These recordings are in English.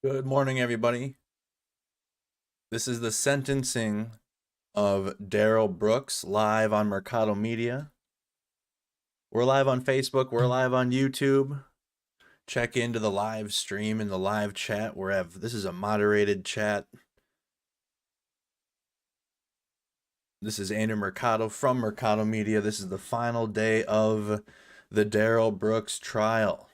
Good morning, everybody. This is the sentencing of Darrell Brooks live on Mercado Media. We're live on Facebook. We're live on YouTube. Check into the live stream and the live chat. This is a moderated chat. This is Andrew Mercado from Mercado Media. This is the final day of the Darrell Brooks trial.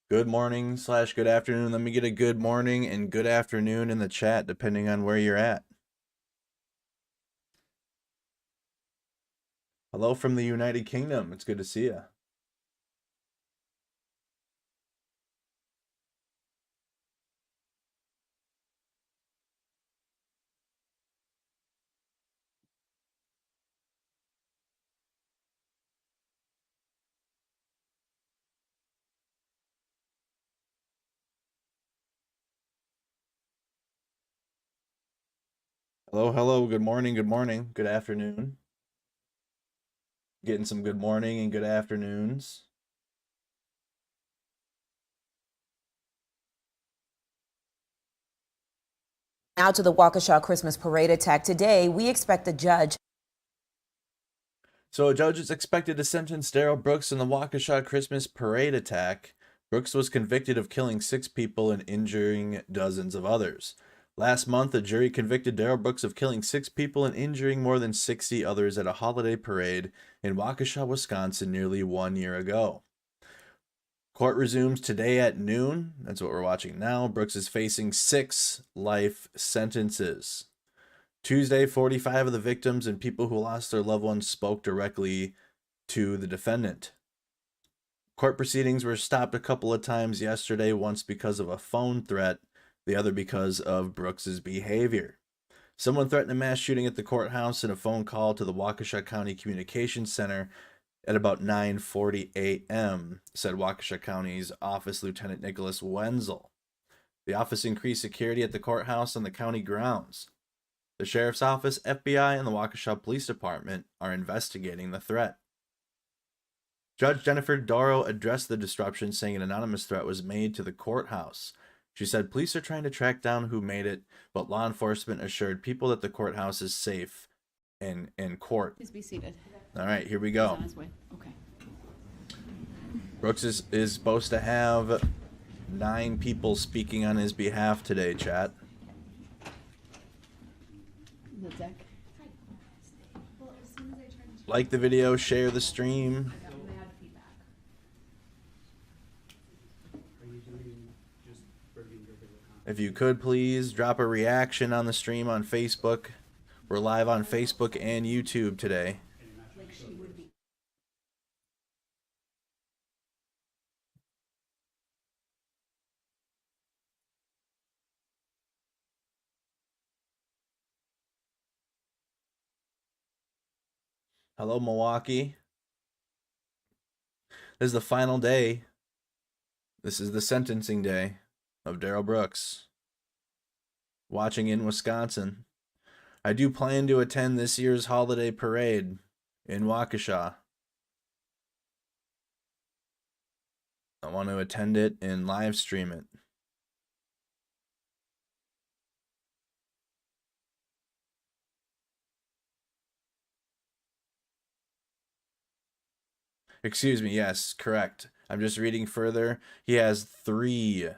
Good morning / good afternoon. Let me get a good morning and good afternoon in the chat, depending on where you're at. Hello from the United Kingdom. It's good to see you. Hello, good morning, good afternoon. Getting some good morning and good afternoons. Now to the Waukesha Christmas parade attack. Today, we expect the judge. So a judge is expected to sentence Darrell Brooks in the Waukesha Christmas parade attack. Brooks was convicted of killing 6 people and injuring dozens of others. Last month, a jury convicted Darrell Brooks of killing 6 people and injuring more than 60 others at a holiday parade in Waukesha, Wisconsin, nearly 1 year ago. Court resumes today at noon. That's what we're watching now. Brooks is facing 6 life sentences. Tuesday, 45 of the victims and people who lost their loved ones spoke directly to the defendant. Court proceedings were stopped a couple of times yesterday, once because of a phone threat, the other because of Brooks's behavior. Someone threatened a mass shooting at the courthouse in a phone call to the Waukesha County Communications Center at about 9:40 a.m., said Waukesha County's Office Lieutenant Nicholas Wenzel. The office increased security at the courthouse on the county grounds. The Sheriff's Office, FBI, and the Waukesha Police Department are investigating the threat. Judge Jennifer Darrell addressed the disruption, saying an anonymous threat was made to the courthouse. She said police are trying to track down who made it, but law enforcement assured people that the courthouse is safe in court. Please be seated. All right, here we go. He's on his way. Okay. Brooks is supposed to have 9 people speaking on his behalf today, chat. The deck. Like the video, share the stream. If you could please drop a reaction on the stream on Facebook. We're live on Facebook and YouTube today. Hello, Milwaukee. This is the final day. This is the sentencing day of Darrell Brooks. Watching in Wisconsin. I do plan to attend this year's holiday parade in Waukesha. I want to attend it and live stream it. Excuse me, yes, correct. I'm just reading further. He has three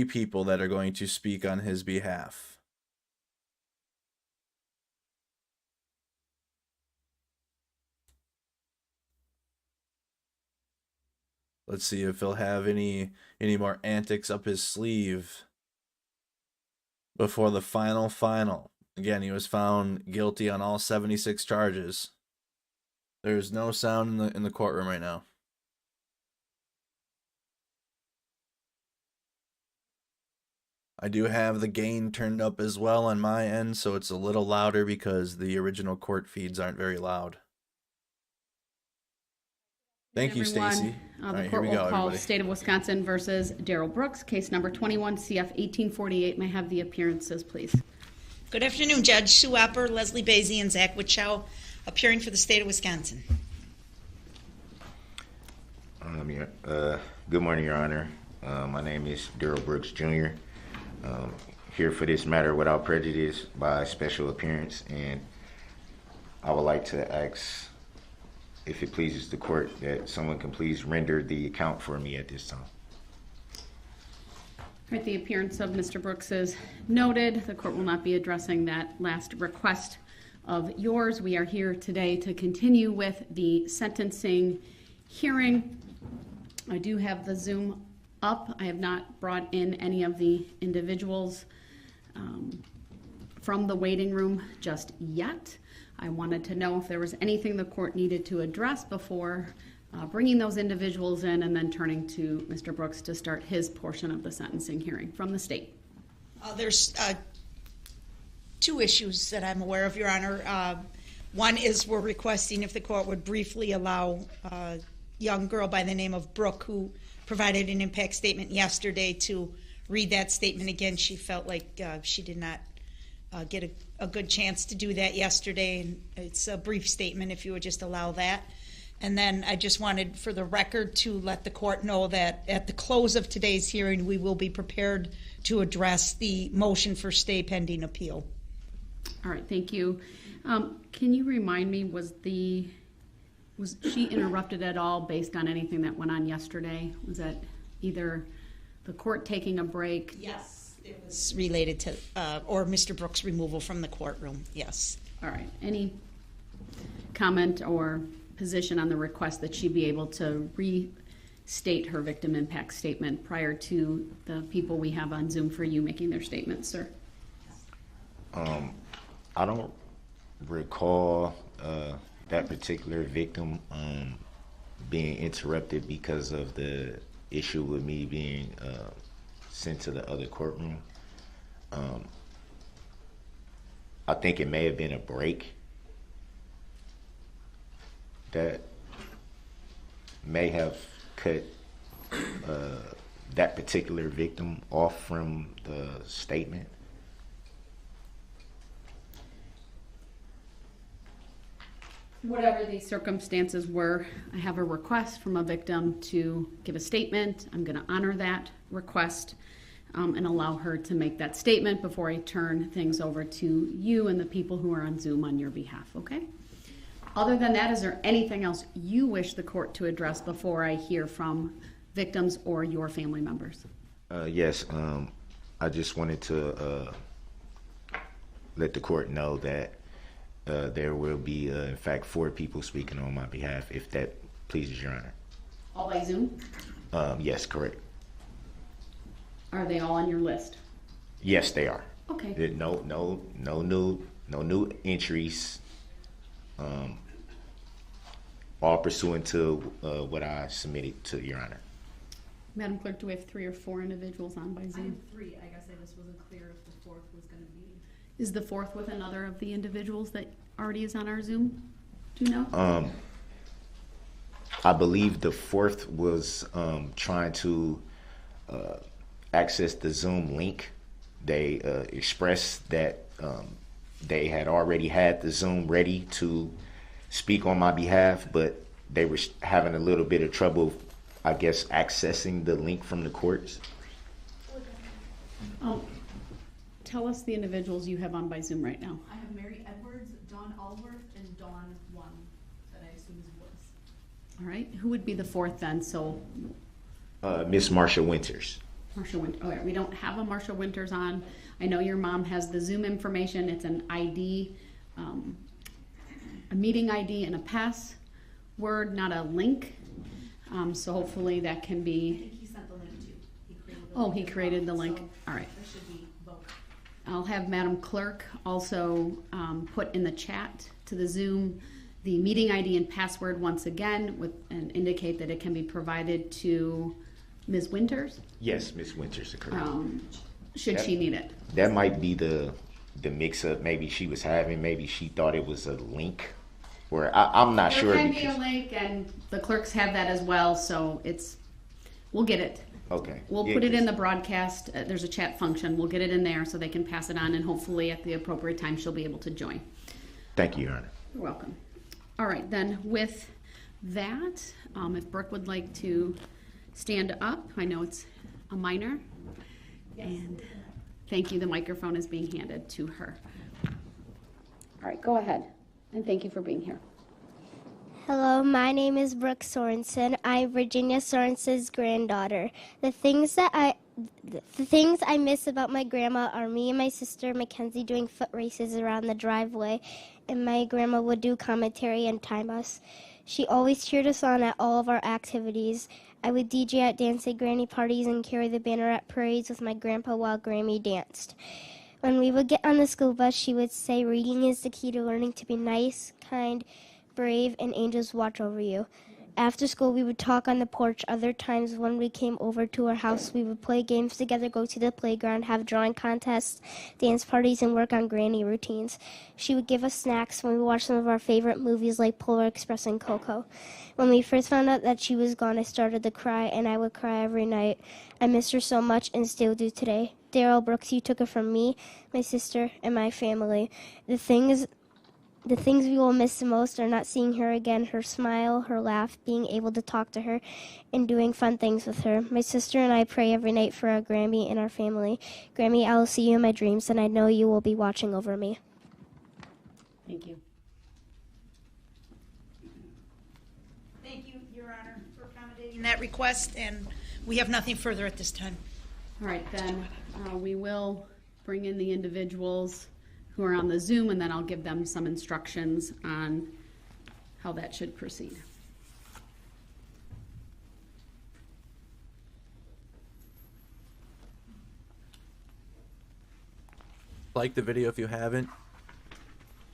people that are going to speak on his behalf. Let's see if he'll have any more antics up his sleeve before the final. Again, he was found guilty on all 76 charges. There's no sound in the courtroom right now. I do have the gain turned up as well on my end, so it's a little louder because the original court feeds aren't very loud. Thank you, Stacy. All The right, here court we will go, call everybody. State of Wisconsin versus Darrell Brooks, case number 21 CF 1848. May I have the appearances, please? Good afternoon, Judge Sue Apper, Leslie Basie, and Zach Wichow, appearing for the state of Wisconsin. Good morning, Your Honor. My name is Darrell Brooks, Jr. Here for this matter without prejudice by special appearance, and I would like to ask, if it pleases the court, that someone can please render the account for me at this time. All right, the appearance of Mr. Brooks is noted. The court will not be addressing that last request of yours. We are here today to continue with the sentencing hearing. I do have the Zoom up. I have not brought in any of the individuals from the waiting room just yet. I wanted to know if there was anything the court needed to address before bringing those individuals in and then turning to Mr. Brooks to start his portion of the sentencing hearing from the state. There's two issues that I'm aware of, Your Honor. One is we're requesting if the court would briefly allow a young girl by the name of Brooke, who provided an impact statement yesterday, to read that statement again. She felt like she did not get a good chance to do that yesterday, and it's a brief statement if you would just allow that. And then I just wanted for the record to let the court know that at the close of today's hearing, we will be prepared to address the motion for stay pending appeal. All right, thank you. Can you remind me, was she interrupted at all based on anything that went on yesterday? Was that either the court taking a break? Yes, it was related to, or Mr. Brooks' removal from the courtroom, yes. All right, any comment or position on the request that she be able to restate her victim impact statement prior to the people we have on Zoom for you making their statements, sir? I don't recall that particular victim being interrupted because of the issue with me being sent to the other courtroom. I think it may have been a break that may have cut that particular victim off from the statement. Whatever the circumstances were, I have a request from a victim to give a statement. I'm going to honor that request and allow her to make that statement before I turn things over to you and the people who are on Zoom on your behalf, okay? Other than that, is there anything else you wish the court to address before I hear from victims or your family members? Yes, I just wanted to let the court know that there will be, in fact, 4 people speaking on my behalf, if that pleases Your Honor. All by Zoom? Yes, correct. Are they all on your list? Yes, they are. Okay. There- No new entries. All pursuant to what I submitted to Your Honor. Madam Clerk, do we have 3 or 4 individuals on by I Zoom? have 3. I guess I just wasn't clear if the 4th was going to be. Is the 4th with another of the individuals that already is on our Zoom? Do you know? I believe the 4th was trying to access the Zoom link. They expressed that they had already had the Zoom ready to speak on my behalf, but they were having a little bit of trouble, I guess, accessing the link from the courts. Tell us the individuals you have on by Zoom right now. I have Mary Edwards, Dawn Allworth, and Dawn One, that I assume is Woods. All right. Who would be the 4th then? So Miss Marsha Winters. Marsha Winters. Okay, we don't have a Marsha Winters on. I know your mom has the Zoom information. It's an ID, a meeting ID and a password, not a link. So hopefully that can I be. think he sent the link too. He created the Oh, link he as created well, the link. so All right. There should be both. I'll have Madam Clerk also put in the chat to the Zoom the meeting ID and password once again and indicate that it can be provided to Ms. Winters. Yes, Miss Winters, correct. Should she need it. That might be the mix-up maybe she was having. Maybe she thought it was a link Where I'm not There sure. can be a link, and the clerks have that as well, so we'll get it. Okay. We'll Yeah, put it in 'cause- the broadcast. There's a chat function. We'll get it in there so they can pass it on, and hopefully at the appropriate time she'll be able to join. Thank you, Your Honor. You're welcome. All right, then with that, if Brooke would like to stand up, I know it's a minor. And thank you, the microphone is being handed to her. All right, go ahead, and thank you for being here. Hello, my name is Brooke Sorensen. I'm Virginia Sorensen's granddaughter. The things I miss about my grandma are me and my sister Mackenzie doing foot races around the driveway, and my grandma would do commentary and time us. She always cheered us on at all of our activities. I would DJ at dance at granny parties and carry the banner at parades with my grandpa while Grammy danced. When we would get on the school bus, she would say reading is the key to learning to be nice, kind, brave, and angels watch over you. After school, we would talk on the porch. Other times when we came over to our house, we would play games together, go to the playground, have drawing contests, dance parties, and work on granny routines. She would give us snacks when we watched some of our favorite movies like Polar Express and Coco. When we first found out that she was gone, I started to cry, and I would cry every night. I miss her so much and still do today. Darrell, Brooks, you took her from me, my sister, and my family. The things we will miss the most are not seeing her again, her smile, her laugh, being able to talk to her, and doing fun things with her. My sister and I pray every night for our Grammy and our family. Grammy, I will see you in my dreams, and I know you will be watching over me. Thank you. Thank you, Your Honor, for accommodating that request, and we have nothing further at this time. All right, then we will bring in the individuals who are on the Zoom, and then I'll give them some instructions on how that should proceed. Like the video if you haven't.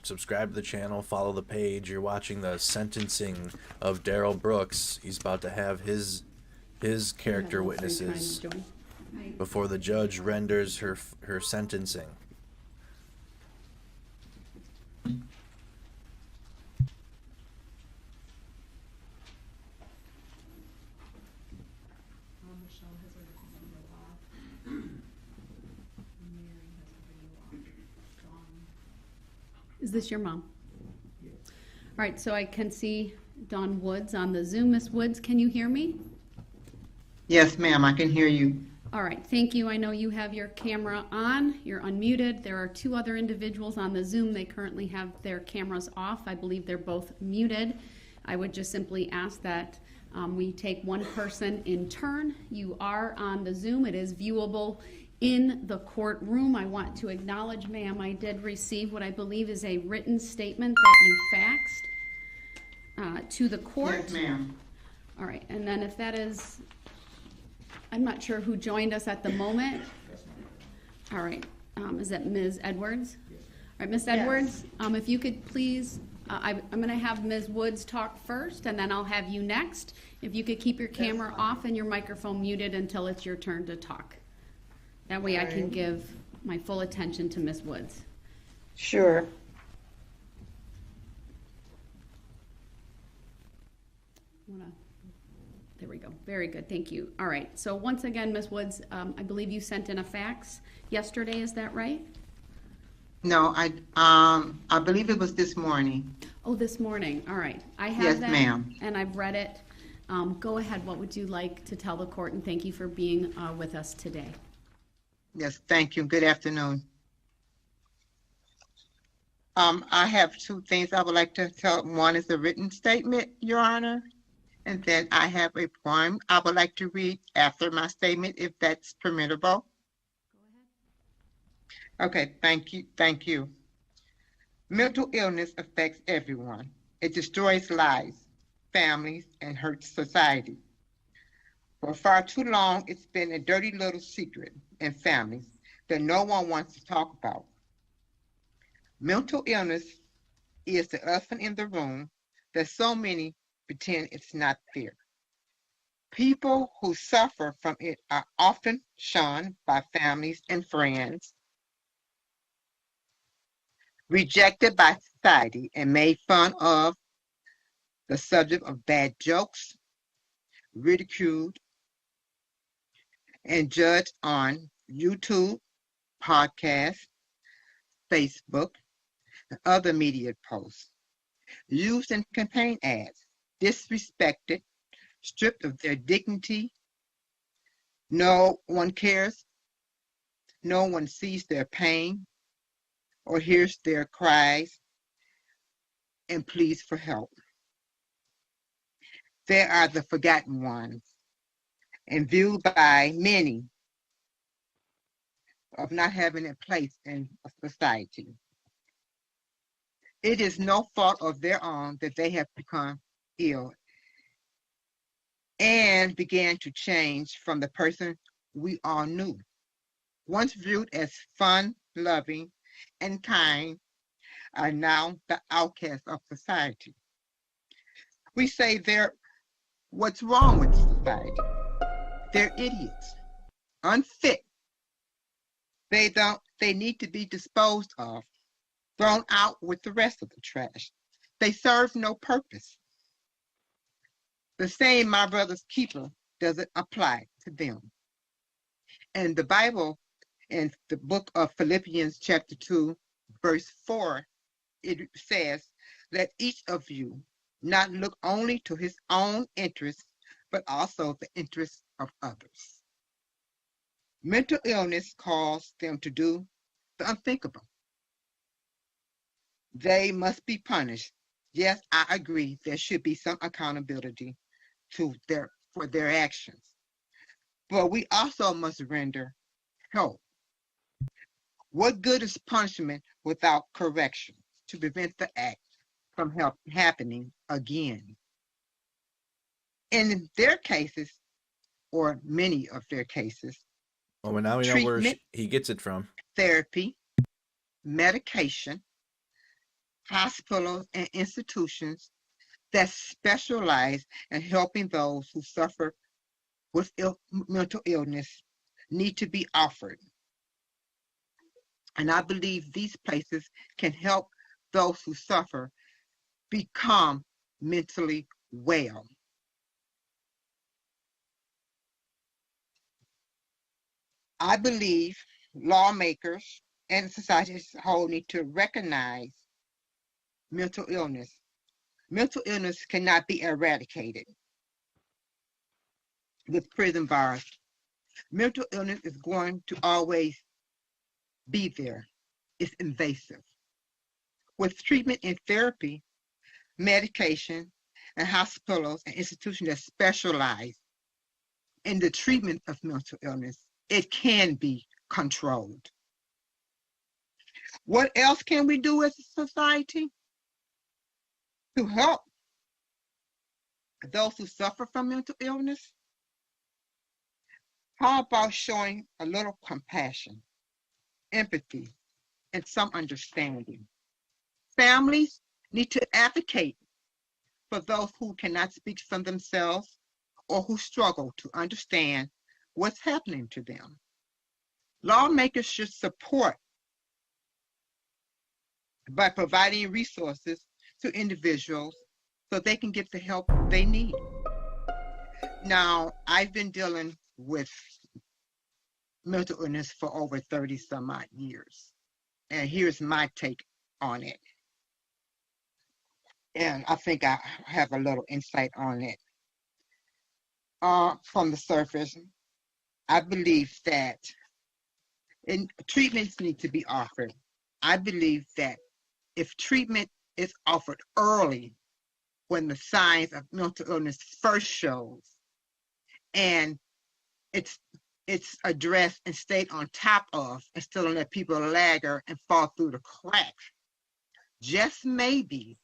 Subscribe to the channel, follow the page. You're watching the sentencing of Darrell Brooks. He's about to have his character witnesses before the judge renders her sentencing. Michelle has her video off. Mary has her video off. Dawn. Is this your mom? Yes. All right, so I can see Dawn Woods on the Zoom. Miss Woods, can you hear me? Yes, ma'am, I can hear you. All right, thank you. I know you have your camera on. You're unmuted. There are two other individuals on the Zoom. They currently have their cameras off. I believe they're both muted. I would just simply ask that we take one person in turn. You are on the Zoom. It is viewable in the courtroom. I want to acknowledge, ma'am, I did receive what I believe is a written statement that you faxed to the court. Yes, ma'am. All right, and then if that is, I'm not sure who joined us at the moment. All right, is that Ms. Edwards? Yes. All right, Ms. Edwards, if you could please, I'm going to have Ms. Woods talk first, and then I'll have you next. If you could keep your camera off and your microphone muted until it's your turn to talk. That way I can give my full attention to Ms. Woods. Sure. There we go. Very good. Thank you. All right. So once again, Ms. Woods, I believe you sent in a fax yesterday. Is that right? No, I believe it was this morning. Oh, this morning. All right. I have Yes, that, ma'am. and I've read it. Go ahead. What would you like to tell the court? And thank you for being with us today. Yes, thank you. Good afternoon. I have two things I would like to tell. One is a written statement, Your Honor, and then I have a poem I would like to read after my statement, if that's permissible. Go ahead. Okay, thank you. Thank you. Mental illness affects everyone. It destroys lives, families, and hurts society. For far too long, it's been a dirty little secret in families that no one wants to talk about. Mental illness is the elephant in the room that so many pretend it's not there. People who suffer from it are often shunned by families and friends, rejected by society, and made fun of the subject of bad jokes, ridiculed, and judged on YouTube, podcasts, Facebook, and other media posts, used in campaign ads, disrespected, stripped of their dignity. No one cares. No one sees their pain or hears their cries and pleas for help. They are the forgotten ones and viewed by many of not having a place in society. It is no fault of their own that they have become ill and began to change from the person we all knew. Once viewed as fun, loving, and kind, are now the outcasts of society. We say what's wrong with society? They're idiots, unfit. They need to be disposed of, thrown out with the rest of the trash. They serve no purpose. The same my brother's keeper doesn't apply to them. And the Bible, in the book of Philippians chapter 2, verse 4, it says, let each of you not look only to his own interests, but also the interests of others. Mental illness caused them to do the unthinkable. They must be punished. Yes, I agree, there should be some accountability for their actions. But we also must render help. What good is punishment without correction to prevent the act from happening again? In their cases, or many of their cases, Well, now we know where he gets it from. Therapy, medication, hospitals, and institutions that specialize in helping those who suffer with mental illness need to be offered. And I believe these places can help those who suffer become mentally well. I believe lawmakers and society as a whole need to recognize mental illness. Mental illness cannot be eradicated with prison bars. Mental illness is going to always be there. It's invasive. With treatment and therapy, medication, and hospitals and institutions that specialize in the treatment of mental illness, it can be controlled. What else can we do as a society to help those who suffer from mental illness? How about showing a little compassion, empathy, and some understanding? Families need to advocate for those who cannot speak for themselves or who struggle to understand what's happening to them. Lawmakers should support by providing resources to individuals so they can get the help they need. Now, I've been dealing with mental illness for over 30 some odd years, and here's my take on it. And I think I have a little insight on it. From the surface, I believe that treatments need to be offered. I believe that if treatment is offered early, when the signs of mental illness first shows, and it's addressed and stayed on top of, instead of let people lagger and fall through the cracks, just maybe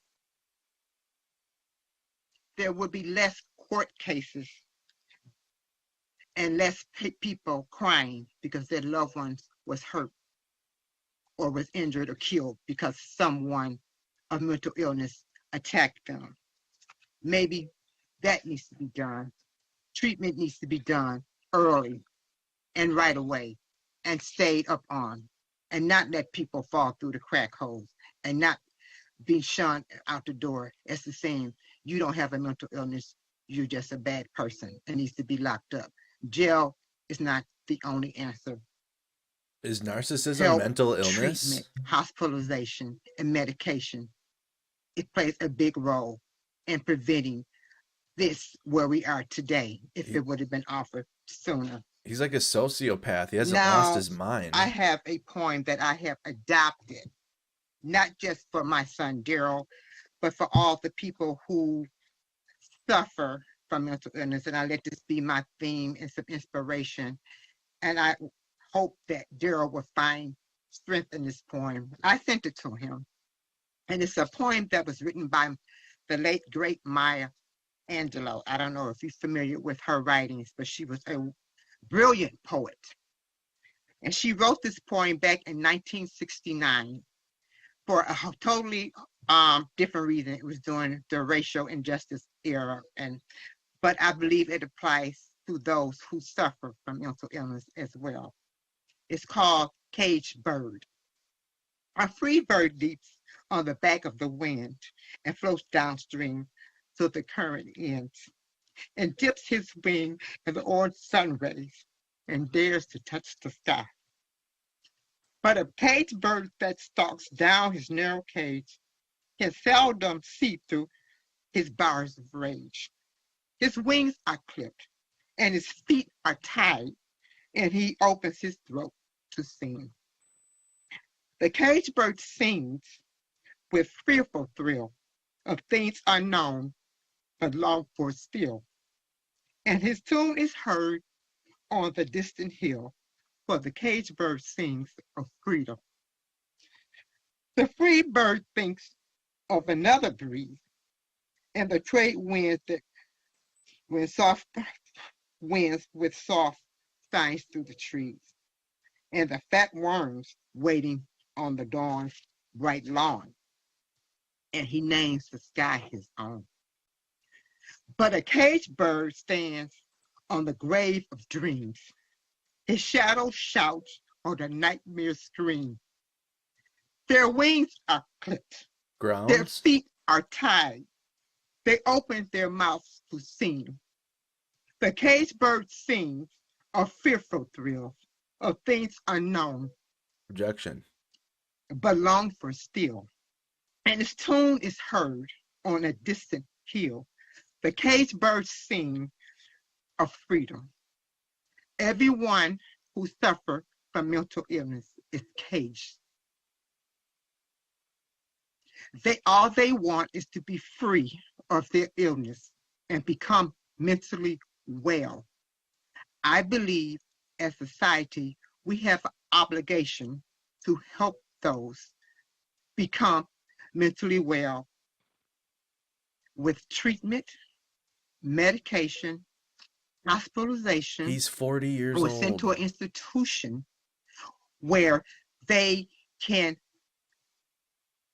there would be less court cases and less people crying because their loved ones was hurt or was injured or killed because someone of mental illness attacked them. Maybe that needs to be done. Treatment needs to be done early and right away and stayed up on, and not let people fall through the crack holes and not be shunned out the door. It's the same. you don't have a mental illness, you're just a bad person and needs to be locked up. Jail is not the only answer. Is narcissism Help, mental illness? treatment, hospitalization, and medication, it plays a big role in preventing this where we are today if it would have been offered sooner. He's like a sociopath. He hasn't Now, lost his mind. I have a poem that I have adopted, not just for my son Darrell, but for all the people who suffer from mental illness. And I let this be my theme and some inspiration. And I hope that Darrell will find strength in this poem. I sent it to him. And it's a poem that was written by the late, great Maya Angelou. I don't know if you're familiar with her writings, but she was a brilliant poet. And she wrote this poem back in 1969 for a totally different reason. It was during the racial injustice era. But I believe it applies to those who suffer from mental illness as well. It's called Caged Bird. A free bird leaps on the back of the wind and floats downstream till the current ends, and dips his wing in the orange sun rays and dares to touch the sky. But a caged bird that stalks down his narrow cage can seldom see through his bars of rage. His wings are clipped and his feet are tied, and he opens his throat to sing. The caged bird sings with fearful thrill of things unknown but longed for still, and his tune is heard on the distant hill, for the caged bird sings of freedom. The free bird thinks of another breeze, and the trade winds that when soft winds with soft signs through the trees, and the fat worms waiting on the dawn's bright lawn, and he names the sky his own. But a caged bird stands on the grave of dreams. His shadow shouts on the nightmare scream. Their wings are clipped. Grounds? Their feet are tied. They open their mouths to sing. The caged bird sings of fearful thrills, of things unknown, Rejection. but long for still. And its tune is heard on a distant hill. The caged birds sing of freedom. Everyone who suffers from mental illness is caged. All they want is to be free of their illness and become mentally well. I believe as a society, we have an obligation to help those become mentally well with treatment, medication, hospitalization. He's 40 years or old. sent to an institution where they can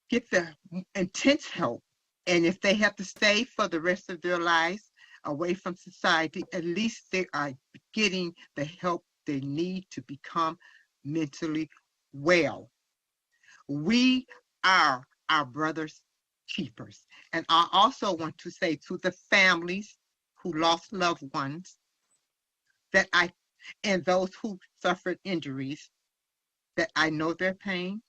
get the intense help. And if they have to stay for the rest of their lives away from society, at least they are getting the help they need to become mentally well. We are our brother's keepers. And I also want to say to the families who lost loved ones and those who suffered injuries, that I know their pain.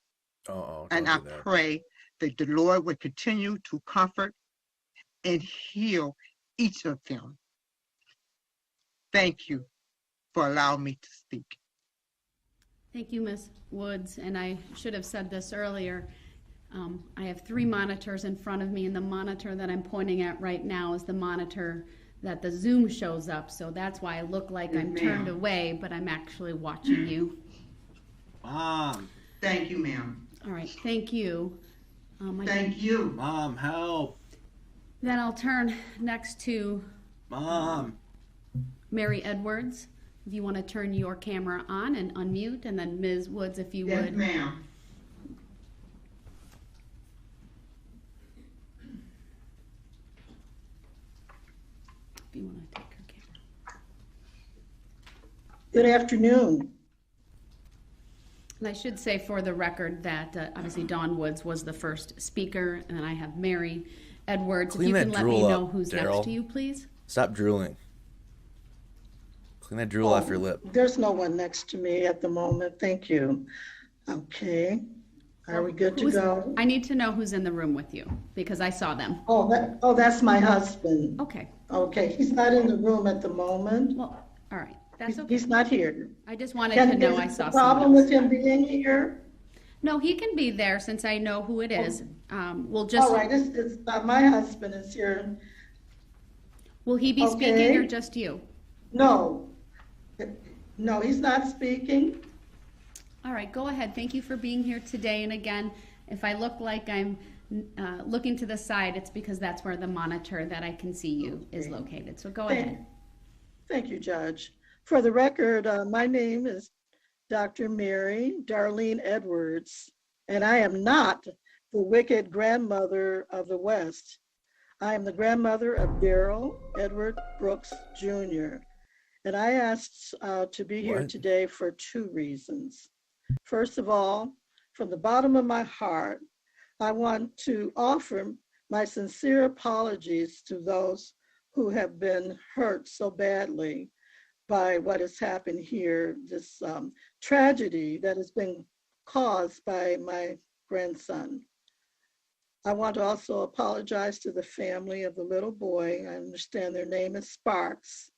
And I pray that the Lord would continue to comfort and heal each of them. Thank you for allowing me to speak. Thank you, Ms. Woods, and I should have said this earlier. I have 3 monitors in front of me, and the monitor that I'm pointing at right now is the monitor that the Zoom shows up, so that's why I look like I'm turned away, but I'm actually watching you. Mom. Thank you, ma'am. All right, thank you. Thank you. Mom, help. Then I'll turn next to Mom. Mary Edwards. If you want to turn your camera on and unmute, and then Ms. Woods, if you Yes, would. ma'am. If you want to take her camera. Good afternoon. And I should say for the record that obviously Dawn Woods was the first speaker, and I have Mary Edwards, if Clean you that can let me drool know up, who's Darrell. next to you, please. Stop drooling. Clean that drool off your lip. There's no one next to me at the moment. Thank you. Okay. Are we good to go? I need to know who's in the room with you because I saw them. That's my husband. Okay. Okay, he's not in the room at the moment. Well, all right. That's okay. He's not here. I just wanted to know I Is saw the problem someone with him being here? No, he can be there since I know who it is. We'll just. All right, it's my husband is here. Will he be speaking or just you? No, he's not speaking. All right, go ahead. Thank you for being here today. And again, if I look like I'm looking to the side, it's because that's where the monitor that I can see you is located. So go ahead. Thank you, Judge. For the record, my name is Dr. Mary Darlene Edwards, and I am not the wicked grandmother of the West. I am the grandmother of Darrell Edward Brooks Jr., and I asked to be here today for two reasons. First of all, from the bottom of my heart, I want to offer my sincere apologies to those who have been hurt so badly by what has happened here, this tragedy that has been caused by my grandson. I want to also apologize to the family of the little boy. I understand their name is Sparks.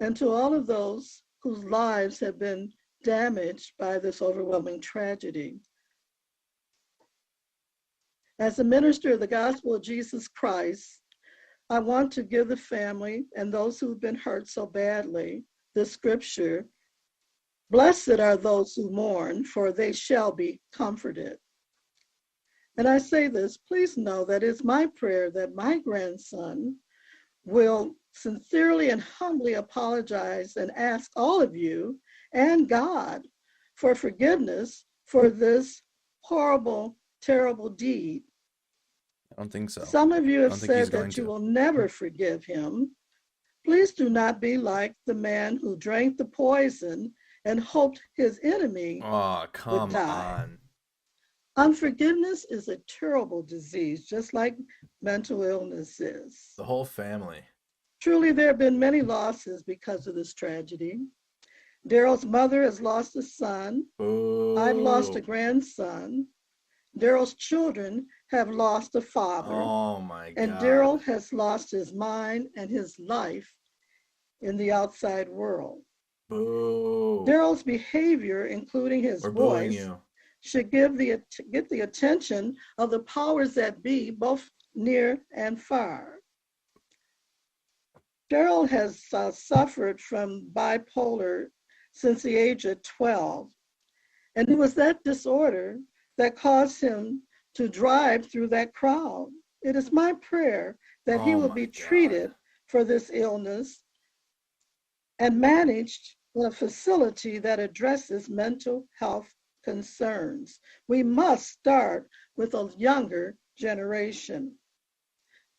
And to all of those whose lives have been damaged by this overwhelming tragedy. As a minister of the gospel of Jesus Christ, I want to give the family and those who've been hurt so badly the scripture, "Blessed are those who mourn, for they shall be comforted." And I say this, please know that it's my prayer that my grandson will sincerely and humbly apologize and ask all of you and God for forgiveness for this horrible, terrible deed. I don't think so. Some of you have said that you will never forgive him. Please do not be like the man who drank the poison and hoped his enemy would die. Unforgiveness is a terrible disease, just like mental illness is. The whole family. Truly, there have been many losses because of this tragedy. Darrell's mother has lost a son. Boo. I've lost a grandson. Darrell's children have lost a father. Oh my God. And Darrell has lost his mind and his life in the outside world. Boo. Darrell's behavior, including his voice, should get the attention of the powers that be, both near and far. Darrell has suffered from bipolar since the age of 12, and it was that disorder that caused him to drive through that crowd. It is my prayer that he will be treated for this illness and managed in a facility that addresses mental health concerns. We must start with a younger generation.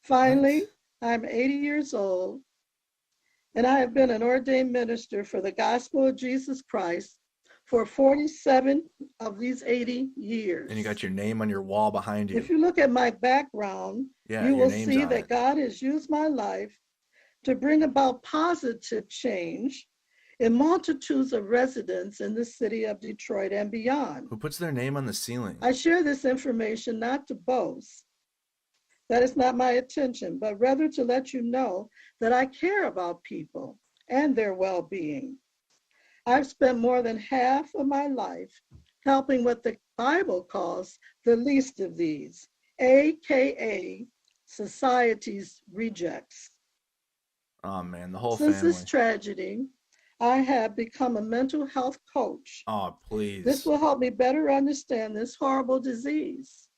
Finally, I'm 80 years old, and I have been an ordained minister for the gospel of Jesus Christ for 47 of these 80 years. And you got your name on your wall behind you. If you look at my background, you will see that God has used my life to bring about positive change in multitudes of residents in the city of Detroit and beyond. Who puts their name on the ceiling? I share this information not to boast. That is not my intention, but rather to let you know that I care about people and their well-being. I've spent more than half of my life helping what the Bible calls the least of these, AKA society's rejects. Oh man, the whole Since family. this tragedy, I have become a mental health coach. Oh, please. This will help me better understand this horrible disease,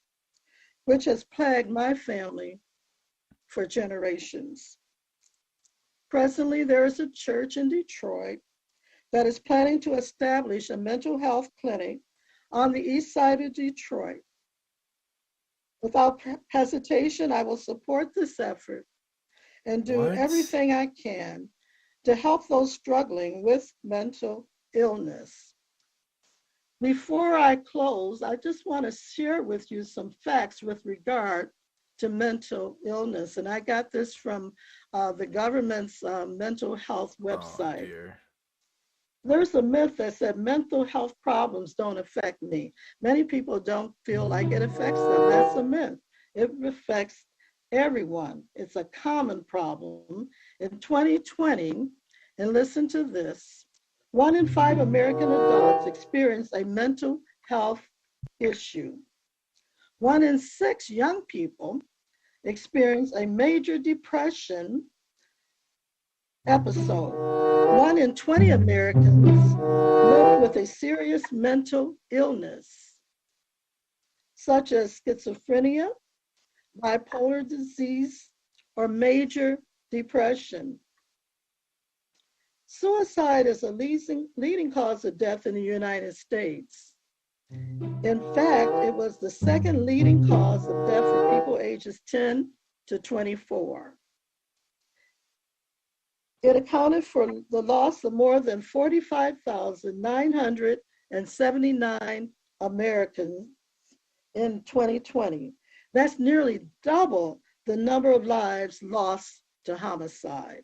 which has plagued my family for generations. Presently, there is a church in Detroit that is planning to establish a mental health clinic on the east side of Detroit. Without hesitation, I will support this effort and do everything I can to help those struggling with mental illness. Before I close, I just want to share with you some facts with regard to mental illness. And I got this from the government's mental health website. Oh, dear. There's a myth that said mental health problems don't affect me. Many people don't feel like it affects them. That's a myth. It affects everyone. It's a common problem. In 2020, and listen to this, 1 in 5 American adults experience a mental health issue. 1 in 6 young people experience a major depression episode. 1 in 20 Americans live with a serious mental illness, such as schizophrenia, bipolar disease, or major depression. Suicide is a leading cause of death in the United States. In fact, it was the second leading cause of death for people ages 10 to 24. It accounted for the loss of more than 45,979 Americans in 2020. That's nearly double the number of lives lost to homicide.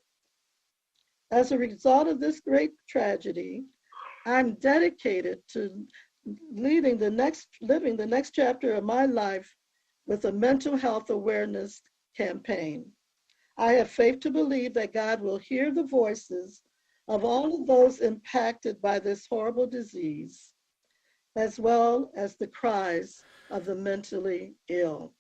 As a result of this great tragedy, I'm dedicated to living the next chapter of my life with a mental health awareness campaign. I have faith to believe that God will hear the voices of all of those impacted by this horrible disease, as well as the cries of the mentally ill.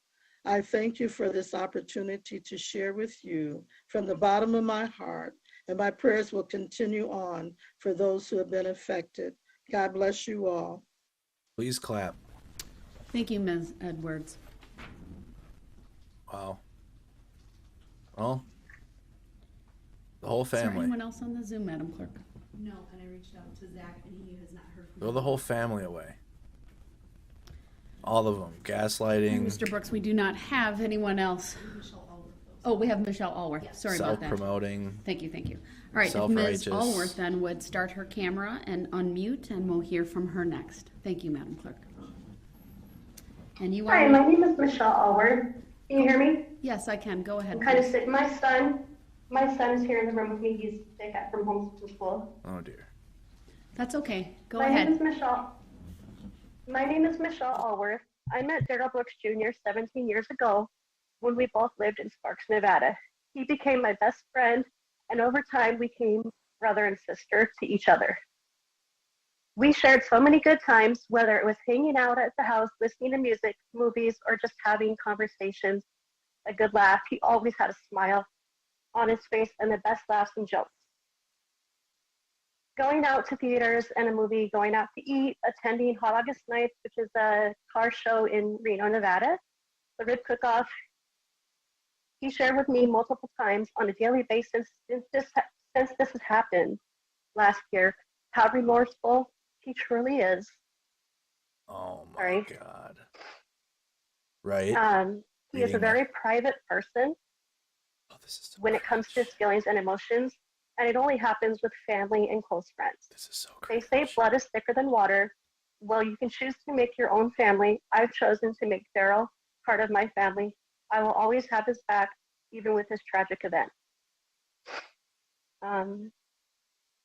I thank you for this opportunity to share with you from the bottom of my heart, and my prayers will continue on for those who have been affected. God bless you all. Please clap. Thank you, Ms. Edwards. Wow. Well, the whole Is there family. anyone else on the Zoom, Madam Clerk? No, and I reached out to Zach and he has not heard from Throw the whole family away. All of them. Gaslighting, Mr. Brooks, we do not have anyone else. Michelle Allworth. Oh, we have Michelle Allworth. Yes. Sorry about that. self-promoting. Thank you. All right, if Ms. Self-righteous. Allworth then would start her camera and unmute, and we'll hear from her next. Thank you, Madam Clerk. And you Hi, are? my name is Michelle Allward. Can you hear me? Yes, I can. Go ahead. I'm kind of please. sick. My son is here in the room with me. He's sick from homeschool. Oh, dear. That's okay. Go My ahead. name is Michelle. My name is Michelle Allworth. I met Darrell Brooks Jr. 17 years ago when we both lived in Sparks, Nevada. He became my best friend, and over time we became brother and sister to each other. We shared so many good times, whether it was hanging out at the house, listening to music, movies, or just having conversations, a good laugh. He always had a smile on his face and the best laughs and jokes. Going out to theaters and a movie, going out to eat, attending Hot August Nights, which is a car show in Reno, Nevada, the rib cook-off. He shared with me multiple times on a daily basis since this has happened last year, how remorseful he truly is. Oh, my Sorry. God. Right? He is a very private person Oh, this is so when it comes to his feelings and emotions, and it only happens with family and close friends. This is so They crazy. say blood is thicker than water. Well, you can choose to make your own family. I've chosen to make Darrell part of my family. I will always have his back, even with this tragic event.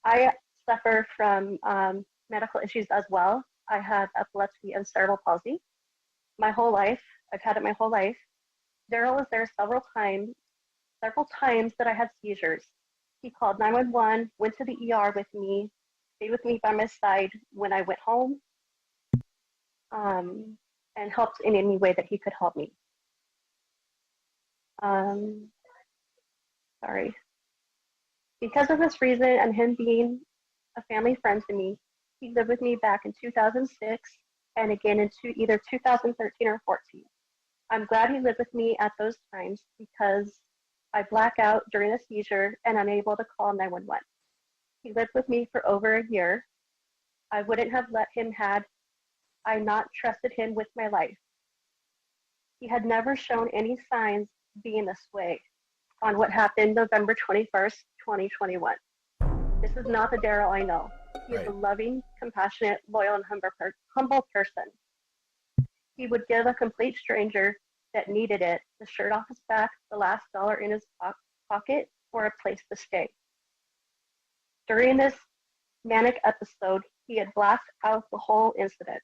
I suffer from medical issues as well. I have epilepsy and cerebral palsy. My whole life, I've had it my whole life. Darrell was there several times that I had seizures. He called 911, went to the ER with me, stayed with me by my side when I went home, and helped in any way that he could help me. Sorry. Because of this reason and him being a family friend to me, he lived with me back in 2006 and again in either 2013 or 14. I'm glad he lived with me at those times because I black out during a seizure and unable to call 911. He lived with me for over a year. I wouldn't have let him had I not trusted him with my life. He had never shown any signs being this way on what happened November 21st, 2021. This is not the Darrell I know. He is a loving, compassionate, loyal, and humble person. He would give a complete stranger that needed it, the shirt off his back, the last dollar in his pocket, or a place to stay. During this manic episode, he had blacked out the whole incident.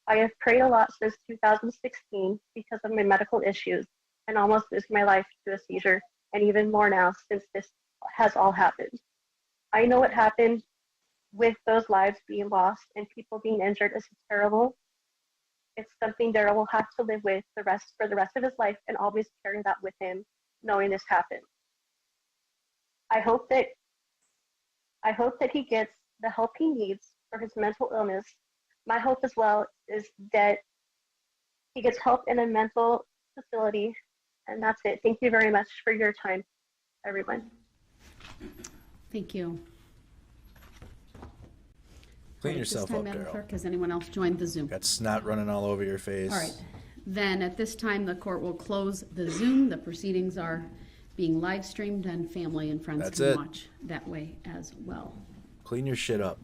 I have prayed a lot since 2016 because of my medical issues and almost losing my life to a seizure, and even more now since this has all happened. I know what happened with those lives being lost and people being injured is terrible. It's something Darrell will have to live with for the rest of his life and always carry that with him, knowing this happened. I hope that he gets the help he needs for his mental illness. My hope as well is that he gets help in a mental facility, and that's it. Thank you very much for your time, everyone. Thank you. Clean yourself up, Madam Darrell. Clerk, has anyone else joined the Zoom? Got snot running all over your face. All right. Then at this time, the court will close the Zoom. The proceedings are being live streamed, and family and friends That's can it. watch that way as well. Clean your shit up.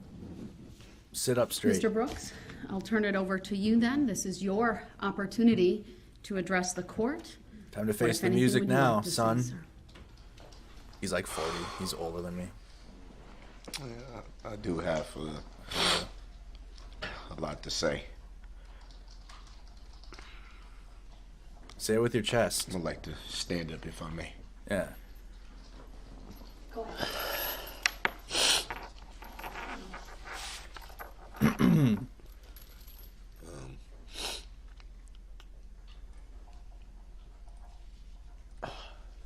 Sit up straight. Mr. Brooks, I'll turn it over to you then. This is your opportunity to address the court. Time to What, face if the anything, music would you now, like to say, son. sir? He's like 40. He's older than me. Yeah, I do have a lot to say. Say it with your chest. I'd like to stand up if I may. Yeah. Go ahead.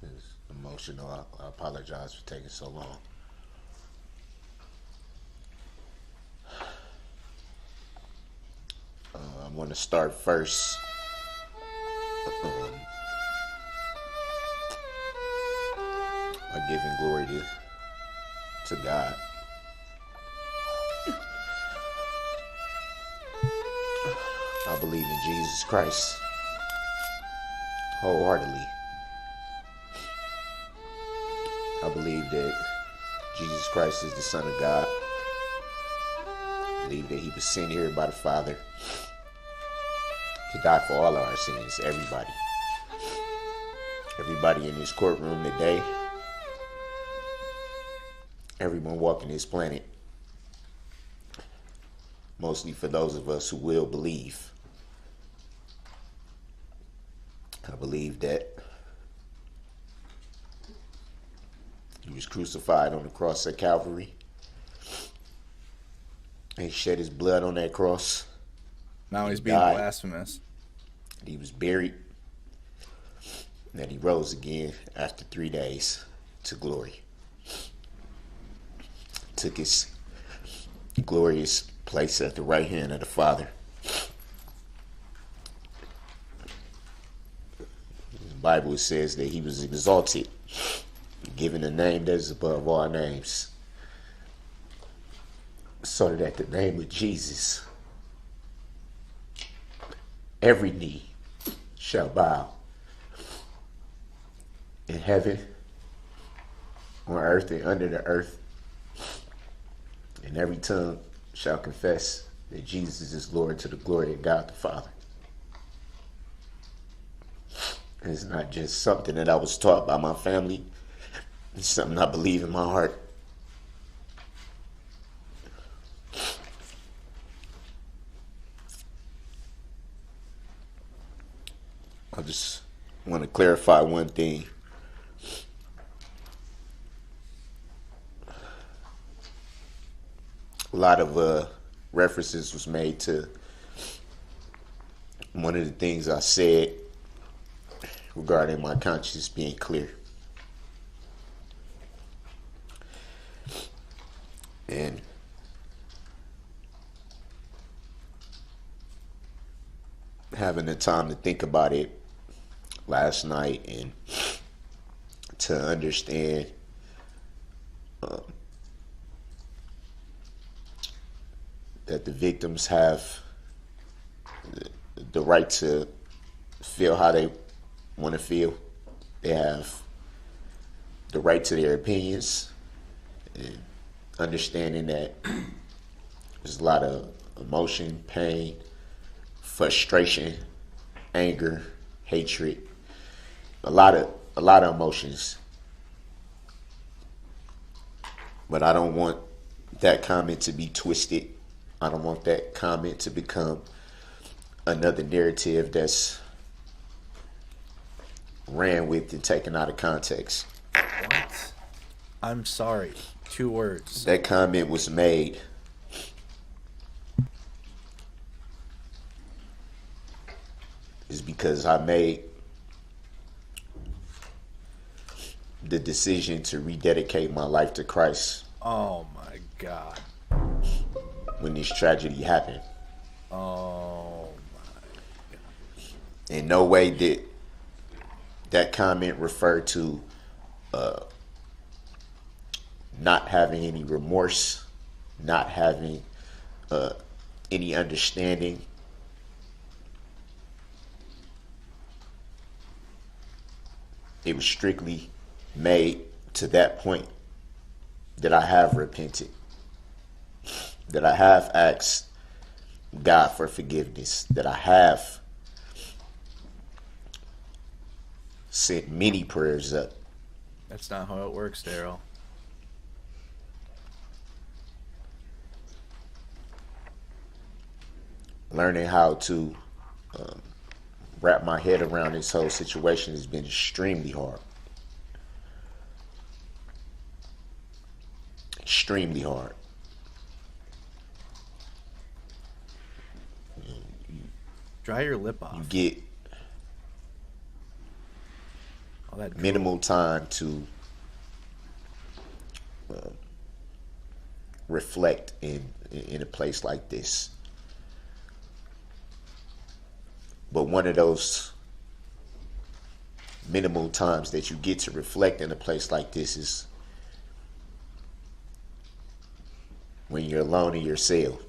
It's emotional. I apologize for taking so long. I want to start first by giving glory to God. I believe in Jesus Christ wholeheartedly. I believe that Jesus Christ is the Son of God. I believe that he was sent here by the Father to die for all of our sins, everybody. Everybody in this courtroom today, everyone walking this planet, mostly for those of us who will believe. I believe that he was crucified on the cross at Calvary. He shed his blood on that cross. Now he's being blasphemous. He was buried. And that he rose again after 3 days to glory. Took his glorious place at the right hand of the Father. The Bible says that he was exalted, given a name that is above all names, so that at the name of Jesus, every knee shall bow in heaven, on earth, and under the earth, and every tongue shall confess that Jesus is Lord, to the glory of God the Father. And it's not just something that I was taught by my family. It's something I believe in my heart. I just want to clarify one thing. A lot of references was made to one of the things I said regarding my conscience being clear. And having the time to think about it last night and to understand that the victims have the right to feel how they want to feel. They have the right to their opinions, and understanding that there's a lot of emotion, pain, frustration, anger, hatred, a lot of emotions. But I don't want that comment to be twisted. I don't want that comment to become another narrative that's ran with and taken out of context. What? I'm sorry. 2 words. That comment was made is because I made the decision to rededicate my life to Christ. Oh my God. When this tragedy happened. Oh my God. In no way did that comment refer to not having any remorse, not having any understanding. It was strictly made to that point that I have repented, that I have asked God for forgiveness, that I have sent many prayers up. That's not how it works, Darrell. Learning how to wrap my head around this whole situation has been extremely hard. Extremely hard. Dry your lip off. You get All that minimal time to reflect in a place like this. But one of those minimal times that you get to reflect in a place like this is when you're alone in your cell.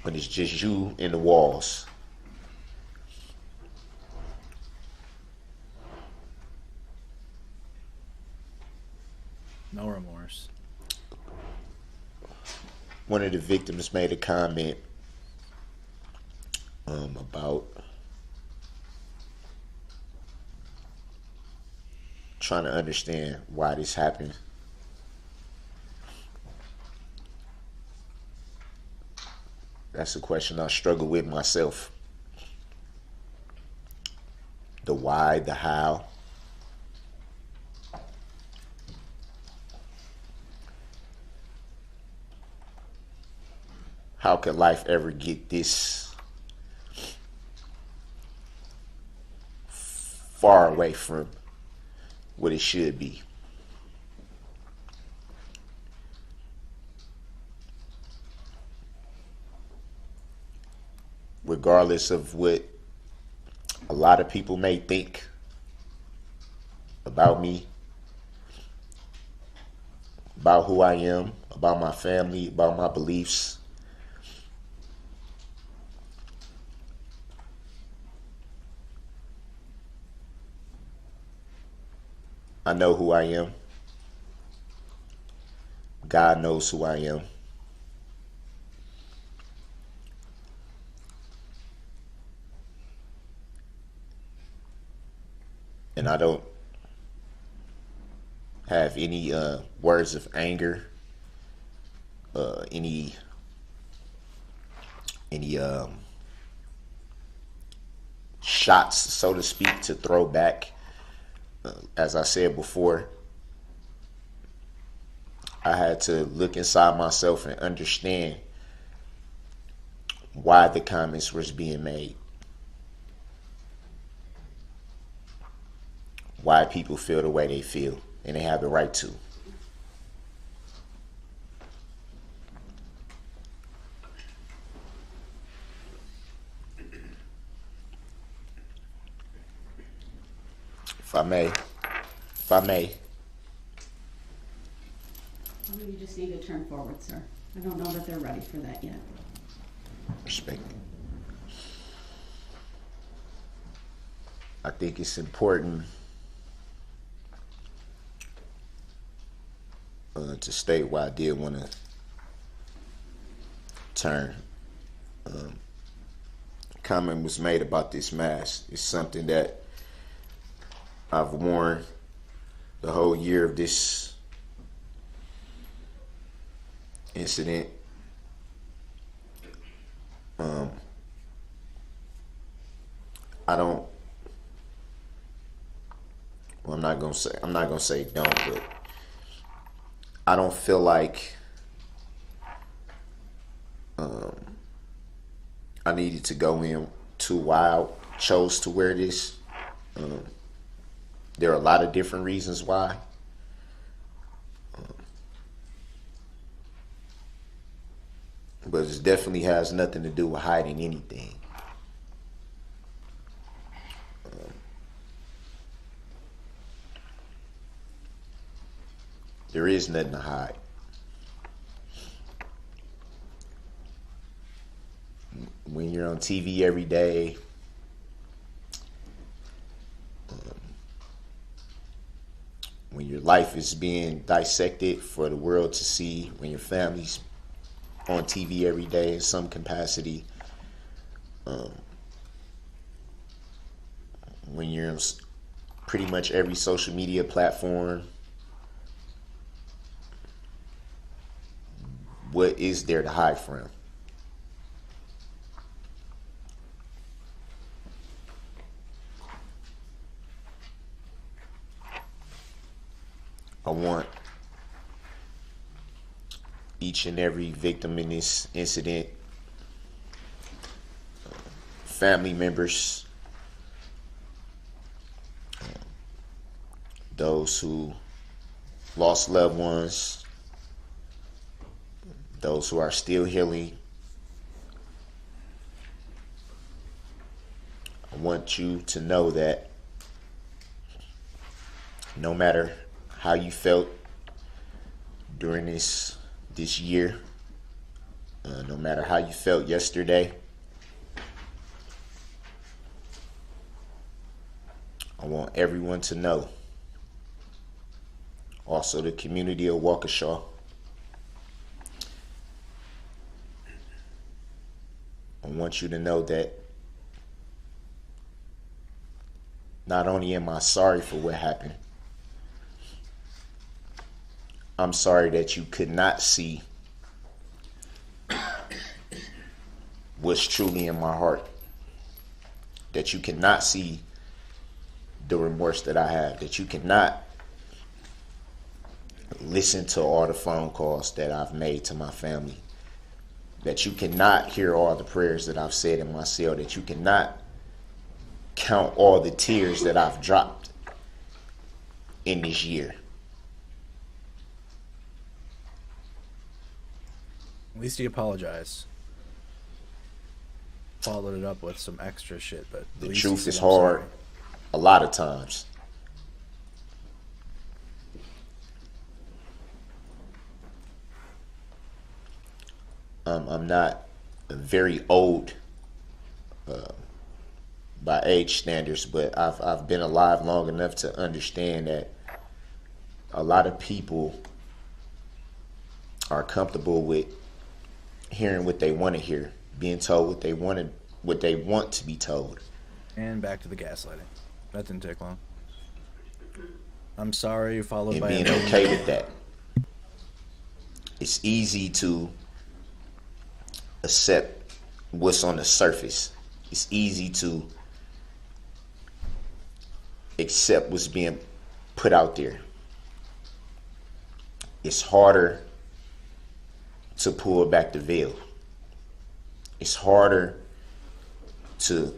When it's just you and the walls. No remorse. One of the victims made a comment about trying to understand why this happened. That's a question I struggle with myself. The why, the how. How could life ever get this far away from what it should be? Regardless of what a lot of people may think about me, about who I am, about my family, about my beliefs, I know who I am. God knows who I am. And I don't have any words of anger, any shots, so to speak, to throw back. As I said before, I had to look inside myself and understand why the comments was being made. Why people feel the way they feel, and they have the right to. If I may. You just need to turn forward, sir. I don't know that they're ready for that yet. Respect. I think it's important to state why I did want to turn. comment was made about this mask. It's something that I've worn the whole year of this incident. I don't. Well, I'm not gonna say don't, but I don't feel like I needed to go in too wild. Chose to wear this. There are a lot of different reasons why. But it definitely has nothing to do with hiding anything. There is nothing to hide. When you're on TV every day, when your life is being dissected for the world to see, when your family's on TV every day in some capacity, when you're on pretty much every social media platform, what is there to hide from? I want each and every victim in this incident, family members, those who lost loved ones, those who are still healing. I want you to know that no matter how you felt during this year, no matter how you felt yesterday, I want everyone to know, also the community of Waukesha, I want you to know that not only am I sorry for what happened, I'm sorry that you could not see what's truly in my heart, that you cannot see the remorse that I have, that you cannot listen to all the phone calls that I've made to my family, that you cannot hear all the prayers that I've said in my cell, that you cannot count all the tears that I've dropped in this year. At least he apologized. Followed it up with some extra shit, but the truth is hard a lot of times. I'm not very old by age standards, but I've been alive long enough to understand that a lot of people are comfortable with hearing what they want to hear, being told what they want to be told. And back to the gaslighting. That didn't take long. I'm sorry, followed by being okay with that. It's easy to accept what's on the surface. It's easy to accept what's being put out there. It's harder to pull back the veil. It's harder to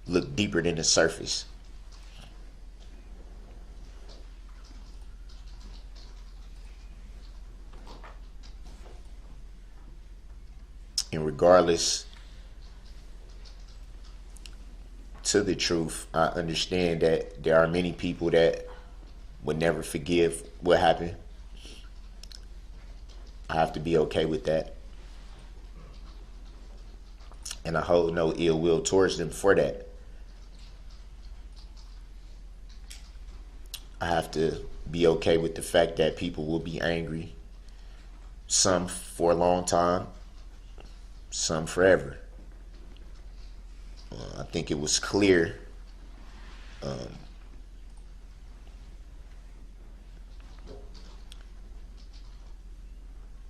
look deeper than the surface. And regardless to the truth, I understand that there are many people that would never forgive what happened. I have to be okay with that. And I hold no ill will towards them for that. I have to be okay with the fact that people will be angry. some for a long time, some forever. I think it was clear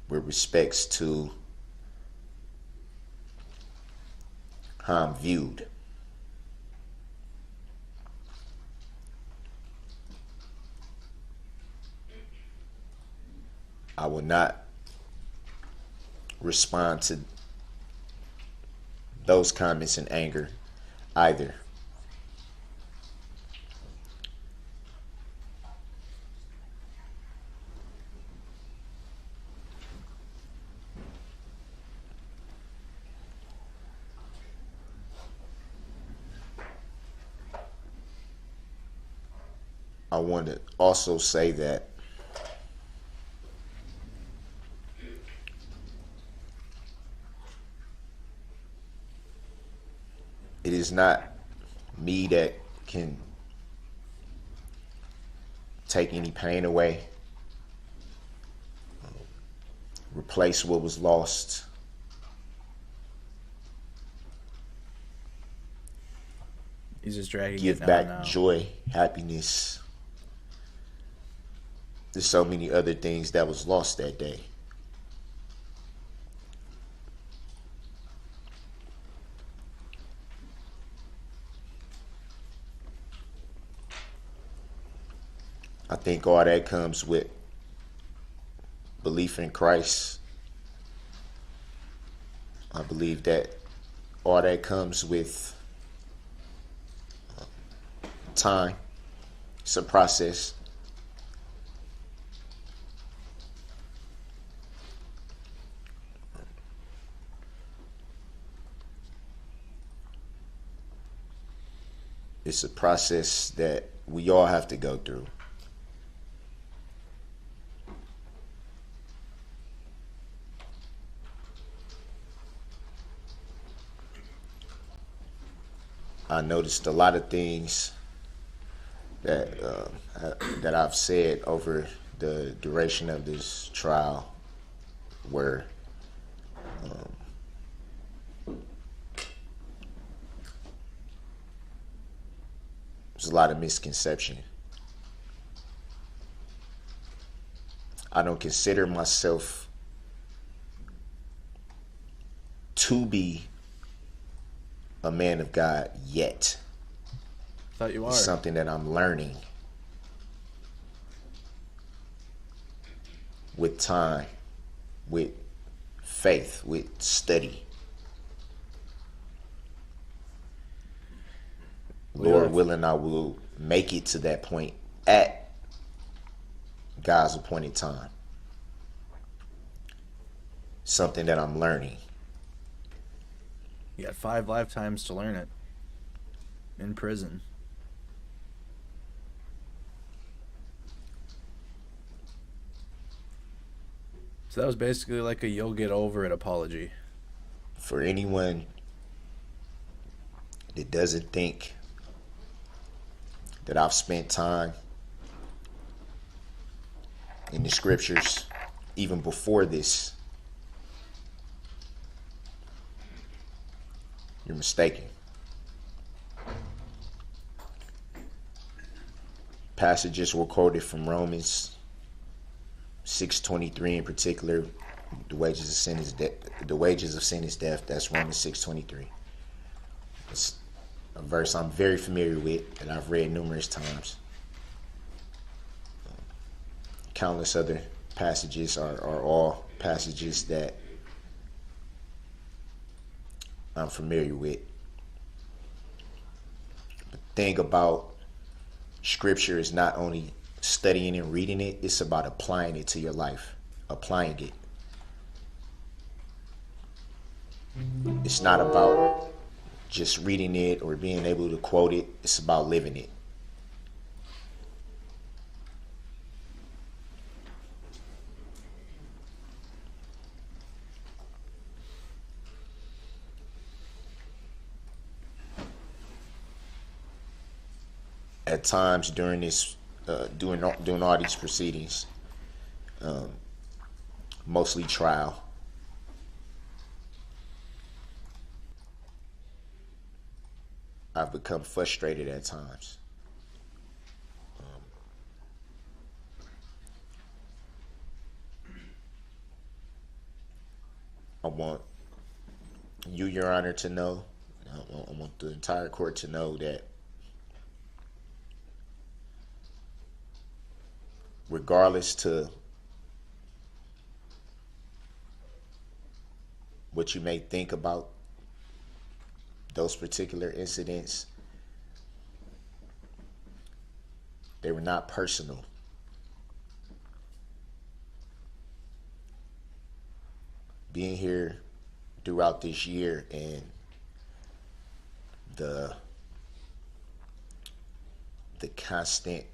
with respects to how I'm viewed. I will not respond to those comments in anger either. I want to also say that it is not me that can take any pain away, replace what was lost. He's just dragging Give it back now. joy, happiness. There's so many other things that was lost that day. I think all that comes with belief in Christ. I believe that all that comes with time. It's a process. It's a process that we all have to go through. I noticed a lot of things that that I've said over the duration of this trial were there's a lot of misconception. I don't consider myself to be a man of God yet. Thought you are. It's something that I'm learning with time, with faith, with study. Lord willing, I will make it to that point at God's appointed time. Something that I'm learning. You got 5 lifetimes to learn it. In prison. So that was basically like a you'll get over it apology. For anyone that doesn't think that I've spent time in the scriptures even before this, you're mistaken. Passages were quoted from Romans 6:23 in particular. The wages of sin is death. The wages of sin is death. That's Romans 6:23. It's a verse I'm very familiar with that I've read numerous times. Countless other passages are all passages that I'm familiar with. The thing about scripture is not only studying and reading it, it's about applying it to your life. Applying it. It's not about just reading it or being able to quote it. It's about living it. At times during this, doing all these proceedings, mostly trial. I've become frustrated at times. I want you, Your Honor, to know, I want the entire court to know that regardless to what you may think about those particular incidents, they were not personal. Being here throughout this year and the constant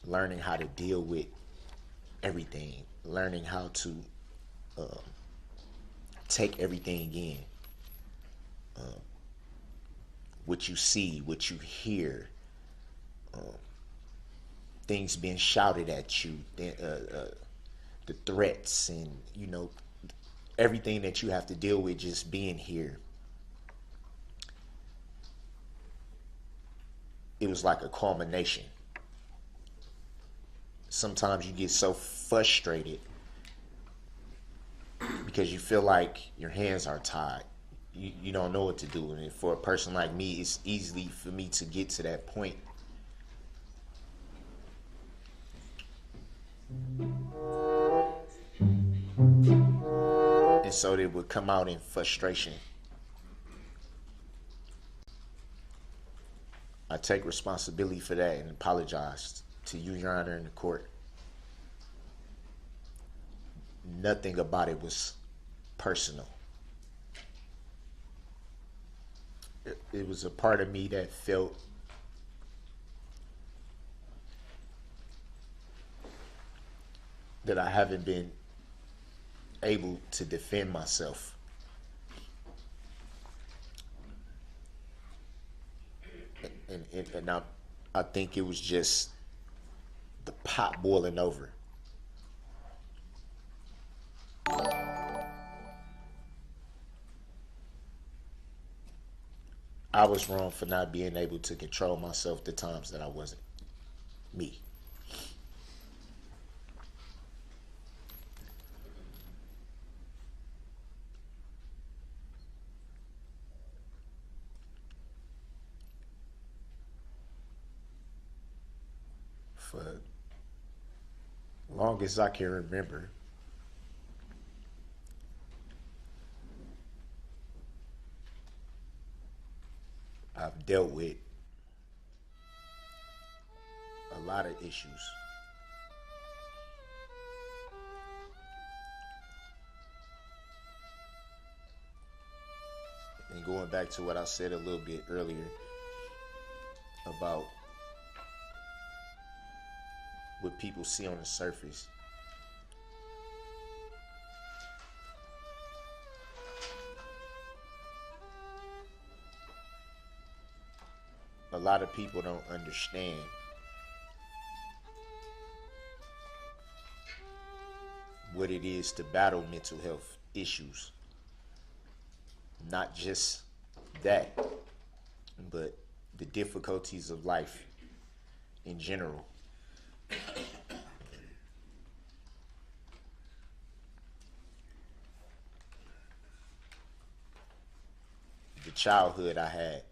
learning how to deal with everything, learning how to take everything in, what you see, what you hear, things being shouted at you, the threats, and everything that you have to deal with just being here. It was like a culmination. Sometimes you get so frustrated because you feel like your hands are tied. You don't know what to do. And for a person like me, it's easy for me to get to that point. And so they would come out in frustration. I take responsibility for that and apologize to you, Your Honor, in the court. Nothing about it was personal. It was a part of me that felt that I haven't been able to defend myself. And I think it was just the pot boiling over. I was wrong for not being able to control myself the times that I wasn't me. For long as I can remember, I've dealt with a lot of issues. And going back to what I said a little bit earlier about what people see on the surface. A lot of people don't understand what it is to battle mental health issues. Not just that, but the difficulties of life in general. The childhood I had.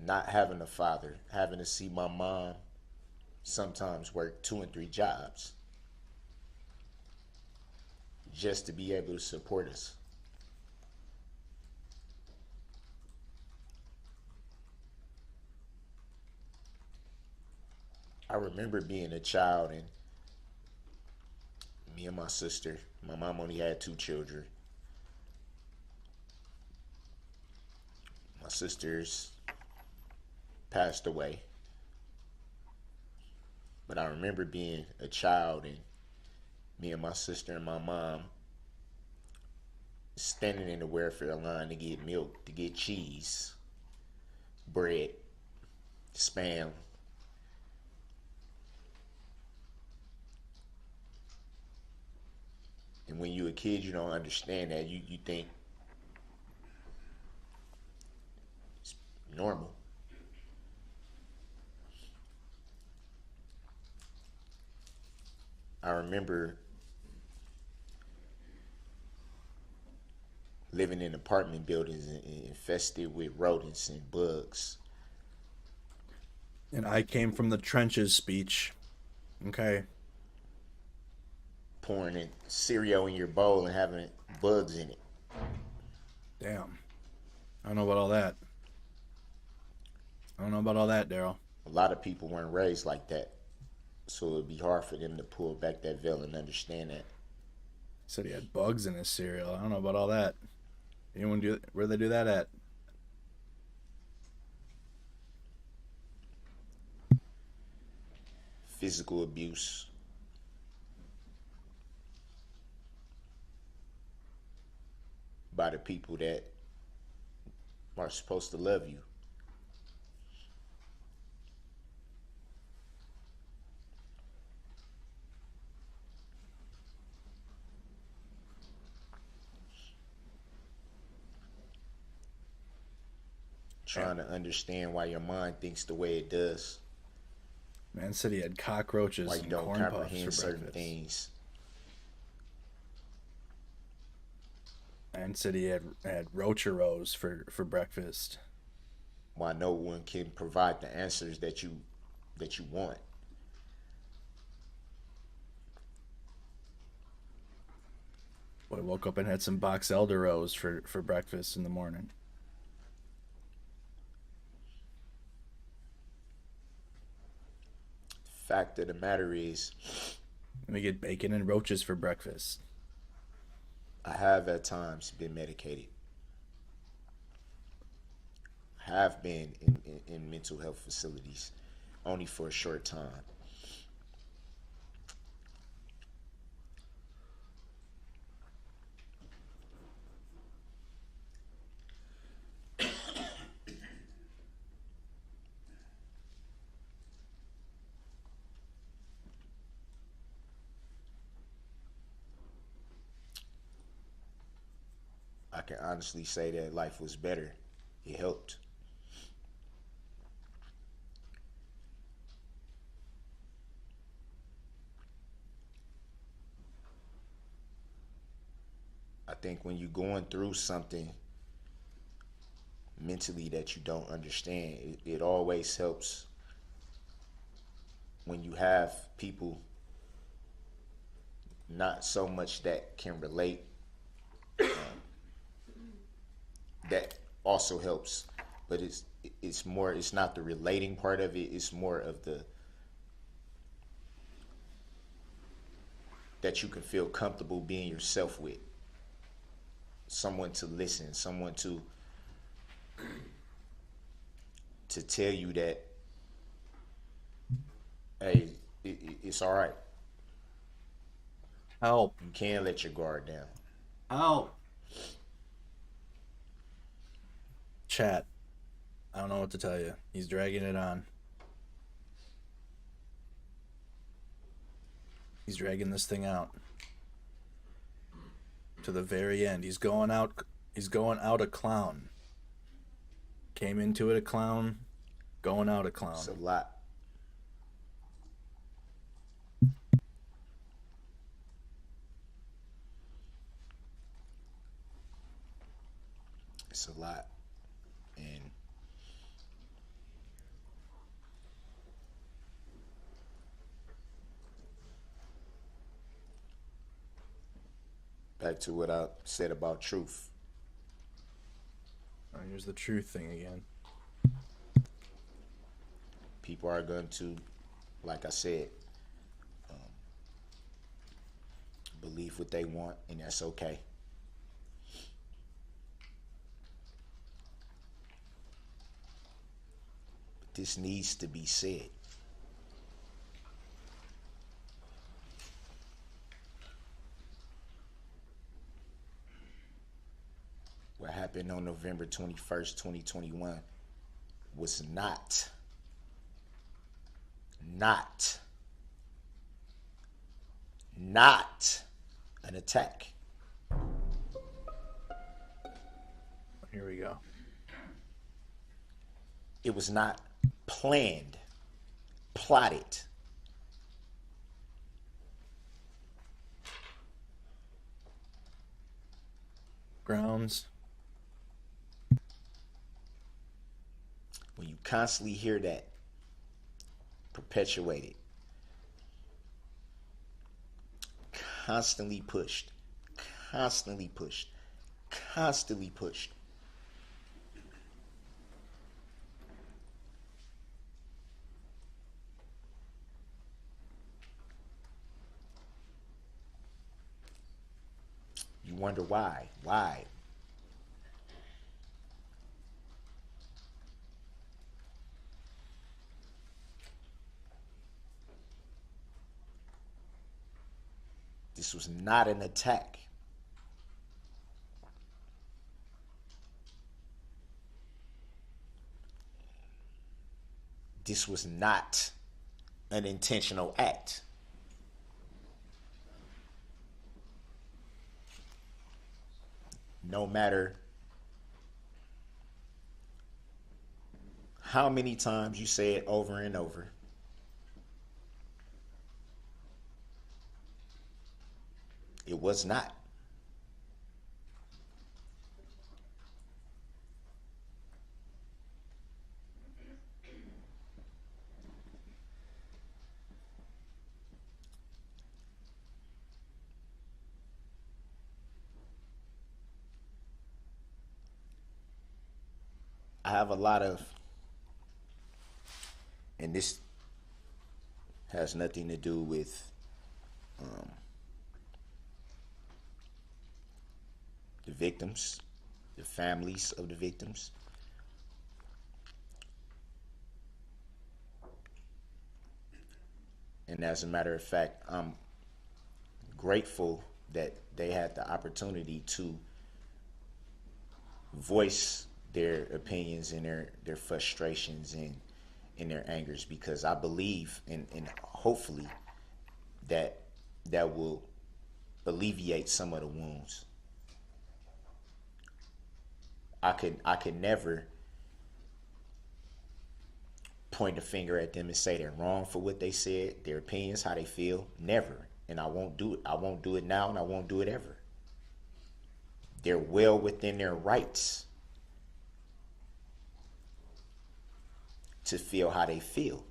Not having a father, having to see my mom sometimes work 2 and 3 jobs just to be able to support us. I remember being a child and me and my sister, my mom only had 2 children. My sisters passed away. But I remember being a child and me and my sister and my mom standing in the welfare line to get milk, to get cheese, bread, spam. And when you're a kid, you don't understand that. You think it's normal. I remember living in apartment buildings infested with rodents and bugs. And I came from the trenches speech. Okay. Pouring in cereal in your bowl and having bugs in it. Damn. I don't know about all that. I don't know about all that, Darrell. A lot of people weren't raised like that. So it would be hard for them to pull back that veil and understand that. Said he had bugs in his cereal. I don't know about all that. Anyone do? Where they do that at? Physical abuse. By the people that are supposed to love you. Trying to understand why your mind thinks the way it does. Man said he had cockroaches Why you and don't corn puffs comprehend for certain breakfast. things. Man said he had rocheros for breakfast. Why no one can provide the answers that you want. Boy, woke up and had some box Elderos for breakfast in the morning. Fact of the matter is, Let me get bacon and roaches for breakfast. I have at times been medicated. I have been in mental health facilities, only for a short time. I can honestly say that life was better. It helped. I think when you're going through something mentally that you don't understand, it always helps when you have people not so much that can relate. That also helps, but it's more, it's not the relating part of it, it's more of the that you can feel comfortable being yourself with. Someone to listen, someone to tell you that, hey, it's all right. Help. You can't let your guard down. Help. Chat. I don't know what to tell you. He's dragging it on. He's dragging this thing out to the very end. He's going out a clown. Came into it a clown, going out a clown. It's a lot. It's a lot. And back to what I said about truth. All right, here's the truth thing again. People are going to, like I said, believe what they want, and that's okay. But this needs to be said. happened on November 21st, 2021 was not an attack. Here we go. It was not planned, plotted. Grounds. When you constantly hear that perpetuated, constantly pushed, constantly pushed, constantly pushed. You wonder why? Why? This was not an attack. This was not an intentional act. No matter how many times you say it over and over, it was not. I have a lot of, and this has nothing to do with the victims, the families of the victims. And as a matter of fact, I'm grateful that they had the opportunity to voice their opinions and their frustrations and their angers, because I believe and hopefully that will alleviate some of the wounds. I could never point a finger at them and say they're wrong for what they said, their opinions, how they feel. Never. And I won't do it. I won't do it now, and I won't do it ever. They're well within their rights to feel how they feel.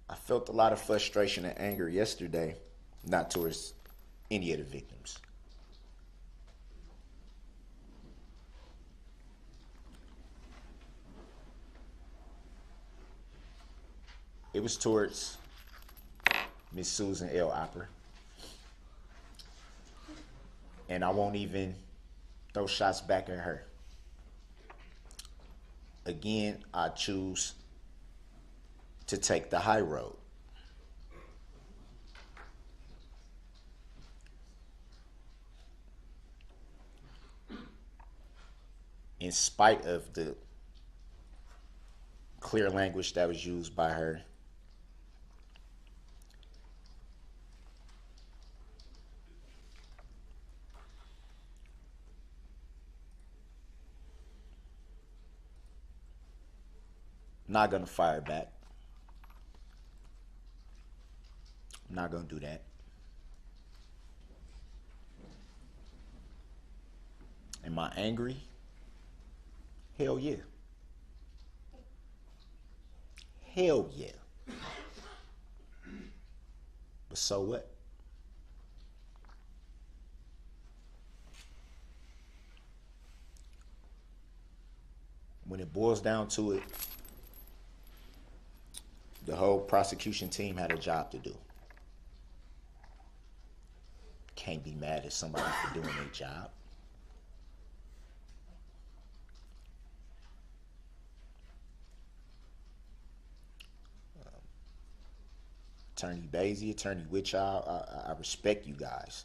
I felt a lot of frustration and anger yesterday, not towards any of the victims. It was towards Miss Susan L. Opper. And I won't even throw shots back at her. Again, I choose to take the high road. In spite of the clear language that was used by her, I'm not gonna fire back. I'm not gonna do that. Am I angry? Hell yeah. Hell yeah. But so what? When it boils down to it, the whole prosecution team had a job to do. Can't be mad at somebody for doing their job. Attorney Basie, Attorney Witchow, I respect you guys.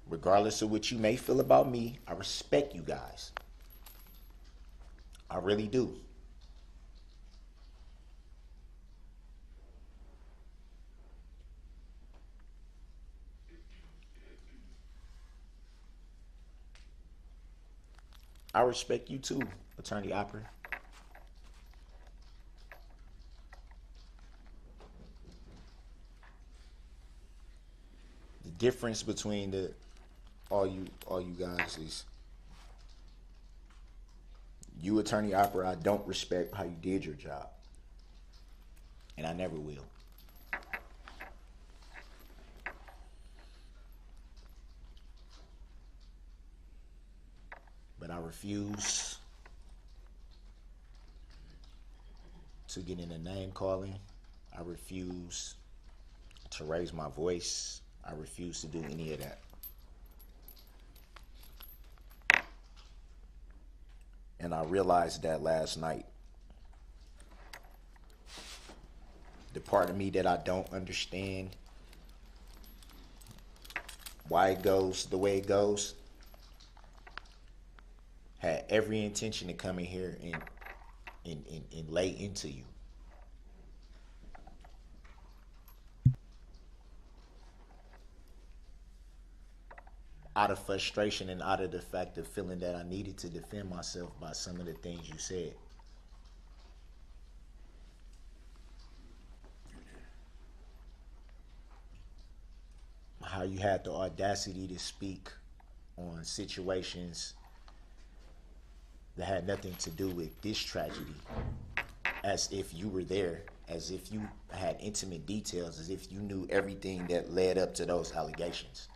Regardless of what you may feel about me, I respect you guys. I really do. I respect you too, Attorney Opera. The difference between all you guys is, you, Attorney Opera, I don't respect how you did your job, and I never will. But I refuse to get in a name calling. I refuse to raise my voice. I refuse to do any of that. And I realized that last night. The part of me that I don't understand why it goes the way it goes had every intention to come in here and lay into you. Out of frustration and out of the fact of feeling that I needed to defend myself by some of the things you said. How you had the audacity to speak on situations that had nothing to do with this tragedy, as if you were there, as if you had intimate details, as if you knew everything that led up to those allegations.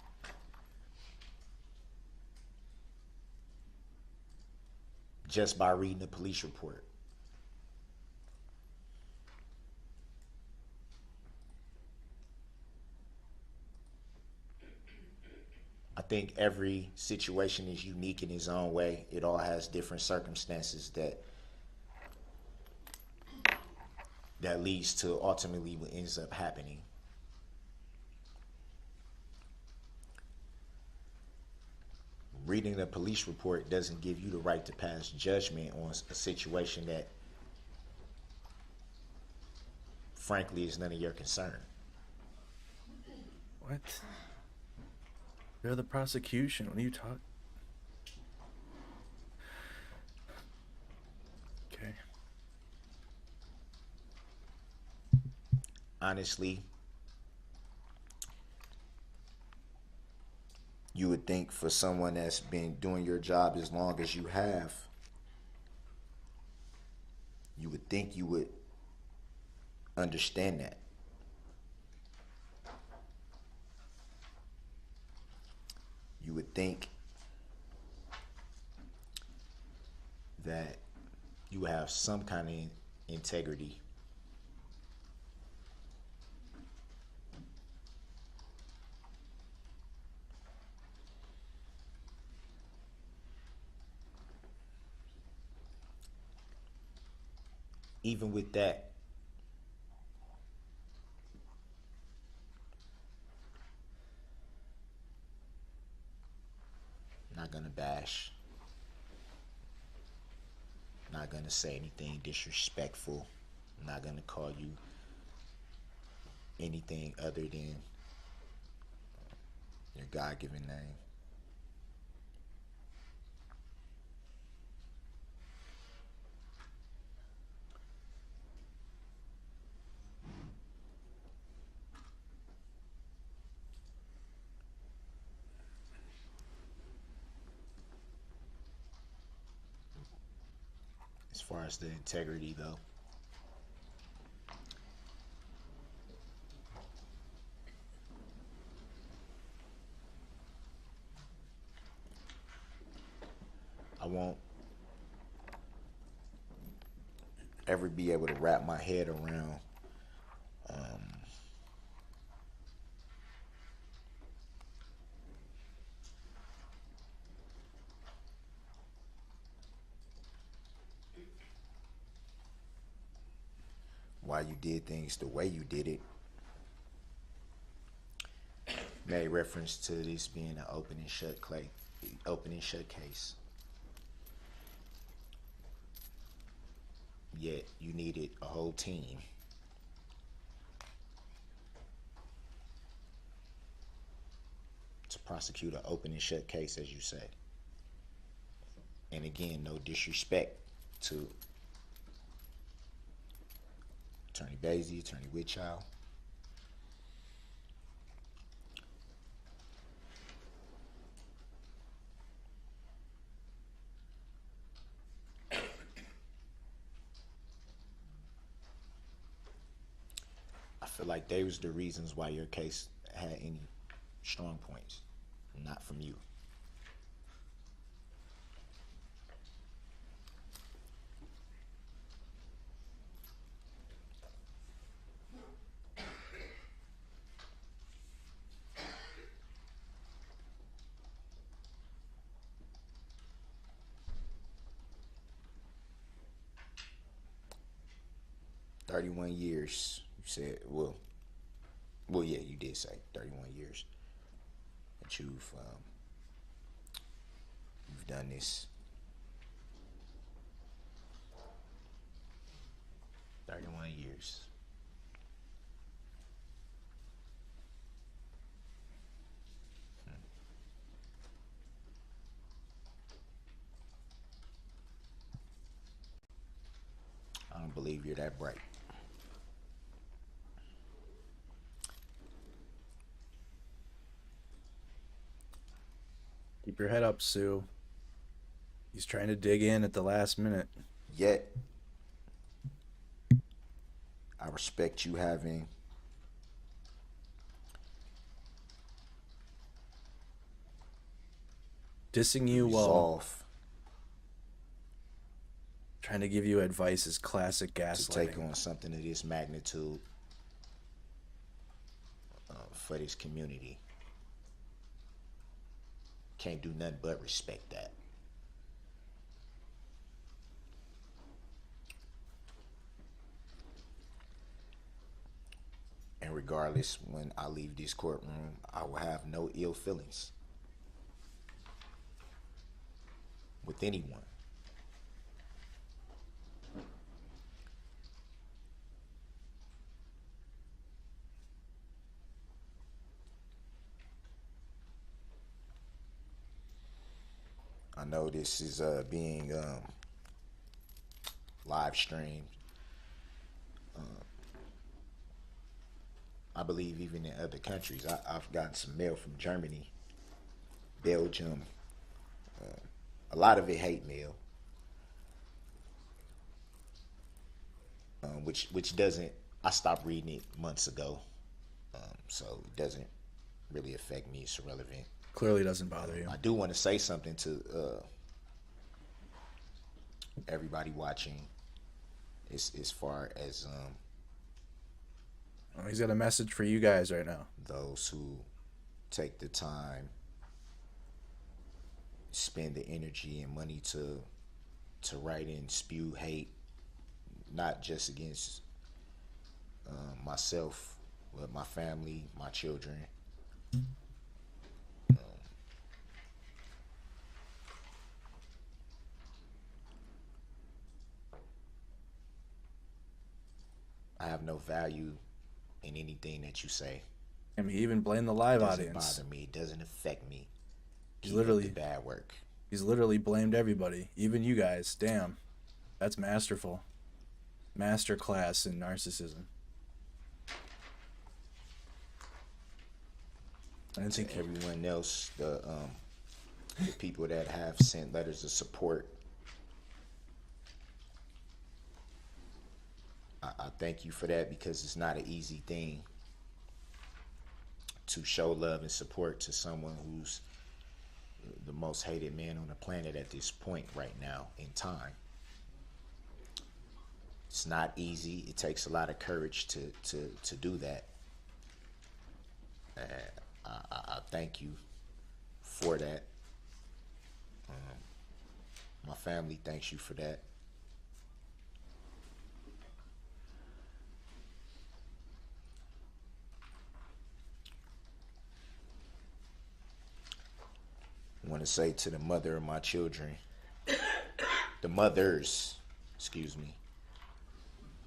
Just by reading the police report. I think every situation is unique in its own way. It all has different circumstances that leads to ultimately what ends up happening. Reading the police report doesn't give you the right to pass judgment on a situation that, frankly, is none of your concern. What? You're the prosecution. What are you talking? Okay. Honestly, you would think for someone that's been doing your job as long as you have, you would think you would understand that. You would think that you have some kind of integrity. Even with that, not gonna bash, not gonna say anything disrespectful, not gonna call you anything other than your God-given name. As far as the integrity, though, I won't ever be able to wrap my head around why you did things the way you did it, made reference to this being an open and shut case. Yet you needed a whole team to prosecute an open and shut case, as you say. And again, no disrespect to Attorney Basie, Attorney Whitchild. I feel like they was the reasons why your case had any strong points, not from you. $31 years. You said, well, yeah, you did say 31 years that you've done this. 31 years. I don't believe you're that bright. Keep your head up, Sue. He's trying to dig in at the last minute. Yet, I respect you having dissing you while resolve trying to give you advice is classic to gaslighting. take on something of this magnitude for this community. Can't do nothing but respect that. And regardless, when I leave this courtroom, I will have no ill feelings with anyone. I know this is being live streamed. I believe even in other countries. I've gotten some mail from Germany, Belgium. A lot of it hate mail, which doesn't. I stopped reading it months ago, so it doesn't really affect me. It's irrelevant. Clearly doesn't bother you. I do want to say something to everybody watching as far as Oh, he's got a message for you guys right now. those who take the time, spend the energy and money to write and spew hate, not just against myself, but my family, my children. I have no value in anything that you say. I mean, he even blamed the live It doesn't audience. bother me. It doesn't affect me. He's Keep up literally the bad work. He's literally blamed everybody, even you guys. Damn, that's masterful. Masterclass in narcissism. I didn't think Everyone else, the people that have sent letters of support, I thank you for that, because it's not an easy thing to show love and support to someone who's the most hated man on the planet at this point right now in time. It's not easy. It takes a lot of courage to do that. I thank you for that. My family thanks you for that. to say to the mother of my children, the mothers, excuse me,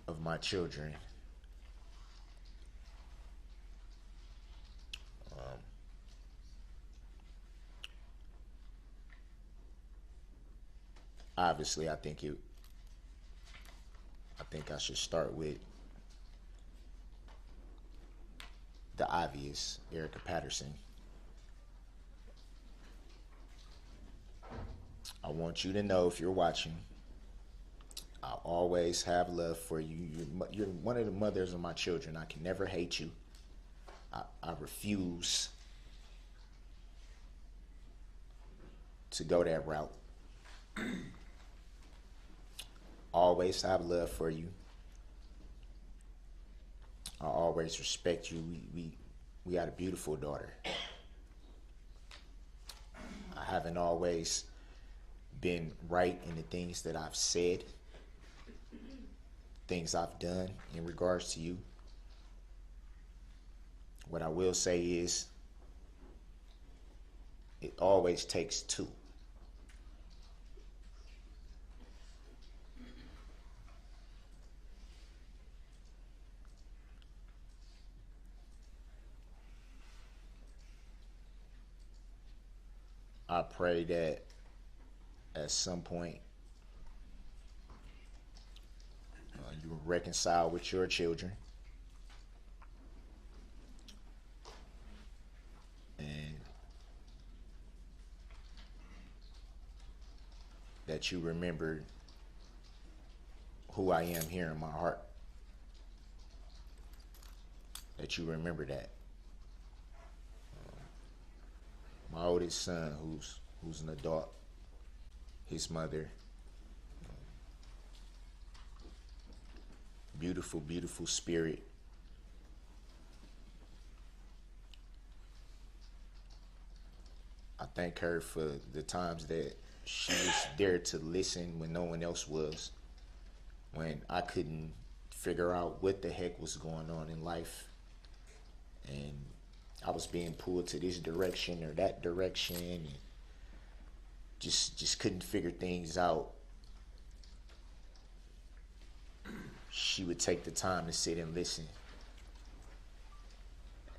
of my children, obviously, I think I should start with the obvious, Erica Patterson. I want you to know, if you're watching, I always have love for you. You're one of the mothers of my children. I can never hate you. I refuse to go that route. Always have love for you. I always respect you. We had a beautiful daughter. I haven't always been right in the things that I've said, things I've done in regards to you. What I will say is, it always takes two. I pray that at some point you will reconcile with your children, and that you remember who I am here in my heart. That you remember that. My oldest son, who's an adult, his mother, beautiful, beautiful spirit. I thank her for the times that she was there to listen when no one else was, when I couldn't figure out what the heck was going on in life, and I was being pulled to this direction or that direction, and just couldn't figure things out. She would take the time to sit and listen,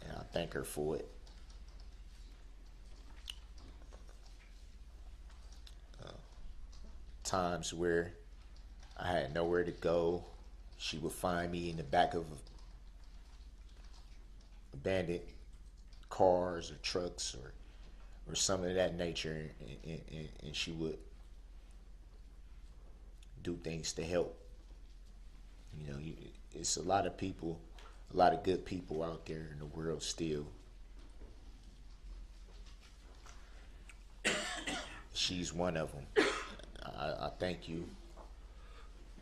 and I thank her for it. Times where I had nowhere to go, she would find me in the back of abandoned cars or trucks or something of that nature, and she would do things to help. You know, it's a lot of people, a lot of good people out there in the world still. She's one of them. I thank you,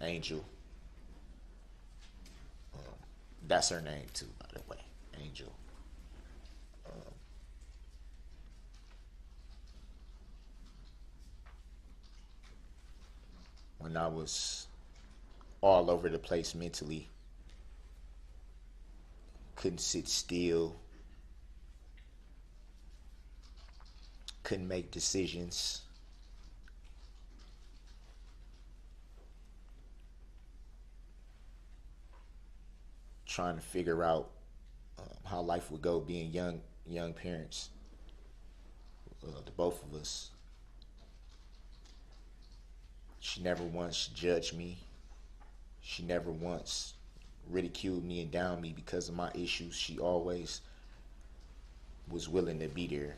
Angel. That's her name too, by the way, Angel. When I was all over the place mentally, couldn't sit still, couldn't make decisions, trying to figure out how life would go being young parents, the both of us. She never once judged me. She never once ridiculed me and downed me because of my issues. She always was willing to be there.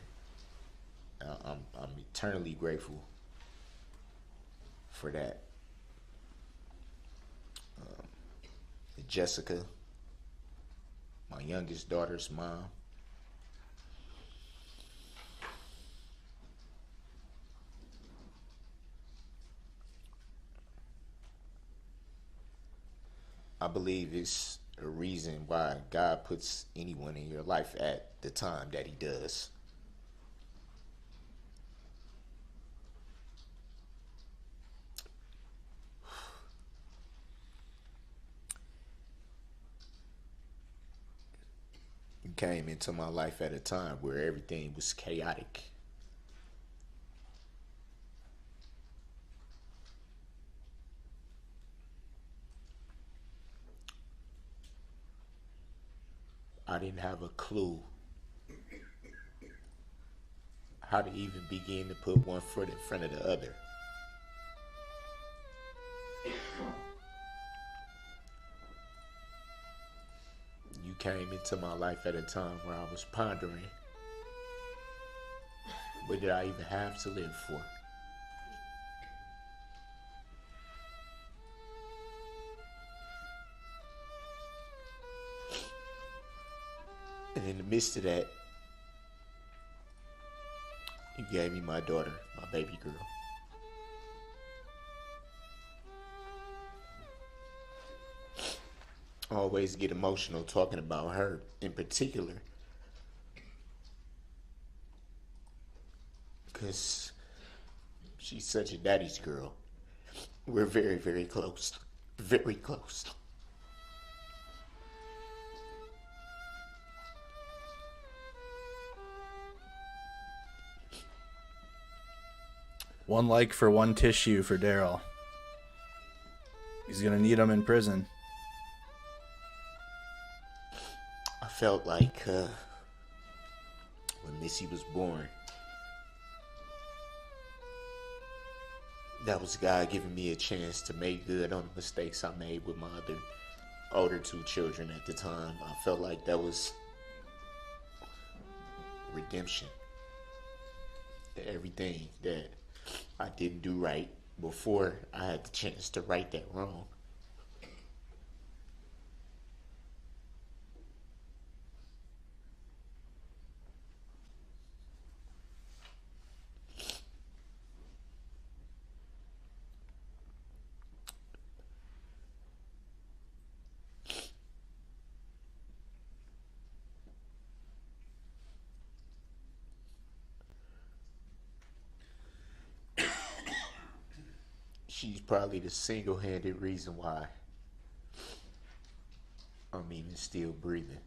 I'm eternally grateful for that. Jessica, my youngest daughter's mom. I believe it's a reason why God puts anyone in your life at the time that he does. You came into my life at a time where everything was chaotic. I didn't have a clue how to even begin to put one foot in front of the other. You came into my life at a time where I was pondering, what did I even have to live for? And in the midst of that, you gave me my daughter, my baby girl. I always get emotional talking about her in particular, because she's such a daddy's girl. We're very, very close. Very close. One like for one tissue for Darrell. He's gonna need them in prison. I felt like when Missy was born, that was God giving me a chance to make good on the mistakes I made with my older two children at the time. I felt like that was redemption. Everything that I didn't do right before I had the chance to right that wrong. She's probably the single-handed reason why I'm even still breathing.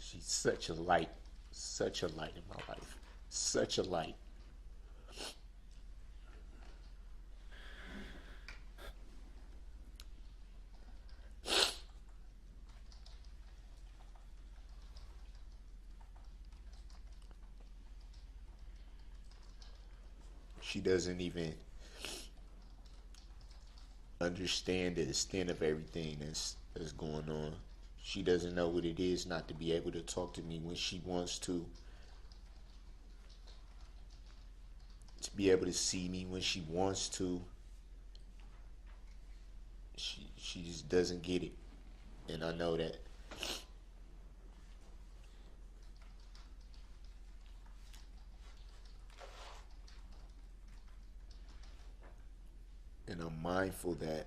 She's such a light in my life. Such a light. She doesn't even understand the extent of everything that's going on. She doesn't know what it is not to be able to talk to me when she wants to be able to see me when she wants to. She just doesn't get it, and I know that. And I'm mindful that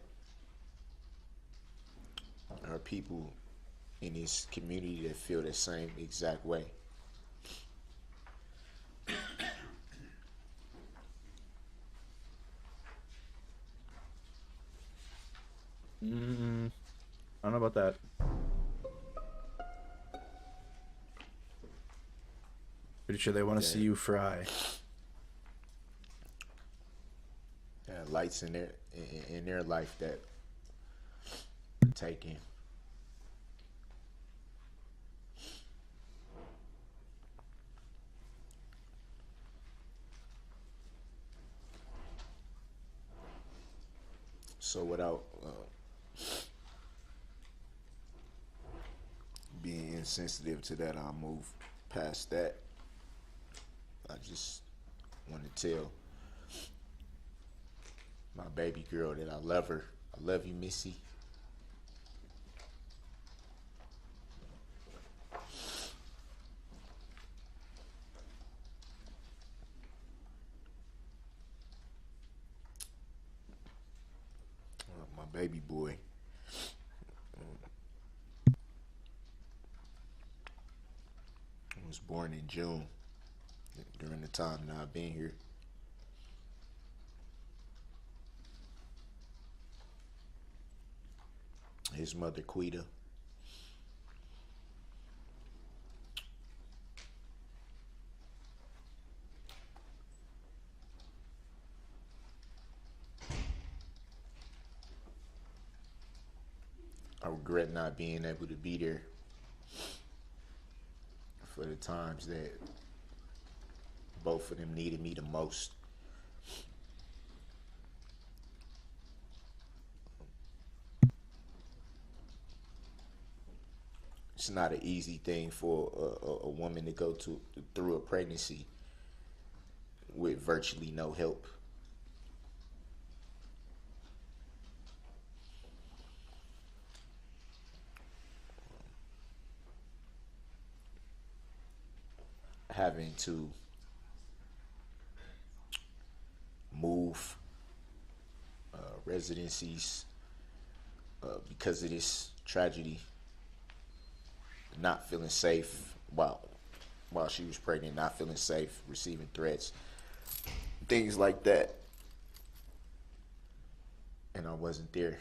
there are people in this community that feel the same exact way. I don't know about that. Pretty sure they want to see you fry. Lights in their life that taken. So without being insensitive to that, I'll move past that. I just want to tell my baby girl that I love her. I love you, Missy. My baby boy. Was born in June, during the time that I've been here. His mother, Quita. regret not being able to be there for the times that both of them needed me the most. It's not an easy thing for a woman to go through a pregnancy with virtually no help. Having to move residencies because of this tragedy, not feeling safe while she was pregnant, not feeling safe, receiving threats, things like that. And I wasn't there.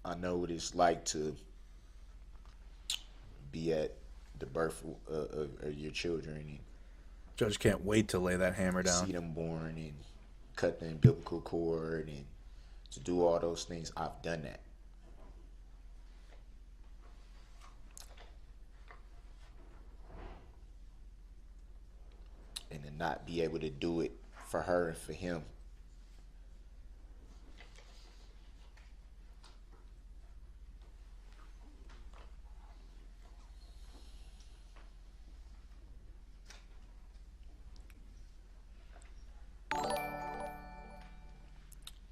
I know what it's like to be at the birth of your children and Judge can't wait to lay that hammer down. see them born and cut the umbilical cord and to do all those things. I've done that. And to not be able to do it for her and for him.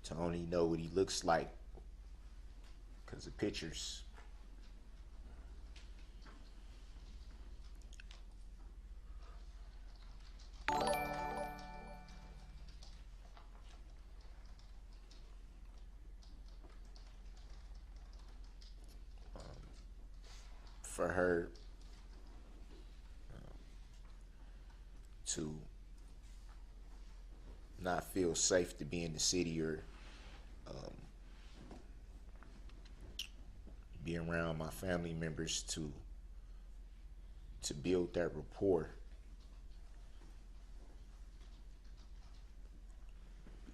To only know what he looks like because of pictures. For her to not feel safe to be in the city or be around my family members to build that rapport,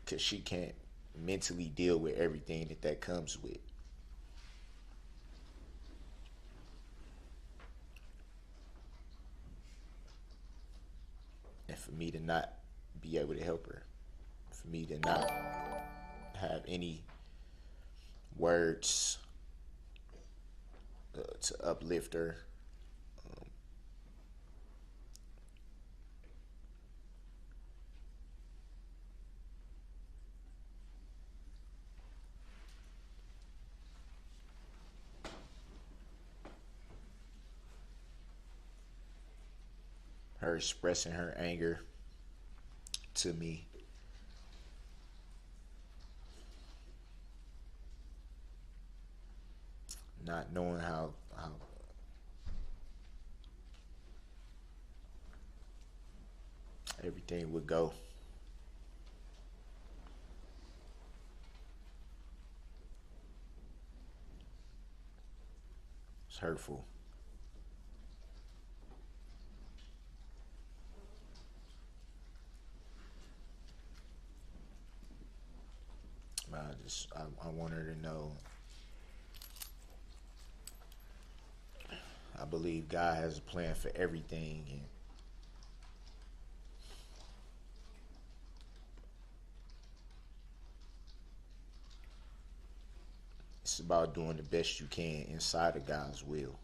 because she can't mentally deal with everything that comes with. And for me to not be able to help her, for me to not have any words to uplift her, her expressing her anger to me, not knowing how everything would go. It's hurtful. I want her to know I believe God has a plan for everything, and it's about doing the best you can inside of God's will.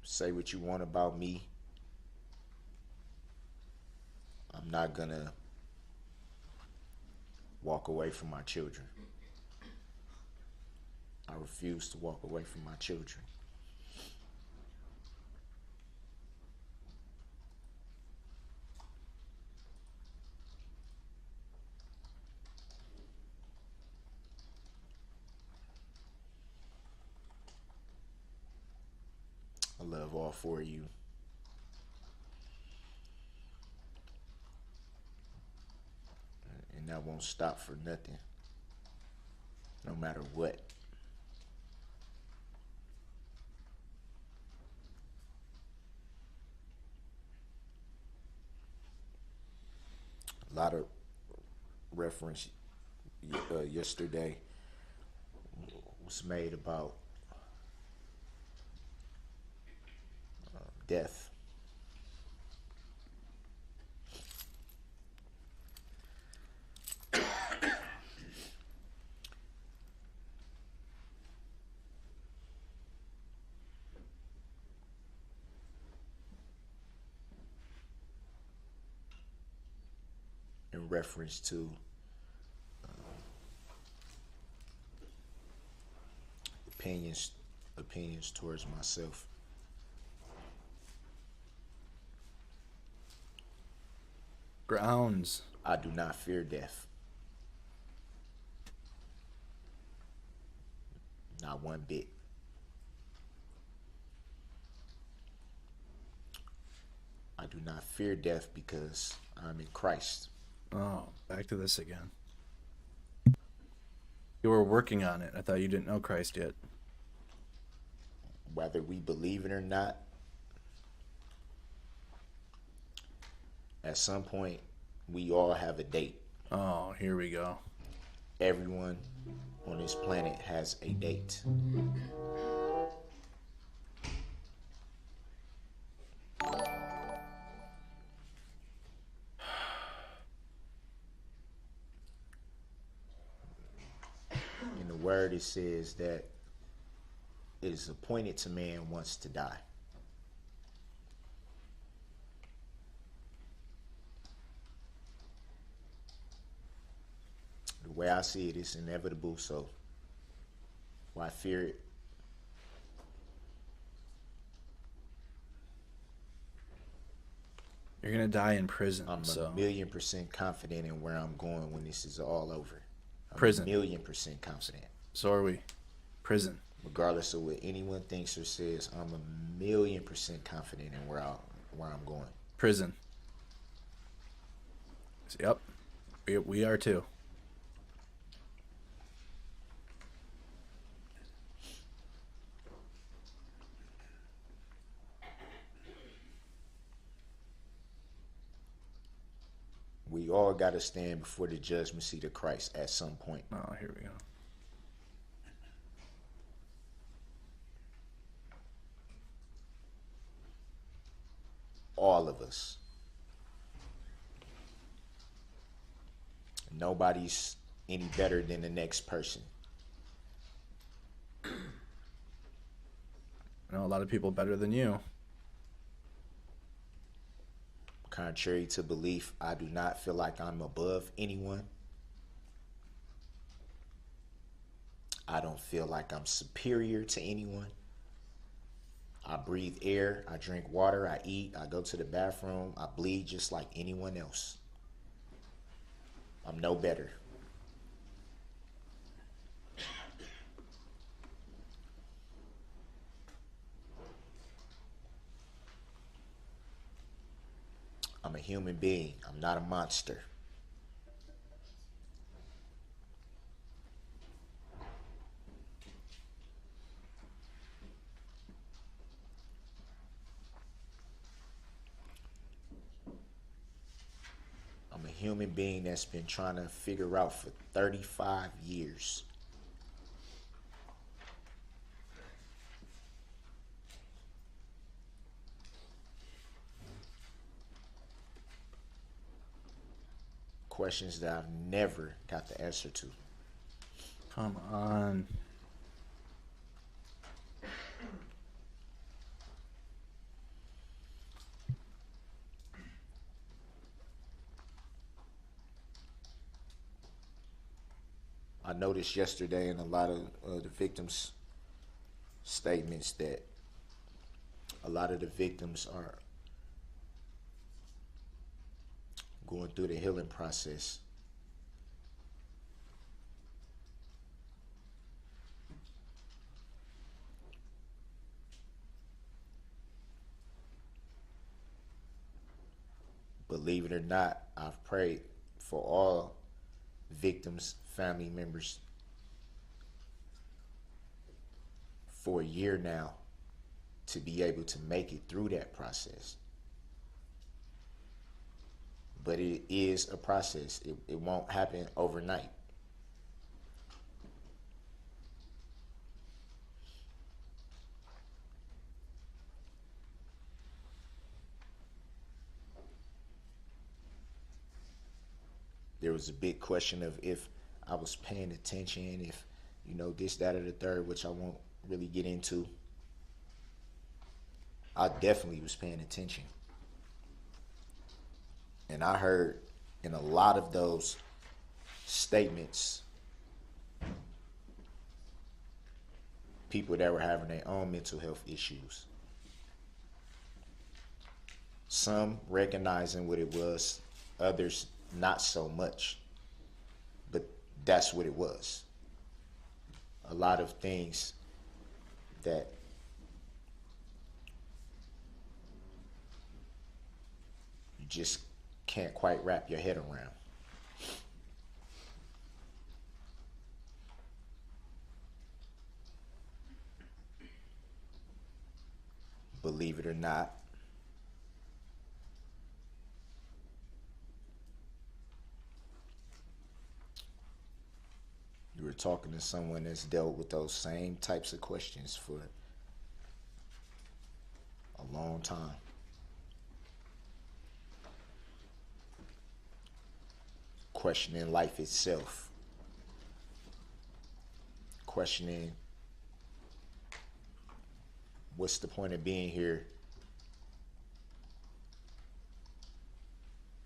Say what you want about me. I'm not gonna walk away from my children. I refuse to walk away from my children. I love all four of you. and I won't stop for nothing, no matter what. A lot of reference yesterday was made about death. In reference to opinions towards myself. Grounds. I do not fear death. Not one bit. I do not fear death because I'm in Christ. Oh, back to this again. You were working on it. I thought you didn't know Christ yet. Whether we believe it or not, at some point, we all have a date. Oh, here we go. Everyone on this planet has a date. In the word, it says that it is appointed to man once to die. The way I see it, it's inevitable, so why fear it? You're gonna die in prison. I'm so. a million% confident in where I'm going when this is all over. I'm Prison. A million% confident. So are we. Prison. Regardless of what anyone thinks or says, I'm a million% confident in where I'm going. Prison. Yep. We are too. We all got to stand before the judgment seat of Christ at some point. Oh, here we go. All of us. Nobody's any better than the next person. I know a lot of people better than you. Contrary to belief, I do not feel like I'm above anyone. I don't feel like I'm superior to anyone. I breathe air, I drink water, I eat, I go to the bathroom, I bleed just like anyone else. I'm no better. I'm a human being. I'm not a monster. I'm a human being that's been trying to figure out for 35 years. Questions that I've never got the answer to. Come on. I noticed yesterday in a lot of the victims' statements that a lot of the victims are going through the healing process. Believe it or not, I've prayed for all victims, family members for a year now to be able to make it through that process. But it is a process. It won't happen overnight. There was a big question of if I was paying attention, if, you know, this, that, or the third, which I won't really get into. I definitely was paying attention. And I heard in a lot of those statements, people that were having their own mental health issues. Some recognizing what it was, others not so much. But that's what it was. A lot of things that you just can't quite wrap your head around. Believe it or not, you were talking to someone that's dealt with those same types of questions for a long time. Questioning life itself. Questioning what's the point of being here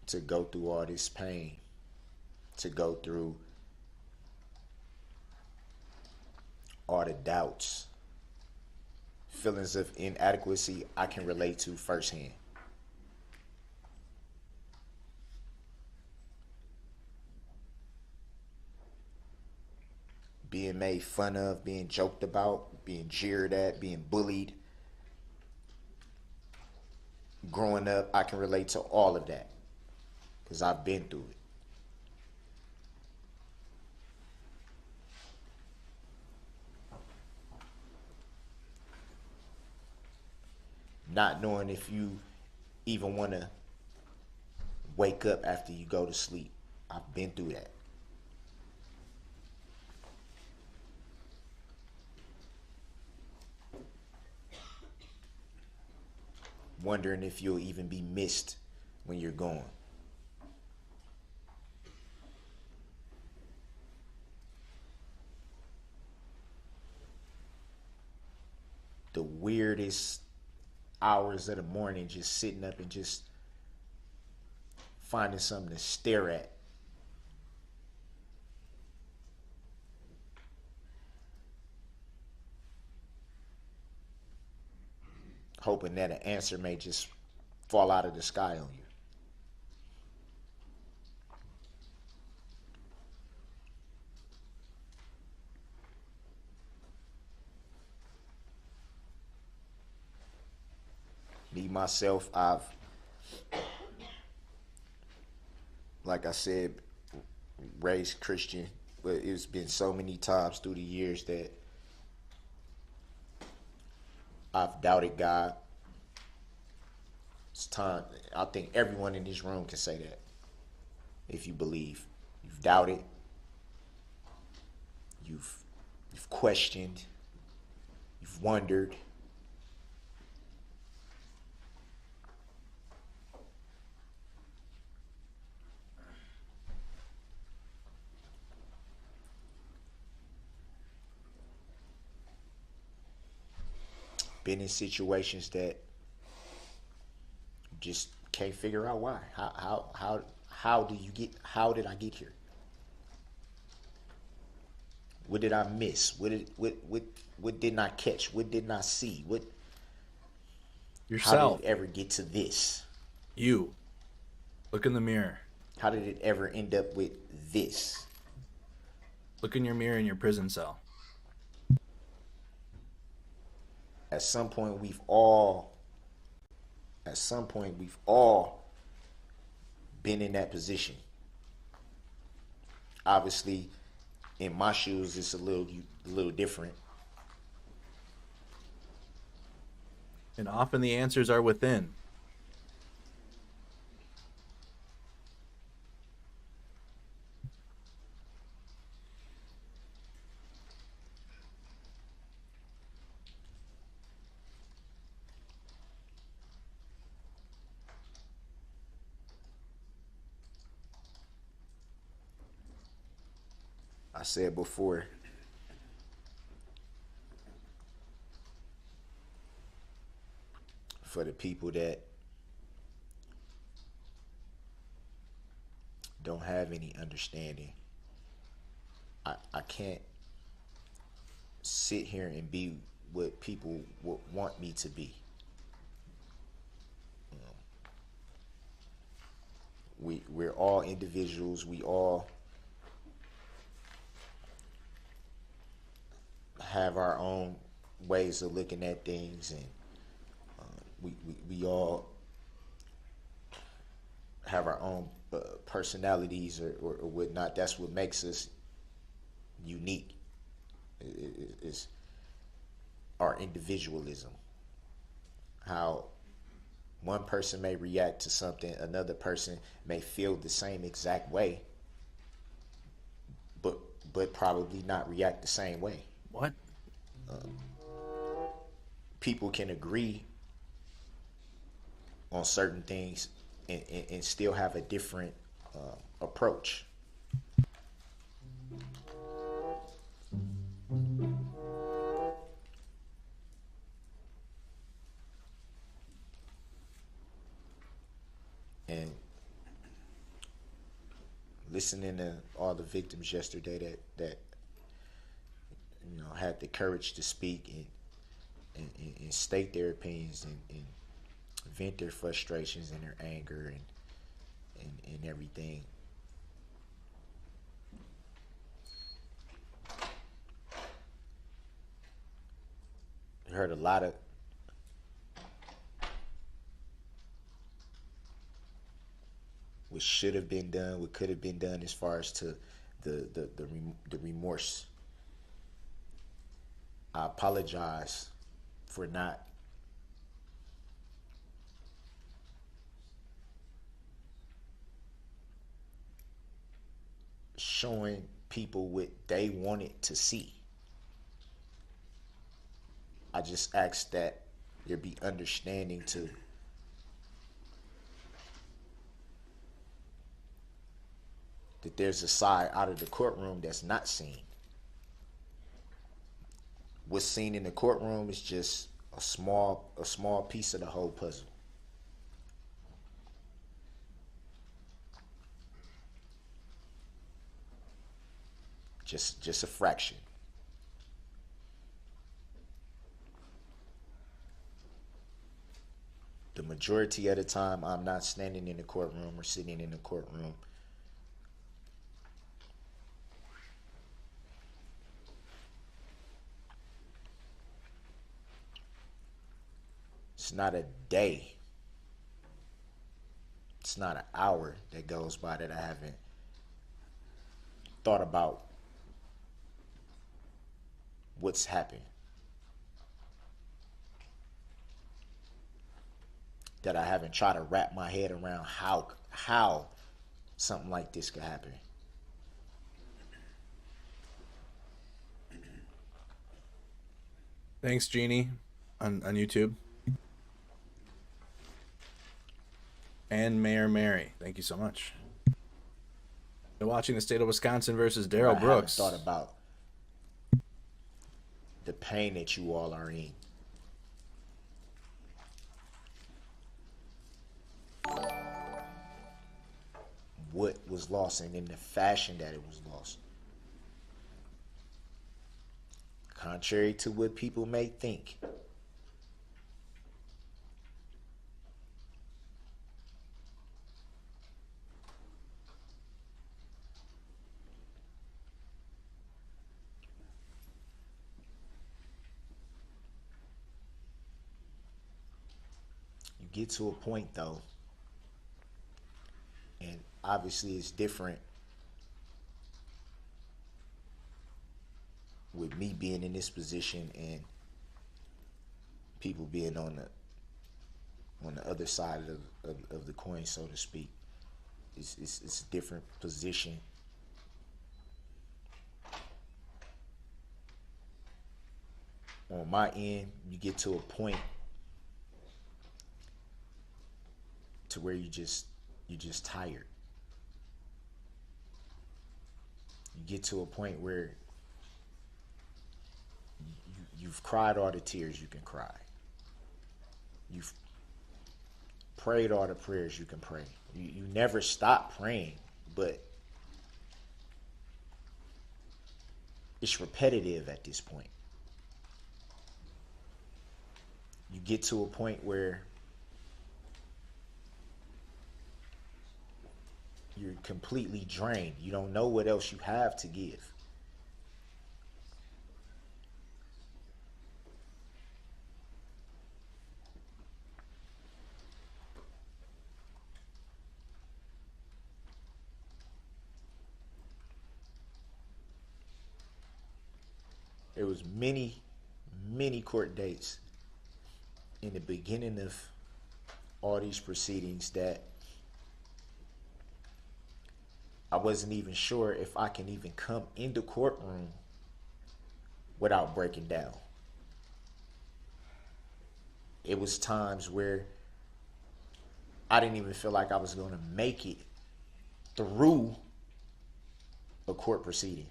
to go through all this pain, to go through all the doubts, feelings of inadequacy I can relate to firsthand. Being made fun of, being joked about, being jeered at, being bullied. Growing up, I can relate to all of that because I've been through it. Not knowing if you even want to wake up after you go to sleep. I've been through that. Wondering if you'll even be missed when you're gone. The weirdest hours of the morning, just sitting up and just finding something to stare at. Hoping that an answer may just fall out of the sky on you. Me, myself, I've, like I said, raised Christian, but it's been so many times through the years that I've doubted God. It's time. I think everyone in this room can say that. If you believe, you've doubted, you've questioned, you've wondered. Been in situations that just can't figure out why. How did I get here? What did I miss? What didn't I catch? What didn't I see? Yourself. How did it ever get to this? You. Look in the mirror. How did it ever end up with this? Look in your mirror in your prison cell. At some point we've all been in that position. Obviously, in my shoes, it's a little different. And often the answers are within. I said before, for the people that don't have any understanding, I can't sit here and be what people would want me to be. We're all individuals. We all have our own ways of looking at things, and we all have our own personalities or whatnot. That's what makes us unique. Is our individualism. How one person may react to something, another person may feel the same exact way, but probably not react the same way. What? People can agree on certain things and still have a different approach. And listening to all the victims yesterday that had the courage to speak and state their opinions and vent their frustrations and their anger and everything. I heard a lot of what should have been done, what could have been done as far as to the remorse. I apologize for not showing people what they wanted to see. I just ask that there be understanding to that there's a side out of the courtroom that's not seen. What's seen in the courtroom is just a small piece of the whole puzzle. Just a fraction. The majority of the time, I'm not standing in the courtroom or sitting in the courtroom. It's not a day. It's not an hour that goes by that I haven't thought about what's happened. That I haven't tried to wrap my head around how something like this could happen. Thanks, Jeannie, on YouTube. And Mayor Mary, thank you so much. You're watching the state of Wisconsin versus Darrell Brooks. I haven't thought about the pain that you all are in. What was lost and in the fashion that it was lost. Contrary to what people may think. You get to a point though, and obviously it's different with me being in this position and people being on the other side of the coin, so to speak. It's a different position. On my end, you get to a point to where you're just tired. You get to a point where you've cried all the tears you can cry. You've prayed all the prayers you can pray. You never stop praying, but it's repetitive at this point. You get to a point where you're completely drained. You don't know what else you have to give. There was many court dates in the beginning of all these proceedings that I wasn't even sure if I can even come in the courtroom without breaking down. It was times where I didn't even feel like I was going to make it through a court proceeding.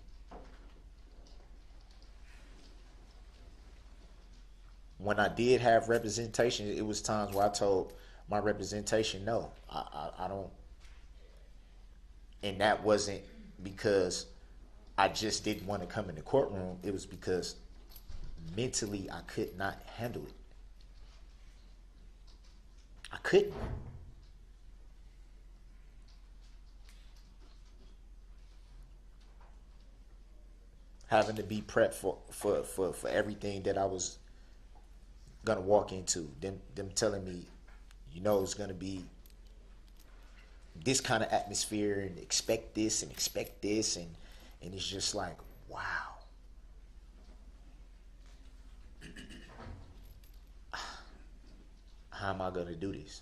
When I did have representation, it was times where I told my representation, no, I don't. And that wasn't because I just didn't want to come in the courtroom. It was because mentally I could not handle it. I couldn't. Having to be prepped for everything that I was gonna walk into, them telling me, you know, it's gonna be this kind of atmosphere and expect this and it's just like, wow. How am I gonna do this?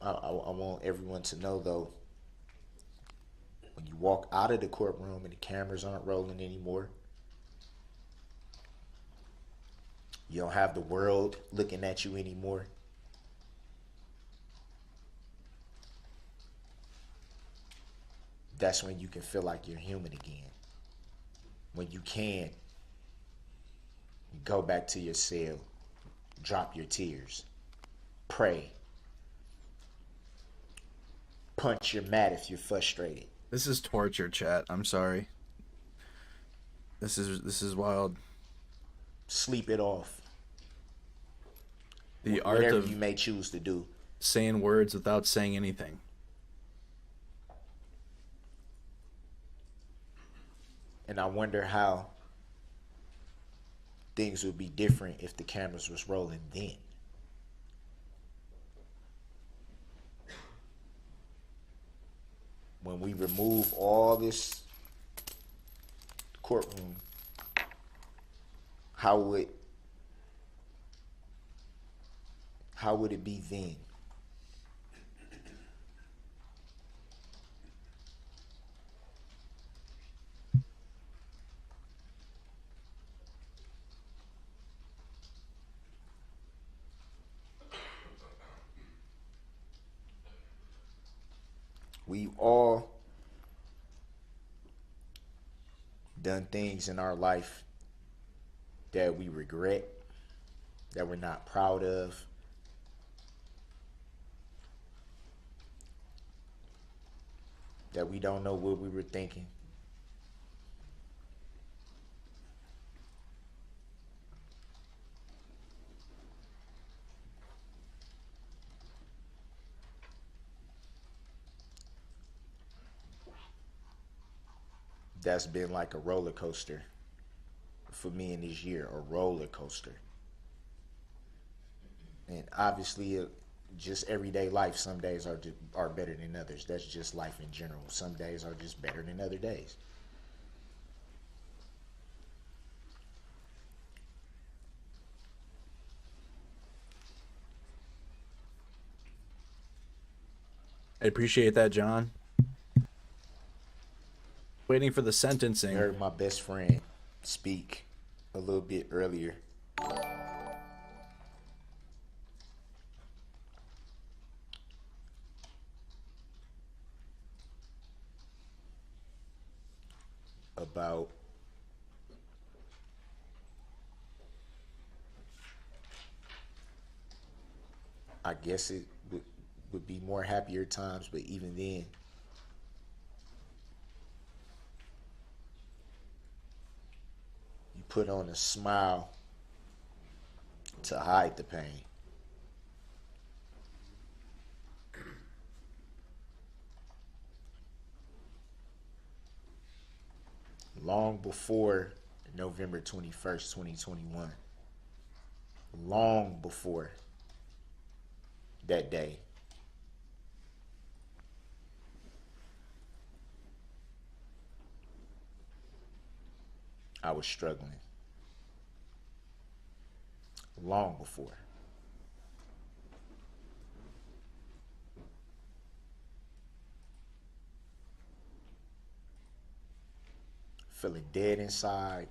I want everyone to know, though, when you walk out of the courtroom and the cameras aren't rolling anymore, you don't have the world looking at you anymore. That's when you can feel like you're human again. When you can go back to your cell, drop your tears, pray, punch your mat if you're frustrated. This is torture, chat. I'm sorry. This is wild. Sleep it off. The art whatever of you may choose to do. Saying words without saying anything. And I wonder how things would be different if the cameras was rolling then. When we remove all this courtroom, how would it be then? We've all done things in our life that we regret, that we're not proud of. That we don't know what we were thinking. That's been like a roller coaster for me in this year, a roller coaster. And obviously just everyday life. Some days are better than others. That's just life in general. Some days are just better than other days. I appreciate that, John. Waiting for the sentencing. I heard my best friend speak a little bit earlier. About I guess it would be more happier times, but even then, you put on a smile to hide the pain. Long before November 21st, 2021, long before that day, I was struggling. Long before. Feeling dead inside.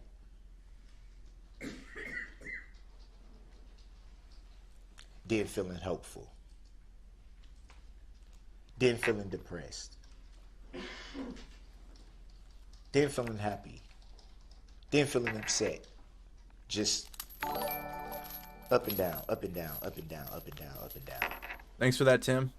Then feeling hopeful. Then feeling depressed. Then feeling happy. Then feeling upset. Just up and down, up and down, up and down, up and down, up and down. Thanks for that, Tim.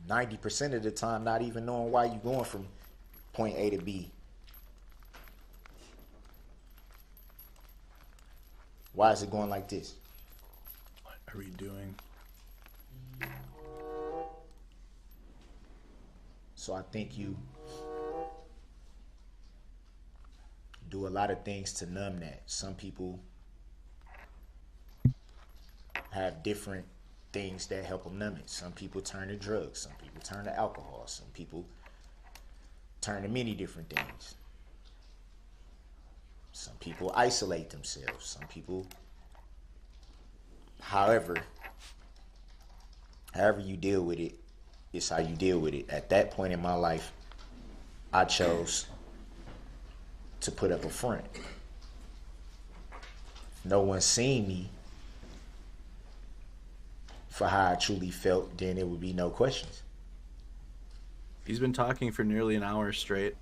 90% of the time, not even knowing why you're going from point A to B. Why is it going like this? What are we doing? So I think you do a lot of things to numb that. Some people have different things that help them numb it. Some people turn to drugs. Some people turn to alcohol. Some people turn to many different things. Some people isolate themselves. Some people, however you deal with it, it's how you deal with it. At that point in my life, I chose to put up a front. If no one seen me for how I truly felt, then there would be no questions. He's been talking for nearly an hour straight.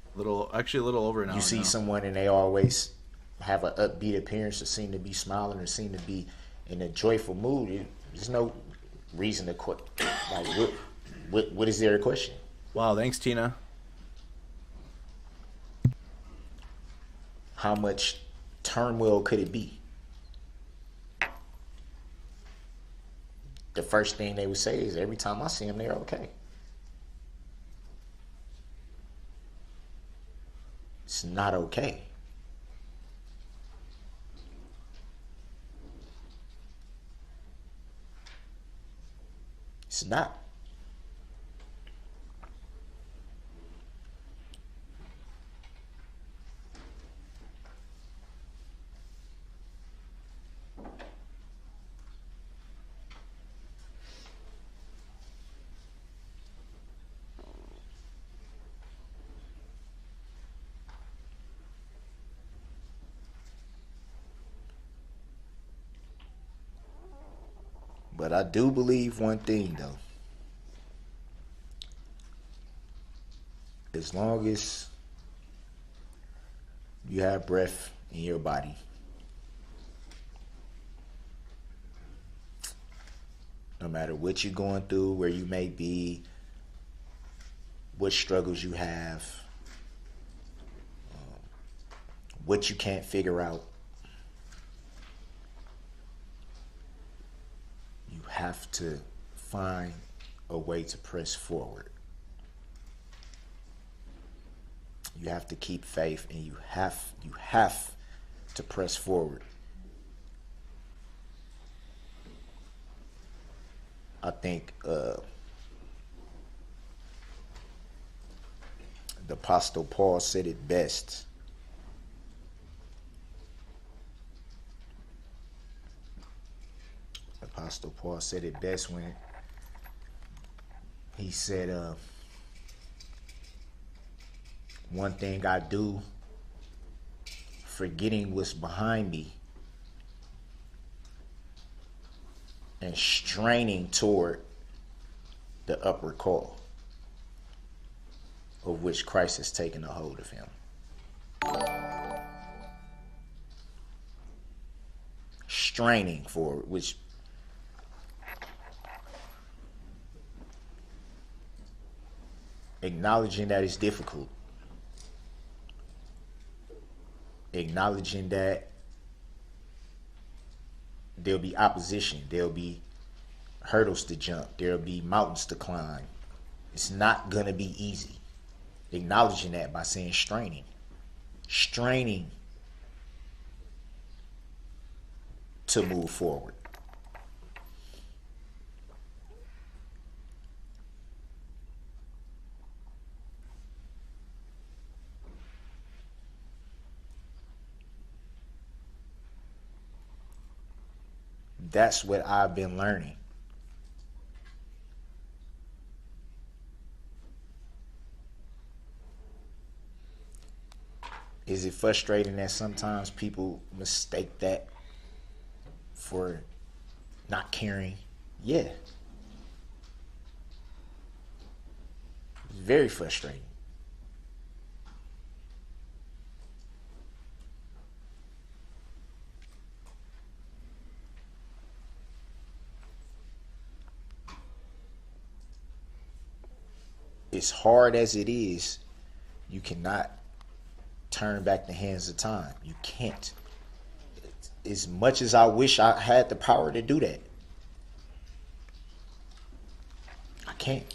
Actually a little over an hour. You see now. someone and they always have an upbeat appearance, or seem to be smiling, or seem to be in a joyful mood. There's no reason to what is there a question? Wow, thanks, Tina. How much turmoil could it be? The first thing they would say is, every time I see them, they're okay. It's not okay. It's not. But I do believe one thing, though. As long as you have breath in your body, no matter what you're going through, where you may be, what struggles you have, what you can't figure out, you have to find a way to press forward. You have to keep faith, and you have to press forward. I think the Apostle Paul said it best. Apostle Paul said it best when he said, one thing I do, forgetting what's behind me and straining toward the upward call of which Christ has taken a hold of him. Straining forward, which acknowledging that it's difficult, acknowledging that there'll be opposition, there'll be hurdles to jump, there'll be mountains to climb. It's not gonna be easy. Acknowledging that by saying straining to move forward. That's what I've been learning. Is it frustrating that sometimes people mistake that for not caring? Yeah. Very frustrating. As hard as it is, you cannot turn back the hands of time. You can't. As much as I wish I had the power to do that, I can't.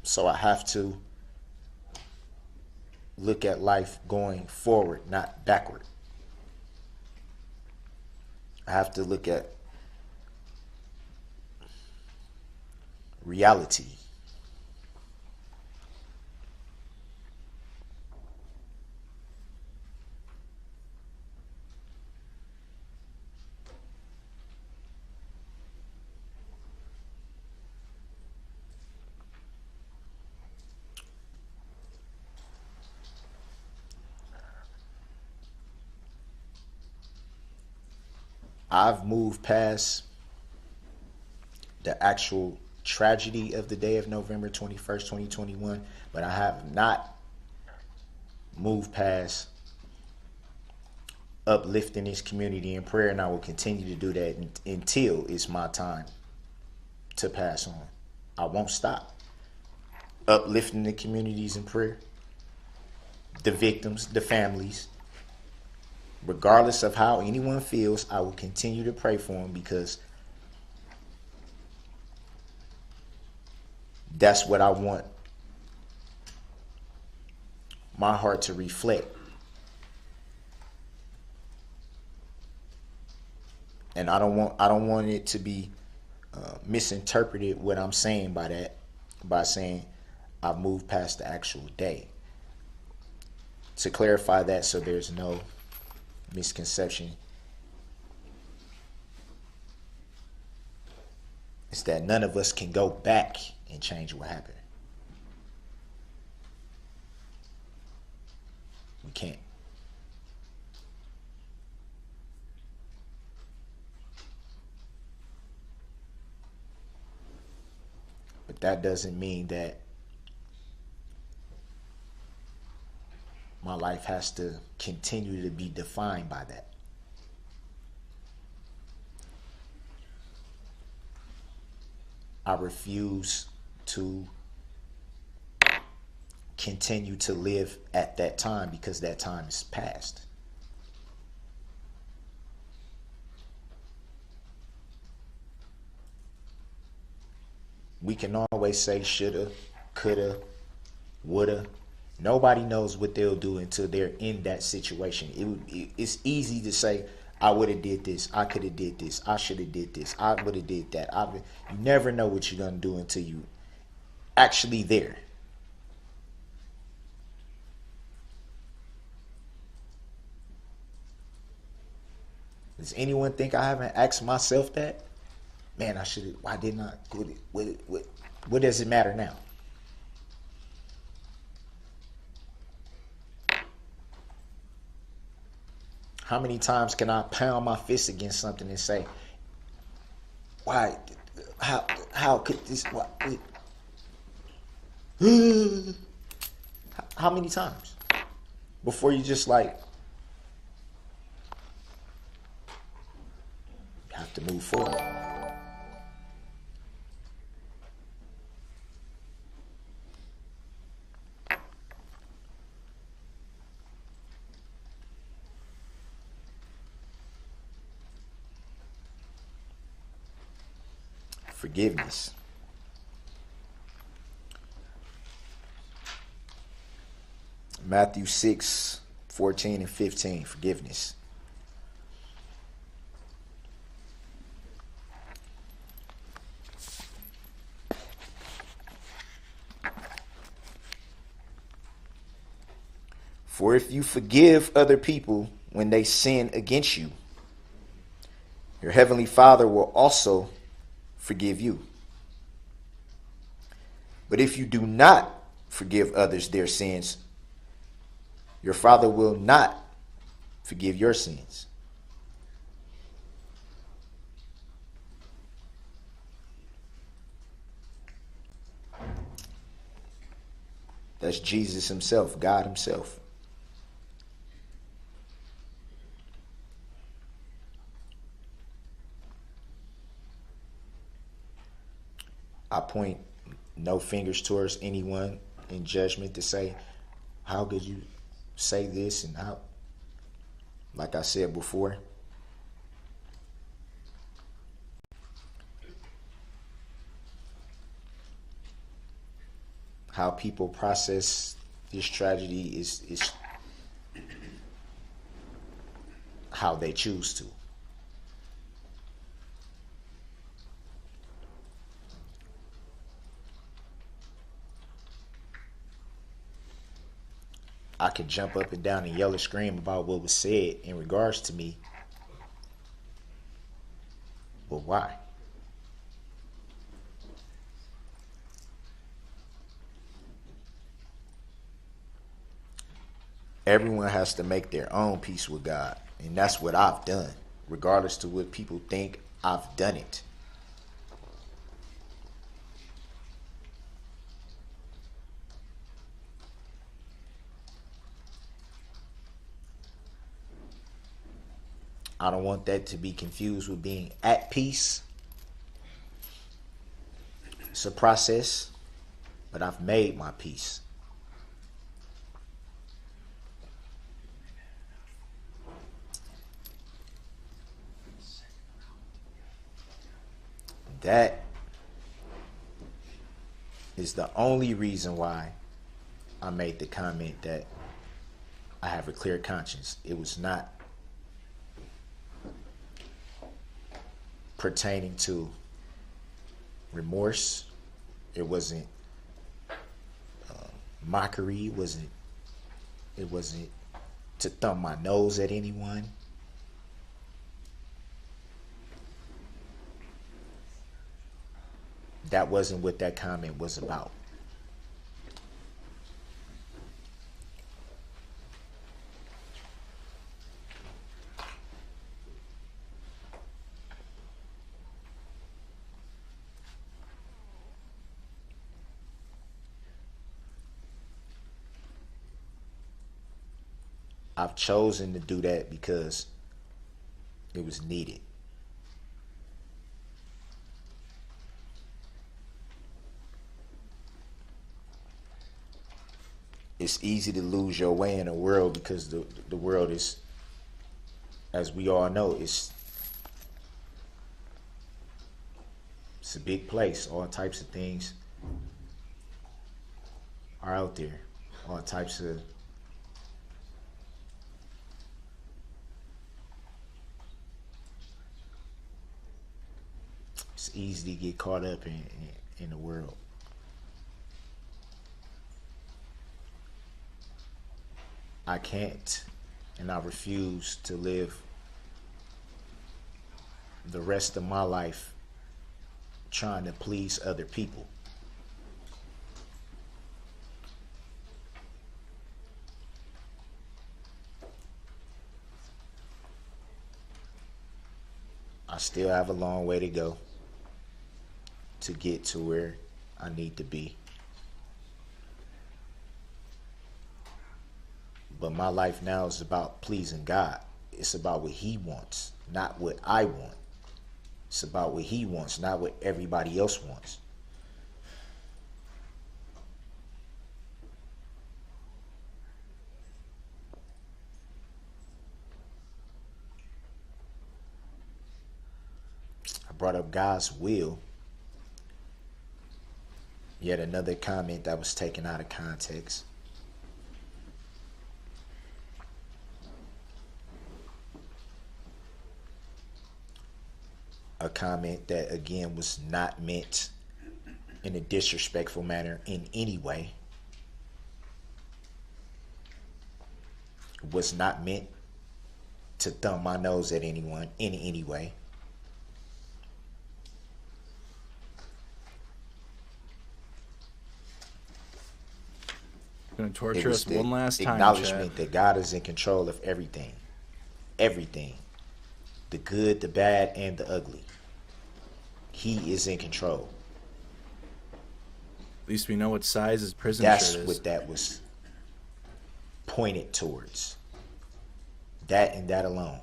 So I have to look at life going forward, not backward. I have to look at reality. I've moved past the actual tragedy of the day of November 21st, 2021, but I have not moved past uplifting this community in prayer, and I will continue to do that until it's my time to pass on. I won't stop uplifting the communities in prayer, the victims, the families. Regardless of how anyone feels, I will continue to pray for them, because that's what I want my heart to reflect. And I don't want it to be misinterpreted what I'm saying by that, by saying I've moved past the actual day. To clarify that so there's no misconception, it's that none of us can go back and change what happened. We can't. But that doesn't mean that my life has to continue to be defined by that. I refuse to continue to live at that time, because that time is past. We can always say shoulda, coulda, woulda, Nobody knows what they'll do until they're in that situation. It's easy to say, I would have did this, I could have did this, I should have did this, I would have did that. You never know what you're gonna do until you actually there. Does anyone think I haven't asked myself that? Man, I should have. Why didn't I? What does it matter now? How many times can I pound my fist against something and say, why? How could this? Why, how many times? Before you just like have to move forward. Forgiveness. Matthew 6:14 and 15. Forgiveness. For if you forgive other people when they sin against you, your heavenly Father will also forgive you. But if you do not forgive others their sins, your Father will not forgive your sins. That's Jesus himself, God himself. I point no fingers towards anyone in judgment to say, how could you say this? And how, like I said before, how people process this tragedy is how they choose to. I could jump up and down and yell and scream about what was said in regards to me. But why? Everyone has to make their own peace with God. And that's what I've done. Regardless to what people think, I've done it. I don't want that to be confused with being at peace. It's a process, but I've made my peace. That is the only reason why I made the comment that I have a clear conscience. It was not pertaining to remorse. It wasn't mockery. It wasn't to thumb my nose at anyone. That wasn't what that comment was about. I've chosen to do that because it was needed. It's easy to lose your way in a world because the world is, as we all know, it's a big place. All types of things are out there. all types of it's easy to get caught up in the world. I can't and I refuse to live the rest of my life trying to please other people. I still have a long way to go to get to where I need to be. But my life now is about pleasing God. It's about what He wants, not what I want. It's about what He wants, not what everybody else wants. I brought up God's will. Yet another comment that was taken out of context. A comment that again was not meant in a disrespectful manner in any way. Was not meant to thumb my nose at anyone in any way. Gonna torture us one last time. Acknowledgement that God is in control of everything. Everything. The good, the bad, and the ugly. He is in control. At least we know what size his prison shirt is. That's what that was pointed towards. That and that alone.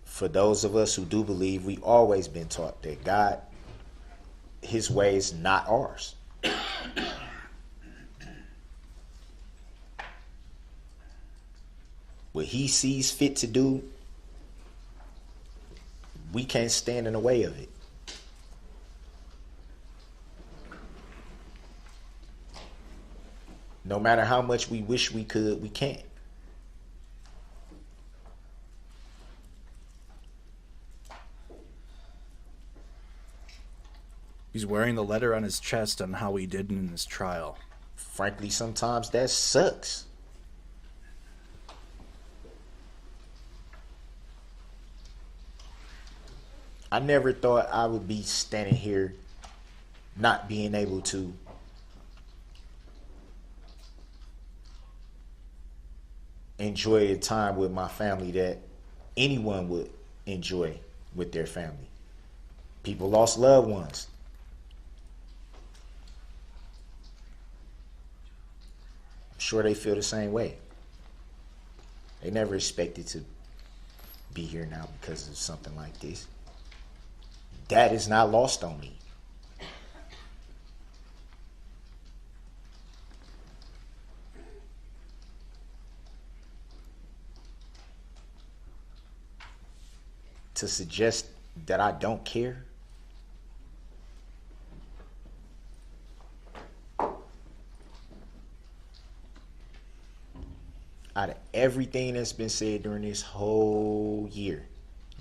For those of us who do believe, we've always been taught that God, His ways, not ours. What He sees fit to do, we can't stand in the way of it. No matter how much we wish we could, we can't. He's wearing the letter on his chest on how he did in his trial. Frankly, sometimes that sucks. I never thought I would be standing here not being able to enjoy the time with my family that anyone would enjoy with their family. People lost loved ones. I'm sure they feel the same way. They never expected to be here now because of something like this. That is not lost on me. To suggest that I don't care, out of everything that's been said during this whole year,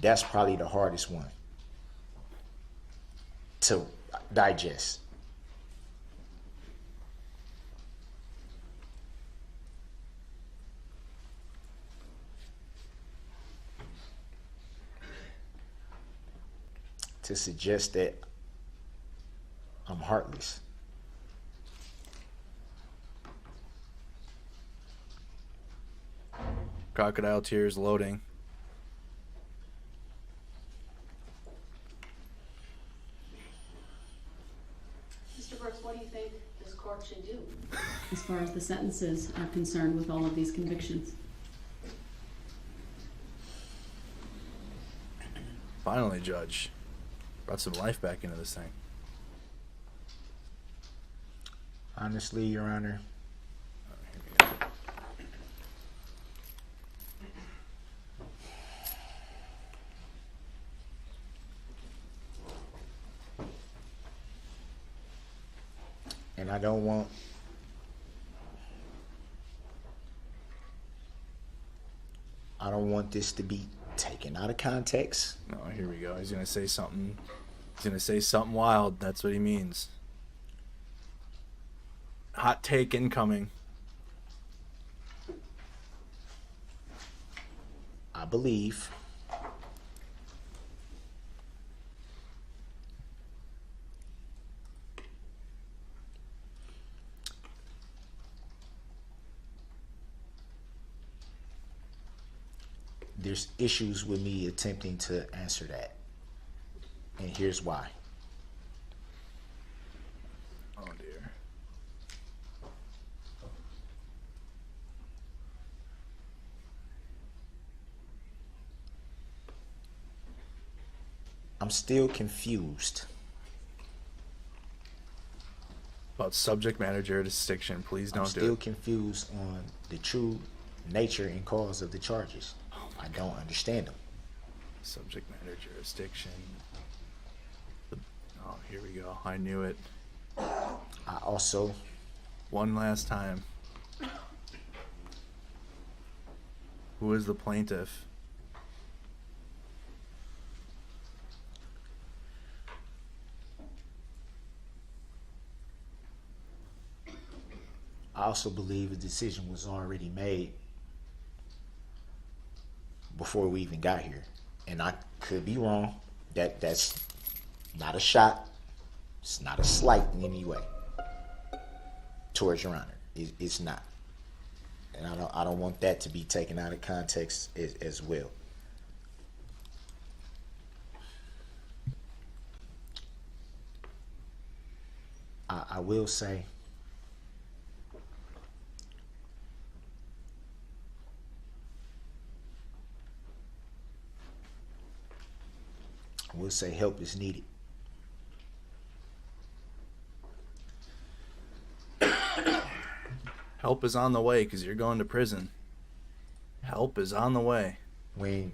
that's probably the hardest one to digest. To suggest that I'm heartless. Crocodile tears loading. Mr. Brooks, what do you think this court should do as far as the sentences are concerned with all of these convictions? Finally, Judge. Brought some life back into this thing. Honestly, Your Honor, And I don't want this to be taken out of context. No, here we go. He's gonna say something. He's gonna say something wild. That's what he means. Hot take incoming. I believe there's issues with me attempting to answer that. And here's why. Oh dear. I'm still confused. About subject matter jurisdiction, please don't I'm do still it. confused on the true nature and cause of the charges. I don't understand them. Subject matter jurisdiction. Oh, here we go. I knew it. I also One last time. Who is the plaintiff? believe a decision was already made before we even got here. And I could be wrong. That's not a shot. It's not a slight in any way towards Your Honor. It's not. And I don't want that to be taken out of context as well. I will say help is needed. Help is on the way because you're going to prison. Help is on the way. When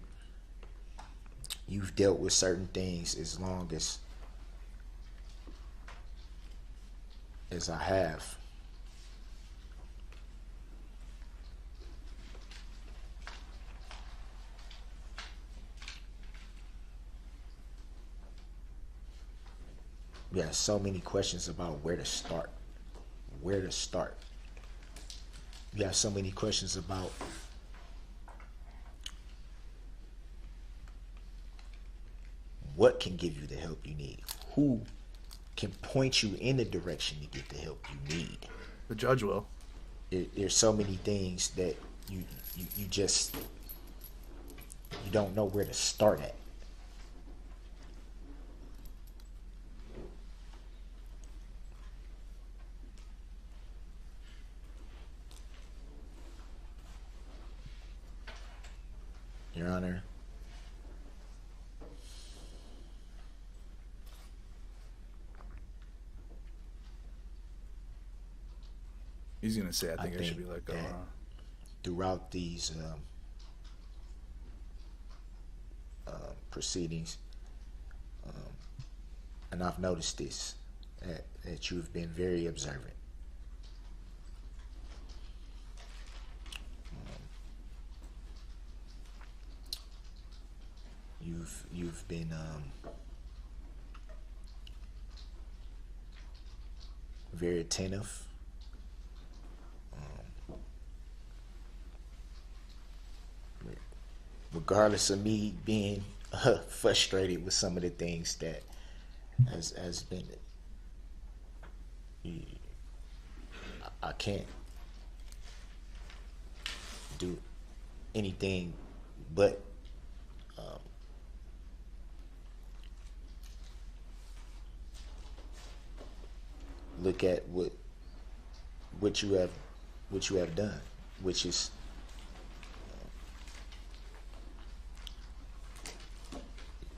you've dealt with certain things as long as I have, we have so many questions about where to start. Where to start. You have so many questions about what can give you the help you need. Who can point you in the direction to get the help you need. The judge will. There's so many things that you just you don't know where to start at. Your Honor, He's gonna say, I think I should be let go. Throughout these proceedings, and I've noticed this, that you've been very observant. You've been very attentive. Regardless of me being frustrated with some of the things that has been, I can't do anything but look at what you have done, which is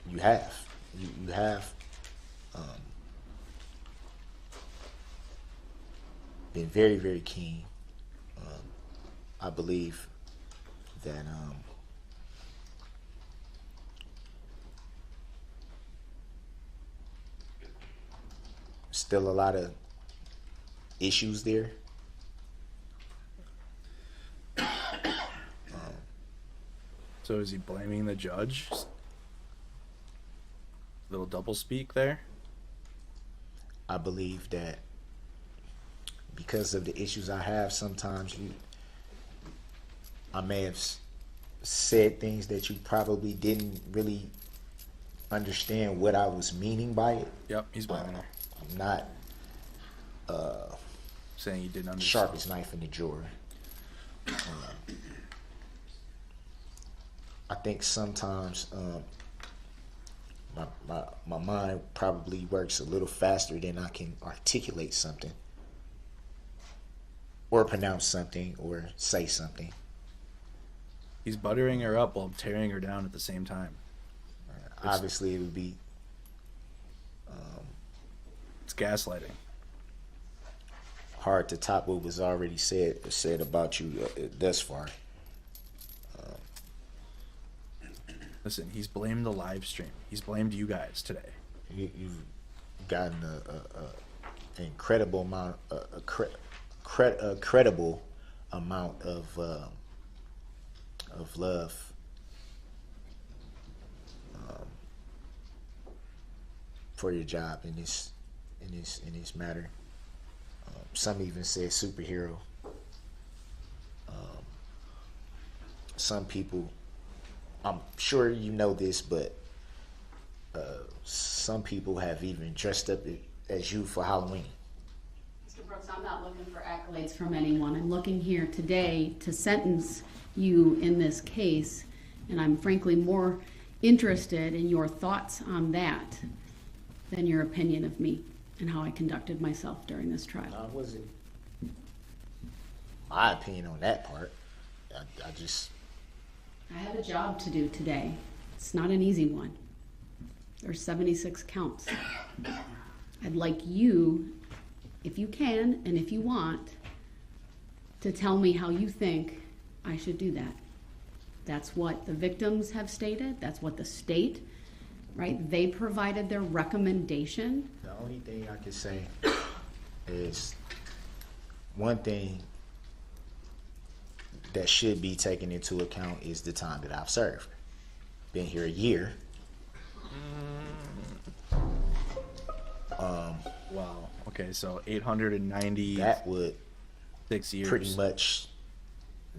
you have been very, very keen. I believe that still a lot of issues there. So is he blaming the judge? Little double speak there. I believe that because of the issues I have, sometimes I may have said things that you probably didn't really understand what I was meaning by it. Yep, he's blaming her. I'm not saying he didn't understand. Sharpest knife in the drawer. I think sometimes my mind probably works a little faster than I can articulate something or pronounce something or say something. He's buttering her up while tearing her down at the same time. Obviously, it would be it's gaslighting. Hard to top what was already said about you thus far. Listen, he's blamed the live stream. He's blamed you guys today. You've gotten an incredible amount, a credible amount of love. For your job in this matter. Some even said superhero. Some people, I'm sure you know this, but some people have even dressed up as you for Halloween. Mr. Brooks, I'm not looking for accolades from anyone. I'm looking here today to sentence you in this case, and I'm frankly more interested in your thoughts on that than your opinion of me and how I conducted myself during this trial. It wasn't my opinion on that part. I have a job to do today. It's not an easy one. There's 76 counts. I'd like you, if you can and if you want, to tell me how you think I should do that. That's what the victims have stated. That's what the state, right? They provided their recommendation. The only thing I can say is one thing that should be taken into account is the time that I've served. Been here a year. Wow. Okay, so 890. That would 6 years. Pretty much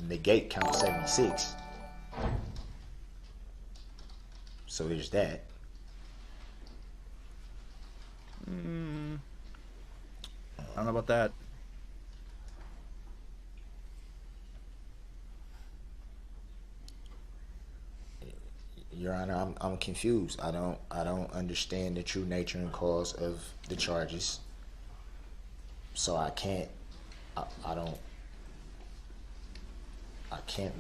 negate count 76. So there's that. I don't know about that. Your Honor, I'm confused. I don't understand the true nature and cause of the charges. So I can't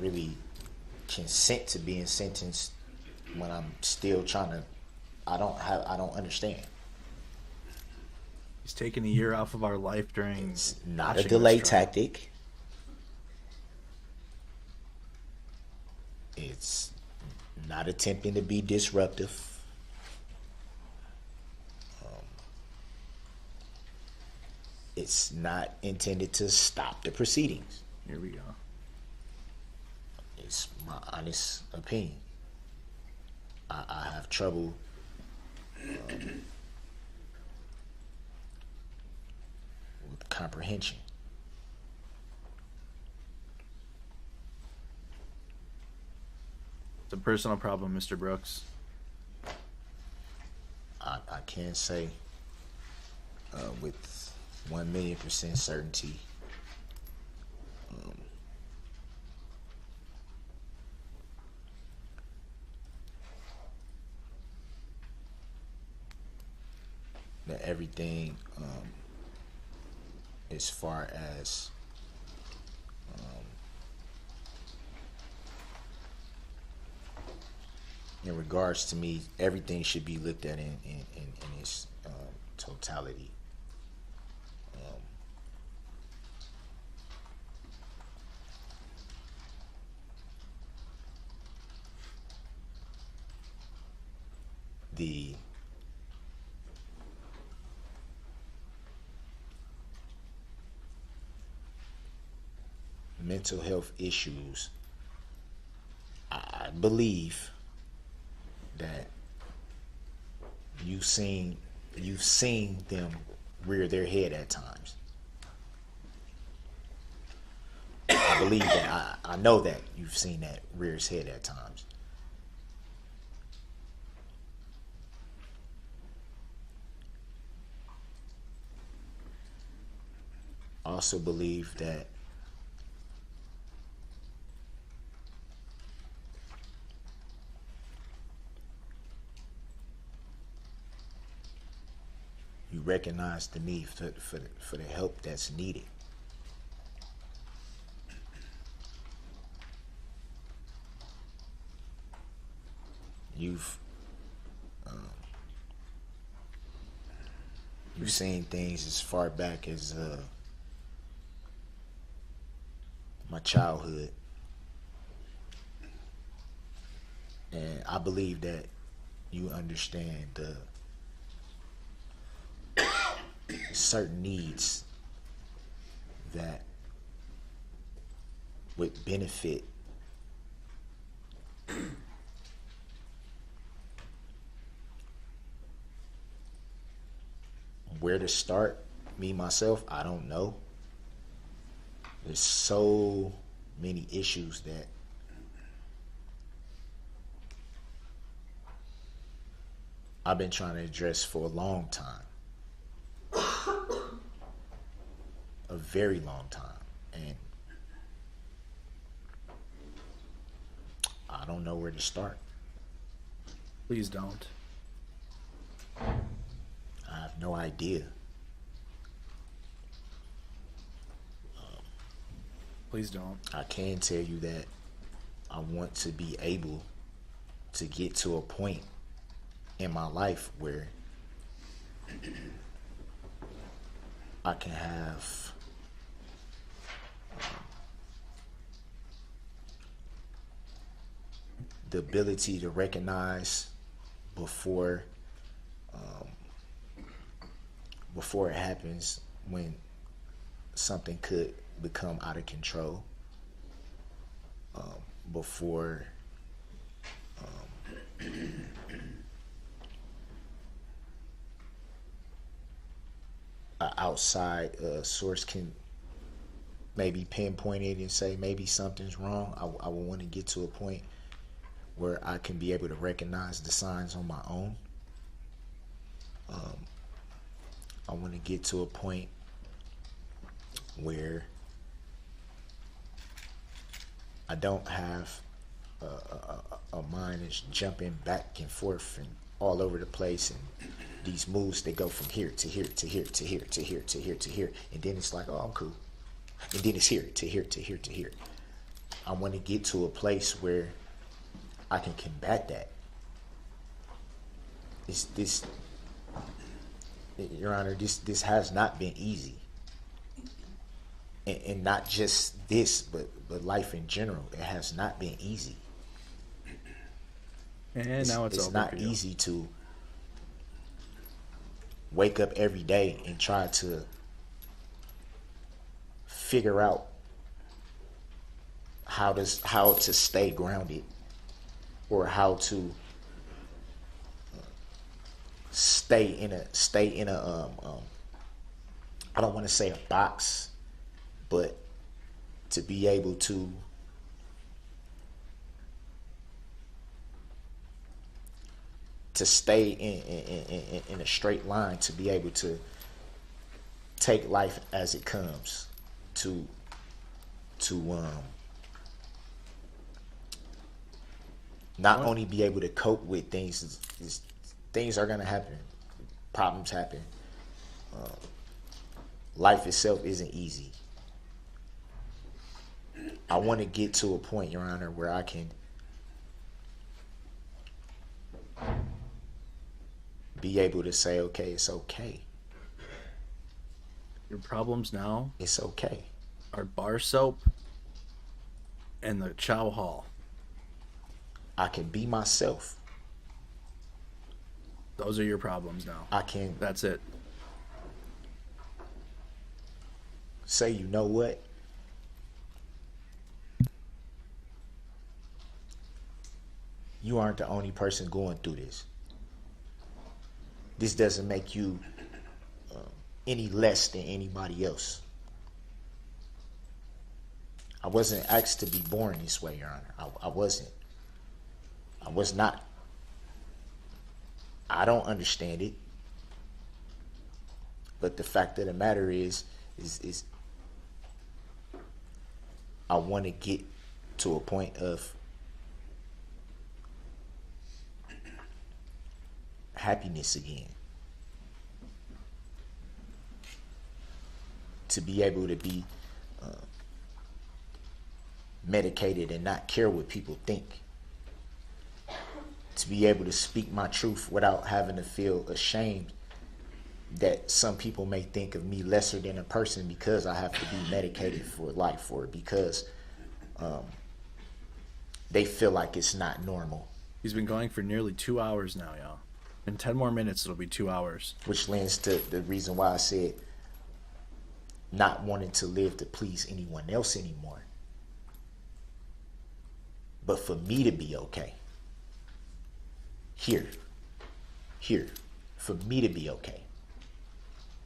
really consent to being sentenced when I'm still trying to. I don't understand. He's taking a year off of our life during. It's not a delay tactic. It's not attempting to be disruptive. It's not intended to stop the proceedings. Here we go. It's my honest opinion. I have trouble with comprehension. It's a personal problem, Mr. Brooks. I can't say with 1,000,000% certainty. That everything as far as in regards to me, everything should be looked at in its totality. The mental health issues, I believe that you've seen them rear their head at times. I believe that I know that you've seen that rear its head at times. I also believe that you recognize the need for the help that's needed. You've seen things as far back as my childhood, and I believe that you understand the certain needs that would benefit where to start. Me myself, I don't know. There's so many issues that I've been trying to address for a long time. A very long time. And I don't know where to start. Please don't. I have no idea. Please don't. I can tell you that I want to be able to get to a point in my life where I can have the ability to recognize before it happens, when something could become out of control, before an outside source can maybe pinpoint it and say maybe something's wrong. I would want to get to a point where I can be able to recognize the signs on my own. I want to get to a point where I don't have a mind that's jumping back and forth and all over the place, and these moves, they go from here to here to here to here to here to here to here, and then it's like, oh, I'm cool, and then it's here to here to here to here. I want to get to a place where I can combat that. Your Honor, this has not been easy, and not just this, but life in general. It has not been easy. And now it's not easy to wake up every day and try to figure out how to stay grounded, or how to stay in a I don't want to say a box, but to be able to stay in a straight line, to be able to take life as it comes, to not only be able to cope with things. Things are going to happen. Problems happen. Life itself isn't easy. I want to get to a point, Your Honor, where I can be able to say, okay, it's okay. Your problems now, it's okay, are bar soap and the chow hall. I can be myself. Those are your problems now. I can. That's it. Say, you know what? You aren't the only person going through this. This doesn't make you any less than anybody else. I wasn't asked to be born this way, Your Honor. I wasn't. I was not. I don't understand it. But the fact of the matter is I want to get to a point of happiness again. To be able to be medicated and not care what people think. To be able to speak my truth without having to feel ashamed that some people may think of me lesser than a person because I have to be medicated for life, or because they feel like it's not normal. He's been going for nearly 2 hours now, y'all. In 10 more minutes, it'll be 2 hours. Which lends to the reason why I said not wanting to live to please anyone else anymore. But for me to be okay. Here. For me to be okay.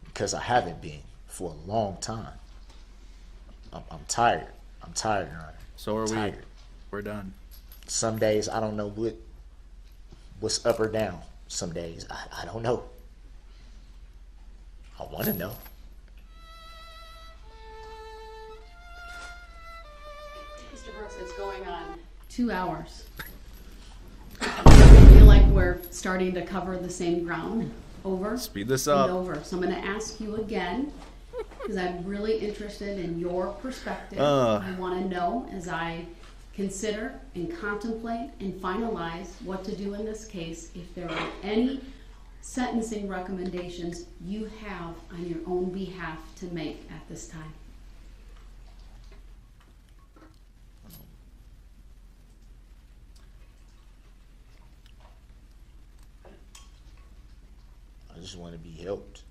Because I haven't been for a long time. I'm tired. I'm tired, Your Honor. So are tired. we. We're done. Some days I don't know what's up or down. Some days I don't know. I want to know. Mr. Brooks, it's going on 2 hours. I feel like we're starting to cover the same ground over. Speed this up. And over. So I'm going to ask you again, because I'm really interested in your perspective. I want to know, as I consider and contemplate and finalize what to do in this case, if there are any sentencing recommendations you have on your own behalf to make at this time. I just want to be helped.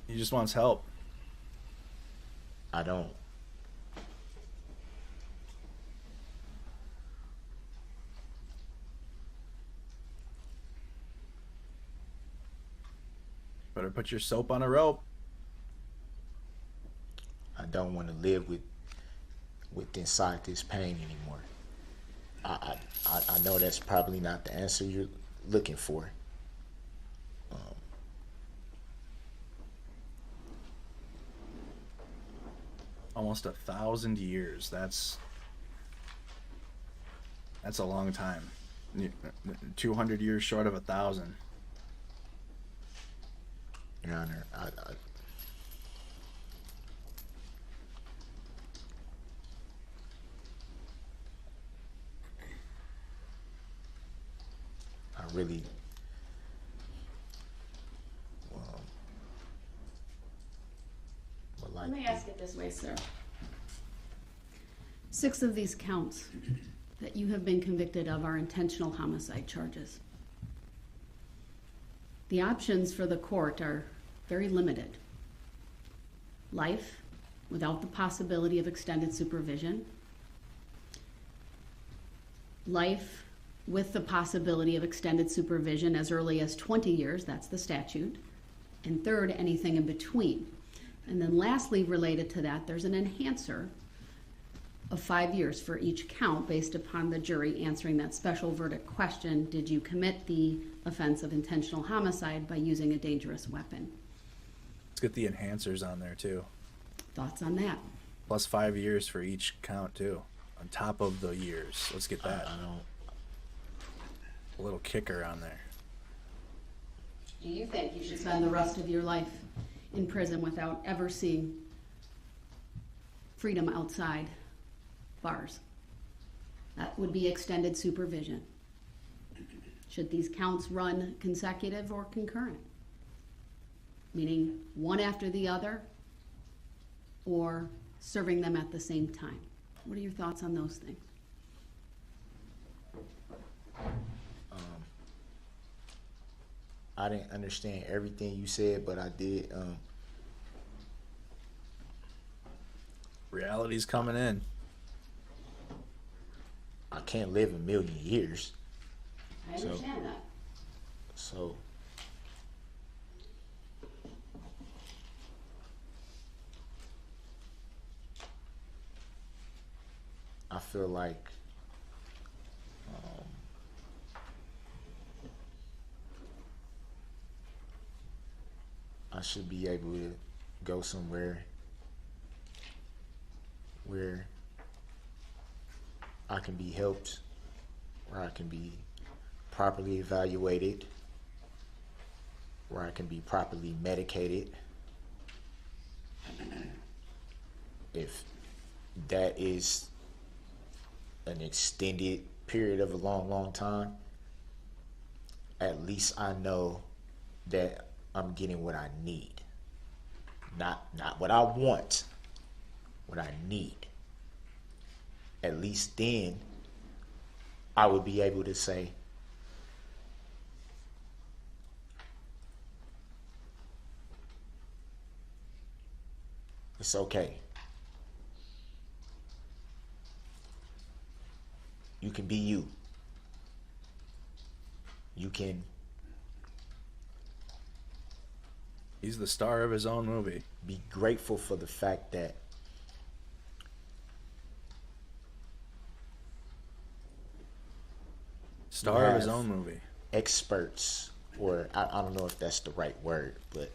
He just wants help. I don't. Better put your soap on a rope. I don't want to live with inside this pain anymore. I know that's probably not the answer you're looking for. Almost 1,000 years. That's a long time. 200 years short of 1,000. Your Honor, I really would like Let me ask it this way, sir. 6 of these counts that you have been convicted of are intentional homicide charges. The options for the court are very limited. Life without the possibility of extended supervision. Life with the possibility of extended supervision as early as 20 years, that's the statute. And third, anything in between. And then lastly, related to that, there's an enhancer of 5 years for each count based upon the jury answering that special verdict question, did you commit the offense of intentional homicide by using a dangerous weapon? Let's get the enhancers on there too. Thoughts on that? Plus 5 years for each count too. On top of the years. Let's get that. A little kicker on there. Do you think you should spend the rest of your life in prison without ever seeing freedom outside bars? That would be extended supervision. Should these counts run consecutive or concurrent? Meaning one after the other, or serving them at the same time? What are your thoughts on those things? I didn't understand everything you said, but I did. Reality's coming in. I can't live a million years. I understand that. So I feel like I should be able to go somewhere where I can be helped, where I can be properly evaluated, where I can be properly medicated. If that is an extended period of a long, long time, at least I know that I'm getting what I need. Not what I want, what I need. At least then I would be able to say, it's okay. You can be you. You can. He's the star of his own movie. Be grateful for the fact that star of his own movie. Experts, or I don't know if that's the right word, but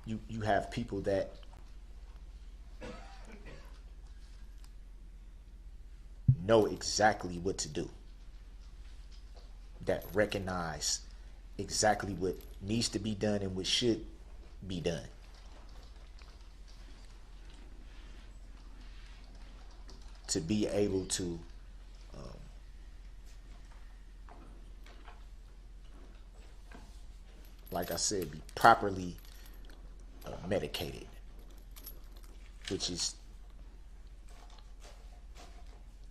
you have people that know exactly what to do, that recognize exactly what needs to be done and what should be done. To be able to like I said, be properly medicated, which is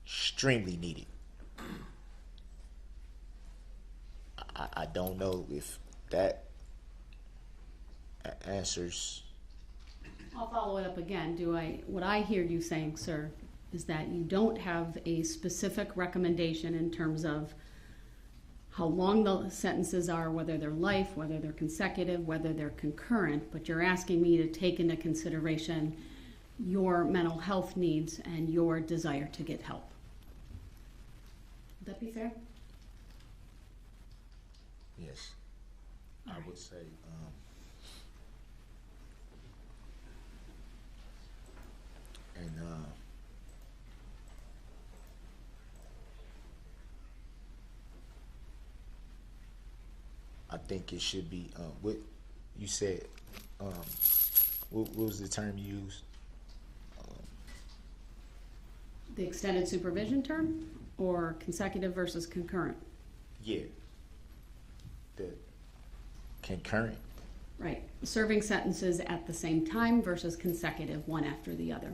extremely needed. I don't know if that answers. I'll follow it up again. What I hear you saying, sir, is that you don't have a specific recommendation in terms of how long the sentences are, whether they're life, whether they're consecutive, whether they're concurrent, but you're asking me to take into consideration your mental health needs and your desire to get help. Would that be fair? Yes. I would say I think it should be what you said. What was the term you used? The extended supervision term, or consecutive versus concurrent? Yeah. The concurrent. Right. Serving sentences at the same time versus consecutive, one after the other.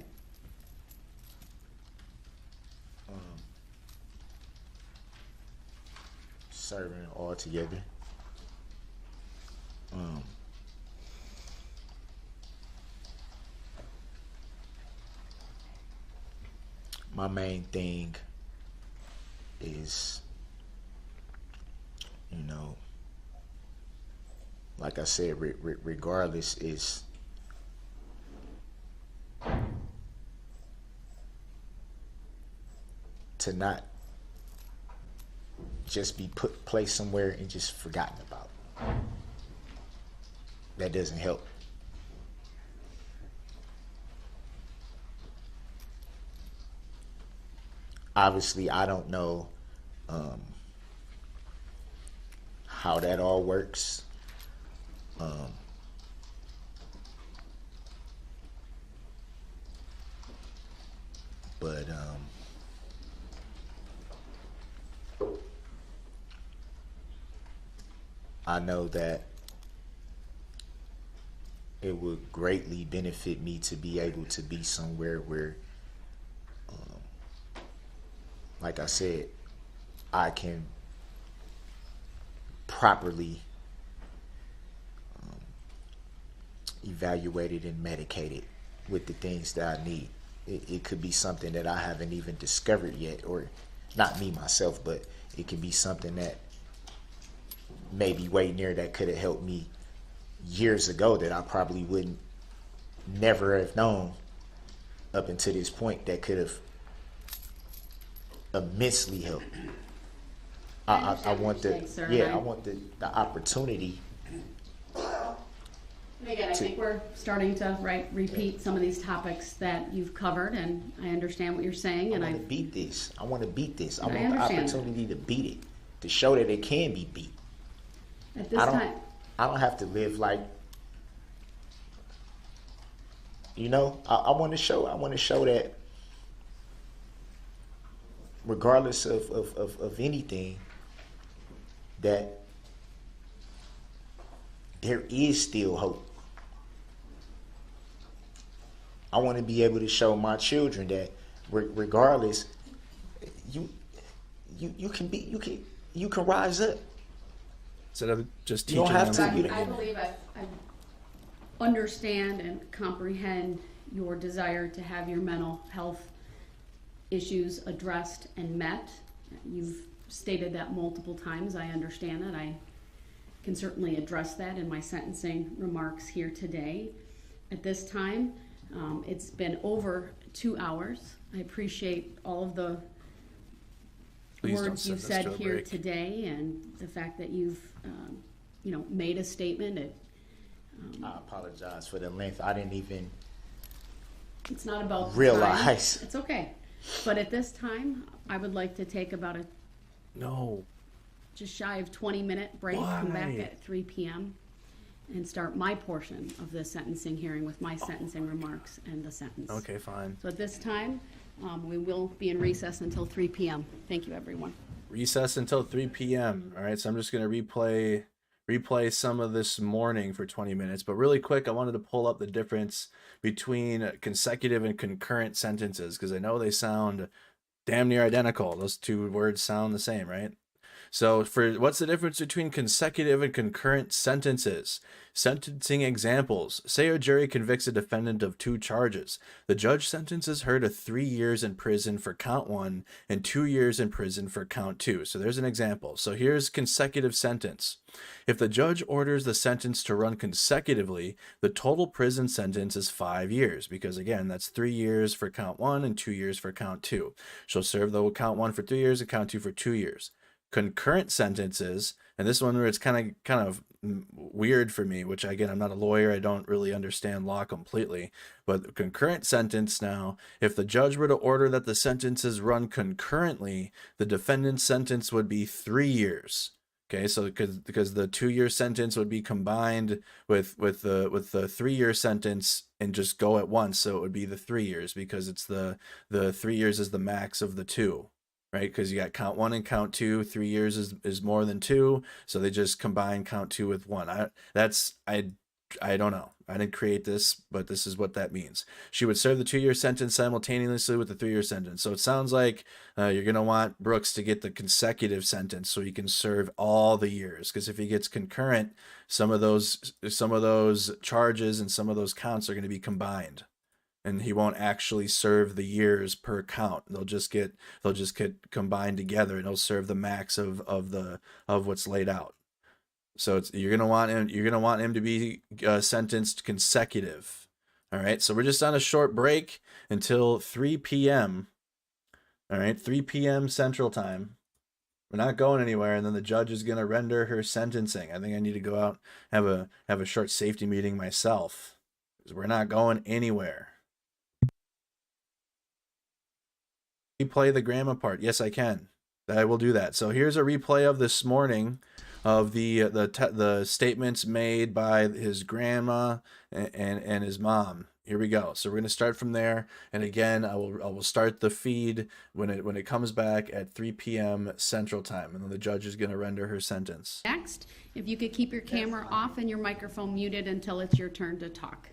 Serving all together. My main thing is, like I said, regardless, is to not just be placed somewhere and just forgotten about. That doesn't help. Obviously, I don't know how that all works. But I know that it would greatly benefit me to be able to be somewhere where, like I said, I can properly evaluate it and medicate it with the things that I need. It could be something that I haven't even discovered yet, or not me myself, but it could be something that may be way near that could have helped me years ago that I probably wouldn't never have known up until this point that could have immensely helped. I want the I want the opportunity. And again, I think we're starting to repeat some of these topics that you've covered, and I understand what you're saying. And I want to beat this. I want to beat this. I want the opportunity to beat it, to show that it can be beat. At this time, I don't have to live like, you know. I want to show. I want to show that, regardless of anything, that there is still hope. I want to be able to show my children that regardless, you can rise up. Instead of just teaching them. I believe I understand and comprehend your desire to have your mental health issues addressed and met. You've stated that multiple times. I understand that. I can certainly address that in my sentencing remarks here today. At this time, it's been over 2 hours. I appreciate all of the words you've said here today, and the fact that you've made a statement. I apologize for the length. I didn't even it's not about realize. It's okay. But at this time, I would like to take about just shy of 20-minute break. Why? Come back at 3 p.m. and start my portion of the sentencing hearing with my sentencing remarks and the sentence. Okay, fine. So at this time, we will be in recess until 3 p.m. Thank you, everyone. Recess until 3 p.m. All right, so I'm just going to replay some of this morning for 20 minutes. But really quick, I wanted to pull up the difference between consecutive and concurrent sentences, because I know they sound damn near identical. Those two words sound the same, right? So what's the difference between consecutive and concurrent sentences? Sentencing examples. Say a jury convicts a defendant of 2 charges. The judge sentences her to 3 years in prison for count 1 and 2 years in prison for count 2. So there's an example. So here's consecutive sentence. If the judge orders the sentence to run consecutively, the total prison sentence is 5 years, because again, that's 3 years for count 1 and 2 years for count 2. She'll serve the count 1 for 3 years and count 2 for 2 years. Concurrent sentences, and this one where it's kind of weird for me, which again, I'm not a lawyer, I don't really understand law completely, but concurrent sentence now, if the judge were to order that the sentences run concurrently, the defendant's sentence would be 3 years. Okay, so because the 2-year sentence would be combined with the 3-year sentence and just go at once, so it would be the 3 years, because it's the 3 years is the max of the 2. Right, because you got count 1 and count 2. 3 years is more than 2, so they just combine count 2 with 1. I don't know. I didn't create this, but this is what that means. She would serve the 2-year sentence simultaneously with the 3-year sentence. So it sounds like you're gonna want Brooks to get the consecutive sentence so he can serve all the years. Because if he gets concurrent, some of those charges and some of those counts are going to be combined, and he won't actually serve the years per count. They'll just get combined together, and he'll serve the max of what's laid out. So you're gonna want him to be sentenced consecutive. All right. So we're just on a short break until 3 p.m. All right, 3 p.m. Central Time. We're not going anywhere, and then the judge is gonna render her sentencing. I think I need to go out have a short safety meeting myself, because we're not going anywhere. Replay the grandma part. Yes, I can. I will do that. So here's a replay of this morning of the statements made by his grandma and his mom. Here we go. So we're going to start from there. And again, I will start the feed when it comes back at 3 p.m. Central Time, and then the judge is going to render her sentence. Next, if you could keep your camera off and your microphone muted until it's your turn to talk.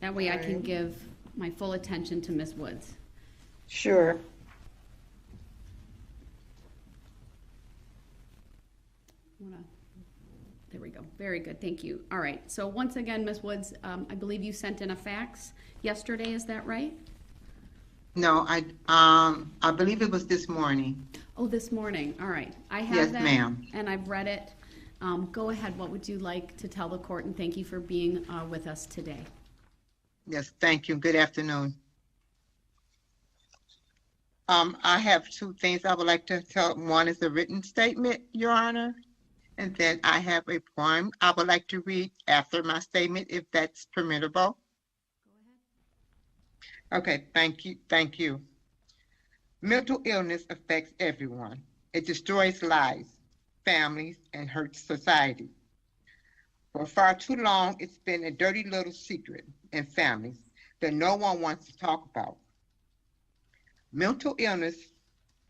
That way I can give my full attention to Ms. Woods. Sure. There we go. Very good. Thank you. All right. So once again, Ms. Woods, I believe you sent in a fax yesterday. Is that right? No, I believe it was this morning. Oh, this morning. All right. I have Yes, that. ma'am. And I've read it. Go ahead. What would you like to tell the court? And thank you for being with us today. Yes, thank you. Good afternoon. I have two things I would like to tell. One is a written statement, Your Honor, and then I have a poem I would like to read after my statement, if that's permissible. Okay, thank you. Thank you. Mental illness affects everyone. It destroys lives, families, and hurts society. For far too long, it's been a dirty little secret in families that no one wants to talk about. Mental illness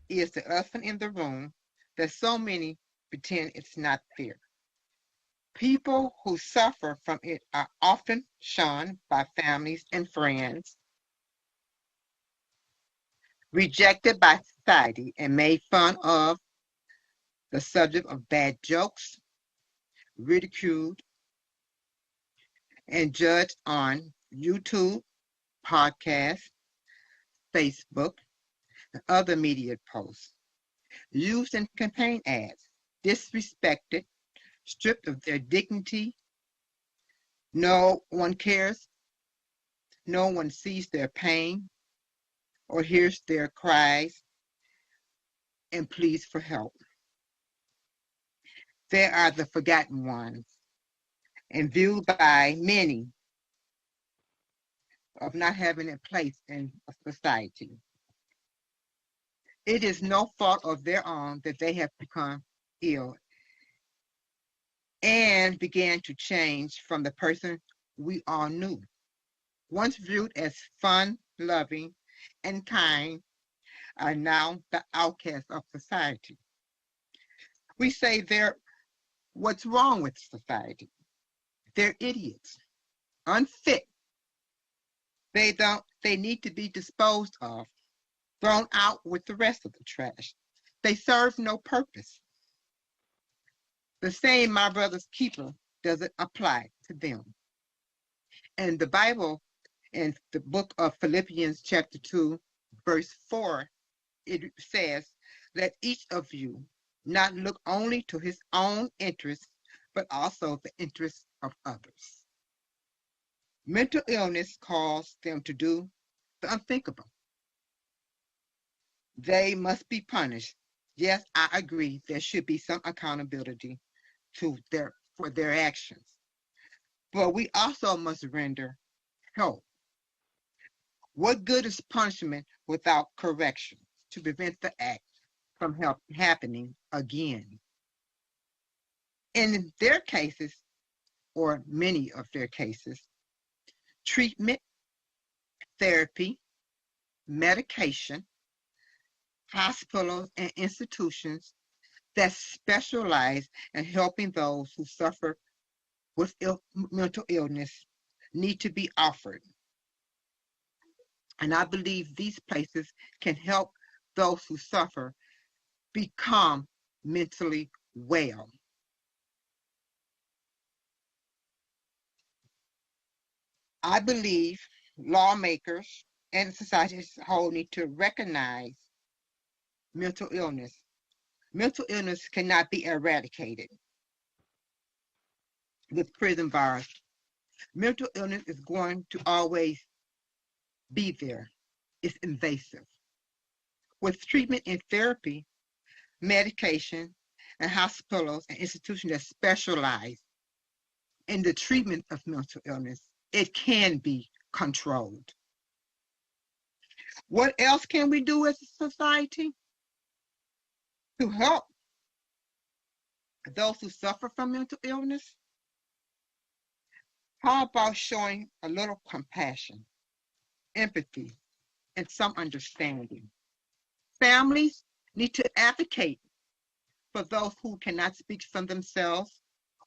is the elephant in the room that so many pretend it's not there. People who suffer from it are often shunned by families and friends, rejected by society, and made fun of, the subject of bad jokes, ridiculed, and judged on YouTube, podcasts, Facebook, and other media posts, used in campaign ads, disrespected, stripped of their dignity. No one cares. No one sees their pain or hears their cries and pleas for help. They are the forgotten ones and viewed by many of not having a place in society. It is no fault of their own that they have become ill and began to change from the person we all knew. Once viewed as fun, loving, and kind, are now the outcasts of society. We say what's wrong with society? They're idiots, unfit. They need to be disposed of, thrown out with the rest of the trash. They serve no purpose. The saying, my brother's keeper, doesn't apply to them. And the Bible, in the book of Philippians chapter 2, verse 4, it says, let each of you not look only to his own interests, but also the interests of others. Mental illness caused them to do the unthinkable. They must be punished. Yes, I agree, there should be some accountability for their actions. But we also must render help. What good is punishment without correction to prevent the act from happening again? In their cases, or many of their cases, treatment, therapy, medication, hospitals, and institutions that specialize in helping those who suffer with mental illness need to be offered. And I believe these places can help those who suffer become mentally well. I believe lawmakers and society as a whole need to recognize mental illness. Mental illness cannot be eradicated with prison bars. Mental illness is going to always be there. It's invasive. With treatment and therapy, medication, and hospitals and institutions that specialize in the treatment of mental illness, it can be controlled. What else can we do as a society to help those who suffer from mental illness? How about showing a little compassion, empathy, and some understanding? Families need to advocate for those who cannot speak for themselves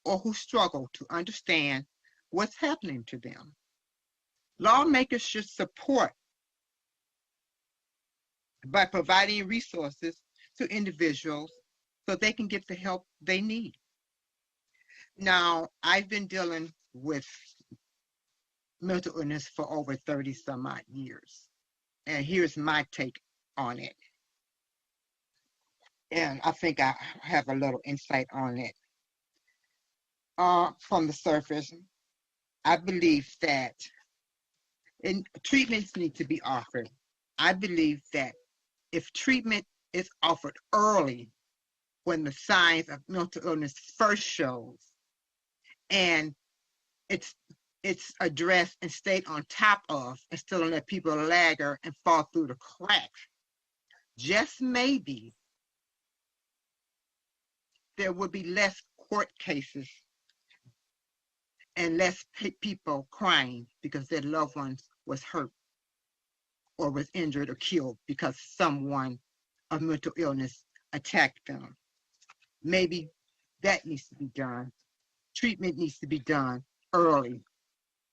or who struggle to understand what's happening to them. Lawmakers should support by providing resources to individuals so they can get the help they need. Now, I've been dealing with mental illness for over 30 some odd years. And here's my take on it. And I think I have a little insight on it. From the surface, I believe that treatments need to be offered. I believe that if treatment is offered early, when the signs of mental illness first shows, and it's addressed and stayed on top of, instead of let people lagger and fall through the cracks, just maybe there would be less court cases and less people crying because their loved ones was hurt or was injured or killed because someone of mental illness attacked them. Maybe that needs to be done. Treatment needs to be done early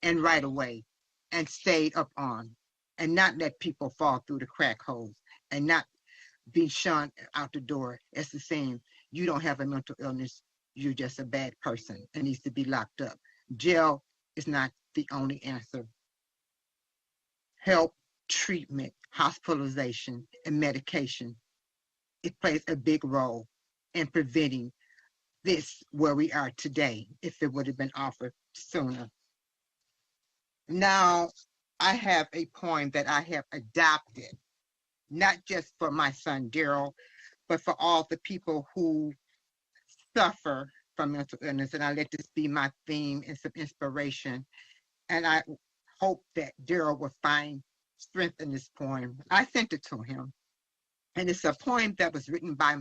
and right away and stayed up on, and not let people fall through the crack holes and not be shunned out the door as the same. You don't have a mental illness, you're just a bad person and needs to be locked up. Jail is not the only answer. Help, treatment, hospitalization, and medication, it plays a big role in preventing this where we are today if it would have been offered sooner. Now, I have a poem that I have adopted, not just for my son Darrell, but for all the people who suffer from mental illness. And I let this be my theme and some inspiration. And I hope that Darrell will find strength in this poem. I sent it to him. And it's a poem that was written by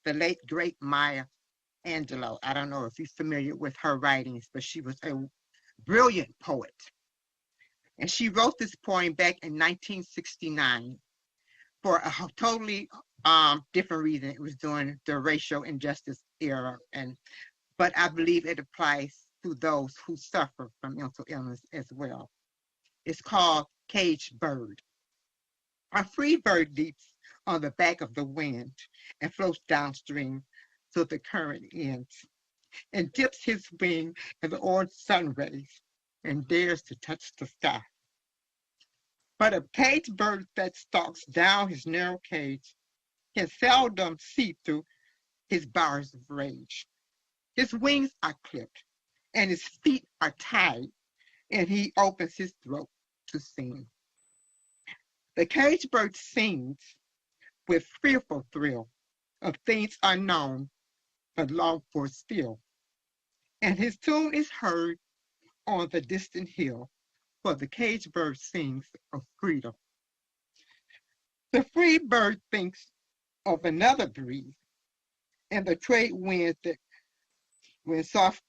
the late, great Maya Angelou. I don't know if you're familiar with her writings, but she was a brilliant poet. And she wrote this poem back in 1969 for a totally different reason. It was during the racial injustice era, but I believe it applies to those who suffer from mental illness as well. It's called Caged Bird. A free bird leaps on the back of the wind and floats downstream till the current ends, and dips his wing in the orange sun rays and dares to touch the sky. But a caged bird that stalks down his narrow cage can seldom see through his bars of rage. His wings are clipped and his feet are tied, and he opens his throat to sing. The caged bird sings with fearful thrill of things unknown but longed for still, and his tune is heard on the distant hill, for the caged bird sings of freedom. The free bird thinks of another breeze, and the trade winds that when soft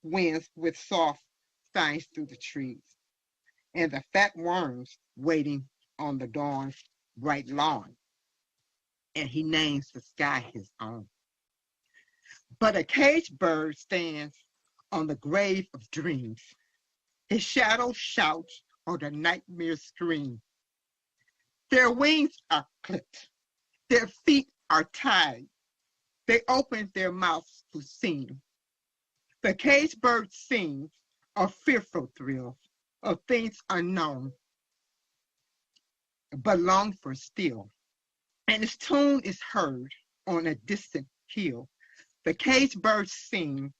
winds with soft signs through the trees, and the fat worms waiting on the dawn's bright lawn, and he names the sky his own. But a caged bird stands on the grave of dreams. His shadow shouts on the nightmare scream. Their wings are clipped. Their feet are tied. They open their mouths to sing. The caged bird sings of fearful thrills, of things unknown, but long for still. And his tune is heard on a distant hill. The caged birds sing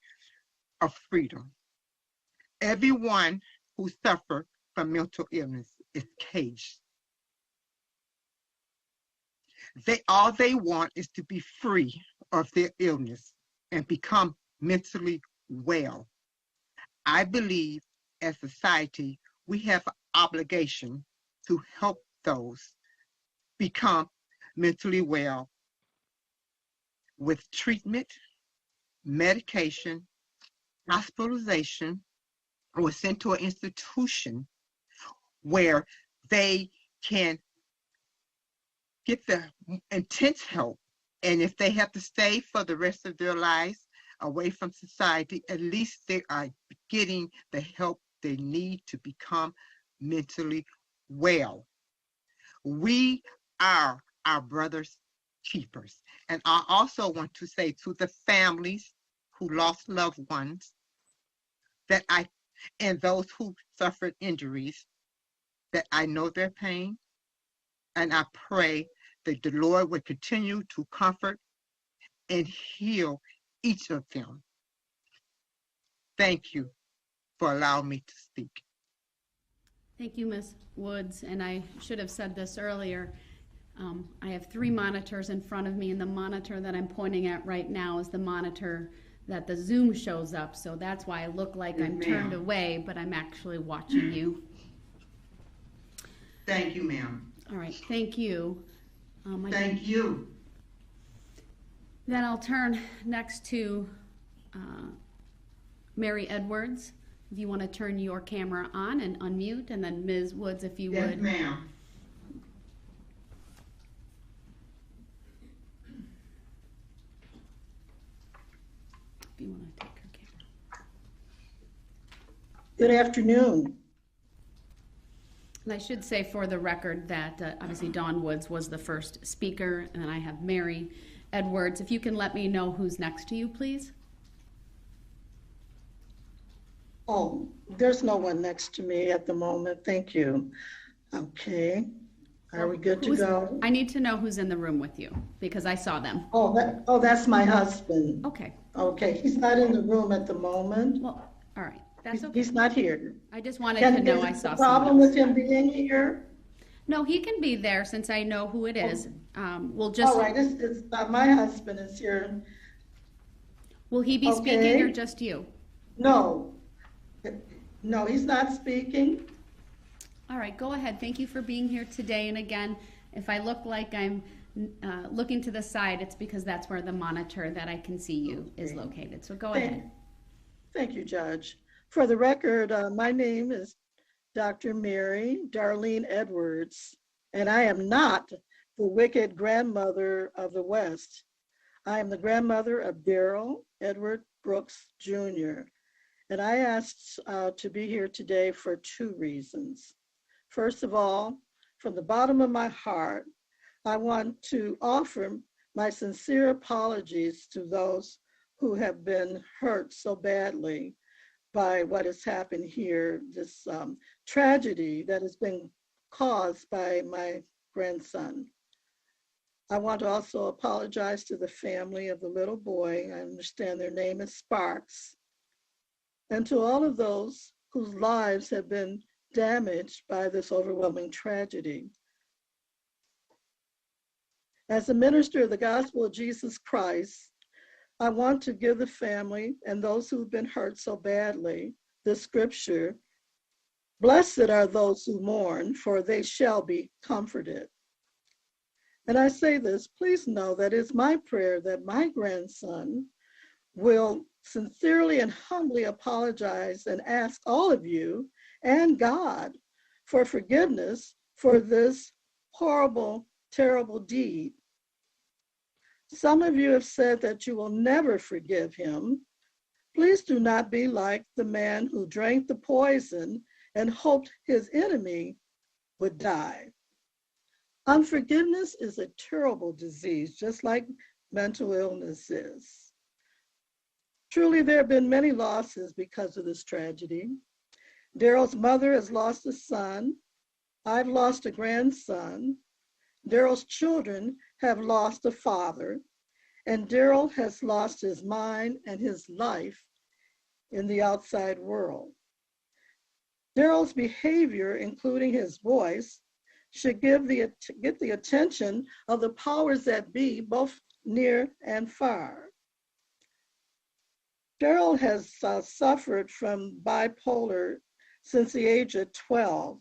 of freedom. Everyone who suffers from mental illness is caged. All they want is to be free of their illness and become mentally well. I believe as a society, we have an obligation to help those become mentally well with treatment, medication, hospitalization, or sent to an institution where they can get the intense help. And if they have to stay for the rest of their lives away from society, at least they are getting the help they need to become mentally well. We are our brother's keepers. And I also want to say to the families who lost loved ones and those who suffered injuries, that I know their pain, and I pray that the Lord will continue to comfort and heal each of them. Thank you for allowing me to speak. Thank you, Ms. Woods, and I should have said this earlier. I have 3 monitors in front of me, and the monitor that I'm pointing at right now is the monitor that the Zoom shows up, so that's why I look like Yes, I'm ma'am. turned away, but I'm actually watching you. Thank you, ma'am. All right, thank you. Thank you. Then I'll turn next to Mary Edwards. If you want to turn your camera on and unmute, and then Ms. Woods, if you Yes, would. ma'am. If you want to take her camera. Good afternoon. And I should say for the record that obviously Dawn Woods was the first speaker, and then I have Mary Edwards. If you can let me know who's next to you, please. Oh, there's no one next to me at the moment. Thank you. Okay. Are we good to go? I need to know who's in the room with you because I saw them. Oh, that's my husband. Okay. Okay, he's not in the room at the moment. Well, all right. That's okay. He's not here. I just wanted to know I Is saw the problem someone. with him being here? No, he can be there since I know who it is. We'll just. All right, it's my husband is here. Will he be speaking or just you? No. No, he's not speaking. All right, go ahead. Thank you for being here today. And again, if I look like I'm looking to the side, it's because that's where the monitor that I can see you is located. So go ahead. Thank you, Judge. For the record, my name is Dr. Mary Darlene Edwards, and I am not the wicked grandmother of the West. I am the grandmother of Darrell Edward Brooks Jr., and I asked to be here today for 2 reasons. First of all, from the bottom of my heart, I want to offer my sincere apologies to those who have been hurt so badly by what has happened here, this tragedy that has been caused by my grandson. I want to also apologize to the family of the little boy. I understand their name is Sparks. And to all of those whose lives have been damaged by this overwhelming tragedy. As a minister of the gospel of Jesus Christ, I want to give the family and those who've been hurt so badly the scripture, "Blessed are those who mourn, for they shall be comforted." And I say this, please know that it's my prayer that my grandson will sincerely and humbly apologize and ask all of you and God for forgiveness for this horrible, terrible deed. Some of you have said that you will never forgive him. Please do not be like the man who drank the poison and hoped his enemy would die. Unforgiveness is a terrible disease, just like mental illness is. Truly, there have been many losses because of this tragedy. Darrell's mother has lost a son. I've lost a grandson. Darrell's children have lost a father, and Darrell has lost his mind and his life in the outside world. Darrell's behavior, including his voice, should get the attention of the powers that be, both near and far. Darrell has suffered from bipolar since the age of 12,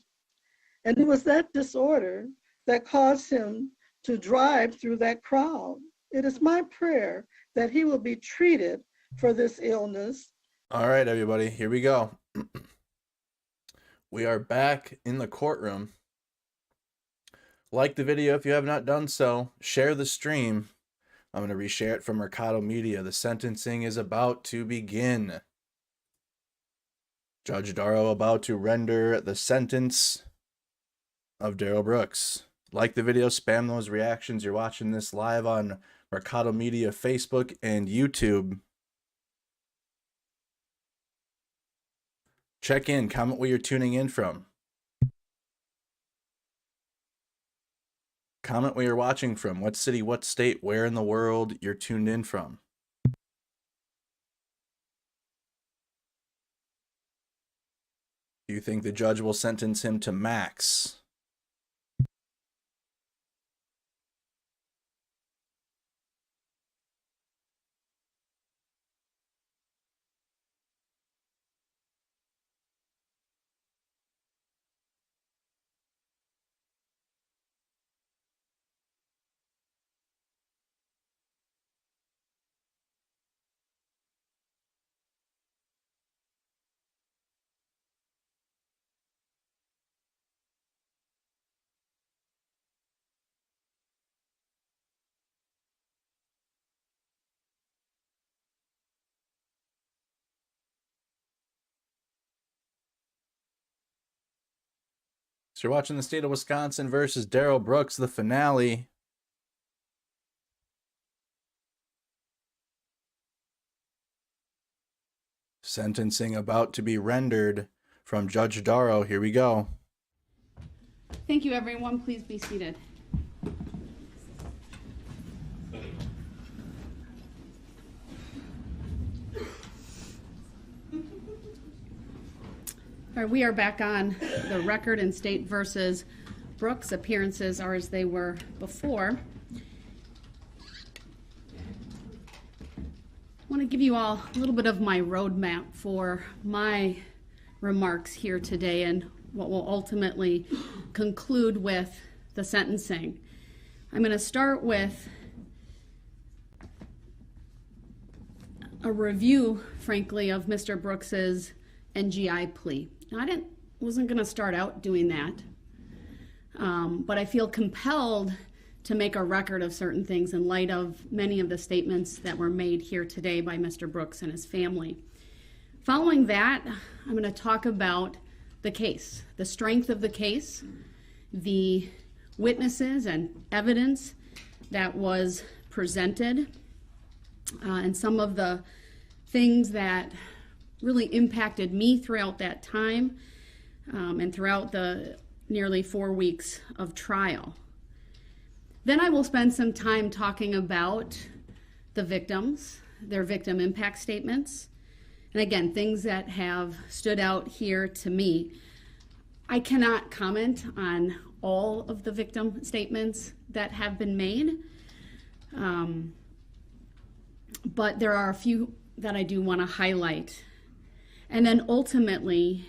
and it was that disorder that caused him to drive through that crowd. It is my prayer that he will be treated for this illness. All right, everybody, here we go. We are back in the courtroom. Like the video if you have not done so. Share the stream. I'm going to reshare it from Mercado Media. The sentencing is about to begin. Judge Darrell about to render the sentence of Darrell Brooks. Like the video, spam those reactions. You're watching this live on Mercado Media, Facebook, and YouTube. Check in, comment where you're tuning in from. comment where you're watching from, what city, what state, where in the world you're tuned in from. Do you think the judge will sentence him to max? So you're watching the state of Wisconsin versus Darrell Brooks, the finale. Sentencing about to be rendered from Judge Darrow. Here we go. Thank you, everyone. Please be seated. All right, we are back on the record in State versus Brooks. Appearances are as they were before. I want to give you all a little bit of my roadmap for my remarks here today and what will ultimately conclude with the sentencing. I'm going to start with a review, frankly, of Mr. Brooks's NGI plea. Now, I wasn't going to start out doing that, but I feel compelled to make a record of certain things in light of many of the statements that were made here today by Mr. Brooks and his family. Following that, I'm going to talk about the case, the strength of the case, the witnesses and evidence that was presented, and some of the things that really impacted me throughout that time and throughout the nearly 4 weeks of trial. Then I will spend some time talking about the victims, their victim impact statements, and again, things that have stood out here to me. I cannot comment on all of the victim statements that have been made, but there are a few that I do want to highlight. And then ultimately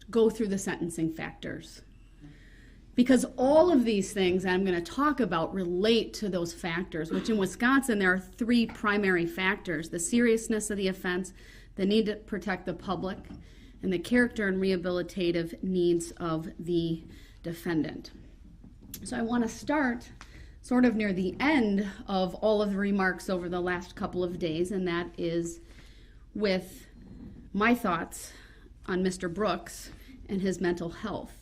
go through the sentencing factors. Because all of these things that I'm going to talk about relate to those factors, which in Wisconsin there are 3 primary factors: the seriousness of the offense, the need to protect the public, and the character and rehabilitative needs of the defendant. So I want to start sort of near the end of all of the remarks over the last couple of days, and that is with my thoughts on Mr. Brooks and his mental health.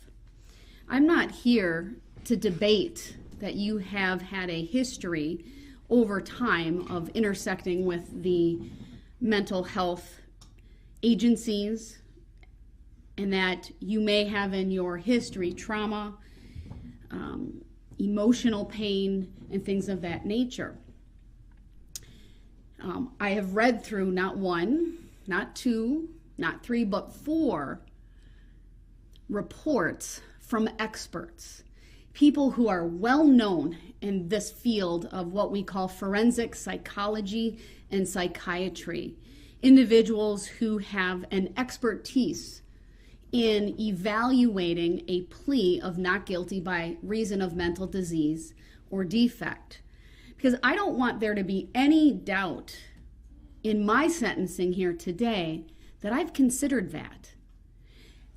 I'm not here to debate that you have had a history over time of intersecting with the mental health agencies and that you may have in your history trauma, emotional pain, and things of that nature. I have read through not 1, not 2, not 3, but 4 reports from experts, people who are well known in this field of what we call forensic psychology and psychiatry, individuals who have an expertise in evaluating a plea of not guilty by reason of mental disease or defect. Because I don't want there to be any doubt in my sentencing here today that I've considered that.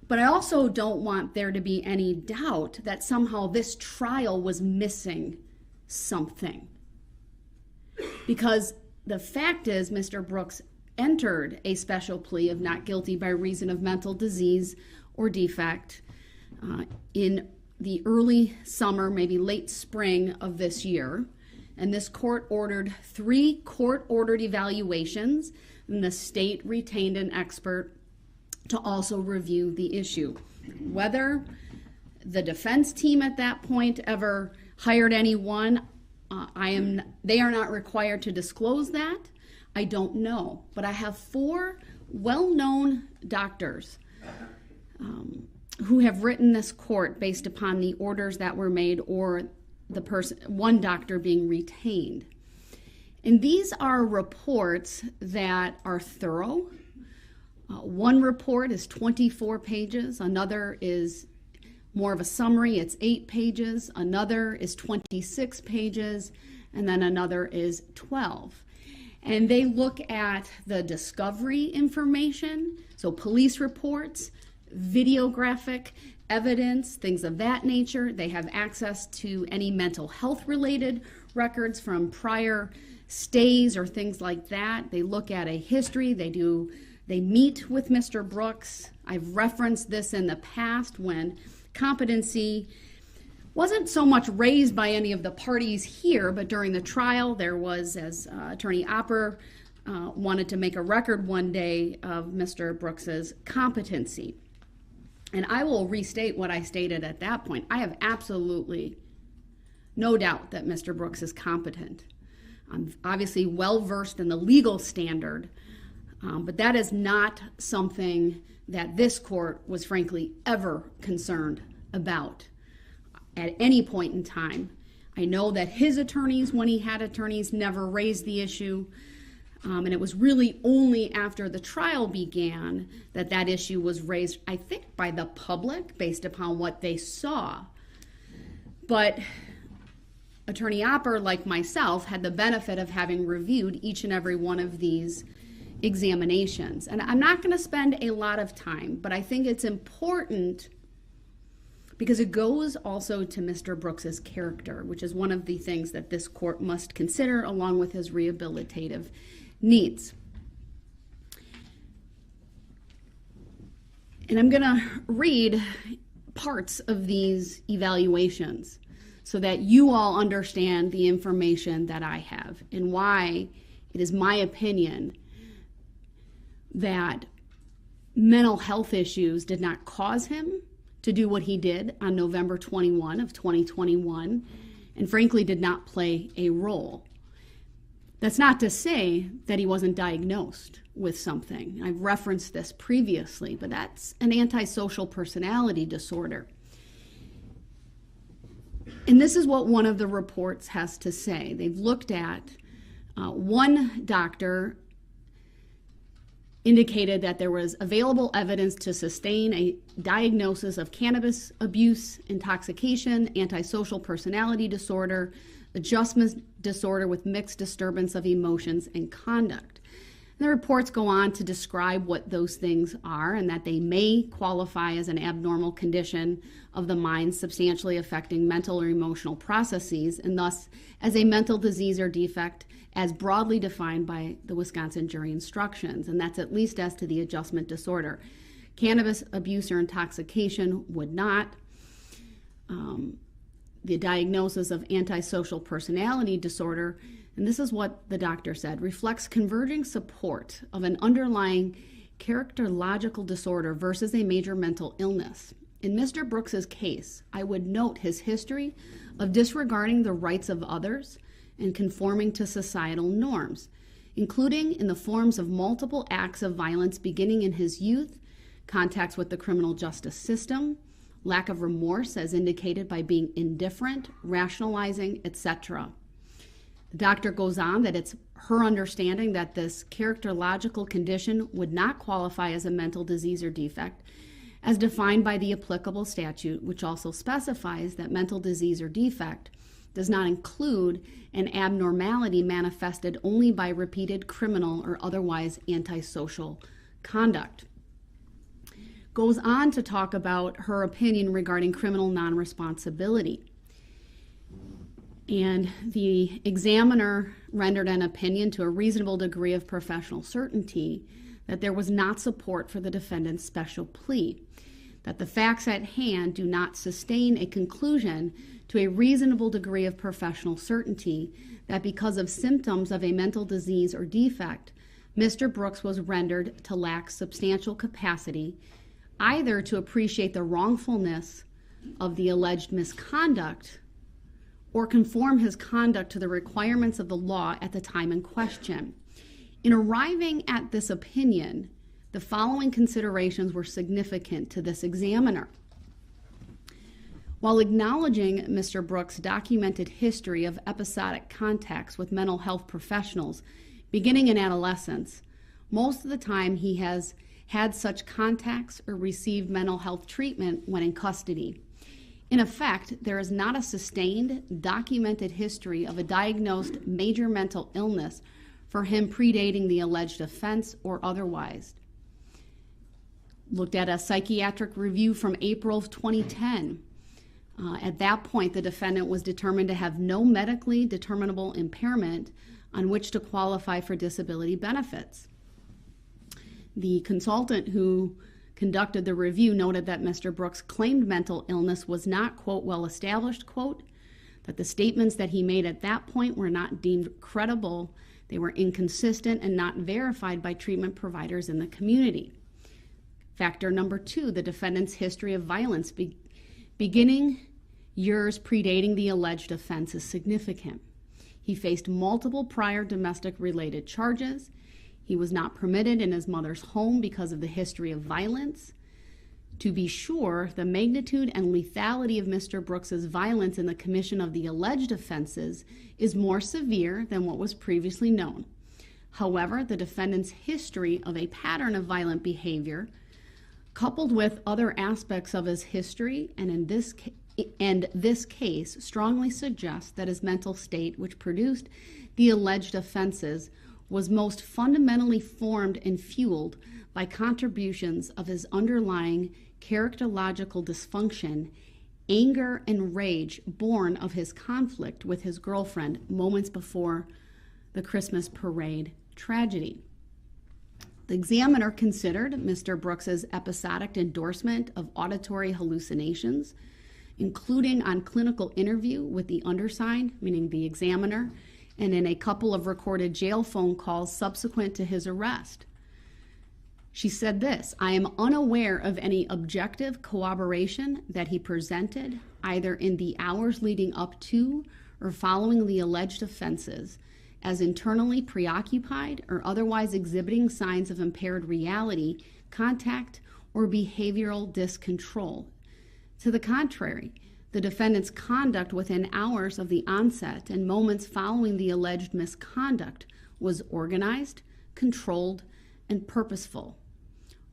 But I also don't want there to be any doubt that somehow this trial was missing something. Because the fact is, Mr. Brooks entered a special plea of not guilty by reason of mental disease or defect in the early summer, maybe late spring of this year. And this court ordered 3 court-ordered evaluations, and the state retained an expert to also review the issue. Whether the defense team at that point ever hired anyone, they are not required to disclose that. I don't know. But I have 4 well-known doctors who have written this court based upon the orders that were made or one doctor being retained. And these are reports that are thorough. One report is 24 pages. Another is more of a summary. It's 8 pages. Another is 26 pages. And then another is 12. And they look at the discovery information, so police reports, videographic evidence, things of that nature. They have access to any mental health related records from prior stays or things like that. They look at a history. They meet with Mr. Brooks. I've referenced this in the past when competency wasn't so much raised by any of the parties here, but during the trial there was, as Attorney Opper wanted to make a record one day of Mr. Brooks's competency. And I will restate what I stated at that point. I have absolutely no doubt that Mr. Brooks is competent. I'm obviously well versed in the legal standard, but that is not something that this court was frankly ever concerned about at any point in time. I know that his attorneys, when he had attorneys, never raised the issue. And it was really only after the trial began that that issue was raised, I think, by the public based upon what they saw. But Attorney Opper, like myself, had the benefit of having reviewed each and every one of these examinations. And I'm not going to spend a lot of time, but I think it's important because it goes also to Mr. Brooks's character, which is one of the things that this court must consider along with his rehabilitative needs. And I'm going to read parts of these evaluations so that you all understand the information that I have and why it is my opinion that mental health issues did not cause him to do what he did on November 21 of 2021 and frankly did not play a role. That's not to say that he wasn't diagnosed with something. I've referenced this previously, but that's an antisocial personality disorder. And this is what one of the reports has to say. They've looked at one doctor indicated that there was available evidence to sustain a diagnosis of cannabis abuse, intoxication, antisocial personality disorder, adjustment disorder with mixed disturbance of emotions and conduct. And the reports go on to describe what those things are and that they may qualify as an abnormal condition of the mind substantially affecting mental or emotional processes and thus as a mental disease or defect as broadly defined by the Wisconsin jury instructions, and that's at least as to the adjustment disorder. Cannabis abuse or intoxication would not. The diagnosis of antisocial personality disorder, and this is what the doctor said, reflects converging support of an underlying characterological disorder versus a major mental illness. In Mr. Brooks's case, I would note his history of disregarding the rights of others and conforming to societal norms, including in the forms of multiple acts of violence beginning in his youth, contacts with the criminal justice system, lack of remorse as indicated by being indifferent, rationalizing, etc. The doctor goes on that it's her understanding that this characterological condition would not qualify as a mental disease or defect as defined by the applicable statute, which also specifies that mental disease or defect does not include an abnormality manifested only by repeated criminal or otherwise antisocial conduct. Goes on to talk about her opinion regarding criminal non-responsibility. And the examiner rendered an opinion to a reasonable degree of professional certainty that there was not support for the defendant's special plea, that the facts at hand do not sustain a conclusion to a reasonable degree of professional certainty that because of symptoms of a mental disease or defect, Mr. Brooks was rendered to lack substantial capacity either to appreciate the wrongfulness of the alleged misconduct or conform his conduct to the requirements of the law at the time in question. In arriving at this opinion, the following considerations were significant to this examiner. While acknowledging Mr. Brooks' documented history of episodic contacts with mental health professionals beginning in adolescence, most of the time he has had such contacts or received mental health treatment when in custody. In effect, there is not a sustained, documented history of a diagnosed major mental illness for him predating the alleged offense or otherwise. Looked at a psychiatric review from April of 2010. At that point, the defendant was determined to have no medically determinable impairment on which to qualify for disability benefits. The consultant who conducted the review noted that Mr. Brooks' claimed mental illness was not, quote, well established, quote, that the statements that he made at that point were not deemed credible, they were inconsistent and not verified by treatment providers in the community. Factor number 2, the defendant's history of violence beginning years predating the alleged offense is significant. He faced multiple prior domestic-related charges. He was not permitted in his mother's home because of the history of violence. To be sure, the magnitude and lethality of Mr. Brooks's violence in the commission of the alleged offenses is more severe than what was previously known. However, the defendant's history of a pattern of violent behavior, coupled with other aspects of his history, and this case strongly suggests that his mental state, which produced the alleged offenses, was most fundamentally formed and fueled by contributions of his underlying characterological dysfunction, anger, and rage born of his conflict with his girlfriend moments before the Christmas parade tragedy. The examiner considered Mr. Brooks's episodic endorsement of auditory hallucinations, including on clinical interview with the undersigned, meaning the examiner, and in a couple of recorded jail phone calls subsequent to his arrest. She said this, "I am unaware of any objective corroboration that he presented, either in the hours leading up to or following the alleged offenses, as internally preoccupied or otherwise exhibiting signs of impaired reality, contact, or behavioral discontrol. To the contrary, the defendant's conduct within hours of the onset and moments following the alleged misconduct was organized, controlled, and purposeful.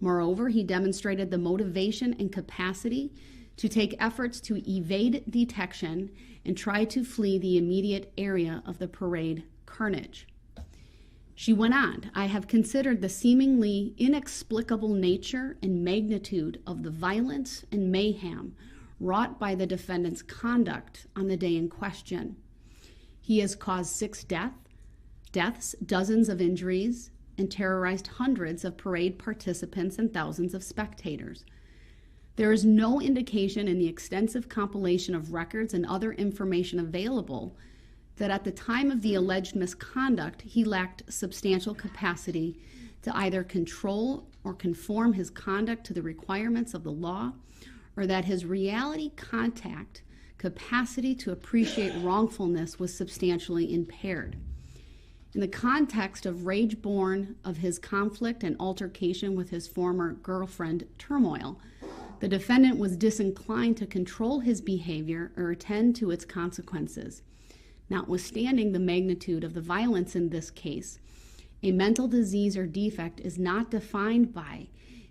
Moreover, he demonstrated the motivation and capacity to take efforts to evade detection and try to flee the immediate area of the parade carnage." She went on, "I have considered the seemingly inexplicable nature and magnitude of the violence and mayhem wrought by the defendant's conduct on the day in question. He has caused 6 deaths, dozens of injuries, and terrorized hundreds of parade participants and thousands of spectators. There is no indication in the extensive compilation of records and other information available that at the time of the alleged misconduct, he lacked substantial capacity to either control or conform his conduct to the requirements of the law, or that his reality contact capacity to appreciate wrongfulness was substantially impaired. In the context of rage born of his conflict and altercation with his former girlfriend turmoil, the defendant was disinclined to control his behavior or attend to its consequences. Notwithstanding the magnitude of the violence in this case, a mental disease or defect is not defined by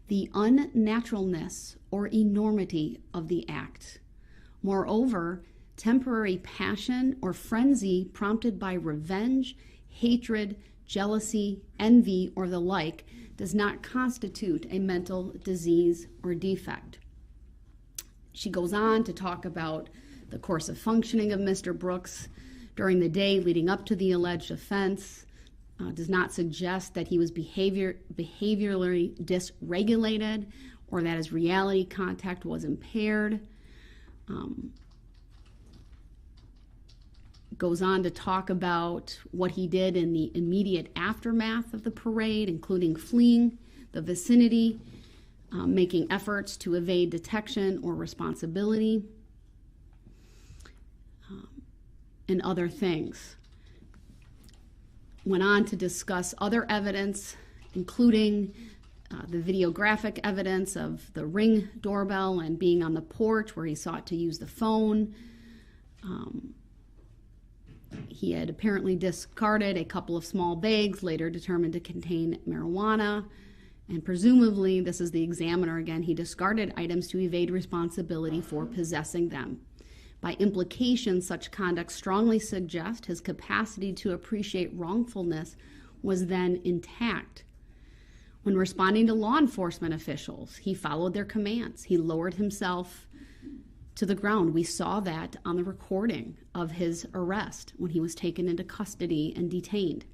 the unnaturalness or enormity of the act. Moreover, temporary passion or frenzy prompted by revenge, hatred, jealousy, envy, or the like does not constitute a mental disease or defect." She goes on to talk about the course of functioning of Mr. Brooks during the day leading up to the alleged offense, does not suggest that he was behaviorally dysregulated or that his reality contact was impaired. Goes on to talk about what he did in the immediate aftermath of the parade, including fleeing the vicinity, making efforts to evade detection or responsibility, and other things. Went on to discuss other evidence, including the videographic evidence of the Ring doorbell and being on the porch where he sought to use the phone. He had apparently discarded a couple of small bags, later determined to contain marijuana. And presumably, this is the examiner again, he discarded items to evade responsibility for possessing them. By implication, such conduct strongly suggests his capacity to appreciate wrongfulness was then intact. When responding to law enforcement officials, he followed their commands. He lowered himself to the ground. We saw that on the recording of his arrest when he was taken into custody and detained.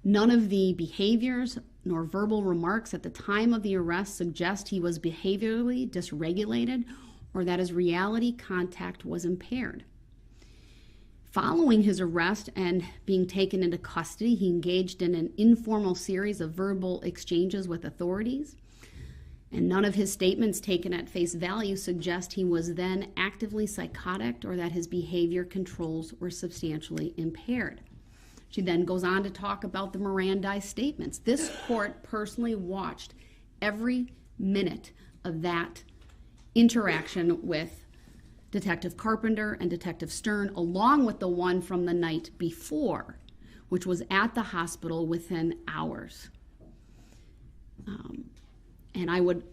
None of the behaviors nor verbal remarks at the time of the arrest suggest he was behaviorally dysregulated or that his reality contact was impaired. Following his arrest and being taken into custody, he engaged in an informal series of verbal exchanges with authorities, and none of his statements taken at face value suggest he was then actively psychotic or that his behavior controls were substantially impaired. She then goes on to talk about the Mirandized statements. This court personally watched every minute of that interaction with Detective Carpenter and Detective Stern, along with the one from the night before, which was at the hospital within hours. And I would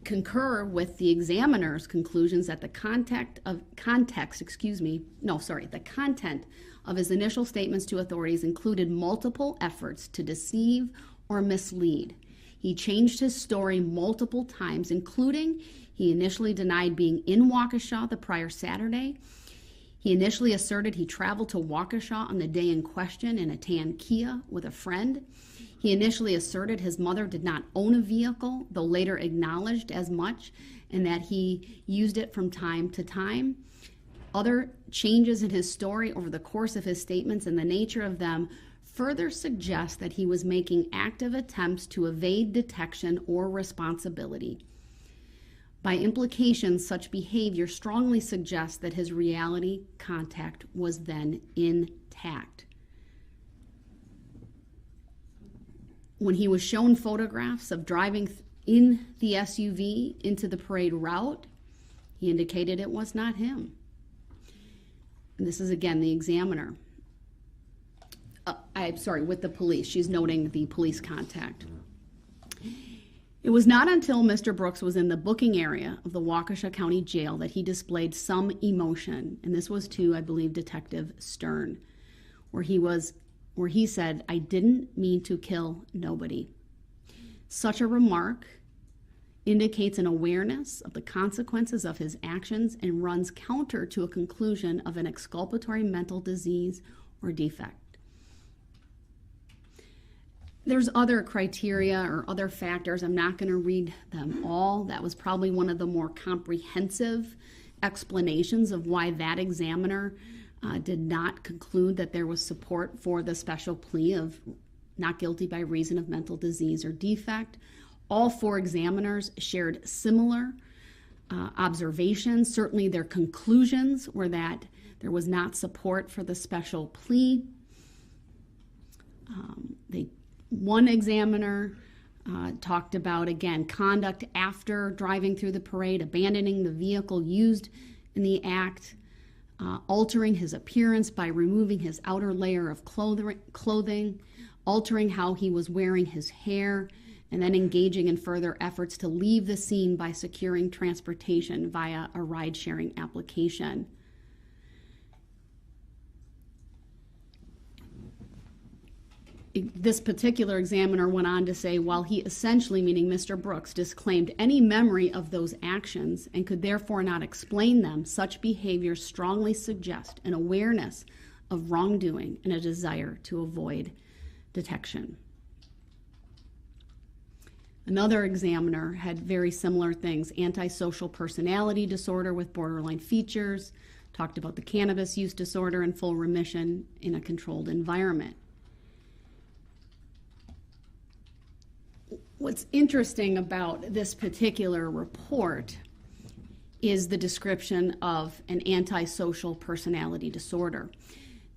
concur with the examiner's conclusions that the content of his initial statements to authorities included multiple efforts to deceive or mislead. He changed his story multiple times, including he initially denied being in Waukesha the prior Saturday. He initially asserted he traveled to Waukesha on the day in question in a tan Kia with a friend. He initially asserted his mother did not own a vehicle, though later acknowledged as much, and that he used it from time to time. Other changes in his story over the course of his statements and the nature of them further suggest that he was making active attempts to evade detection or responsibility. By implication, such behavior strongly suggests that his reality contact was then intact. When he was shown photographs of driving in the SUV into the parade route, he indicated it was not him. And this is again the examiner. With the police. She's noting the police contact. It was not until Mr. Brooks was in the booking area of the Waukesha County Jail that he displayed some emotion, and this was to, I believe, Detective Stern, where he said, "I didn't mean to kill nobody." Such a remark indicates an awareness of the consequences of his actions and runs counter to a conclusion of an exculpatory mental disease or defect. There's other criteria or other factors. I'm not going to read them all. That was probably one of the more comprehensive explanations of why that examiner did not conclude that there was support for the special plea of not guilty by reason of mental disease or defect. All four examiners shared similar observations. Certainly their conclusions were that there was not support for the special plea. One examiner talked about, again, conduct after driving through the parade, abandoning the vehicle used in the act, altering his appearance by removing his outer layer of clothing, altering how he was wearing his hair, and then engaging in further efforts to leave the scene by securing transportation via a ride-sharing application. This particular examiner went on to say, while he essentially, meaning Mr. Brooks, disclaimed any memory of those actions and could therefore not explain them, such behavior strongly suggest an awareness of wrongdoing and a desire to avoid detection. Another examiner had very similar things: antisocial personality disorder with borderline features, talked about the cannabis use disorder and full remission in a controlled environment. What's interesting about this particular report is the description of an antisocial personality disorder.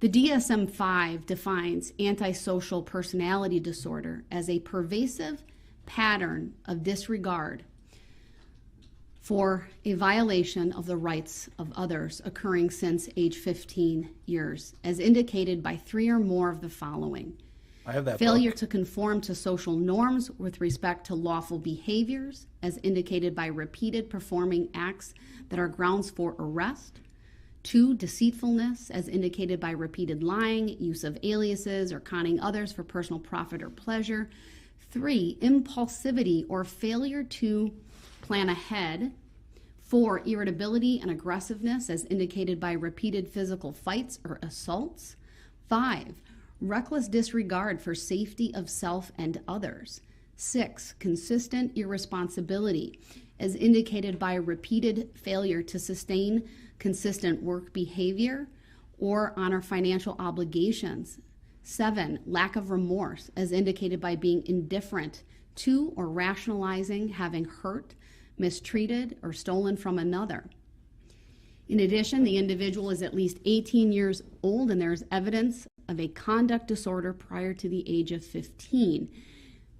The DSM-5 defines antisocial personality disorder as a pervasive pattern of disregard for a violation of the rights of others occurring since age 15 years, as indicated by 3 or more of the following. I have that Failure book. to conform to social norms with respect to lawful behaviors, as indicated by repeated performing acts that are grounds for arrest. 2, deceitfulness, as indicated by repeated lying, use of aliases, or conning others for personal profit or pleasure. 3, impulsivity or failure to plan ahead. 4, irritability and aggressiveness, as indicated by repeated physical fights or assaults. 5, reckless disregard for safety of self and others. 6, consistent irresponsibility, as indicated by repeated failure to sustain consistent work behavior or honor financial obligations. 7, lack of remorse, as indicated by being indifferent to or rationalizing having hurt, mistreated, or stolen from another. In addition, the individual is at least 18 years old and there is evidence of a conduct disorder prior to the age of 15.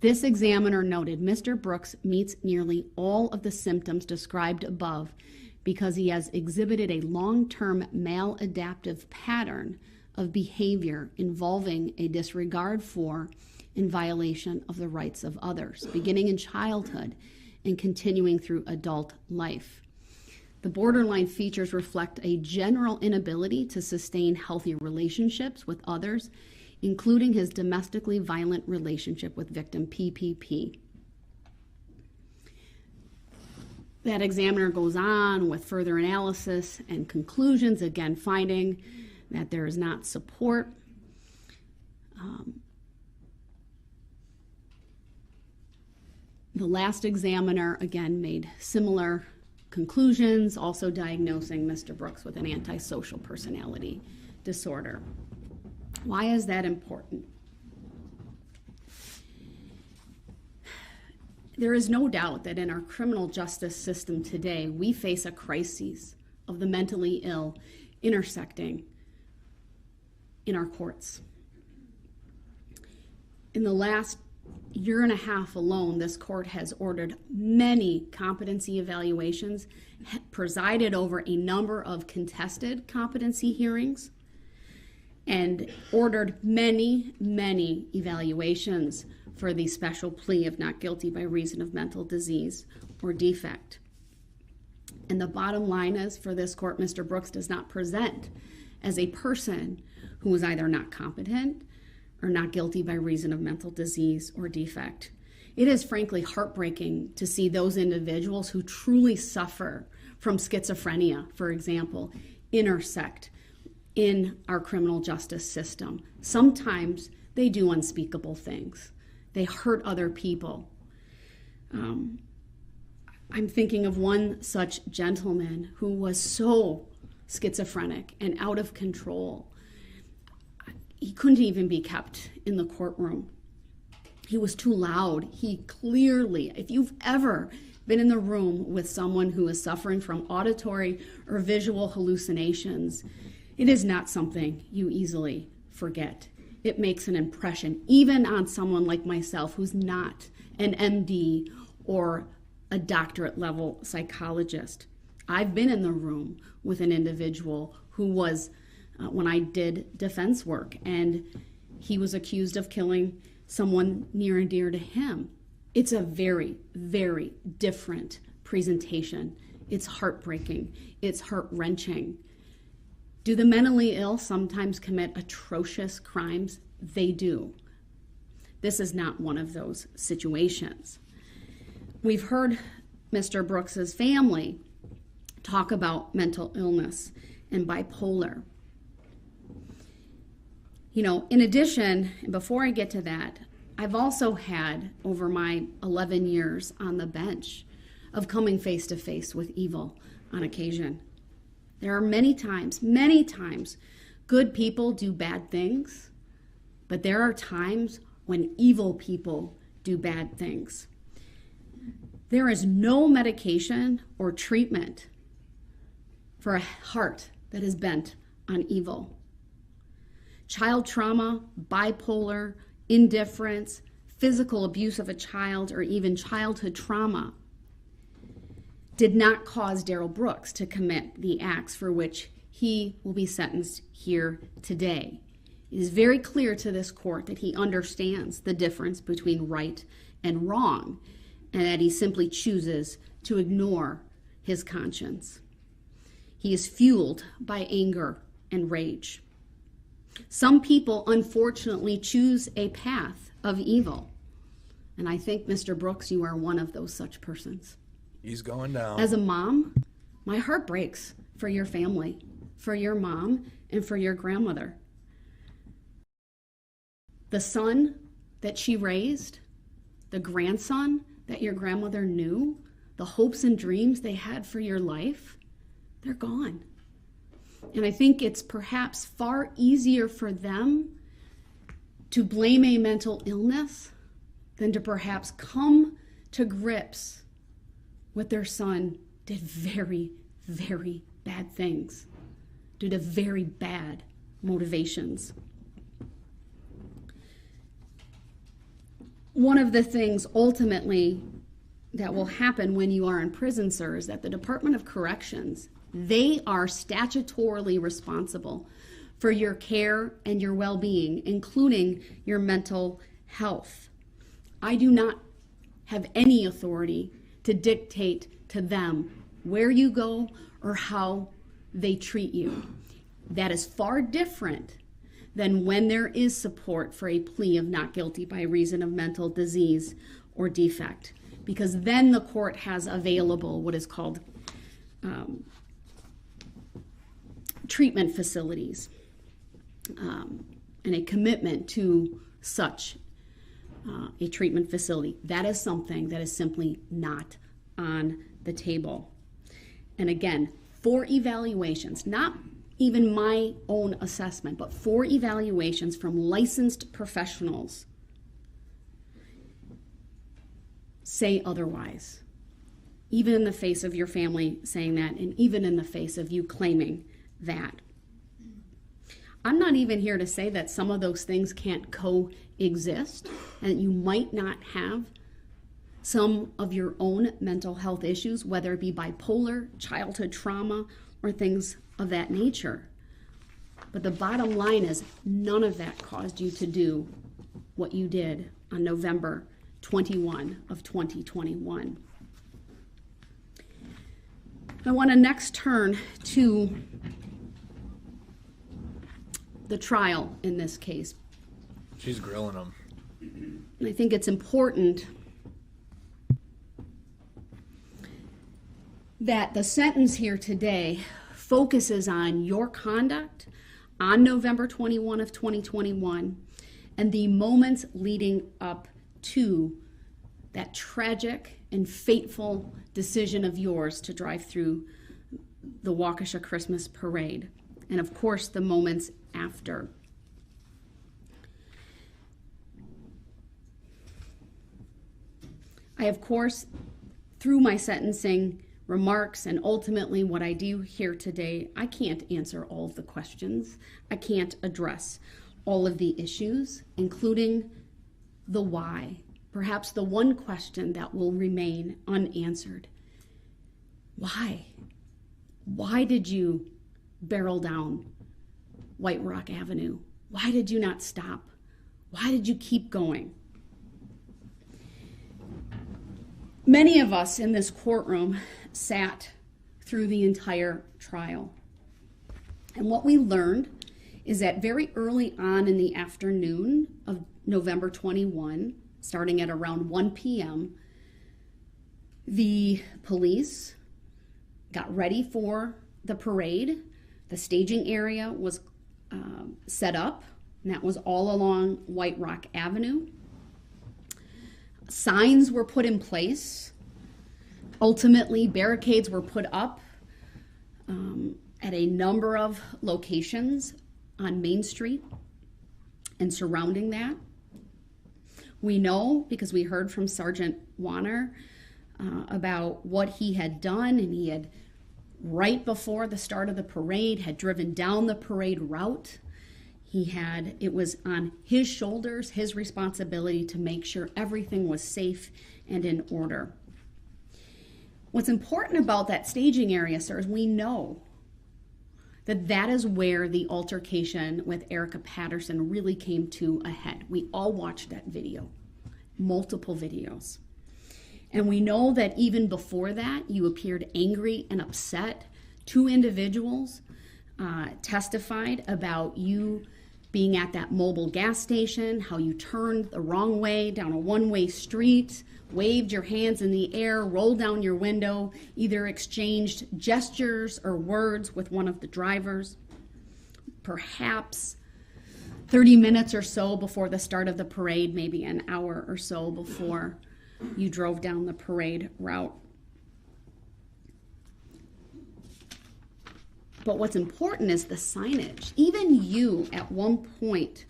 This examiner noted Mr. Brooks meets nearly all of the symptoms described above because he has exhibited a long-term maladaptive pattern of behavior involving a disregard for and violation of the rights of others, beginning in childhood and continuing through adult life. The borderline features reflect a general inability to sustain healthy relationships with others, including his domestically violent relationship with victim PPP. That examiner goes on with further analysis and conclusions, again finding that there is not support. The last examiner, again, made similar conclusions, also diagnosing Mr. Brooks with an antisocial personality disorder. Why is that important? There is no doubt that in our criminal justice system today, we face a crisis of the mentally ill intersecting in our courts. In the last year and a half alone, this court has ordered many competency evaluations, presided over a number of contested competency hearings, and ordered many, many evaluations for the special plea of not guilty by reason of mental disease or defect. And the bottom line is, for this court, Mr. Brooks does not present as a person who is either not competent or not guilty by reason of mental disease or defect. It is frankly heartbreaking to see those individuals who truly suffer from schizophrenia, for example, intersect in our criminal justice system. Sometimes they do unspeakable things. They hurt other people. I'm thinking of one such gentleman who was so schizophrenic and out of control. He couldn't even be kept in the courtroom. He was too loud. He clearly, if you've ever been in the room with someone who is suffering from auditory or visual hallucinations, it is not something you easily forget. It makes an impression, even on someone like myself who's not an MD or a doctorate level psychologist. I've been in the room with an individual who was, when I did defense work, and he was accused of killing someone near and dear to him. It's a very, very different presentation. It's heartbreaking. It's heart-wrenching. Do the mentally ill sometimes commit atrocious crimes? They do. This is not one of those situations. We've heard Mr. Brooks's family talk about mental illness and bipolar. You know, in addition, before I get to that, I've also had, over my 11 years on the bench, of coming face to face with evil on occasion. There are many times, good people do bad things, but there are times when evil people do bad things. There is no medication or treatment for a heart that is bent on evil. Child trauma, bipolar, indifference, physical abuse of a child, or even childhood trauma did not cause Darrell Brooks to commit the acts for which he will be sentenced here today. It is very clear to this court that he understands the difference between right and wrong, and that he simply chooses to ignore his conscience. He is fueled by anger and rage. Some people, unfortunately, choose a path of evil, and I think, Mr. Brooks, you are one of those such persons. He's going down. As a mom, my heart breaks for your family, for your mom, and for your grandmother. The son that she raised, the grandson that your grandmother knew, the hopes and dreams they had for your life, they're gone. And I think it's perhaps far easier for them to blame a mental illness than to perhaps come to grips with their son did very, very bad things due to very bad motivations. One of the things ultimately that will happen when you are in prison, sir, is that the Department of Corrections, they are statutorily responsible for your care and your well-being, including your mental health. I do not have any authority to dictate to them where you go or how they treat you. That is far different than when there is support for a plea of not guilty by reason of mental disease or defect, because then the court has available what is called treatment facilities and a commitment to such a treatment facility. That is something that is simply not on the table. And again, for evaluations, not even my own assessment, but for evaluations from licensed professionals say otherwise, even in the face of your family saying that, and even in the face of you claiming that. I'm not even here to say that some of those things can't coexist, and you might not have some of your own mental health issues, whether it be bipolar, childhood trauma, or things of that nature. But the bottom line is none of that caused you to do what you did on November 21 of 2021. I want to next turn to the trial in this case. She's grilling him. And I think it's important that the sentence here today focuses on your conduct on November 21 of 2021 and the moments leading up to that tragic and fateful decision of yours to drive through the Waukesha Christmas parade, and of course the moments after. I, of course, through my sentencing remarks and ultimately what I do here today, I can't answer all of the questions. I can't address all of the issues, including the why. Perhaps the one question that will remain unanswered. Why? Why did you barrel down White Rock Avenue? Why did you not stop? Why did you keep going? Many of us in this courtroom sat through the entire trial. And what we learned is that very early on in the afternoon of November 21, starting at around 1 p.m., the police got ready for the parade. The staging area was set up, and that was all along White Rock Avenue. Signs were put in place. Ultimately, barricades were put up at a number of locations on Main Street and surrounding that. We know, because we heard from Sergeant Warner, about what he had done, and he had, right before the start of the parade, had driven down the parade route. It was on his shoulders, his responsibility to make sure everything was safe and in order. What's important about that staging area, sir, is we know that is where the altercation with Erica Patterson really came to a head. We all watched that video, multiple videos. And we know that even before that, you appeared angry and upset. 2 individuals testified about you being at that mobile gas station, how you turned the wrong way down a one-way street, waved your hands in the air, rolled down your window, either exchanged gestures or words with one of the drivers. Perhaps 30 minutes or so before the start of the parade, maybe an hour or so before you drove down the parade route. But what's important is the signage. Even you, at one point,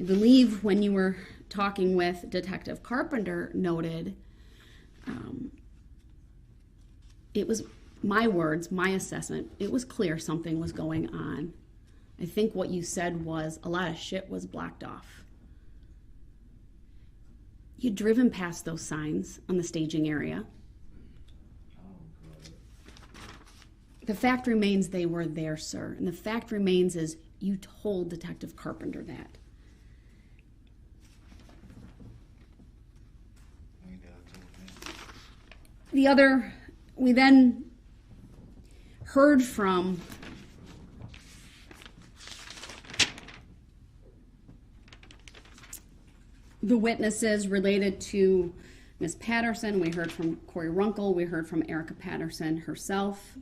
I believe when you were talking with Detective Carpenter, noted, it was my words, my assessment, it was clear something was going on. I think what you said was a lot of shit was blocked off. You'd driven past those signs on the staging area. The fact remains they were there, sir. And the fact remains is you told Detective Carpenter that. We then heard from the witnesses related to Ms. Patterson. We heard from Corey Runkle. We heard from Erica Patterson herself.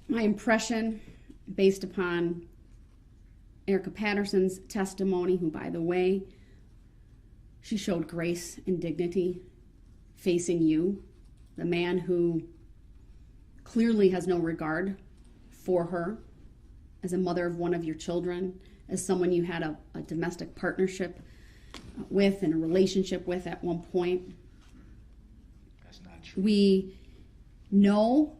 My impression, based upon Erica Patterson's testimony, who, by the way, she showed grace and dignity facing you, the man who clearly has no regard for her as a mother of one of your children, as someone you had a domestic partnership with and a relationship with at one point. That's not true. We know,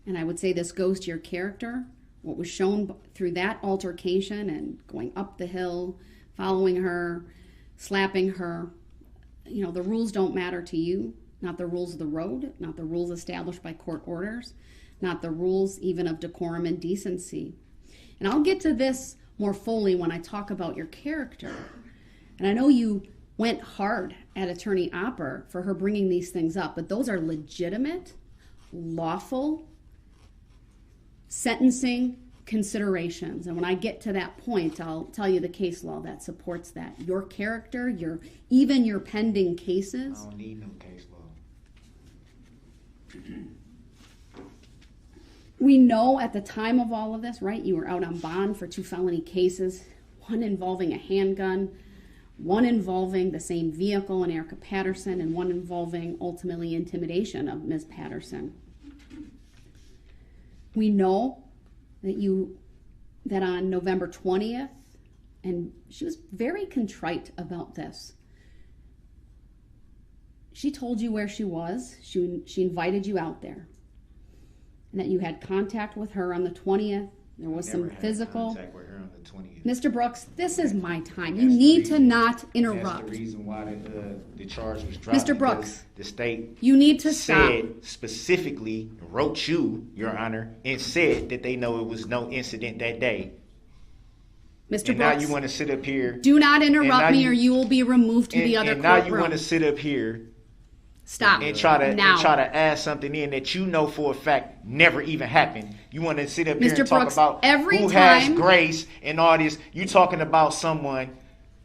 and I would say this goes to your character, what was shown through that altercation and going up the hill, following her, slapping her. You know, the rules don't matter to you, not the rules of the road, not the rules established by court orders, not the rules even of decorum and decency. And I'll get to this more fully when I talk about your character. And I know you went hard at Attorney Opper for her bringing these things up, but those are legitimate, lawful sentencing considerations. And when I get to that point, I'll tell you the case law that supports that. Your character, even your pending cases. I don't need no case law. We know at the time of all of this, right, you were out on bond for 2 felony cases, one involving a handgun, one involving the same vehicle in Erica Patterson, and one involving ultimately intimidation of Ms. Patterson. We know that on November 20th, and she was very contrite about this, she told you where she was. She invited you out there, and that you had contact with her on the 20th. There was some physical. Contact with her on the 20th. Mr. Brooks, this is my time. You need to not interrupt. That's the reason why the charge was dropped. Mr. Brooks, the state you need to stop. Said specifically, wrote you, Your Honor, and said that they know it was no incident that day. Mr. And Brooks, now you want to sit up here. Do not interrupt me, or you will be removed to the other courtroom. And now you want courtroom. to sit up here. Stop. And try to now. add something in that you know for a fact never even happened. You want to sit up here Mr. and talk Brooks, about every who time- has grace and all this. You talking about someone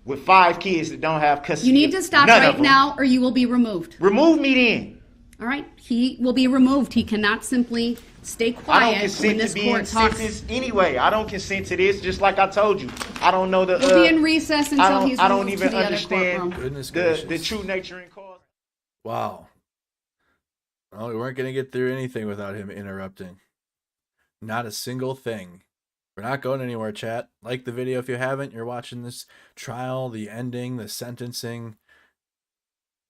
with 5 kids that don't have custody. You need to stop None of right them. now, or you will be removed. Remove me then. All right? He will be removed. He cannot simply stay I don't quiet when consent this to being court talks. sentenced anyway. I don't consent to this. Just like I told you, I don't know the. We'll be in recess until he's I don't removed even to the other understand courtroom. Goodness the gracious. true nature and cause. Wow. Well, we weren't going to get through anything without him interrupting. Not a single thing. We're not going anywhere, chat. Like the video if you haven't. You're watching this trial, the ending, the sentencing.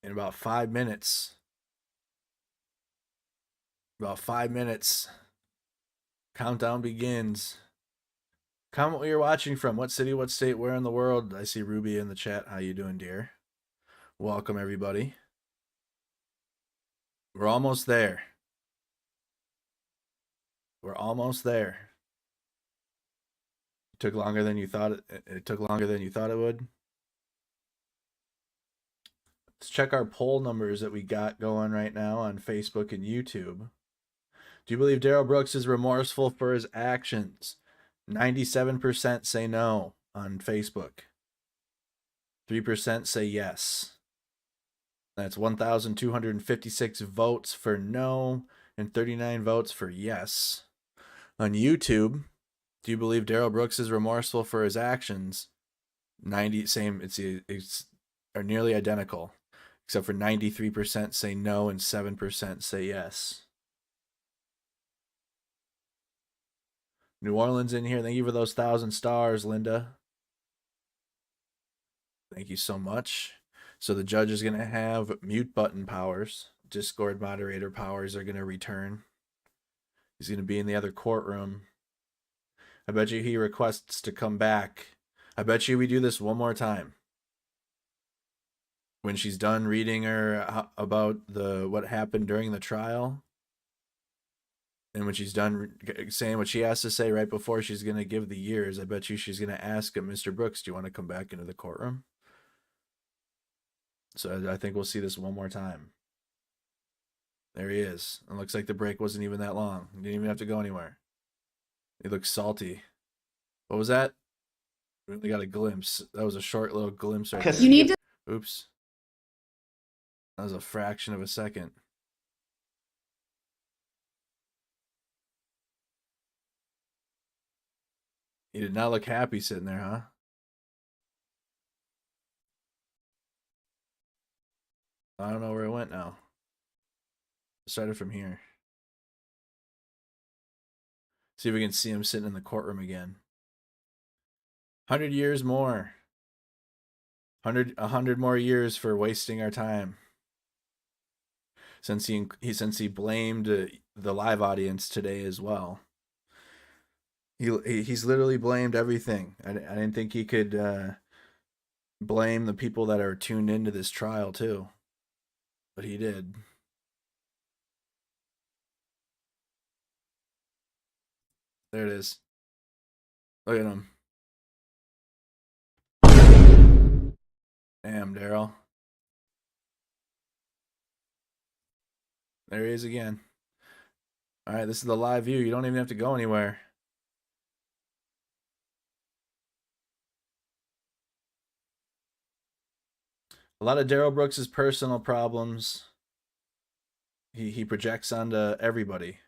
in about 5 minutes. About 5 minutes. Countdown begins. Comment where you're watching from. What city, what state, where in the world. I see Ruby in the chat. How you doing, dear? Welcome, everybody. We're almost there. We're almost there. It took longer than you thought it took longer than you thought it would. Let's check our poll numbers that we got going right now on Facebook and YouTube. Do you believe Darrell Brooks is remorseful for his actions? 97% say no on Facebook. 3% say yes. That's 1,256 votes for no and 39 votes for yes. On YouTube, do you believe Darrell Brooks is remorseful for his actions? 90 same. It's are nearly identical, except for 93% say no and 7% say yes. New Orleans in here. Thank you for those 1,000 stars, Linda. Thank you so much. So the judge is going to have mute button powers. Discord moderator powers are going to return. He's going to be in the other courtroom. I bet you he requests to come back. I bet you we do this one more time. When she's done reading her about what happened during the trial, and when she's done saying what she has to say right before she's going to give the years, I bet you she's going to ask him, Mr. Brooks, do you want to come back into the courtroom? So I think we'll see this one more time. There he is. It looks like the break wasn't even that long. He didn't even have to go anywhere. He looks salty. What was that? We only got a glimpse. That was a short little glimpse right there. You need to... Oops. That was a fraction of a second. He did not look happy sitting there, huh? I don't know where it went now. It started from here. See if we can see him sitting in the courtroom again. 100 years more. 100 more years for wasting our time. Since he blamed the live audience today as well. He's literally blamed everything. I didn't think he could blame the people that are tuned into this trial too. But he did. There it is. Look at him. Damn, Darrell. There he is again. All right, this is the live view. You don't even have to go anywhere. A lot of Darrell Brooks' personal problems he projects onto everybody.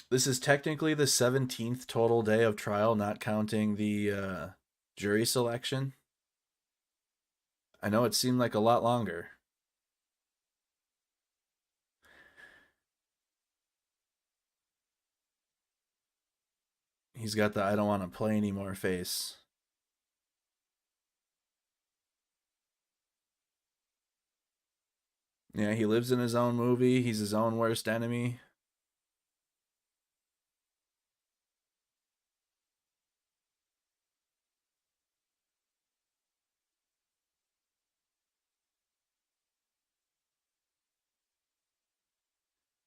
This is technically the 17th total day of trial, not counting the jury selection. I know it seemed like a lot longer. He's got the I don't want to play anymore face. Yeah, he lives in his own movie. He's his own worst enemy.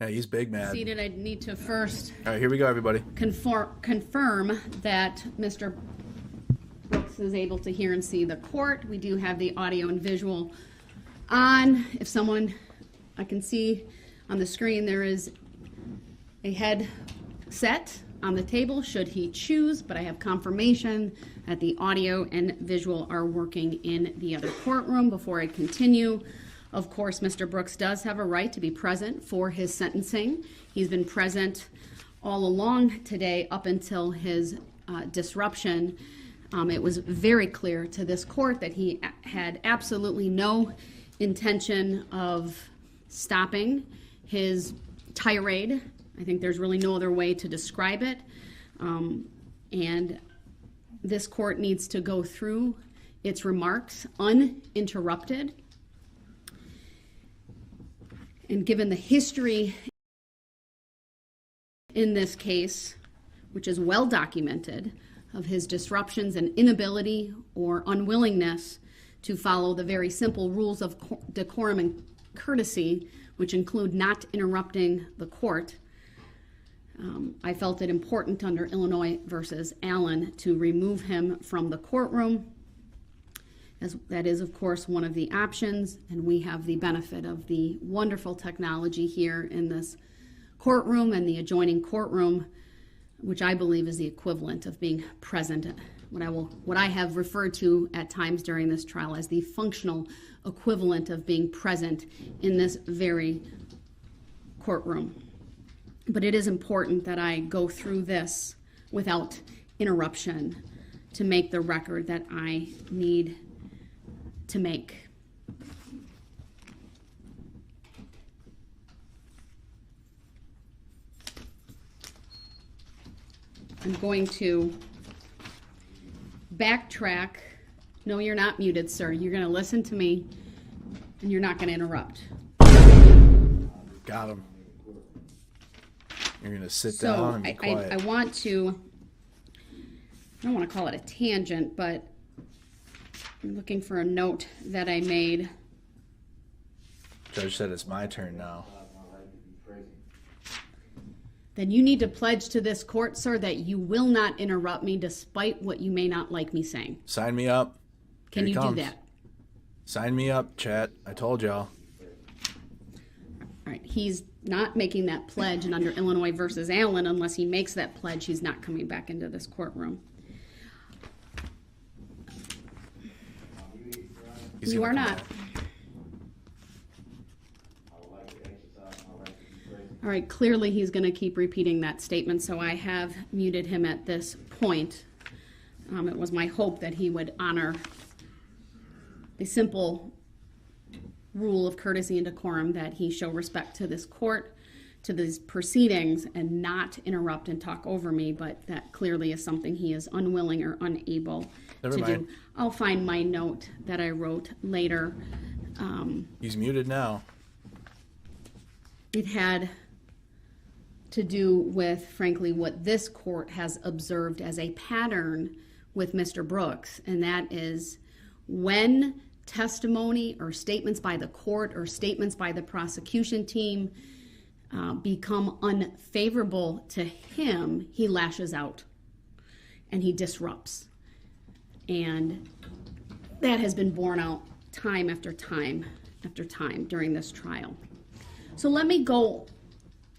Yeah, he's big mad. Seated, I need to first... All right, here we go, everybody. Confirm that Mr. Brooks is able to hear and see the court. We do have the audio and visual on. If someone, I can see on the screen, there is a headset on the table should he choose, but I have confirmation that the audio and visual are working in the other courtroom. Before I continue, of course, Mr. Brooks does have a right to be present for his sentencing. He's been present all along today up until his disruption. It was very clear to this court that he had absolutely no intention of stopping his tirade I think there's really no other way to describe it. And this court needs to go through its remarks uninterrupted. And given the history in this case, which is well documented, of his disruptions and inability or unwillingness to follow the very simple rules of decorum and courtesy, which include not interrupting the court, I felt it important under Illinois versus Allen to remove him from the courtroom, as that is, of course, one of the options, and we have the benefit of the wonderful technology here in this courtroom and the adjoining courtroom, which I believe is the equivalent of being present, what I have referred to at times during this trial as the functional equivalent of being present in this very courtroom. But it is important that I go through this without interruption to make the record that I need to make. I'm going to backtrack. No, you're not muted, sir. You're going to listen to me, and you're not going to interrupt. Got him. You're going to sit down and be quiet. I want to, I don't want to call it a tangent, but I'm looking for a note that I made. Judge said it's my turn now. Then you need to pledge to this court, sir, that you will not interrupt me despite what you may not like me saying. Sign me up. Can you comes. do that? Sign me up, chat. I told y'all. All right, he's not making that pledge, and under Illinois versus Allen, unless he makes that pledge, he's not coming back into this courtroom. You are not. All right, clearly he's going to keep repeating that statement, so I have muted him at this point. It was my hope that he would honor the simple rule of courtesy and decorum, that he show respect to this court, to these proceedings, and not interrupt and talk over me, but that clearly is something he is unwilling or unable to do. I'll find my note that I wrote later. He's muted now. It had to do with, frankly, what this court has observed as a pattern with Mr. Brooks, and that is when testimony or statements by the court or statements by the prosecution team become unfavorable to him, he lashes out and he disrupts. And that has been borne out time after time after time during this trial. So let me go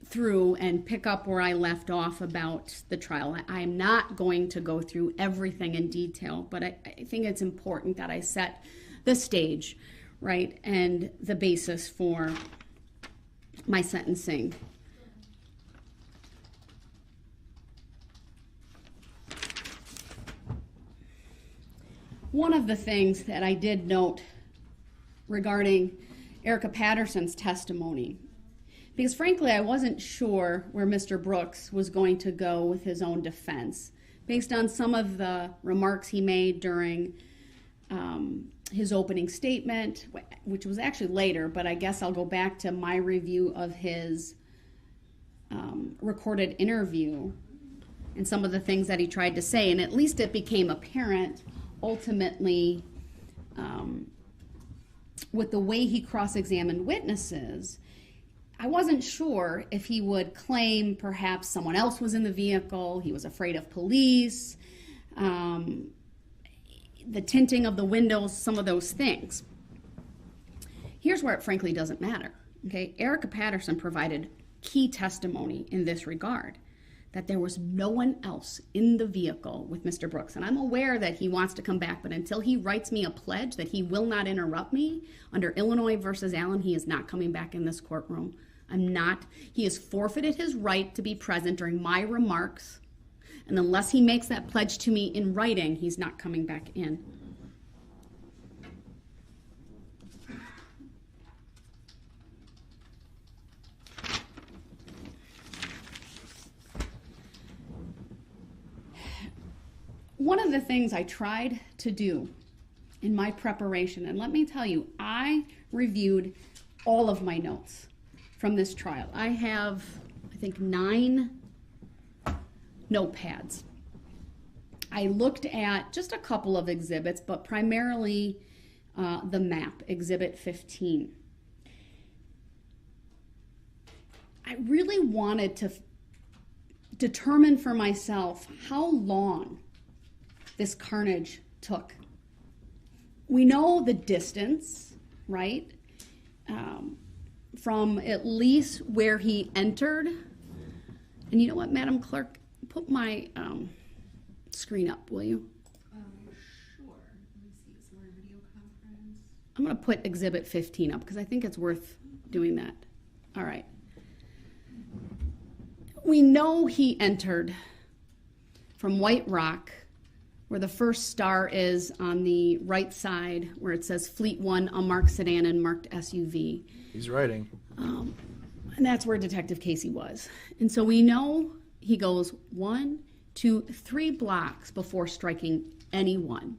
through and pick up where I left off about the trial. I'm not going to go through everything in detail, but I think it's important that I set the stage, right, and the basis for my sentencing. One of the things that I did note regarding Erica Patterson's testimony, because frankly I wasn't sure where Mr. Brooks was going to go with his own defense, based on some of the remarks he made during his opening statement, which was actually later, but I guess I'll go back to my review of his recorded interview and some of the things that he tried to say, and at least it became apparent ultimately with the way he cross-examined witnesses. I wasn't sure if he would claim perhaps someone else was in the vehicle, he was afraid of police, the tinting of the windows, some of those things. Here's where it frankly doesn't matter. Okay, Erica Patterson provided key testimony in this regard, that there was no one else in the vehicle with Mr. Brooks. And I'm aware that he wants to come back, but until he writes me a pledge that he will not interrupt me under Illinois versus Allen, he is not coming back in this courtroom. He has forfeited his right to be present during my remarks, and unless he makes that pledge to me in writing, he's not coming back in. one of the things I tried to do in my preparation, and let me tell you, I reviewed all of my notes from this trial. I have, I think, 9 notepads. I looked at just a couple of exhibits, but primarily the map, Exhibit 15. I really wanted to determine for myself how long this carnage took. We know the distance, right? From at least where he entered. And you know what, Madam Clerk? Put my screen up, will you? Sure. Let me see. Is there a video conference? I'm going to put Exhibit 15 up because I think it's worth doing that. All right. We know he entered from White Rock, where the first star is on the right side, where it says Fleet 1, unmarked sedan and marked SUV. He's writing. And that's where Detective Casey was. And so we know he goes 1, 2, 3 blocks before striking anyone.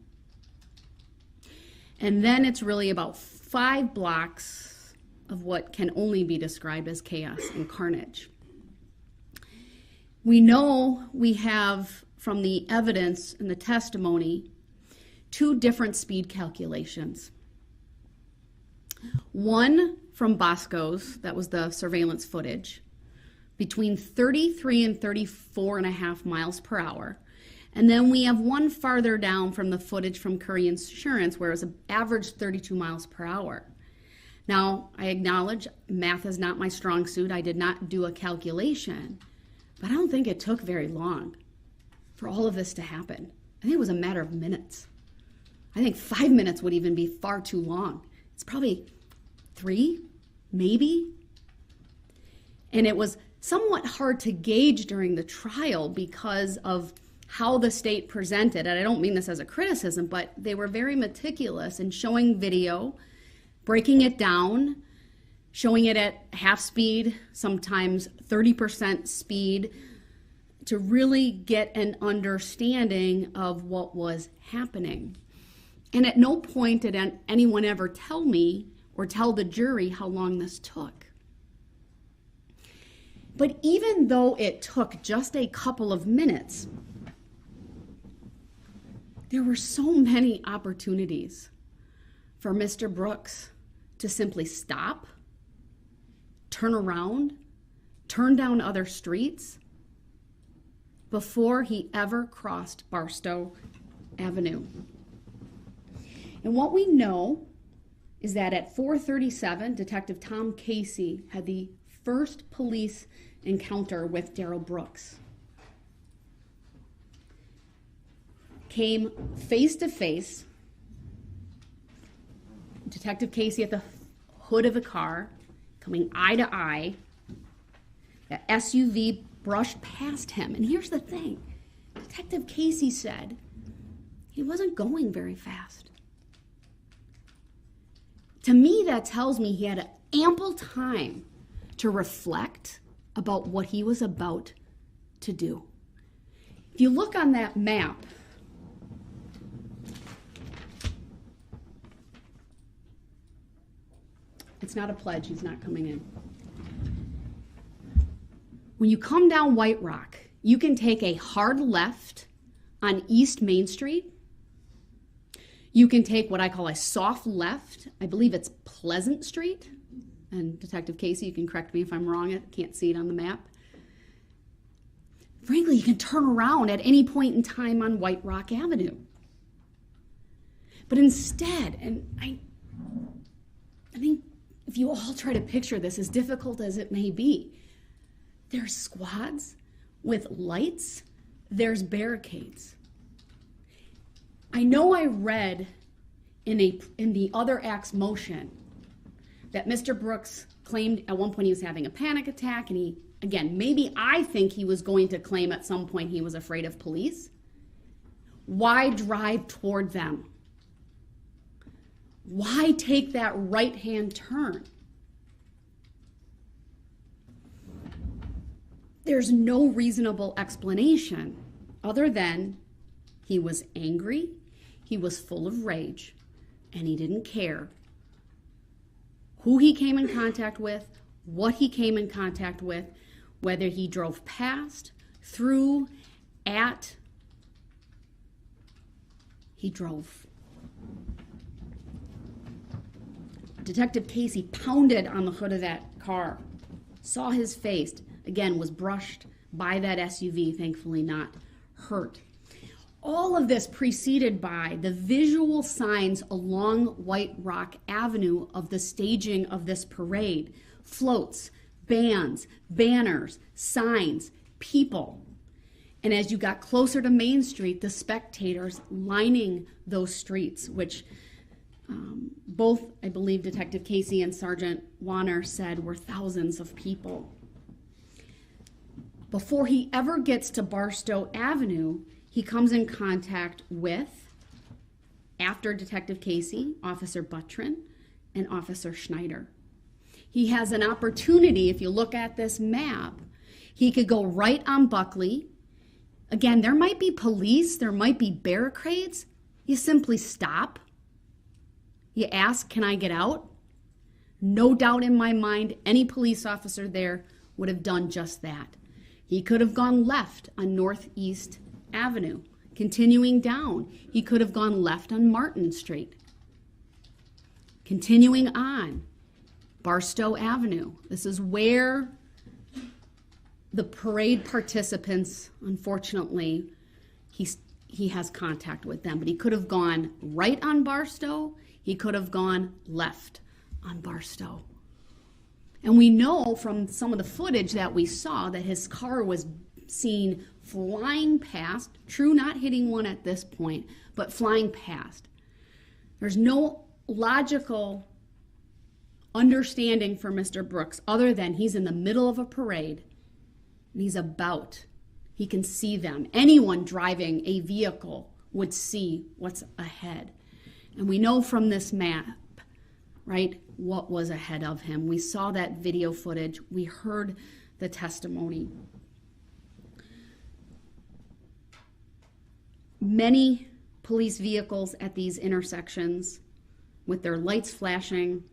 And then it's really about 5 blocks of what can only be described as chaos and carnage. We know we have, from the evidence and the testimony, 2 different speed calculations. One from Bosco's, that was the surveillance footage, between 33 and 34.5 miles per hour. And then we have one farther down from the footage from Curry Insurance, where it was an average 32 miles per hour. Now, I acknowledge math is not my strong suit. I did not do a calculation, but I don't think it took very long for all of this to happen. I think it was a matter of minutes. I think 5 minutes would even be far too long. It's probably 3, maybe. And it was somewhat hard to gauge during the trial because of how the state presented, and I don't mean this as a criticism, but they were very meticulous in showing video, breaking it down, showing it at half speed, sometimes 30% speed, to really get an understanding of what was happening. And at no point did anyone ever tell me or tell the jury how long this took. But even though it took just a couple of minutes, there were so many opportunities for Mr. Brooks to simply stop, turn around, turn down other streets before he ever crossed Barstow Avenue. And what we know is that at 4:37, Detective Tom Casey had the first police encounter with Darrell Brooks. Came face to face, Detective Casey at the hood of the car, coming eye to eye. The SUV brushed past him. And here's the thing. Detective Casey said he wasn't going very fast. To me, that tells me he had ample time to reflect about what he was about to do. If you look on that map, it's not a pledge, he's not coming in. When you come down White Rock, you can take a hard left on East Main Street. You can take what I call a soft left. I believe it's Pleasant Street. And Detective Casey, you can correct me if I'm wrong. I can't see it on the map. Frankly, you can turn around at any point in time on White Rock Avenue. But instead, and I think if you all try to picture this, as difficult as it may be, there's squads with lights, there's barricades. I know I read in the other act's motion that Mr. Brooks claimed at one point he was having a panic attack, and he, again, maybe I think he was going to claim at some point he was afraid of police. Why drive toward them? Why take that right-hand turn? There's no reasonable explanation other than He was angry, he was full of rage, and he didn't care who he came in contact with, what he came in contact with, whether he drove past, through, at, he drove. Detective Casey pounded on the hood of that car, saw his face, again, was brushed by that SUV, thankfully not hurt. All of this preceded by the visual signs along White Rock Avenue of the staging of this parade. Floats, bands, banners, signs, people. And as you got closer to Main Street, the spectators lining those streets, which both, I believe, Detective Casey and Sergeant Warner said were thousands of people. Before he ever gets to Barstow Avenue, he comes in contact with, after Detective Casey, Officer Buttrin and Officer Schneider. He has an opportunity, if you look at this map, he could go right on Buckley. Again, there might be police, there might be barricades. You simply stop. You ask, can I get out? No doubt in my mind, any police officer there would have done just that. He could have gone left on Northeast Avenue. Continuing down, he could have gone left on Martin Street. Continuing on, Barstow Avenue. This is where the parade participants, unfortunately, he has contact with them. But he could have gone right on Barstow. He could have gone left on Barstow. And we know from some of the footage that we saw that his car was seen flying past, true, not hitting one at this point, but flying past. There's no logical understanding for Mr. Brooks other than he's in the middle of a parade and he can see them. Anyone driving a vehicle would see what's ahead. And we know from this map, right, what was ahead of him. We saw that video footage. We heard the testimony. Many police vehicles at these intersections with their lights flashing.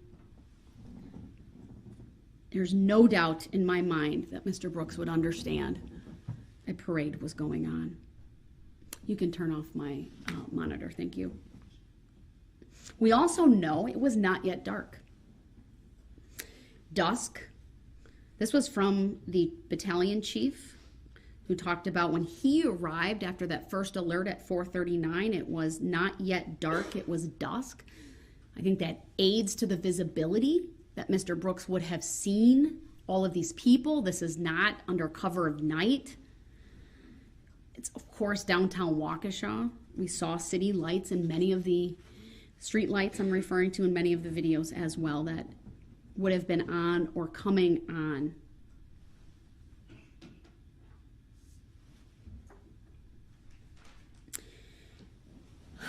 There's no doubt in my mind that Mr. Brooks would understand a parade was going on. You can turn off my monitor, thank you. We also know it was not yet dark. Dusk. This was from the battalion chief who talked about when he arrived after that first alert at 4:39, it was not yet dark, it was dusk. I think that aids to the visibility that Mr. Brooks would have seen all of these people. This is not under cover of night. It's, of course, downtown Waukesha. We saw city lights in many of the street lights I'm referring to in many of the videos as well that would have been on or coming on.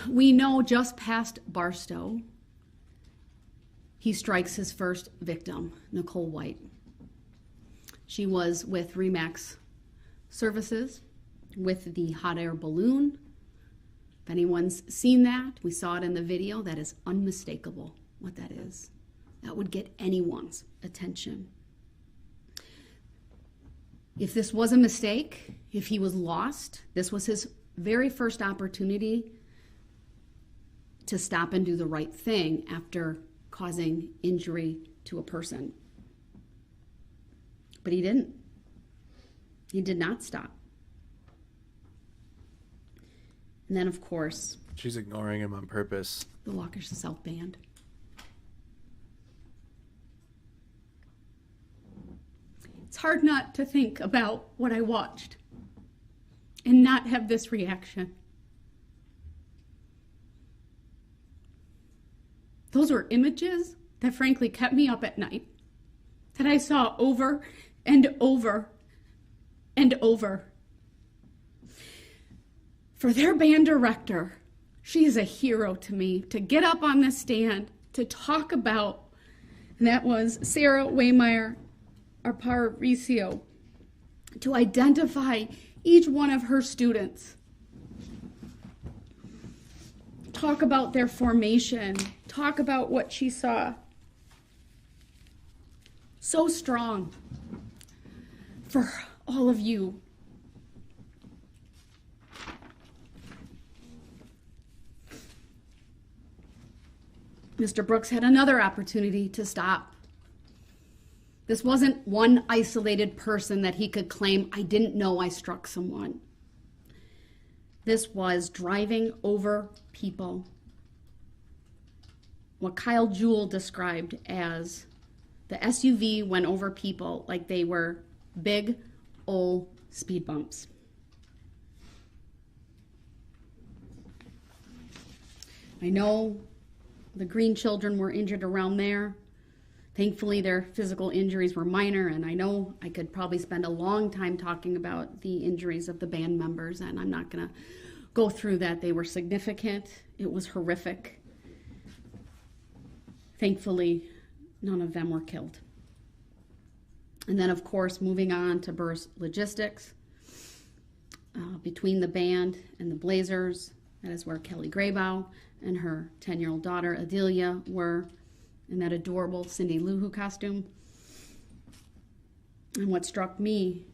We know just past Barstow, he strikes his first victim, Nicole White. She was with RE/MAX Services with the hot air balloon. If anyone's seen that, we saw it in the video, that is unmistakable what that is. That would get anyone's attention. If this was a mistake, if he was lost, this was his very first opportunity to stop and do the right thing after causing injury to a person. But he didn't. He did not stop. And then, of course, she's ignoring him on purpose. The Waukesha South Band. It's hard not to think about what I watched and not have this reaction. Those were images that frankly kept me up at night, that I saw over and over and over. For their band director, she is a hero to me, to get up on this stand, to talk about, and that was Sarah Waymeyer Aparicio, to identify each one of her students talk about their formation, talk about what she saw. So strong for all of you. Mr. Brooks had another opportunity to stop. This wasn't one isolated person that he could claim, I didn't know I struck someone. This was driving over people. What Kyle Jewell described as the SUV went over people like they were big old speed bumps. I know the Green children were injured around there. Thankfully, their physical injuries were minor, and I know I could probably spend a long time talking about the injuries of the band members, and I'm not going to go through that. They were significant. It was horrific. Thankfully, none of them were killed. And then, of course, moving on to Burr's Logistics. Between the band and the Blazers, that is where Kelly Graybow and her 10-year-old daughter, Adelia, were in that adorable Cindy Lou Who costume. And what struck me,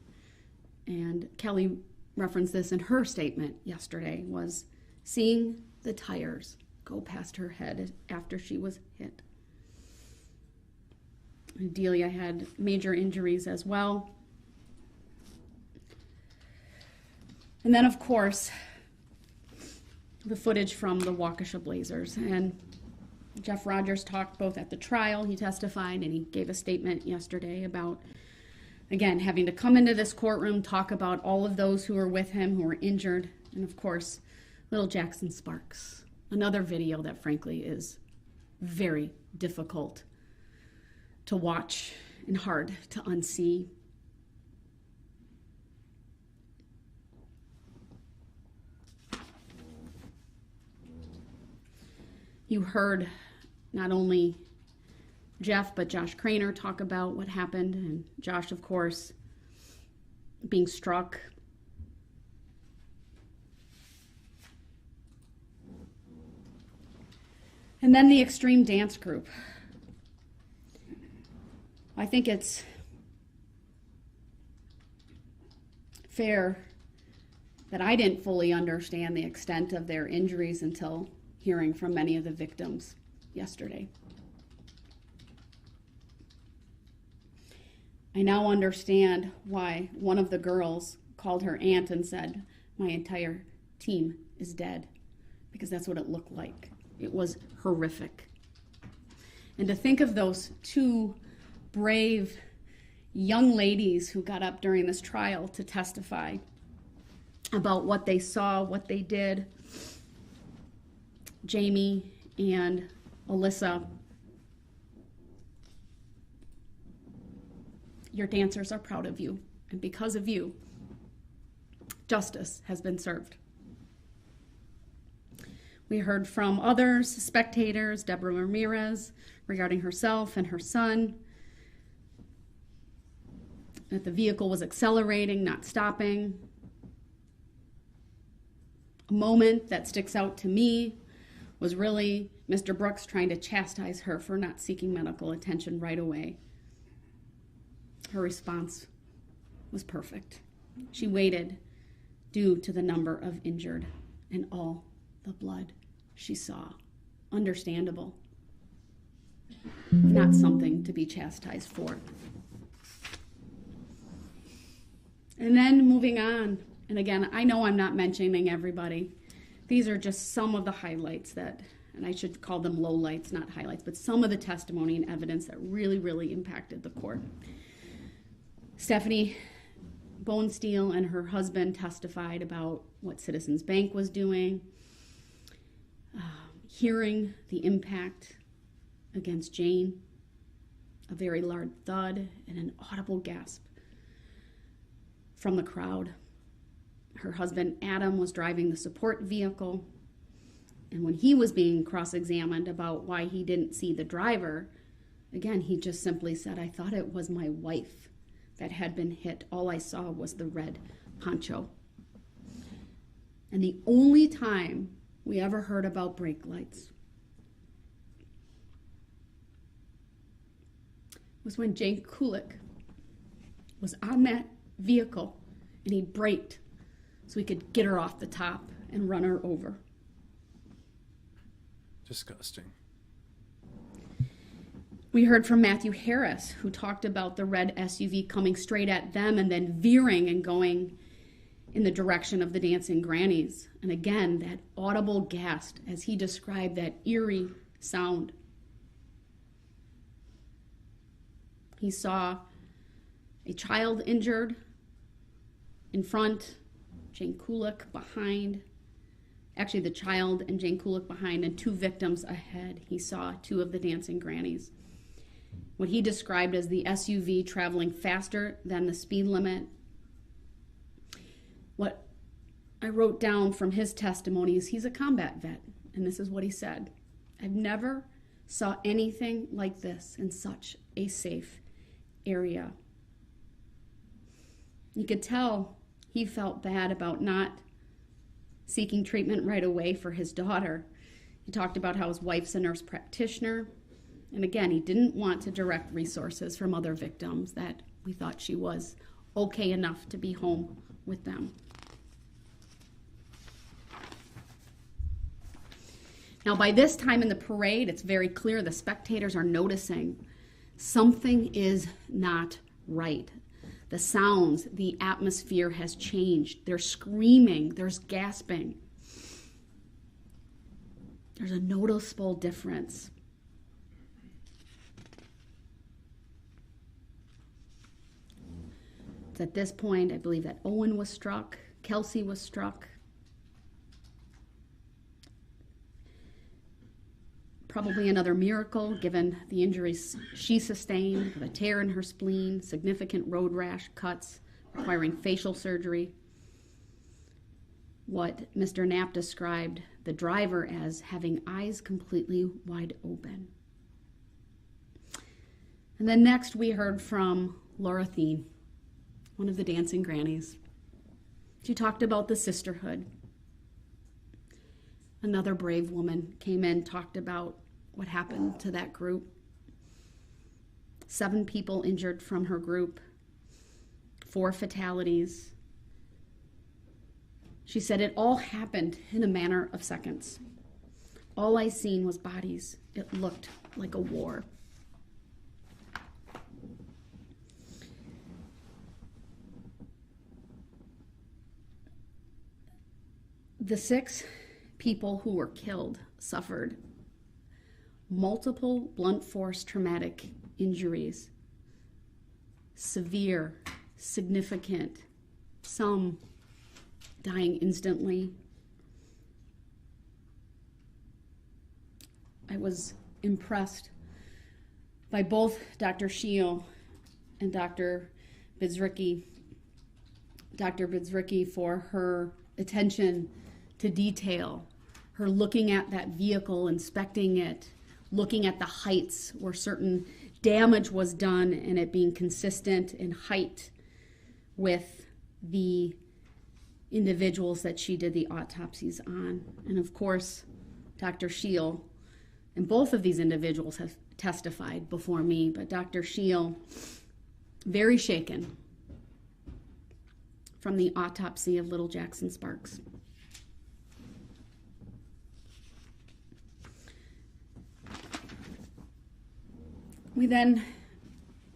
and Kelly referenced this in her statement yesterday, was seeing the tires go past her head after she was hit. Adelia had major injuries as well. And then, of course, the footage from the Waukesha Blazers. And Jeff Rogers talked both at the trial, he testified, and he gave a statement yesterday about, again, having to come into this courtroom, talk about all of those who were with him, who were injured, and of course, little Jackson Sparks. Another video that, frankly, is very difficult to watch and hard to unsee. You heard not only Jeff, but Josh Craner talk about what happened, and Josh, of course, being struck. And then the extreme dance group. I think it's fair that I didn't fully understand the extent of their injuries until hearing from many of the victims yesterday. I now understand why one of the girls called her aunt and said, "My entire team is dead," because that's what it looked like. It was horrific. And to think of those two brave young ladies who got up during this trial to testify about what they saw, what they did, Jamie and Alyssa, your dancers are proud of you, and because of you, justice has been served. We heard from others, spectators, Deborah Ramirez, regarding herself and her son, that the vehicle was accelerating, not stopping. A moment that sticks out to me was really Mr. Brooks trying to chastise her for not seeking medical attention right away. Her response was perfect. She waited due to the number of injured and all the blood she saw. Understandable. Not something to be chastised for. And then moving on, and again, I know I'm not mentioning everybody. These are just some of the highlights that, and I should call them lowlights, not highlights, but some of the testimony and evidence that really, really impacted the court. Stephanie Bonesteel and her husband testified about what Citizens Bank was doing, hearing the impact against Jane, a very loud thud and an audible gasp from the crowd. Her husband, Adam, was driving the support vehicle, and when he was being cross-examined about why he didn't see the driver, again, he just simply said, "I thought it was my wife that had been hit. All I saw was the red poncho." And the only time we ever heard about brake lights was when Jane Kulik was on that vehicle and he braked so he could get her off the top and run her over. Disgusting. We heard from Matthew Harris, who talked about the red SUV coming straight at them and then veering and going in the direction of the dancing grannies. And again, that audible gasp as he described that eerie sound. He saw a child injured in front, Jane Kulik behind. Actually, the child and Jane Kulik behind, and 2 victims ahead. He saw 2 of the dancing grannies. What he described as the SUV traveling faster than the speed limit. What I wrote down from his testimony is he's a combat vet, and this is what he said. I've never saw anything like this in such a safe area. You could tell he felt bad about not seeking treatment right away for his daughter. He talked about how his wife's a nurse practitioner. And again, he didn't want to direct resources from other victims, that we thought she was okay enough to be home with them. Now, by this time in the parade, it's very clear the spectators are noticing something is not right. The sounds, the atmosphere has changed. There's screaming, there's gasping. There's a noticeable difference. It's at this point, I believe, that Owen was struck, Kelsey was struck. Probably another miracle, given the injuries she sustained, with a tear in her spleen, significant road rash, cuts, requiring facial surgery. What Mr. Knapp described the driver as having eyes completely wide open. And then next we heard from Laura Thien, one of the dancing grannies. She talked about the sisterhood. Another brave woman came in, talked about what happened to that group. 7 people injured from her group, 4 fatalities. She said it all happened in a matter of seconds. All I seen was bodies. It looked like a war. The 6 people who were killed suffered multiple blunt force traumatic injuries, severe, significant, some dying instantly. I was impressed by both Dr. Scheel and Dr. Bidzricki. Dr. Bidzricki for her attention to detail, her looking at that vehicle, inspecting it, looking at the heights where certain damage was done, and it being consistent in height with the individuals that she did the autopsies on. And of course, Dr. Scheel, and both of these individuals have testified before me, but Dr. Scheel, very shaken from the autopsy of little Jackson Sparks. We then,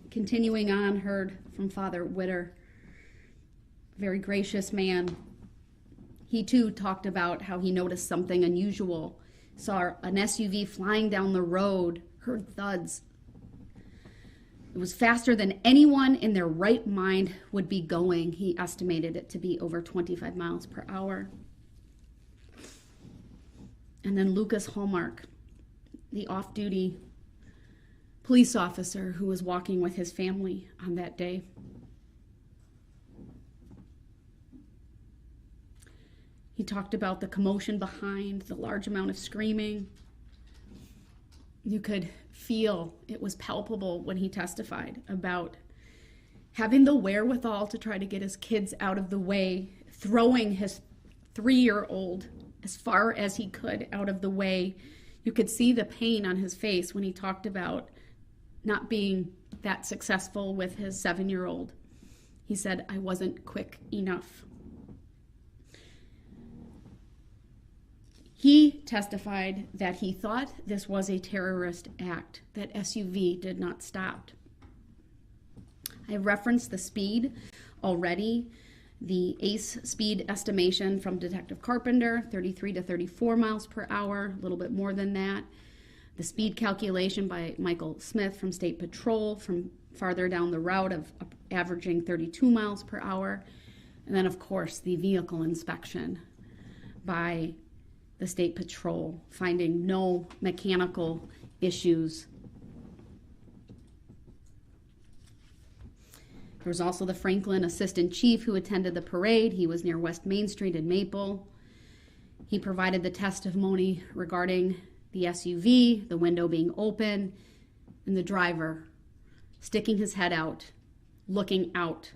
continuing on, heard from Father Witter, very gracious man. He too talked about how he noticed something unusual, saw an SUV flying down the road, heard thuds. It was faster than anyone in their right mind would be going. He estimated it to be over 25 miles per hour. And then Lucas Hallmark, the off-duty police officer who was walking with his family on that day. He talked about the commotion behind, the large amount of screaming. You could feel, it was palpable when he testified about having the wherewithal to try to get his kids out of the way, throwing his 3-year-old as far as he could out of the way. You could see the pain on his face when he talked about not being that successful with his 7-year-old. He said, "I wasn't quick enough." He testified that he thought this was a terrorist act, that SUV did not stop. I referenced the speed already. The ACE speed estimation from Detective Carpenter, 33 to 34 miles per hour, a little bit more than that. The speed calculation by Michael Smith from State Patrol from farther down the route of averaging 32 miles per hour. And then, of course, the vehicle inspection by the State Patrol, finding no mechanical issues. There was also the Franklin Assistant Chief who attended the parade. He was near West Main Street in Maple. He provided the testimony regarding the SUV, the window being open, and the driver sticking his head out, looking out.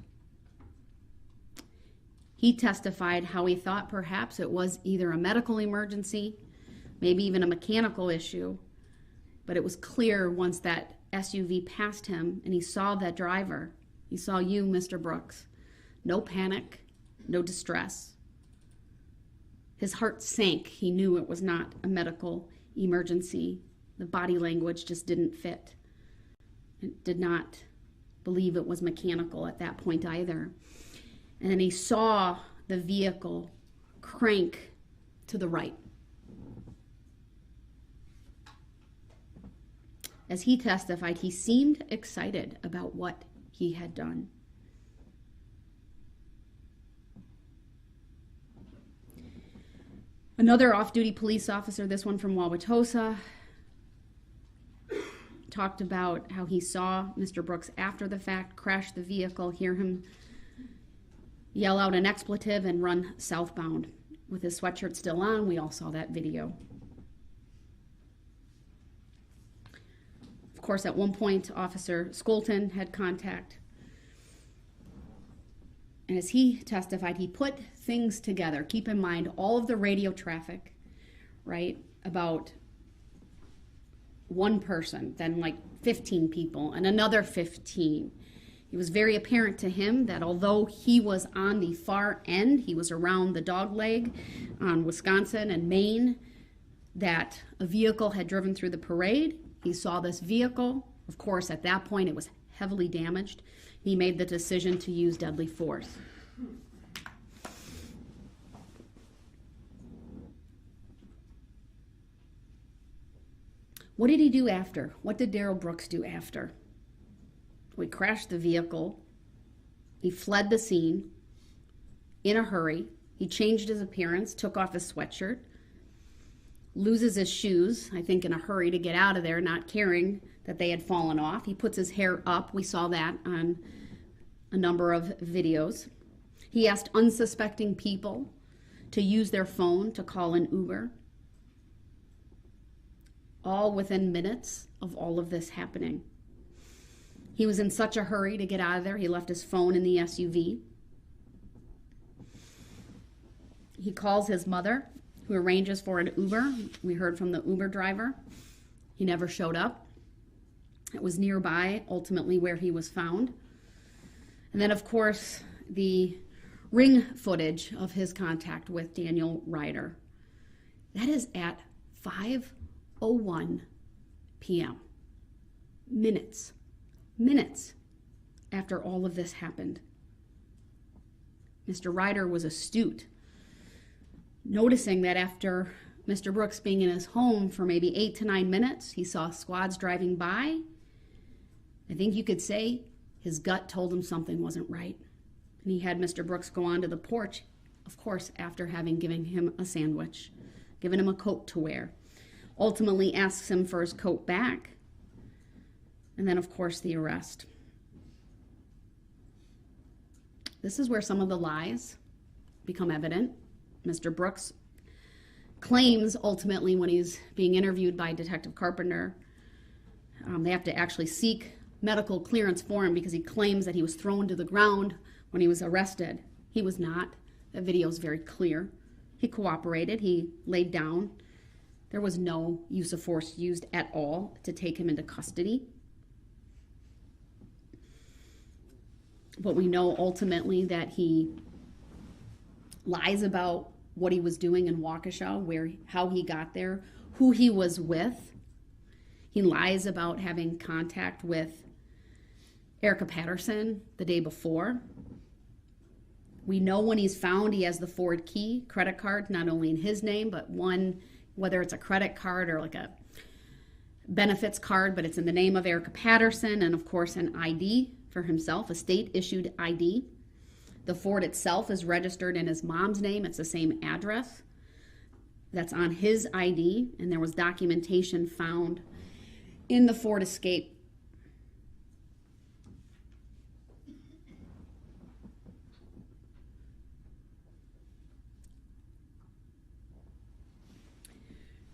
He testified how he thought perhaps it was either a medical emergency, maybe even a mechanical issue, but it was clear once that SUV passed him and he saw that driver. He saw you, Mr. Brooks. No panic, no distress. His heart sank. He knew it was not a medical emergency. The body language just didn't fit. It did not believe it was mechanical at that point either. And then he saw the vehicle crank to the right. As he testified, he seemed excited about what he had done. Another off-duty police officer, this one from Waukesha, talked about how he saw Mr. Brooks after the fact crash the vehicle, hear him yell out an expletive and run southbound with his sweatshirt still on. We all saw that video. Of course, at one point, Officer Skolton had contact. And as he testified, he put things together. Keep in mind all of the radio traffic, right, about one person, then like 15 people, and another 15. It was very apparent to him that although he was on the far end, he was around the dog leg on Wisconsin and Maine, that a vehicle had driven through the parade. He saw this vehicle. Of course, at that point, it was heavily damaged. He made the decision to use deadly force. What did he do after? What did Darrell Brooks do after? He crashed the vehicle. He fled the scene in a hurry. He changed his appearance, took off his sweatshirt, loses his shoes, I think in a hurry to get out of there, not caring that they had fallen off. He puts his hair up. We saw that on a number of videos. He asked unsuspecting people to use their phone to call an Uber. All within minutes of all of this happening. He was in such a hurry to get out of there, he left his phone in the SUV. He calls his mother, who arranges for an Uber. We heard from the Uber driver. He never showed up. It was nearby, ultimately, where he was found. And then, of course, the ring footage of his contact with Daniel Ryder. That is at 5:01 p.m. Minutes after all of this happened. Mr. Ryder was astute, noticing that after Mr. Brooks being in his home for maybe 8 to 9 minutes, he saw squads driving by. I think you could say his gut told him something wasn't right. And he had Mr. Brooks go onto the porch, of course, after having given him a sandwich, given him a coat to wear. Ultimately asks him for his coat back. And then, of course, the arrest. This is where some of the lies become evident. Mr. Brooks claims ultimately when he's being interviewed by Detective Carpenter, they have to actually seek medical clearance for him because he claims that he was thrown to the ground when he was arrested. He was not. That video is very clear. He cooperated. He laid down. There was no use of force used at all to take him into custody. But we know ultimately that he lies about what he was doing in Waukesha, how he got there, who he was with. He lies about having contact with Erica Patterson the day before. We know when he's found, he has the Ford Key credit card, not only in his name, but one, whether it's a credit card or like a benefits card, but it's in the name of Erica Patterson, and of course an ID for himself, a state-issued ID. The Ford itself is registered in his mom's name. It's the same address that's on his ID, and there was documentation found in the Ford Escape.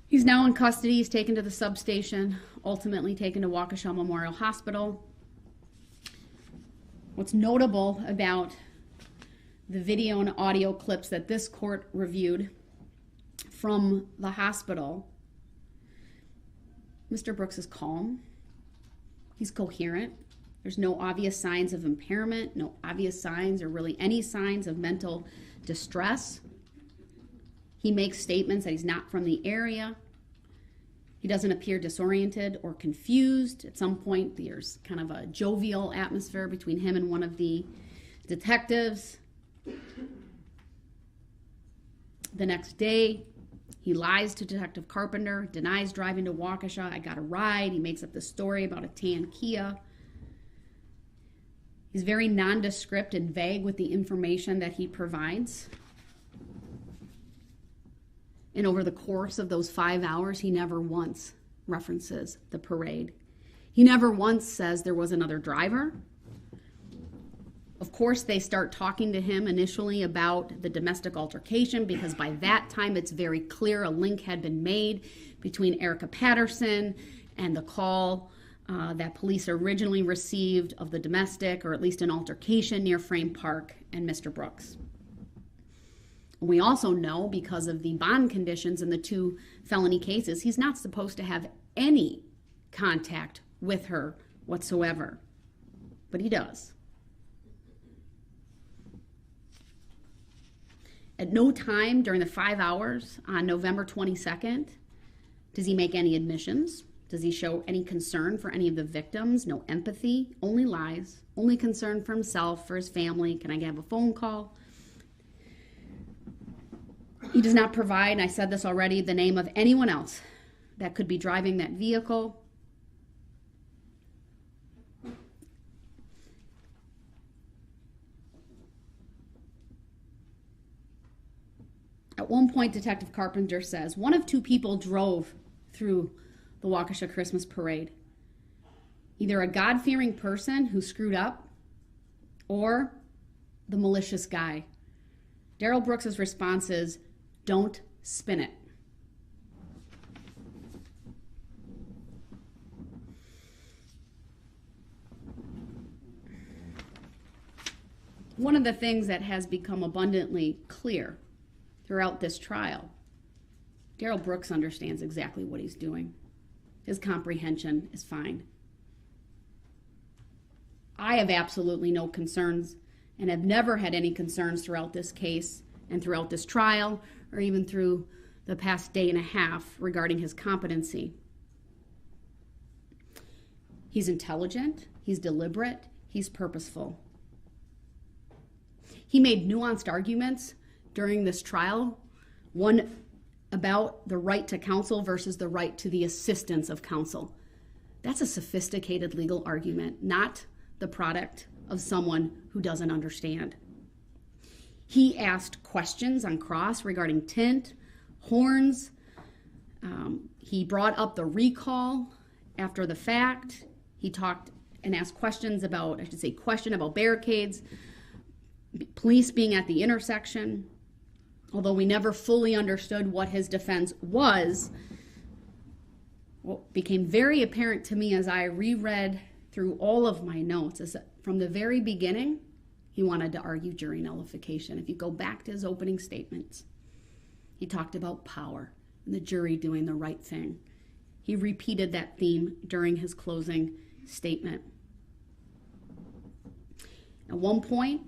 He's now in custody. He's taken to the substation, ultimately taken to Waukesha Memorial Hospital. What's notable about the video and audio clips that this court reviewed from the hospital, Mr. Brooks is calm. He's coherent. There's no obvious signs of impairment, no obvious signs or really any signs of mental distress. He makes statements that he's not from the area. He doesn't appear disoriented or confused. At some point, there's kind of a jovial atmosphere between him and one of the detectives. The next day, he lies to Detective Carpenter, denies driving to Waukesha. I got a ride. He makes up the story about a tan Kia. He's very nondescript and vague with the information that he provides. And over the course of those 5 hours, he never once references the parade. He never once says there was another driver. Of course, they start talking to him initially about the domestic altercation because by that time it's very clear a link had been made between Erica Patterson and the call that police originally received of the domestic, or at least an altercation near Frame Park, and Mr. Brooks. We also know, because of the bond conditions in the 2 felony cases, he's not supposed to have any contact with her whatsoever. But he does. At no time during the 5 hours on November 22nd does he make any admissions. Does he show any concern for any of the victims? No empathy, only lies, only concern for himself, for his family. Can I have a phone call? He does not provide, and I said this already, the name of anyone else that could be driving that vehicle. At one point, Detective Carpenter says, one of 2 people drove through the Waukesha Christmas parade. Either a God-fearing person who screwed up or the malicious guy. Darrell Brooks' response is, don't spin it. One of the things that has become abundantly clear throughout this trial, Darrell Brooks understands exactly what he's doing. His comprehension is fine. I have absolutely no concerns and have never had any concerns throughout this case and throughout this trial, or even through the past day and a half regarding his competency. He's intelligent, he's deliberate, he's purposeful. He made nuanced arguments during this trial, one about the right to counsel versus the right to the assistance of counsel. That's a sophisticated legal argument, not the product of someone who doesn't understand. He asked questions on cross regarding tint, horns. He brought up the recall after the fact. He talked and asked questions about, question about barricades, police being at the intersection. Although we never fully understood what his defense was, what became very apparent to me as I reread through all of my notes is that from the very beginning, he wanted to argue jury nullification. If you go back to his opening statements, He talked about power and the jury doing the right thing. He repeated that theme during his closing statement. At one point,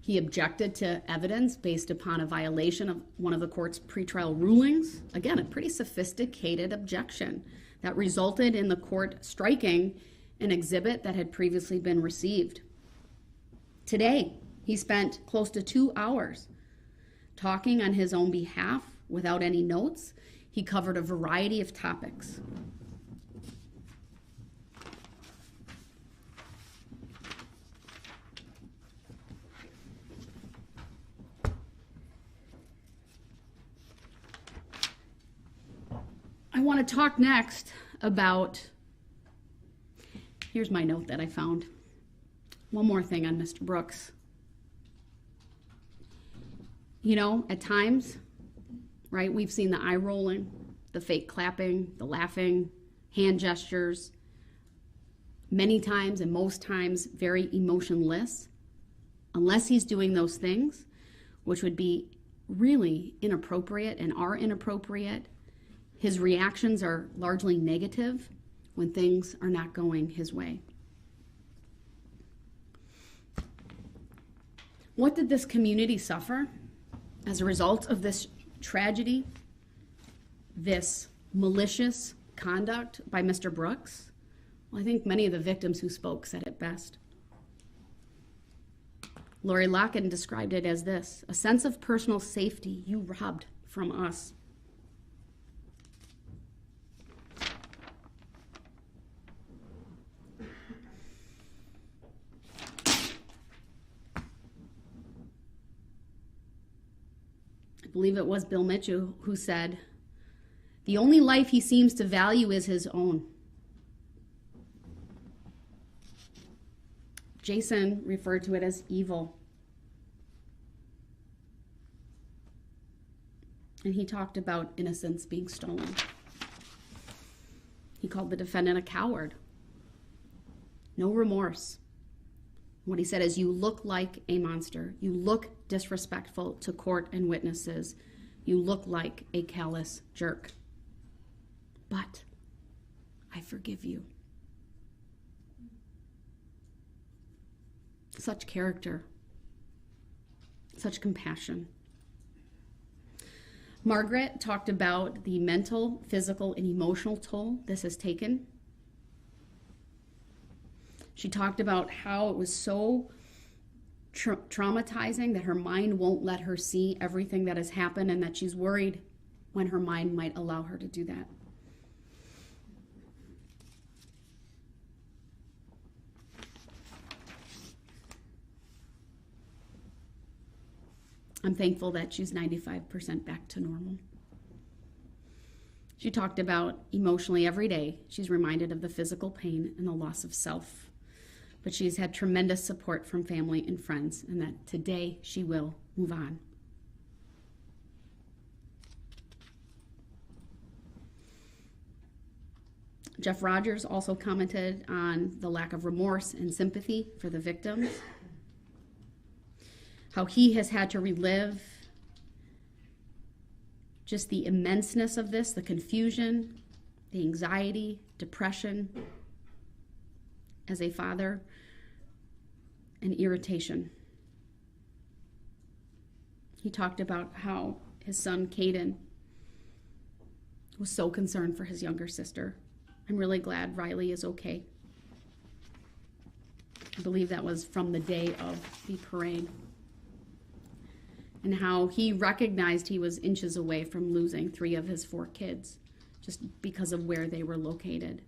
he objected to evidence based upon a violation of one of the court's pretrial rulings. Again, a pretty sophisticated objection that resulted in the court striking an exhibit that had previously been received. Today, he spent close to 2 hours talking on his own behalf without any notes. He covered a variety of topics. I want to talk next about, here's my note that I found. One more thing on Mr. Brooks. You know, at times, right, we've seen the eye rolling, the fake clapping, the laughing, hand gestures, many times and most times very emotionless, unless he's doing those things, which would be really inappropriate and are inappropriate. His reactions are largely negative when things are not going his way. What did this community suffer as a result of this tragedy, this malicious conduct by Mr. Brooks? Well, I think many of the victims who spoke said it best. Lori Locken described it as this: a sense of personal safety you robbed from us. I believe it was Bill Mitchell who said, the only life he seems to value is his own. Jason referred to it as evil. And he talked about innocence being stolen. He called the defendant a coward. No remorse. What he said is, you look like a monster. You look disrespectful to court and witnesses. You look like a callous jerk. But I forgive you. Such character. Such compassion. Margaret talked about the mental, physical, and emotional toll this has taken. She talked about how it was so traumatizing that her mind won't let her see everything that has happened, and that she's worried when her mind might allow her to do that. I'm thankful that she's 95% back to normal. She talked about emotionally every day, she's reminded of the physical pain and the loss of self. But she's had tremendous support from family and friends, and that today she will move on. Jeff Rogers also commented on the lack of remorse and sympathy for the victims, how he has had to relive just the immenseness of this, the confusion, the anxiety, depression as a father, and irritation. He talked about how his son, Caden, was so concerned for his younger sister. I'm really glad Riley is okay. I believe that was from the day of the parade. And how he recognized he was inches away from losing 3 of his 4 kids just because of where they were located.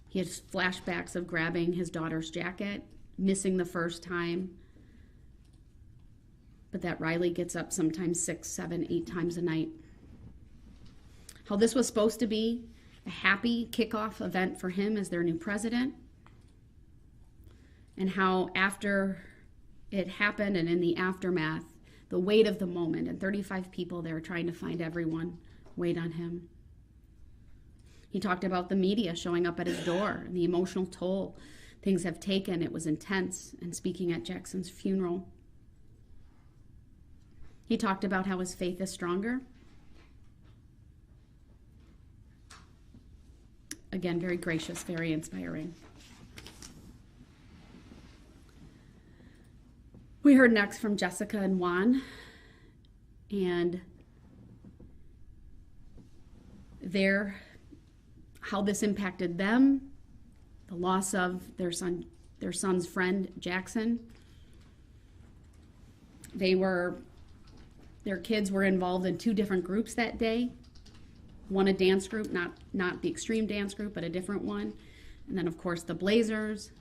He had flashbacks of grabbing his daughter's jacket, missing the first time, but that Riley gets up sometimes 6, 7, 8 times a night. How this was supposed to be a happy kickoff event for him as their new president, and how after it happened and in the aftermath, the weight of the moment, and 35 people there trying to find everyone, weighed on him. He talked about the media showing up at his door and the emotional toll things have taken. It was intense, and speaking at Jackson's funeral. He talked about how his faith is stronger again, very gracious, very inspiring. We heard next from Jessica and Juan, and how this impacted them, the loss of their son's friend Jackson. Their kids were involved in 2 different groups that day. One a dance group, not the extreme dance group, but a different one. And then of course the Blazers,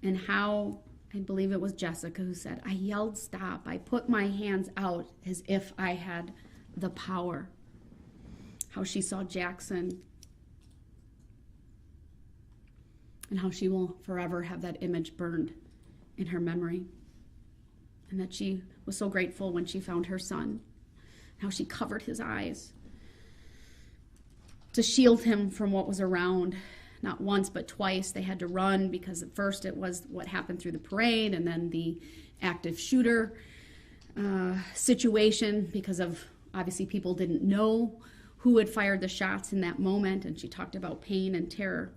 and how, I believe it was Jessica who said, I yelled stop. I put my hands out as if I had the power. How she saw Jackson, and how she will forever have that image burned in her memory. And that she was so grateful when she found her son, how she covered his eyes to shield him from what was around. Not once, but twice they had to run, because at first it was what happened through the parade, and then the active shooter situation, because of obviously people didn't know who had fired the shots in that moment, and she talked about pain and terror.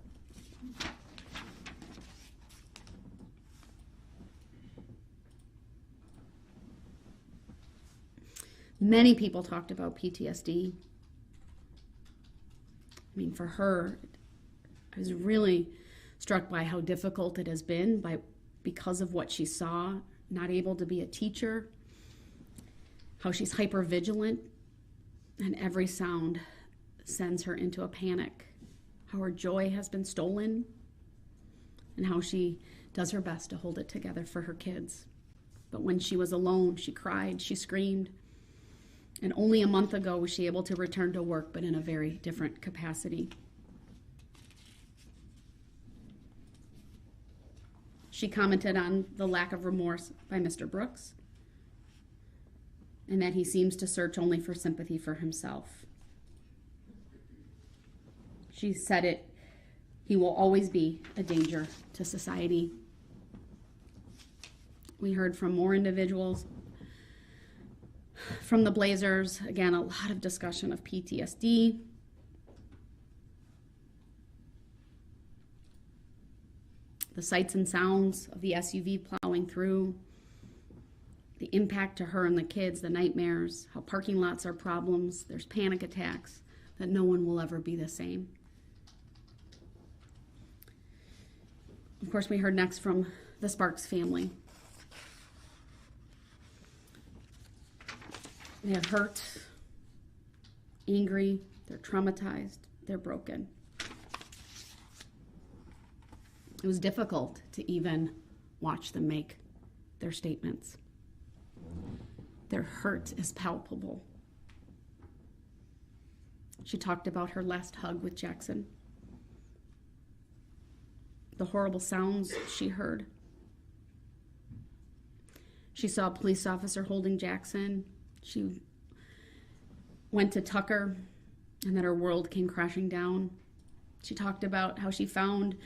Many people talked about PTSD. I mean, for her, I was really struck by how difficult it has been because of what she saw, not able to be a teacher, how she's hypervigilant, and every sound sends her into a panic, how her joy has been stolen, and how she does her best to hold it together for her kids. But when she was alone, she cried, she screamed. And only a month ago was she able to return to work, but in a very different capacity. She commented on the lack of remorse by Mr. Brooks, and that he seems to search only for sympathy for himself. She said he will always be a danger to society. We heard from more individuals. From the Blazers, again, a lot of discussion of PTSD. The sights and sounds of the SUV plowing through, the impact to her and the kids, the nightmares, how parking lots are problems, there's panic attacks, that no one will ever be the same. Of course, we heard next from the Sparks family. They're hurt, angry, they're traumatized, they're broken. It was difficult to even watch them make their statements. Their hurt is palpable. She talked about her last hug with Jackson, the horrible sounds she heard. She saw a police officer holding Jackson. She went to Tucker, and then her world came crashing down. She talked about how she found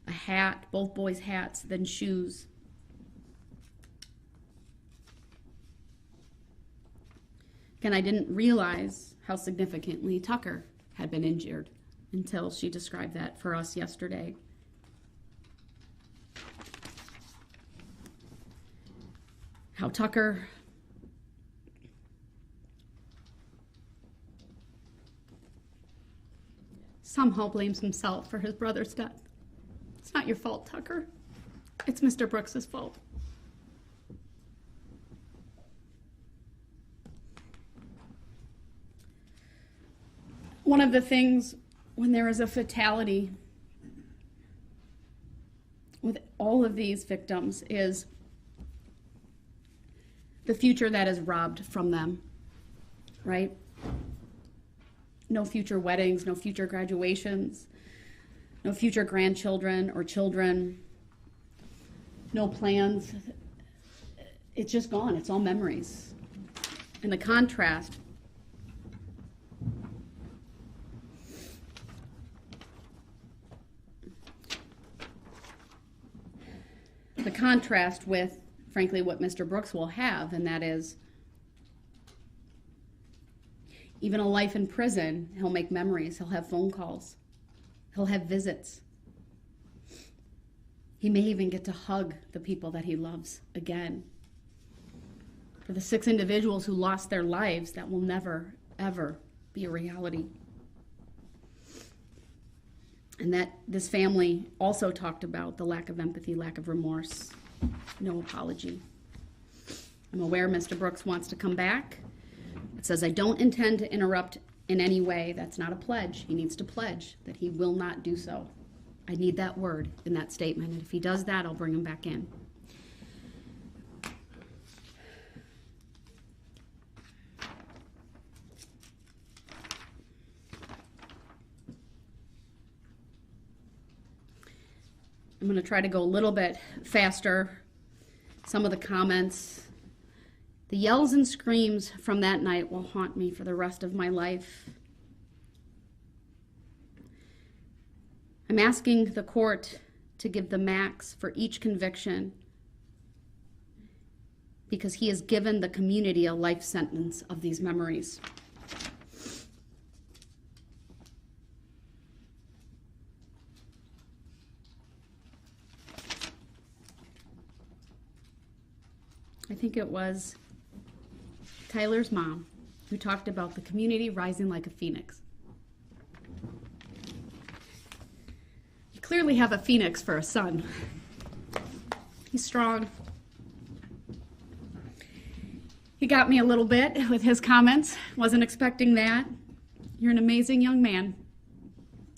a hat, both boys' hats, then shoes. Again, I didn't realize how significantly Tucker had been injured until she described that for us yesterday. How Tucker somehow blames himself for his brother's death. It's not your fault, Tucker. It's Mr. Brooks's fault. One of the things when there is a fatality with all of these victims is the future that is robbed from them, right? No future weddings, no future graduations, no future grandchildren or children, no plans. It's just gone. It's all memories. And the contrast with, frankly, what Mr. Brooks will have, and that is even a life in prison. He'll make memories. He'll have phone calls. He'll have visits. He may even get to hug the people that he loves again. For the 6 individuals who lost their lives, that will never, ever be a reality. And that this family also talked about the lack of empathy, lack of remorse, no apology. I'm aware Mr. Brooks wants to come back. It says, I don't intend to interrupt in any way. That's not a pledge. He needs to pledge that he will not do so. I need that word in that statement, and if he does that, I'll bring him back in. I'm going to try to go a little bit faster. Some of the comments. The yells and screams from that night will haunt me for the rest of my life. I'm asking the court to give the max for each conviction because he has given the community a life sentence of these memories. I think it was Tyler's mom who talked about the community rising like a phoenix. You clearly have a phoenix for a son. He's strong. He got me a little bit with his comments. Wasn't expecting that. You're an amazing young man.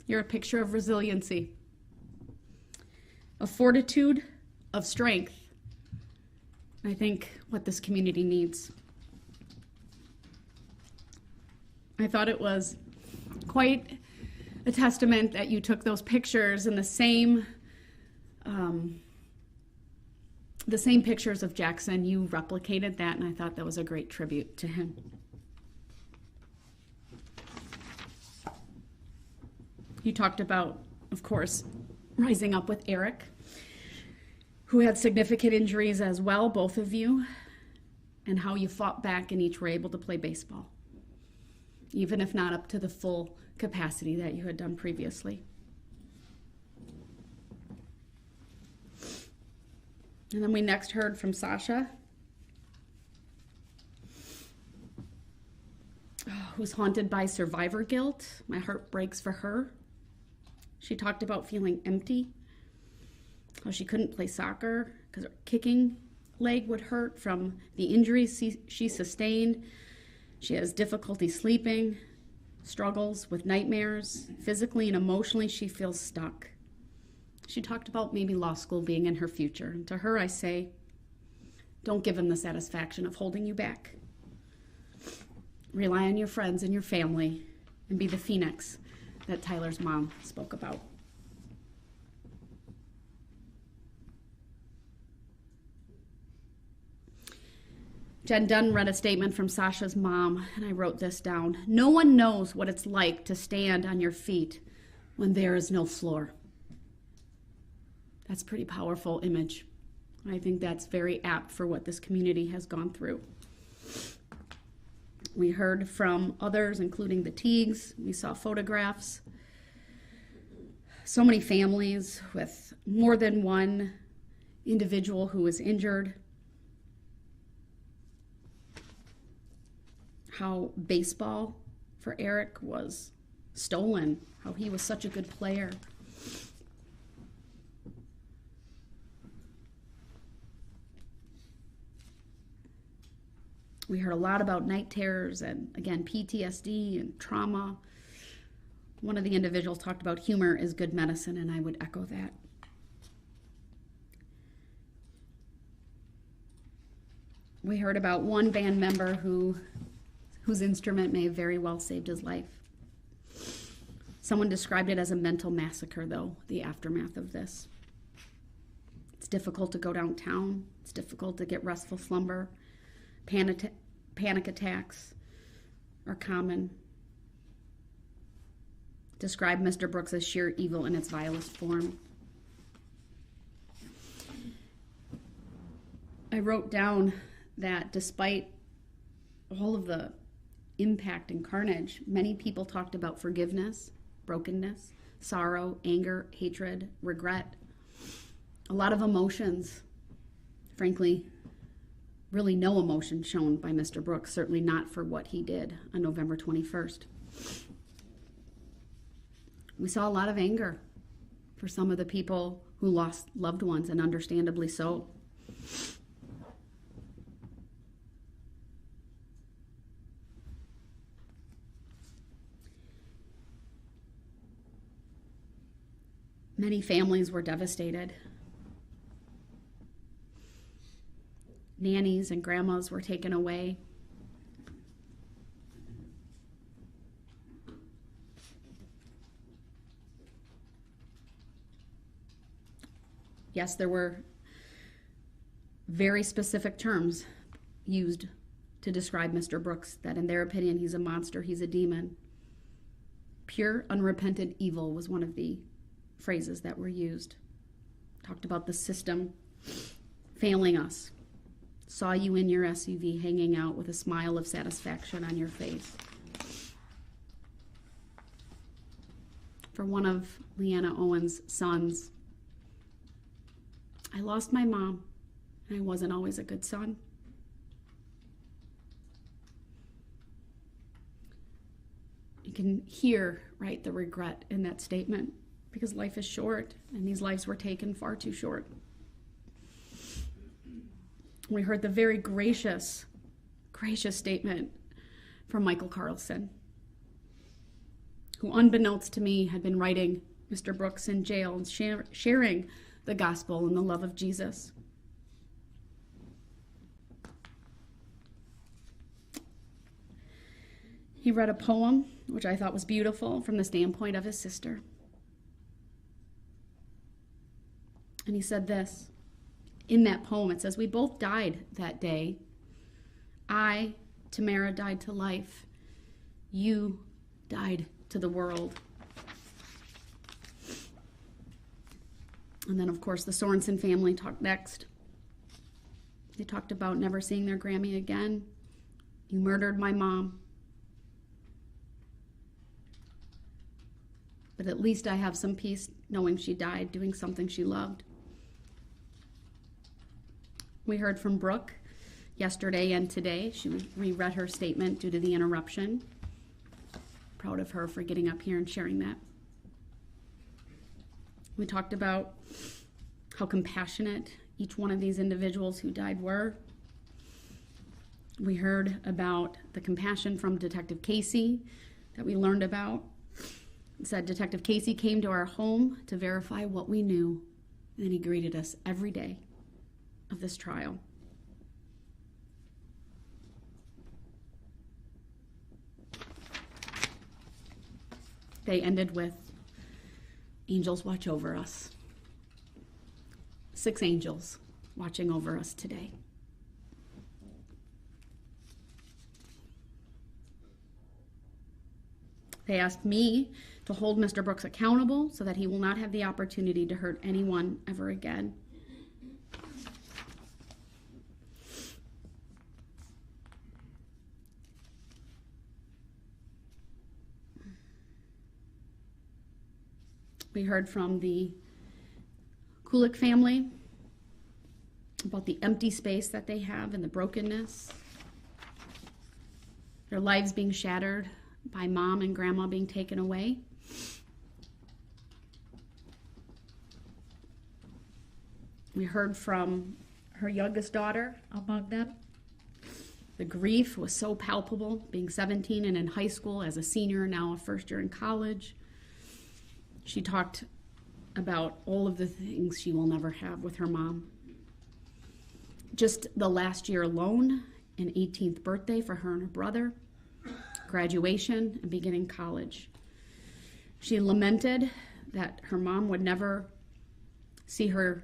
You're a picture of resiliency, of fortitude, of strength. I think what this community needs. I thought it was quite a testament that you took those pictures and the same pictures of Jackson, you replicated that, and I thought that was a great tribute to him. You talked about, of course, rising up with Eric, who had significant injuries as well, both of you, and how you fought back and each were able to play baseball, even if not up to the full capacity that you had done previously. And then we next heard from Sasha, who's haunted by survivor guilt. My heart breaks for her. She talked about feeling empty, how she couldn't play soccer because her kicking leg would hurt from the injuries she sustained. She has difficulty sleeping, struggles with nightmares. Physically and emotionally, she feels stuck. She talked about maybe law school being in her future. And to her, I say, don't give him the satisfaction of holding you back. Rely on your friends and your family and be the phoenix that Tyler's mom spoke about. Jen Dunn read a statement from Sasha's mom, and I wrote this down. No one knows what it's like to stand on your feet when there is no floor. That's a pretty powerful image. I think that's very apt for what this community has gone through. We heard from others, including the Teagues. We saw photographs. So many families with more than one individual who was injured. How baseball for Eric was stolen, how he was such a good player. We heard a lot about night terrors and, again, PTSD and trauma. One of the individuals talked about humor is good medicine, and I would echo that. We heard about one band member whose instrument may have very well saved his life. Someone described it as a mental massacre, though, the aftermath of this. It's difficult to go downtown. It's difficult to get restful slumber. Panic attacks are common. Describe Mr. Brooks as sheer evil in its vilest form. I wrote down that despite all of the impact and carnage, many people talked about forgiveness, brokenness, sorrow, anger, hatred, regret. A lot of emotions. Frankly, really no emotion shown by Mr. Brooks, certainly not for what he did on November 21st. We saw a lot of anger for some of the people who lost loved ones, and understandably so. Many families were devastated. Nannies and grandmas were taken away. Yes, there were very specific terms used to describe Mr. Brooks, that in their opinion, he's a monster, he's a demon. Pure, unrepentant evil was one of the phrases that were used. Talked about the system failing us. Saw you in your SUV hanging out with a smile of satisfaction on your face. For one of Leanna Owen's sons, I lost my mom, and I wasn't always a good son. You can hear, right, the regret in that statement, because life is short, and these lives were taken far too short. We heard the very gracious statement from Michael Carlson, who, unbeknownst to me, had been writing Mr. Brooks in jail and sharing the gospel and the love of Jesus. He read a poem, which I thought was beautiful, from the standpoint of his sister. And he said this. In that poem, it says, "We both died that day. I, Tamara, died to life. You died to the world." And then, of course, the Sorensen family talked next. They talked about never seeing their Grammy again. You murdered my mom. But at least I have some peace knowing she died doing something she loved. We heard from Brooke yesterday and today. She reread her statement due to the interruption. Proud of her for getting up here and sharing that. We talked about how compassionate each one of these individuals who died were. We heard about the compassion from Detective Casey that we learned about. It said Detective Casey came to our home to verify what we knew, and then he greeted us every day of this trial. They ended with, "Angels watch over us." 6 angels watching over us today. They asked me to hold Mr. Brooks accountable so that he will not have the opportunity to hurt anyone ever again. We heard from the Kulik family about the empty space that they have and the brokenness, their lives being shattered by mom and grandma being taken away. We heard from her youngest daughter among them. The grief was so palpable, being 17 and in high school as a senior, now a first year in college. She talked about all of the things she will never have with her mom. Just the last year alone, an 18th birthday for her and her brother, graduation, and beginning college. She lamented that her mom would never see her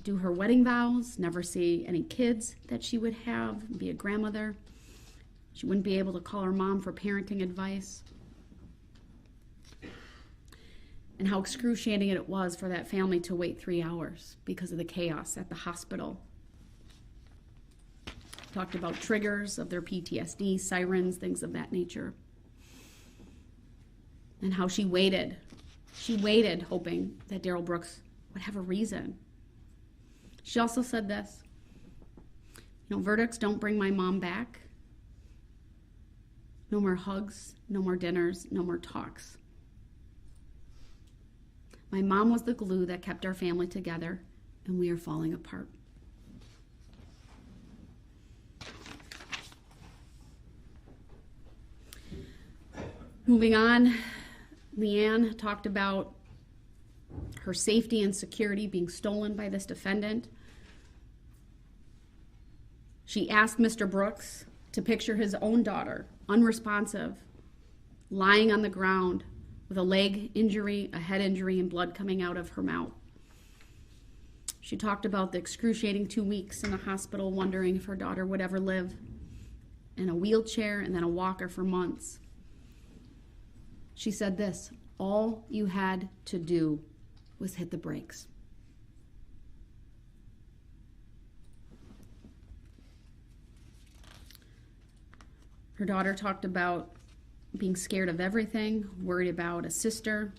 do her wedding vows, never see any kids that she would have, be a grandmother. She wouldn't be able to call her mom for parenting advice. And how excruciating it was for that family to wait 3 hours because of the chaos at the hospital. Talked about triggers of their PTSD, sirens, things of that nature. and how she waited. She waited hoping that Darrell Brooks would have a reason. She also said this, verdicts don't bring my mom back. No more hugs, no more dinners, no more talks. My mom was the glue that kept our family together, and we are falling apart. Moving on, Leanne talked about her safety and security being stolen by this defendant. She asked Mr. Brooks to picture his own daughter, unresponsive, lying on the ground with a leg injury, a head injury, and blood coming out of her mouth. She talked about the excruciating 2 weeks in the hospital, wondering if her daughter would ever live, in a wheelchair and then a walker for months. She said this, all you had to do was hit the brakes. Her daughter talked about being scared of everything, worried about a sister,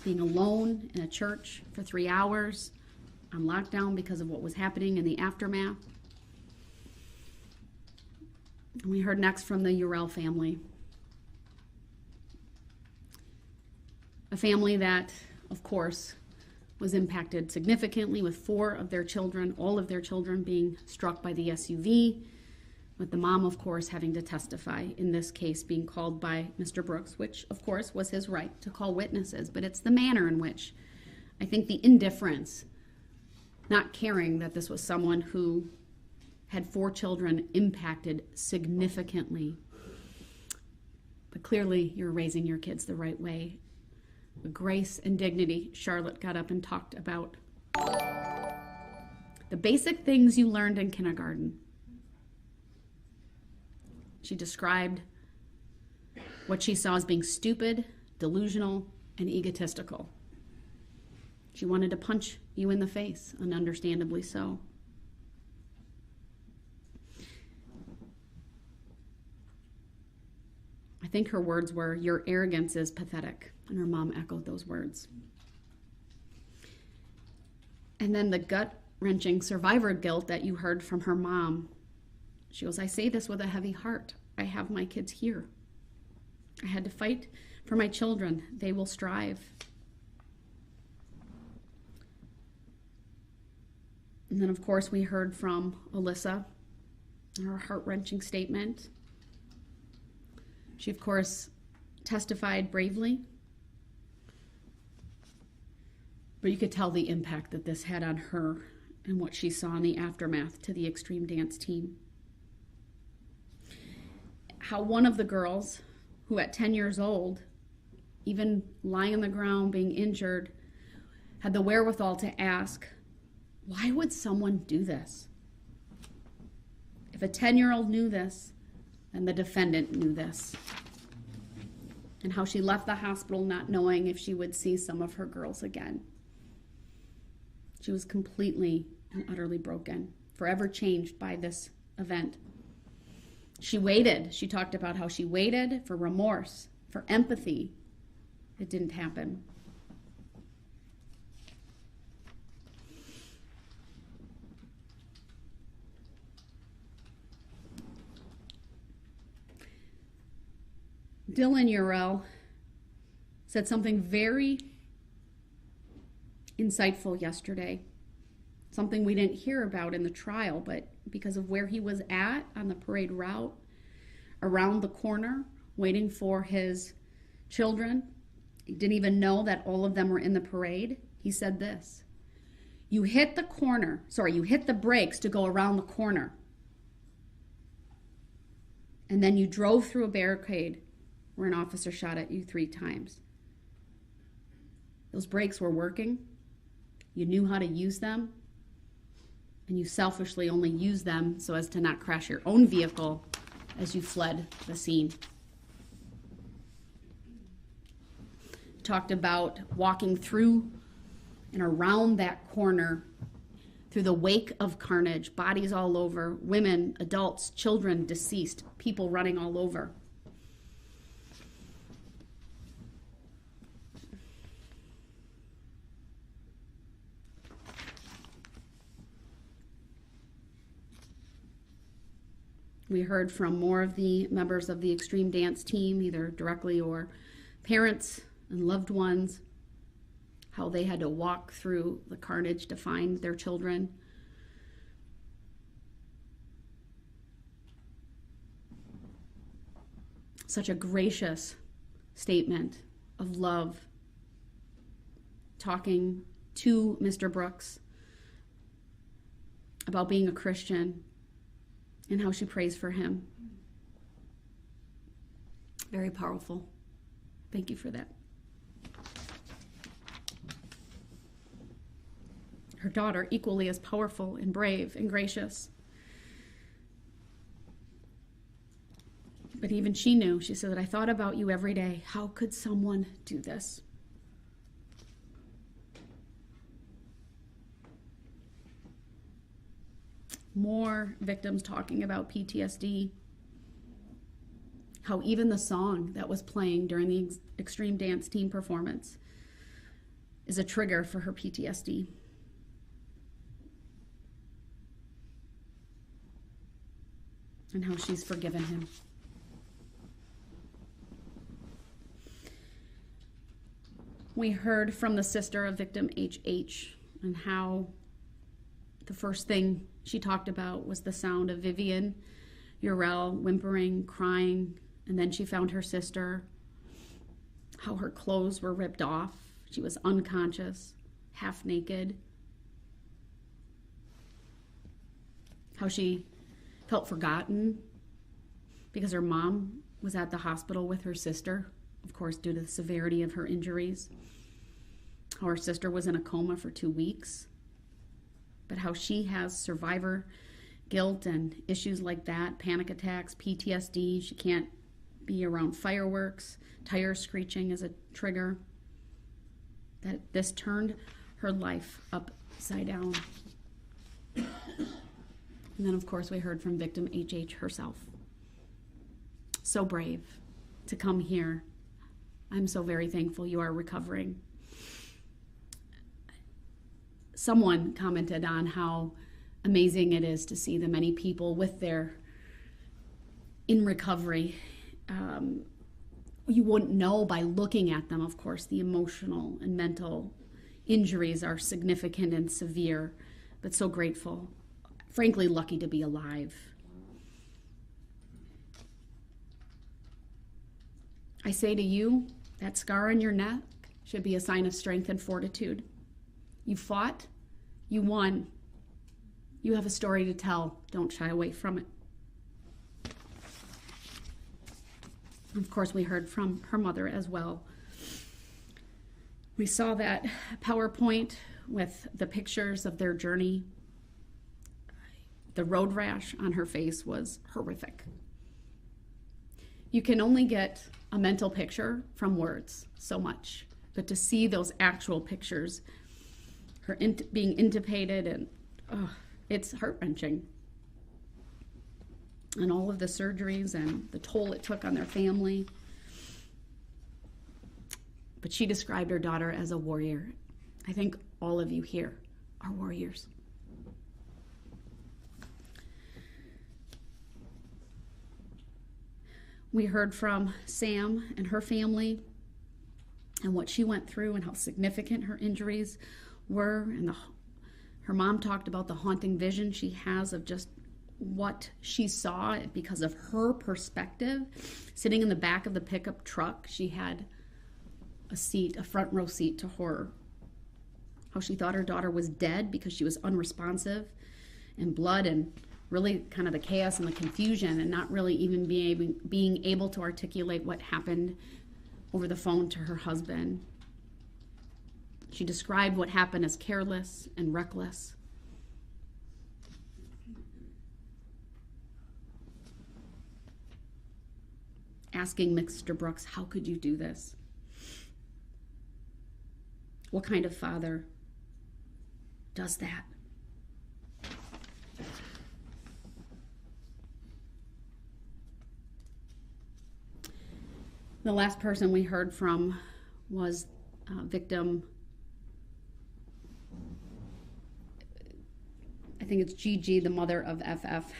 being alone in a church for 3 hours on lockdown because of what was happening in the aftermath. And we heard next from the Darrell family. A family that, of course, was impacted significantly with 4 of their children, all of their children being struck by the SUV, with the mom, of course, having to testify in this case, being called by Mr. Brooks, which, of course, was his right to call witnesses. But it's the manner in which, I think the indifference, not caring that this was someone who had 4 children impacted significantly. But clearly, you're raising your kids the right way. With grace and dignity, Charlotte got up and talked about the basic things you learned in kindergarten. She described what she saw as being stupid, delusional, and egotistical. She wanted to punch you in the face, and understandably so. I think her words were, "Your arrogance is pathetic," and her mom echoed those words. And then the gut-wrenching survivor guilt that you heard from her mom. She goes, "I say this with a heavy heart. I have my kids here. I had to fight for my children. They will strive." And then, of course, we heard from Alyssa, her heart-wrenching statement. She, of course, testified bravely, but you could tell the impact that this had on her and what she saw in the aftermath to the extreme dance team. How one of the girls, who at 10 years old, even lying on the ground being injured, had the wherewithal to ask, why would someone do this? If a 10-year-old knew this, then the defendant knew this. And how she left the hospital not knowing if she would see some of her girls again. She was completely and utterly broken, forever changed by this event. She waited. She talked about how she waited for remorse, for empathy. It didn't happen. Dylan Darrell said something very insightful yesterday, something we didn't hear about in the trial, but because of where he was at on the parade route, around the corner, waiting for his children. He didn't even know that all of them were in the parade. He said this, you hit the brakes to go around the corner. And then you drove through a barricade where an officer shot at you 3 times. Those brakes were working. You knew how to use them. And you selfishly only used them so as to not crash your own vehicle as you fled the scene. Talked about walking through and around that corner through the wake of carnage, bodies all over, women, adults, children deceased, people running all over. We heard from more of the members of the extreme dance team, either directly or parents and loved ones, how they had to walk through the carnage to find their children. Such a gracious statement of love, talking to Mr. Brooks about being a Christian and how she prays for him. Very powerful. Thank you for that. Her daughter, equally as powerful and brave and gracious. But even she knew, she said, that I thought about you every day. How could someone do this? More victims talking about PTSD. How even the song that was playing during the extreme dance team performance is a trigger for her PTSD. And how she's forgiven him. We heard from the sister of victim HH and how the first thing she talked about was the sound of Vivian Darrell whimpering, crying, and then she found her sister, how her clothes were ripped off. She was unconscious, half naked. How she felt forgotten because her mom was at the hospital with her sister, of course, due to the severity of her injuries. How her sister was in a coma for 2 weeks, but how she has survivor guilt and issues like that, panic attacks, PTSD. She can't be around fireworks, tires screeching is a trigger. That this turned her life upside down. And then, of course, we heard from victim HH herself. So brave to come here. I'm so very thankful you are recovering. Someone commented on how amazing it is to see the many people with their in recovery. You wouldn't know by looking at them, of course. The emotional and mental injuries are significant and severe, but so grateful. Frankly, lucky to be alive. I say to you, that scar on your neck should be a sign of strength and fortitude. You fought, you won. You have a story to tell. Don't shy away from it. Of course, we heard from her mother as well. We saw that PowerPoint with the pictures of their journey. The road rash on her face was horrific. You can only get a mental picture from words so much, but to see those actual pictures, her being intubated, and it's heart-wrenching. And all of the surgeries and the toll it took on their family. But she described her daughter as a warrior. I think all of you here are warriors. We heard from Sam and her family and what she went through and how significant her injuries were. And her mom talked about the haunting vision she has of just what she saw because of her perspective. Sitting in the back of the pickup truck, she had a seat, a front row seat to horror. How she thought her daughter was dead because she was unresponsive, and blood and really kind of the chaos and the confusion, and not really even being able to articulate what happened over the phone to her husband. She described what happened as careless and reckless. Asking Mr. Brooks, how could you do this? What kind of father does that? The last person we heard from was victim, I think it's Gigi, the mother of FF.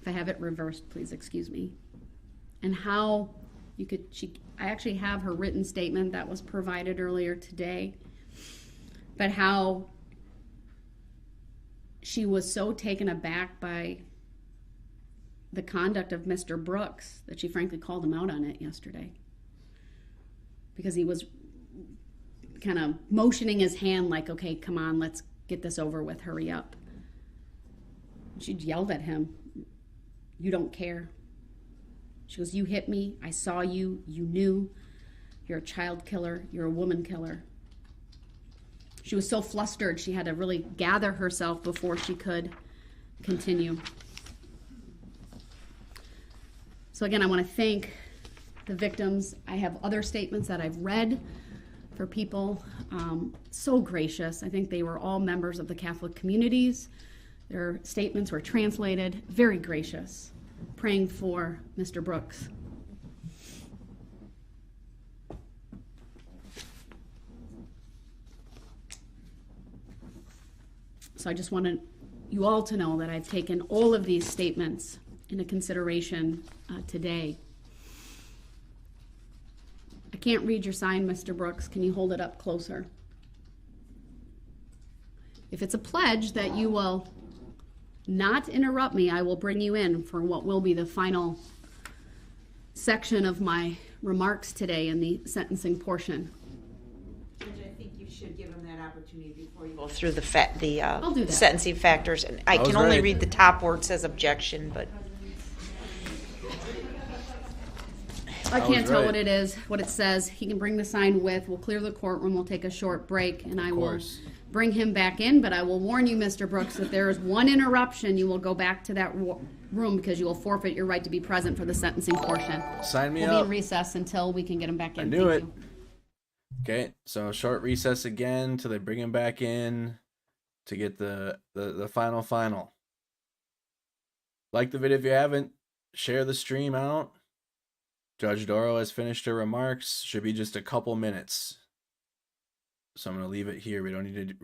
If I have it reversed, please excuse me. And how I actually have her written statement that was provided earlier today, but how she was so taken aback by the conduct of Mr. Brooks that she frankly called him out on it yesterday. Because he was kind of motioning his hand like, okay, come on, let's get this over with, hurry up. She yelled at him, you don't care. She goes, you hit me, I saw you, you knew, you're a child killer, you're a woman killer. She was so flustered, she had to really gather herself before she could continue. So again, I want to thank the victims. I have other statements that I've read for people. So gracious. I think they were all members of the Catholic communities. Their statements were translated. Very gracious. Praying for Mr. Brooks. So I just wanted you all to know that I've taken all of these statements into consideration today. I can't read your sign, Mr. Brooks. Can you hold it up closer? If it's a pledge that you will not interrupt me, I will bring you in for what will be the final section of my remarks today in the sentencing portion. Judge, I think you should give him that opportunity before you go through the I'll do that. sentencing factors. And I can only read the top where it says objection, but I can't tell what it is, what it says. He can bring the sign with. We'll clear the courtroom. We'll take a short break, and I will bring him back in. But I will warn you, Mr. Brooks, if there is one interruption, you will go back to that room because you will forfeit your right to be present for the sentencing portion. Sign me We'll up. be in recess until we can get him back in. I knew Thank it. you. Okay, so short recess again till they bring him back in to get the final. Like the video if you haven't. Share the stream out. Judge Darrell has finished her remarks. Should be just a couple minutes. So I'm gonna leave it here. We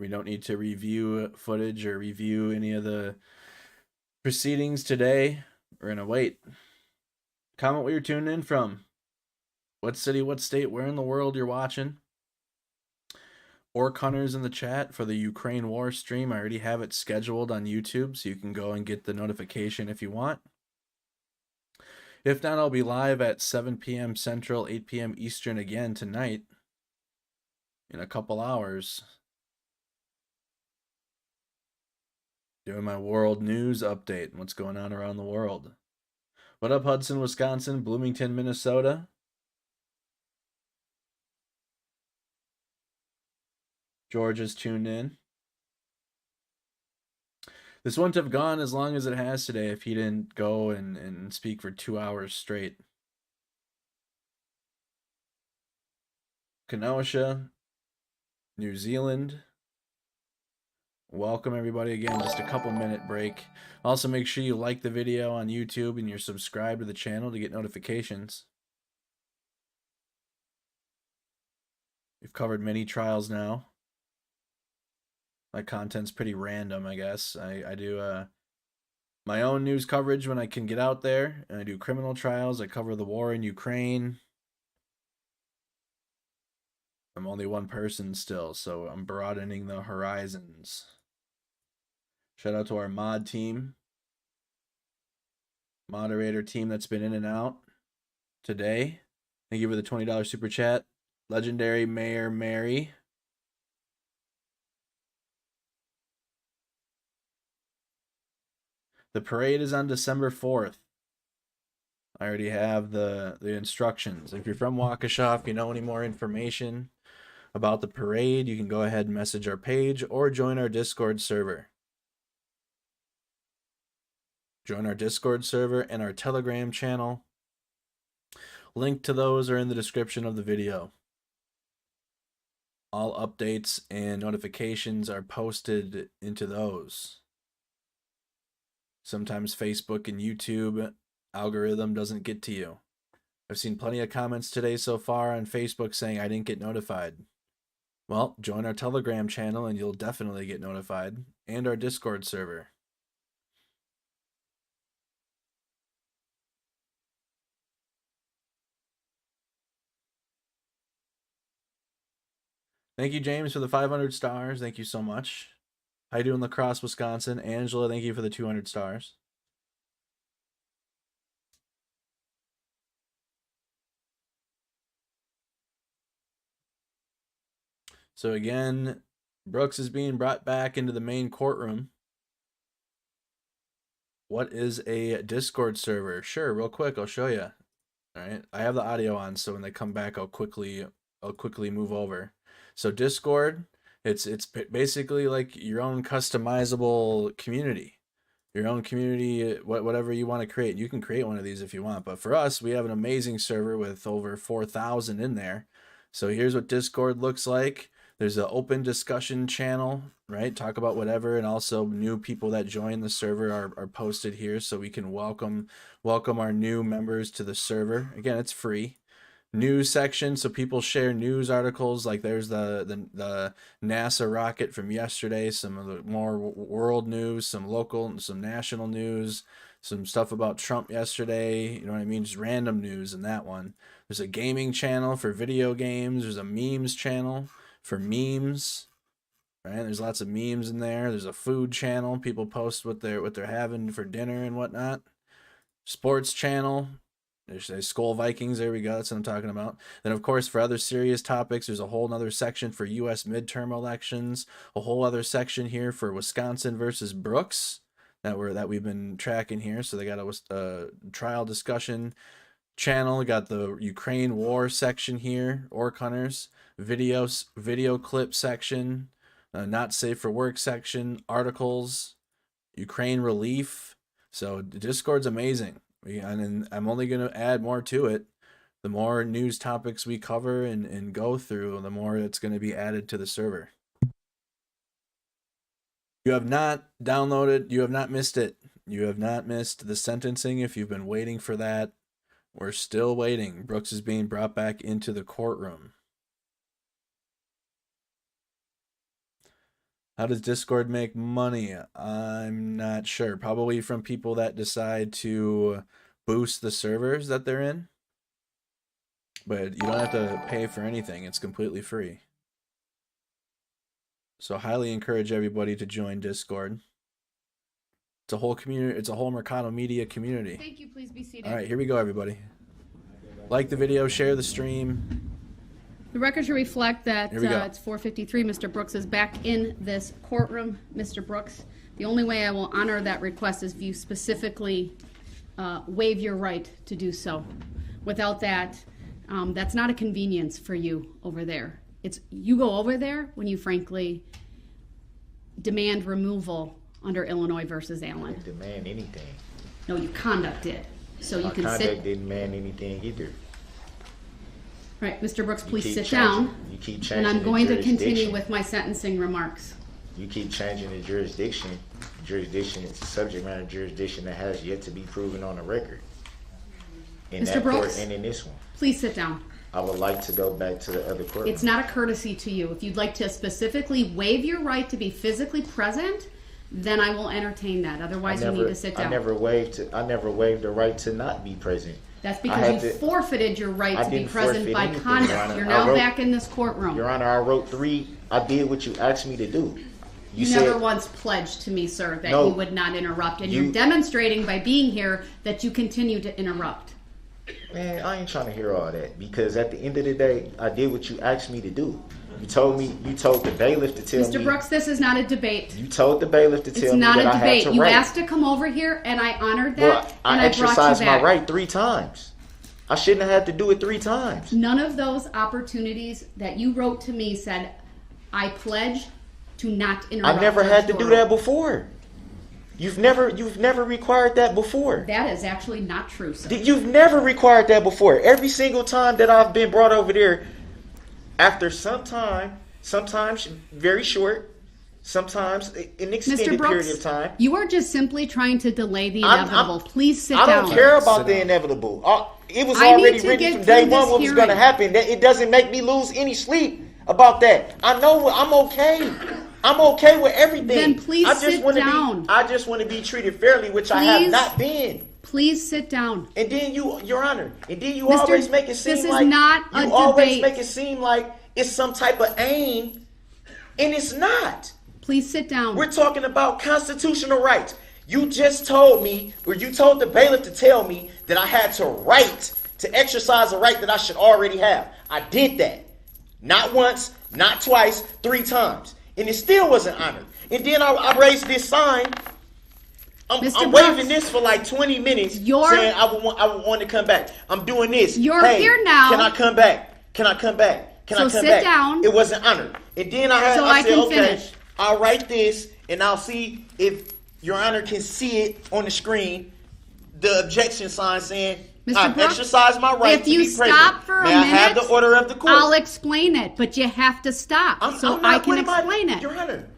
don't need to review footage or review any of the proceedings today. We're gonna wait. Comment where you're tuning in from. What city, what state, where in the world you're watching. Orc Hunters in the chat for the Ukraine war stream. I already have it scheduled on YouTube, so you can go and get the notification if you want. If not, I'll be live at 7 p.m. Central, 8 p.m. Eastern again tonight in a couple hours. Doing my world news update and what's going on around the world. What up, Hudson, Wisconsin, Bloomington, Minnesota? Georgia's tuned in. This wouldn't have gone as long as it has today if he didn't go and speak for 2 hours straight. Kenosha, New Zealand. Welcome everybody again, just a couple minute break. Also make sure you like the video on YouTube and you're subscribed to the channel to get notifications. We've covered many trials now. My content's pretty random, I guess. I do my own news coverage when I can get out there, and I do criminal trials. I cover the war in Ukraine. I'm only one person still, so I'm broadening the horizons. Shout out to our mod team. Moderator team that's been in and out today. Thank you for the $20 super chat. Legendary Mayor Mary. The parade is on December 4th. I already have the instructions. If you're from Waukesha, if you know any more information about the parade, you can go ahead and message our page or join our Discord server. Join our Discord server and our Telegram channel. Link to those are in the description of the video. All updates and notifications are posted into those. Sometimes Facebook and YouTube algorithm doesn't get to you. I've seen plenty of comments today so far on Facebook saying I didn't get notified. Well, join our Telegram channel and you'll definitely get notified, and our Discord server. Thank you, James, for the 500 stars. Thank you so much. How you doing, La Crosse, Wisconsin? Angela, thank you for the 200 stars. So again, Brooks is being brought back into the main courtroom. What is a Discord server? Sure, real quick, I'll show you. All right, I have the audio on, so when they come back, I'll quickly move over. So Discord, it's basically like your own customizable community, your own community, whatever you want to create. You can create one of these if you want, but for us, we have an amazing server with over 4,000 in there. So here's what Discord looks like. There's an open discussion channel, right? Talk about whatever, and also new people that join the server are posted here, so we can welcome our new members to the server. Again, it's free. News section, so people share news articles. Like there's the NASA rocket from yesterday, some of the more world news, some local, some national news, some stuff about Trump yesterday. You know what I mean? Just random news in that one. There's a gaming channel for video games. There's a memes channel for memes, right? There's lots of memes in there. There's a food channel. People post what they're having for dinner and whatnot. Sports channel. There's Skull Vikings. There we go. That's what I'm talking about. Then, of course, for other serious topics, there's a whole other section for U.S. midterm elections. A whole other section here for Wisconsin versus Brooks that we've been tracking here. So they got a trial discussion channel. Got the Ukraine war section here. Orc hunters. Video clip section, not safe for work section, articles, Ukraine relief. So Discord's amazing. And I'm only going to add more to it. The more news topics we cover and go through, the more it's going to be added to the server. You have not downloaded, you have not missed it. You have not missed the sentencing if you've been waiting for that. We're still waiting. Brooks is being brought back into the courtroom. How does Discord make money? I'm not sure. Probably from people that decide to boost the servers that they're in. But you don't have to pay for anything. It's completely free. So highly encourage everybody to join Discord. It's a whole community. It's a whole Mercado Media community. Thank you. Please be seated. All right, here we go, everybody. Like the video, share the stream. The record should reflect that it's 4:53. Mr. Brooks is back in this courtroom. Mr. Brooks, the only way I will honor that request is if you specifically waive your right to do so. Without that, that's not a convenience for you over there. It's you go over there when you frankly demand removal under Illinois versus Allen. I didn't demand anything. No, your conduct did. So you can sit. My conduct didn't demand anything either. Right, Mr. Brooks, please sit down. You keep changing. And I'm going to continue with my sentencing remarks. You keep changing the jurisdiction. Jurisdiction is a subject matter jurisdiction that has yet to be proven on the record. In Mr. that Brooks, court and in this one. Please sit down. I would like to go back to the other court. It's not a courtesy to you. If you'd like to specifically waive your right to be physically present, then I will entertain that. Otherwise, you need to sit down. I never waived the right to not be present. That's because you forfeited your right to be present by conduct. You're now back in this courtroom. Your Honor, I did what you asked me to do. You never once pledged to me, sir, that you would not interrupt. And you're demonstrating by being here that you continue to interrupt. Man, I ain't trying to hear all that, because at the end of the day, I did what you asked me to do. You told the bailiff to tell me. Mr. Brooks, this is not a debate. You told the bailiff to tell me that I had to write. It's not a debate. You asked to come over here, and I honored that, and I exercised my right 3 times. I shouldn't have had to do it 3 times. None of those opportunities that you wrote to me said, I pledge to not interrupt. I never had to do that before. You've never required that before. That is actually not true, sir. You've never required that before. Every single time that I've been brought over there, after some time, sometimes very short, sometimes an extended period of time. You are just simply trying to delay the inevitable. Please sit down. I don't care about the inevitable. It was already written from day one what was going to happen. It doesn't make me lose any sleep about that. I know I'm okay. I'm okay with everything. Then please sit down. I just want to be treated fairly, which I have not been. Please sit down. And then Your Honor, and then you always make it seem like this is not a debate. You always make it seem like it's some type of aim, and it's not. Please sit down. We're talking about constitutional rights. You just told me, or you told the bailiff to tell me that I had to exercise a right that I should already have. I did that. Not once, not twice, 3 times. And it still wasn't honored. And then I raised this sign. I'm waving this for like 20 minutes, saying I would want to come back. I'm doing this. You're here now. Can I come back? Can I come back? Can I come back? So sit down. It wasn't honored. And then I said, okay, finish. I'll write this, and I'll see if Your Honor can see it on the screen. The objection sign saying, I've exercised my right to be present. If you stop for a minute, may I have the order of the court? I'll explain it, but you have to stop I can explain it. Your Honor,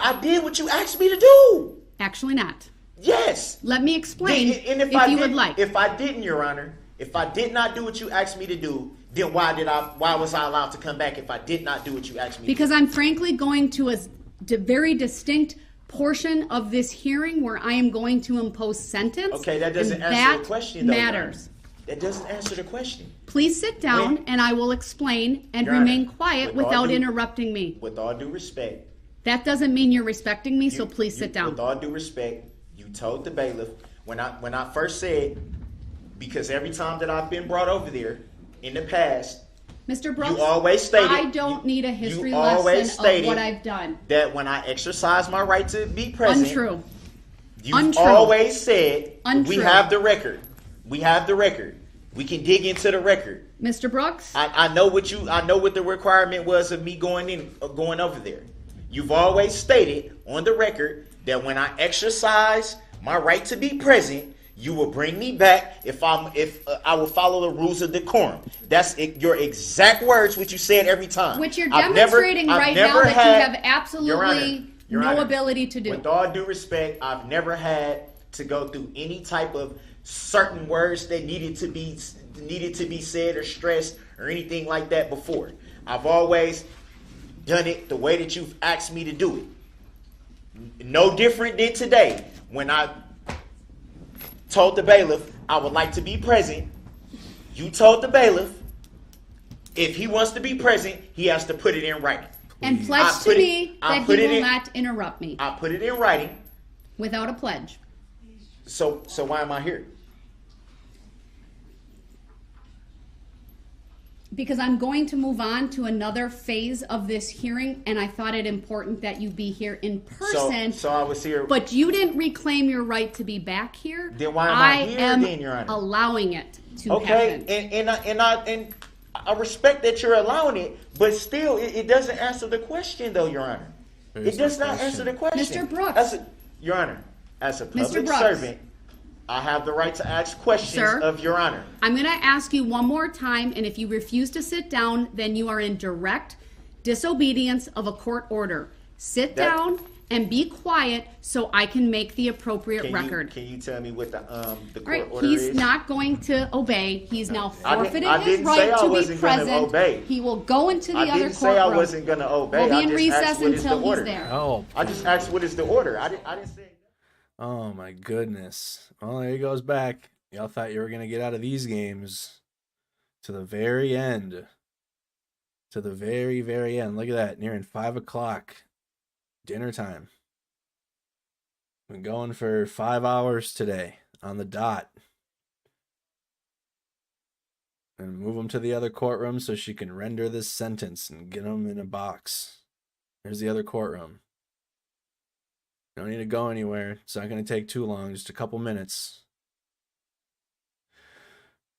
I did what you asked me to do. Actually not. Yes. Let me explain if you would like. If I didn't, Your Honor, if I did not do what you asked me to do, then why was I allowed to come back if I did not do what you asked me to do? Because I'm frankly going to a very distinct portion of this hearing where I am going to impose sentence. Okay, that doesn't answer the question, though. Matters. That doesn't answer the question. Please sit down and I will explain and remain quiet without interrupting me. With all due respect. That doesn't mean you're respecting me, so please sit down. With all due respect, you told the bailiff when I first said, because every time that I've been brought over there in the past, Mr. Brooks, you always stated, I don't need a history lesson of what I've done. That when I exercise my right to be present, untrue. You've always said, untrue. We have the record. We have the record. We can dig into the record. Mr. Brooks, I know what the requirement was of me going over there. You've always stated on the record that when I exercise my right to be present, you will bring me back if I will follow the rules of decorum. That's your exact words, which you said every time. Which you're demonstrating right now that you have absolutely no ability to do. With all due respect, I've never had to go through any type of certain words that needed to be said or stressed or anything like that before. I've always done it the way that you've asked me to do it. No different than today when I told the bailiff I would like to be present. You told the bailiff if he wants to be present, he has to put it in writing. And pledge to me that he will not interrupt me. I put it in writing. Without a pledge. So why am I here? Because I'm going to move on to another phase of this hearing, and I thought it important that you be here in person. So I was here. But you didn't reclaim your right to be back here. Then why am I here then, Your Honor? Allowing it to happen. And I respect that you're allowing it, but still, it doesn't answer the question, though, Your Honor. It does not answer the question. Mr. Brooks. Your Honor, as a public servant, I have the right to ask questions of Your Honor. I'm going to ask you one more time, and if you refuse to sit down, then you are in direct disobedience of a court order. Sit down and be quiet so I can make the appropriate record. Can you tell me what the court order is? He's not going to obey. He's now forfeited his right to be present. He will go into the other courtroom. I didn't say I wasn't going to obey. We'll be in recess until he's there. Oh, I just asked what is the order. I didn't say. Oh my goodness. Well, there he goes back. Y'all thought you were going to get out of these games to the very end. To the very, very end. Look at that. Nearing 5 o'clock. Dinner time. Been going for 5 hours today on the dot. And move him to the other courtroom so she can render this sentence and get him in a box. Here's the other courtroom. Don't need to go anywhere. It's not going to take too long. Just a couple minutes.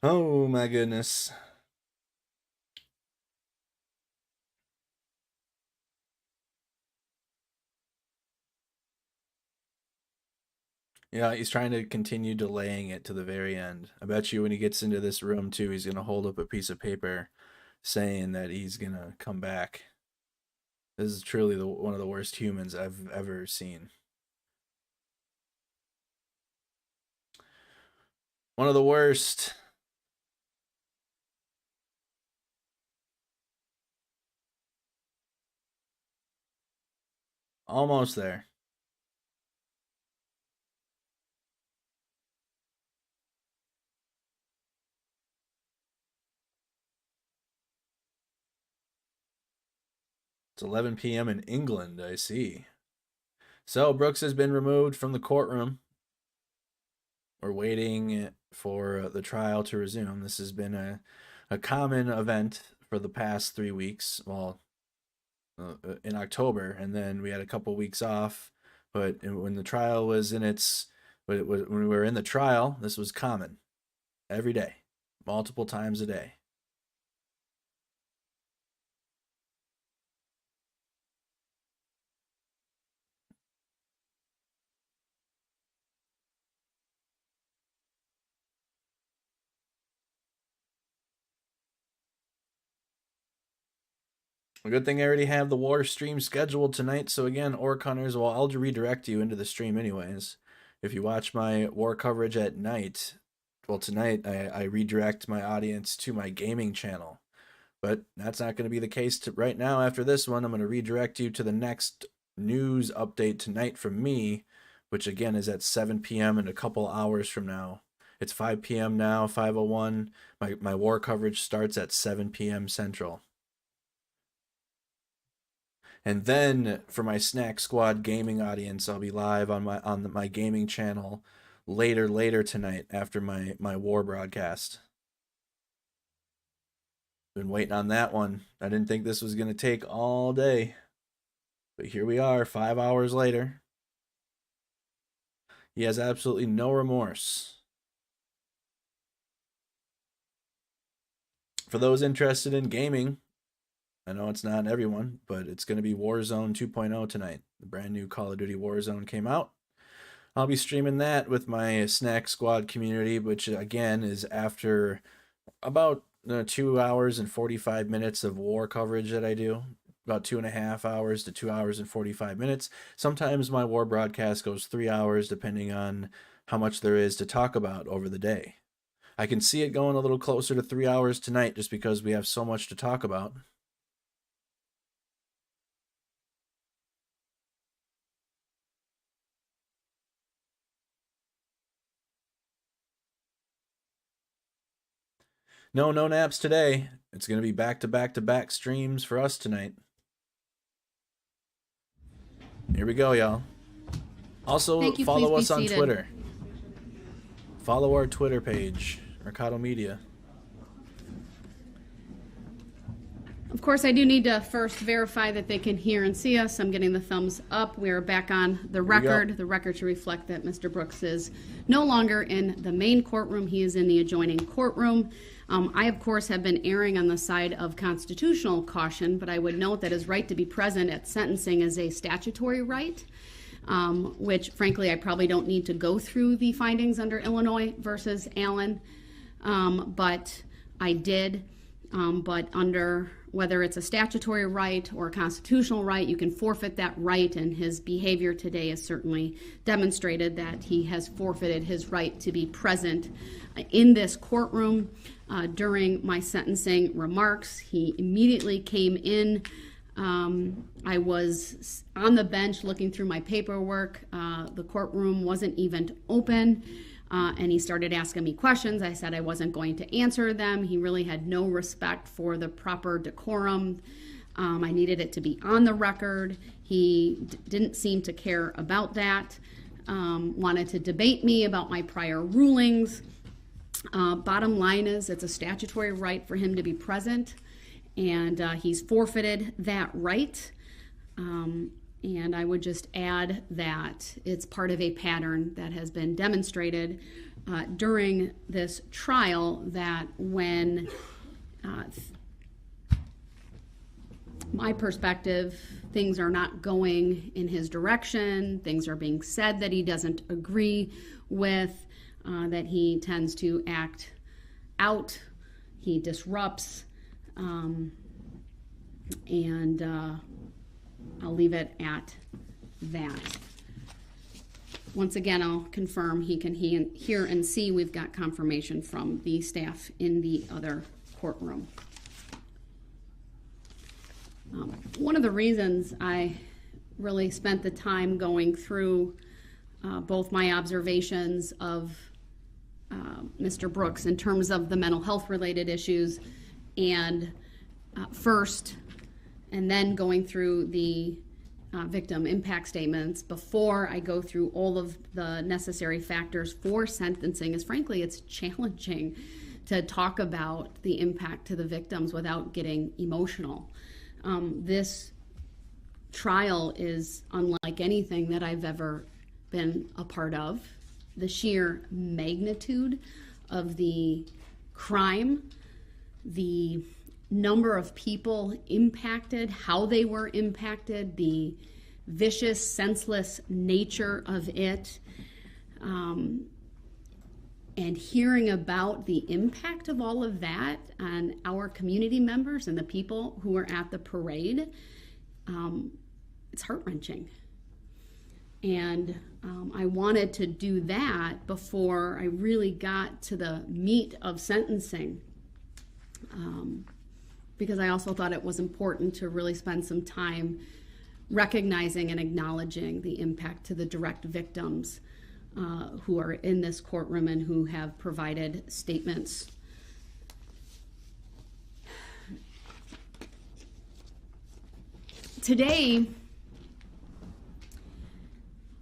Oh my goodness. Yeah, he's trying to continue delaying it to the very end. I bet you when he gets into this room too, he's going to hold up a piece of paper saying that he's going to come back. This is truly one of the worst humans I've ever seen. One of the worst. Almost there. It's 11 p.m. in England, I see. So Brooks has been removed from the courtroom. We're waiting for the trial to resume. This has been a common event for the past 3 weeks. Well, in October, and then we had a couple weeks off. But when the trial was when we were in the trial, this was common. Every day, multiple times a day. A good thing I already have the war stream scheduled tonight. So again, Orc Hunters, well, I'll redirect you into the stream anyways. If you watch my war coverage at night, well, tonight I redirect my audience to my gaming channel. But that's not going to be the case right now. After this one, I'm going to redirect you to the next news update tonight from me, which again is at 7 p.m. in a couple hours from now. It's 5 p.m. now, 5:01. My war coverage starts at 7 p.m. Central. And then for my Snack Squad gaming audience, I'll be live on my gaming channel later tonight after my war broadcast. Been waiting on that one. I didn't think this was going to take all day. But here we are, 5 hours later. He has absolutely no remorse. For those interested in gaming, I know it's not everyone, but it's going to be Warzone 2.0 tonight. The brand new Call of Duty Warzone came out. I'll be streaming that with my Snack Squad community, which again is after about 2 hours and 45 minutes of war coverage that I do. About 2.5 hours to 2 hours and 45 minutes. Sometimes my war broadcast goes 3 hours, depending on how much there is to talk about over the day. I can see it going a little closer to 3 hours tonight just because we have so much to talk about. No naps today. It's going to be back-to-back-to-back streams for us tonight. Here we go, y'all. Also, follow us on Twitter. Follow our Twitter page, Mercado Media. Of course, I do need to first verify that they can hear and see us. I'm getting the thumbs up. We are back on the record. The record should reflect that Mr. Brooks is no longer in the main courtroom. He is in the adjoining courtroom. I, of course, have been erring on the side of constitutional caution, but I would note that his right to be present at sentencing is a statutory right, which, frankly, I probably don't need to go through the findings under Illinois versus Allen, but I did. But under whether it's a statutory right or a constitutional right, you can forfeit that right, and his behavior today has certainly demonstrated that he has forfeited his right to be present in this courtroom. During my sentencing remarks, he immediately came in. I was on the bench looking through my paperwork. The courtroom wasn't even open. And he started asking me questions. I said I wasn't going to answer them. He really had no respect for the proper decorum. I needed it to be on the record. He didn't seem to care about that. Wanted to debate me about my prior rulings. Bottom line is it's a statutory right for him to be present, and he's forfeited that right. And I would just add that it's part of a pattern that has been demonstrated during this trial, that when my perspective, things are not going in his direction, things are being said that he doesn't agree with, that he tends to act out, he disrupts, and I'll leave it at that. Once again, I'll confirm he can hear and see. We've got confirmation from the staff in the other courtroom. One of the reasons I really spent the time going through both my observations of Mr. Brooks in terms of the mental health related issues, and first and then going through the victim impact statements before I go through all of the necessary factors for sentencing is, frankly, it's challenging to talk about the impact to the victims without getting emotional. This trial is unlike anything that I've ever been a part of. The sheer magnitude of the crime, the number of people impacted, how they were impacted, the vicious, senseless nature of it, and hearing about the impact of all of that on our community members and the people who were at the parade, it's heart-wrenching. And I wanted to do that before I really got to the meat of sentencing, because I also thought it was important to really spend some time recognizing and acknowledging the impact to the direct victims who are in this courtroom and who have provided statements. Today,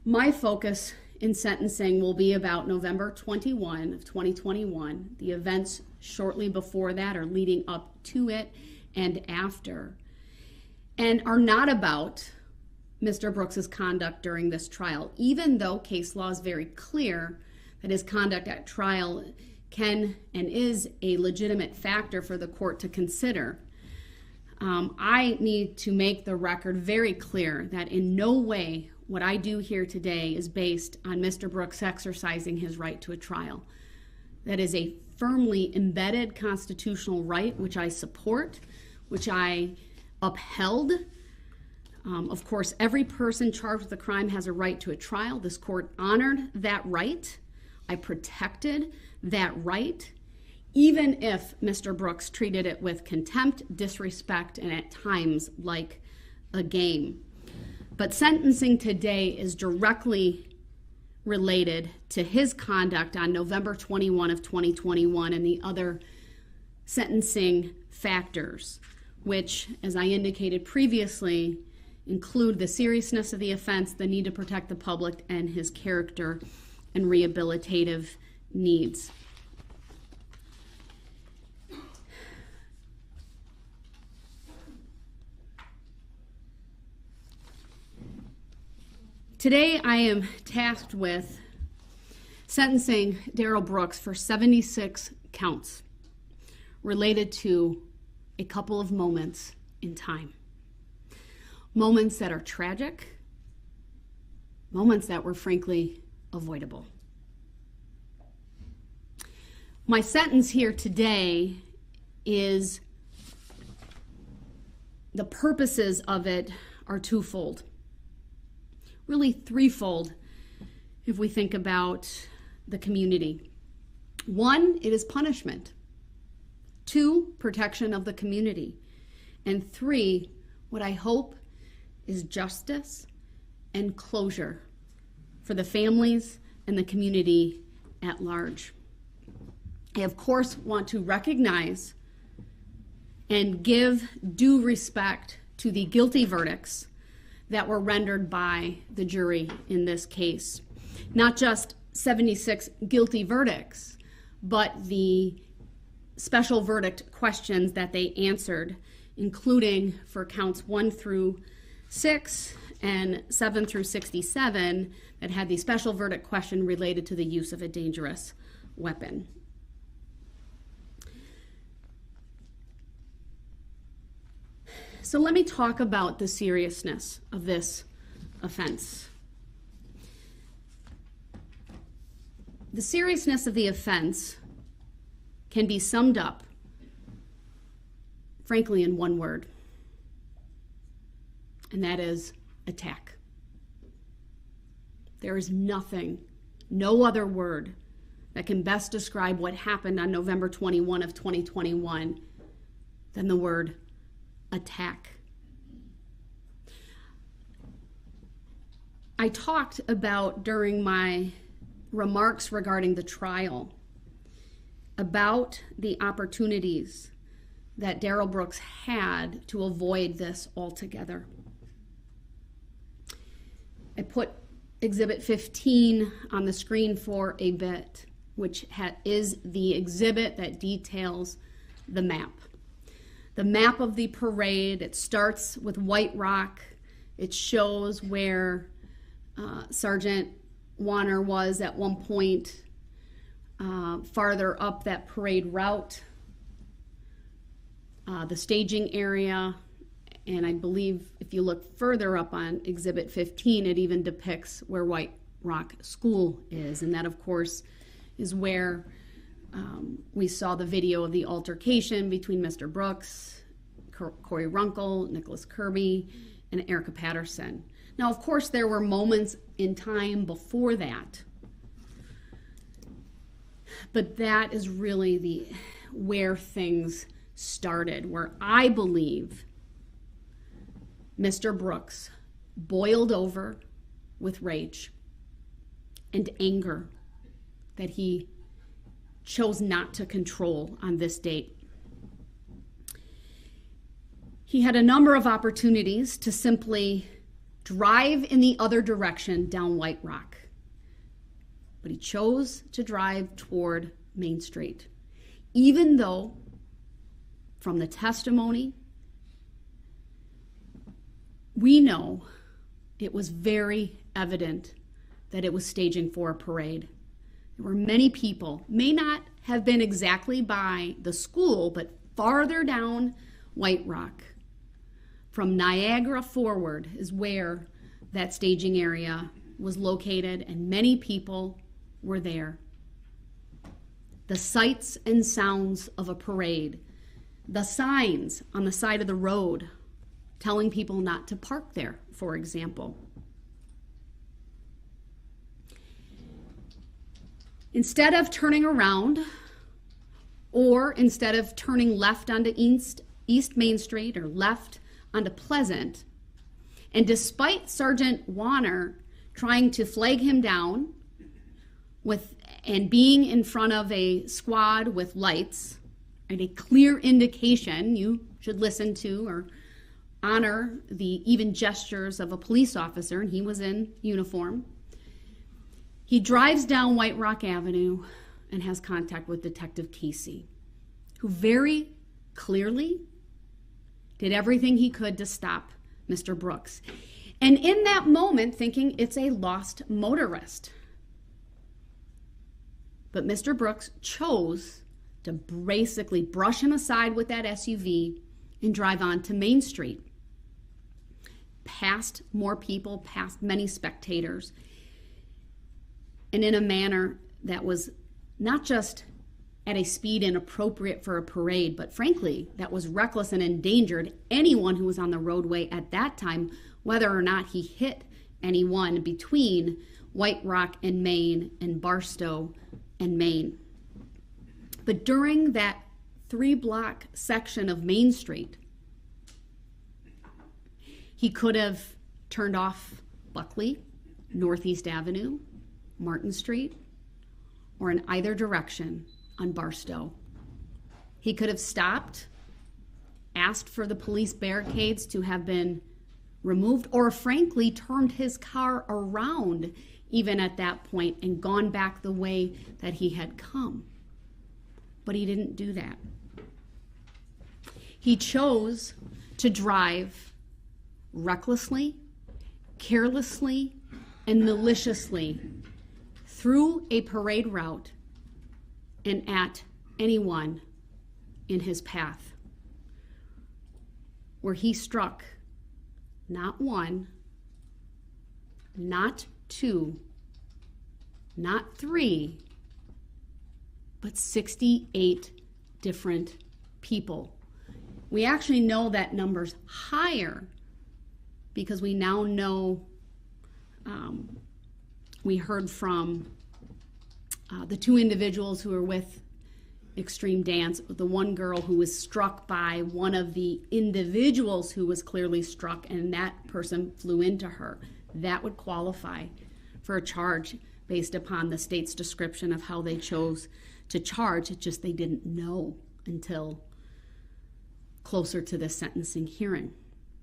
my focus in sentencing will be about November 21 of 2021, the events shortly before that or leading up to it and after, and are not about Mr. Brooks's conduct during this trial, even though case law is very clear that his conduct at trial can and is a legitimate factor for the court to consider. I need to make the record very clear that in no way what I do here today is based on Mr. Brooks exercising his right to a trial. That is a firmly embedded constitutional right, which I support, which I upheld. Of course, every person charged with a crime has a right to a trial. This court honored that right. I protected that right, even if Mr. Brooks treated it with contempt, disrespect, and at times like a game. But sentencing today is directly related to his conduct on November 21 of 2021 and the other sentencing factors, which, as I indicated previously, include the seriousness of the offense, the need to protect the public, and his character and rehabilitative needs. Today, I am tasked with sentencing Darrell Brooks for 76 counts related to a couple of moments in time. Moments that are tragic, moments that were frankly avoidable. My sentence here today is, the purposes of it are twofold. Really threefold if we think about the community. One, it is punishment. Two, protection of the community. And three, what I hope is justice and closure for the families and the community at large. I, of course, want to recognize and give due respect to the guilty verdicts that were rendered by the jury in this case. Not just 76 guilty verdicts, but the special verdict questions that they answered, including for counts 1 through 6 and 7 through 67 that had the special verdict question related to the use of a dangerous weapon. So let me talk about the seriousness of this offense. The seriousness of the offense can be summed up, frankly, in one word, and that is attack. There is nothing, no other word that can best describe what happened on November 21 of 2021 than the word attack. I talked about, during my remarks regarding the trial, about the opportunities that Darrell Brooks had to avoid this altogether. I put Exhibit 15 on the screen for a bit, which is the exhibit that details the map. The map of the parade, it starts with White Rock. It shows where Sergeant Warner was at one point, farther up that parade route, the staging area, and I believe if you look further up on Exhibit 15, it even depicts where White Rock School is, and that, of course, is where we saw the video of the altercation between Mr. Brooks, Corey Runkle, Nicholas Kirby, and Erica Patterson. Now, of course, there were moments in time before that, but that is really where things started, where I believe Mr. Brooks boiled over with rage and anger that he chose not to control on this date. He had a number of opportunities to simply drive in the other direction down White Rock, but he chose to drive toward Main Street, even though from the testimony we know it was very evident that it was staging for a parade. There were many people, may not have been exactly by the school, but farther down White Rock. From Niagara forward is where that staging area was located, and many people were there. The sights and sounds of a parade, the signs on the side of the road telling people not to park there, for example. Instead of turning around, or instead of turning left onto East Main Street or left onto Pleasant, and despite Sergeant Warner trying to flag him down and being in front of a squad with lights and a clear indication you should listen to or honor the even gestures of a police officer, and he was in uniform, he drives down White Rock Avenue and has contact with Detective Casey, who very clearly did everything he could to stop Mr. Brooks. And in that moment, thinking it's a lost motorist. But Mr. Brooks chose to basically brush him aside with that SUV and drive on to Main Street, past more people, past many spectators, and in a manner that was not just at a speed inappropriate for a parade, but frankly, that was reckless and endangered anyone who was on the roadway at that time, whether or not he hit anyone between White Rock and Main and Barstow and Main. But during that 3-block section of Main Street, he could have turned off Buckley, Northeast Avenue, Martin Street, or in either direction on Barstow. He could have stopped, asked for the police barricades to have been removed, or frankly turned his car around even at that point and gone back the way that he had come. But he didn't do that. He chose to drive recklessly, carelessly, and maliciously through a parade route and at anyone in his path, where he struck not one, not two, not three, but 68 different people. We actually know that number's higher because we now know, we heard from the two individuals who were with Extreme Dance, the one girl who was struck by one of the individuals who was clearly struck, and that person flew into her. That would qualify for a charge based upon the state's description of how they chose to charge. It's just they didn't know until closer to the sentencing hearing.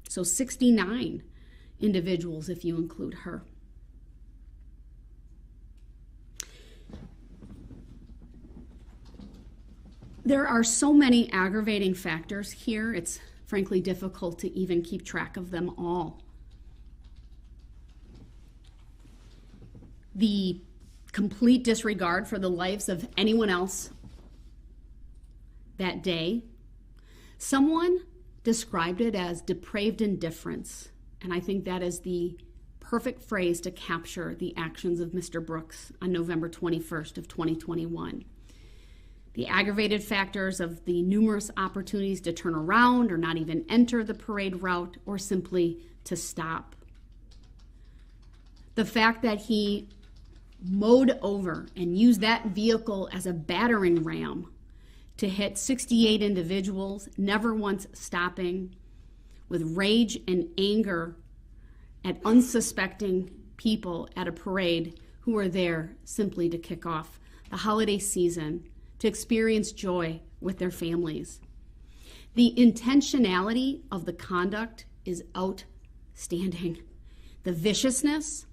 So 69 individuals if you include her. There are so many aggravating factors here, it's frankly difficult to even keep track of them all. The complete disregard for the lives of anyone else that day. Someone described it as depraved indifference, and I think that is the perfect phrase to capture the actions of Mr. Brooks on November 21st of 2021. The aggravated factors of the numerous opportunities to turn around or not even enter the parade route or simply to stop. The fact that he mowed over and used that vehicle as a battering ram to hit 68 individuals, never once stopping, with rage and anger at unsuspecting people at a parade who were there simply to kick off the holiday season, to experience joy with their families. The intentionality of the conduct is outstanding. The viciousness,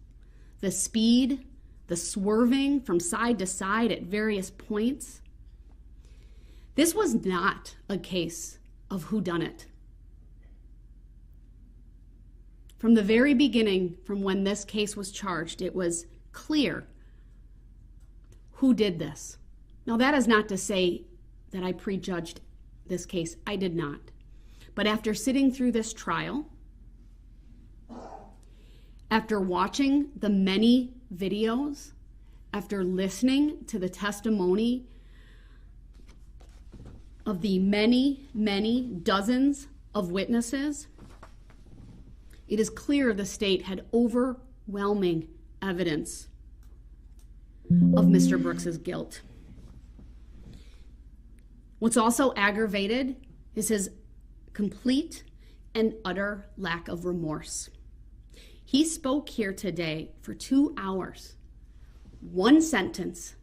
the speed, the swerving from side to side at various points. This was not a case of whodunit. From the very beginning, from when this case was charged, it was clear who did this. Now, that is not to say that I prejudged this case. I did not. But after sitting through this trial, after watching the many videos, after listening to the testimony of the many, many dozens of witnesses, it is clear the state had overwhelming evidence of Mr. Brooks's guilt. What's also aggravated is his complete and utter lack of remorse. He spoke here today for 2 hours. One sentence,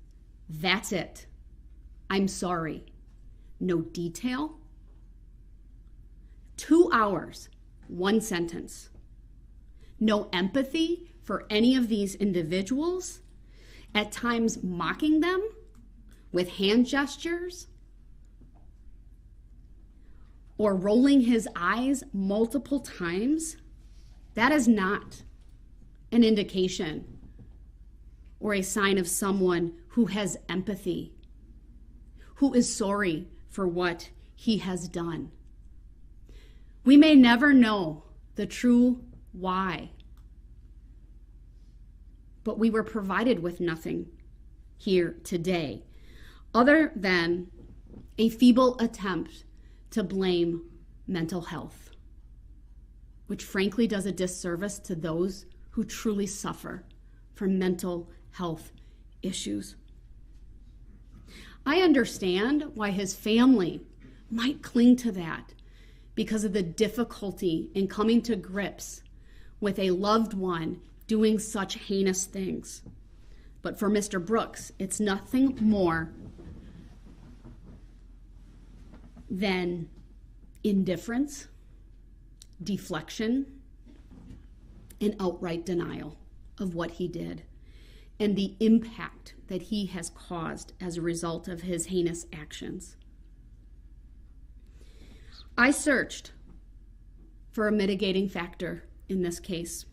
that's it. I'm sorry. No detail. 2 hours, one sentence. No empathy for any of these individuals, at times mocking them with hand gestures, or rolling his eyes multiple times. That is not an indication or a sign of someone who has empathy, who is sorry for what he has done. We may never know the true why, but we were provided with nothing here today other than a feeble attempt to blame mental health, which frankly does a disservice to those who truly suffer from mental health issues. I understand why his family might cling to that because of the difficulty in coming to grips with a loved one doing such heinous things. But for Mr. Brooks, it's nothing more than indifference, deflection, and outright denial of what he did and the impact that he has caused as a result of his heinous actions. I searched for a mitigating factor in this case.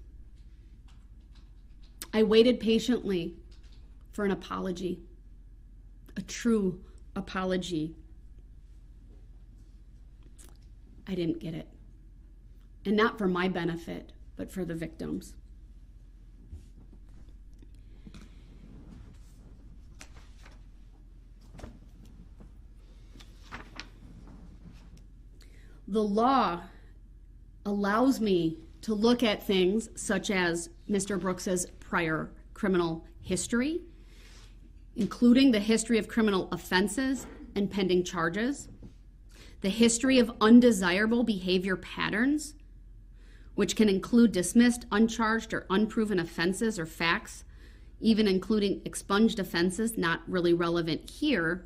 I waited patiently for an apology, a true apology. I didn't get it. And not for my benefit, but for the victims. The law allows me to look at things such as Mr. Brooks's prior criminal history, including the history of criminal offenses and pending charges, the history of undesirable behavior patterns, which can include dismissed, uncharged, or unproven offenses or facts, even including expunged offenses not really relevant here,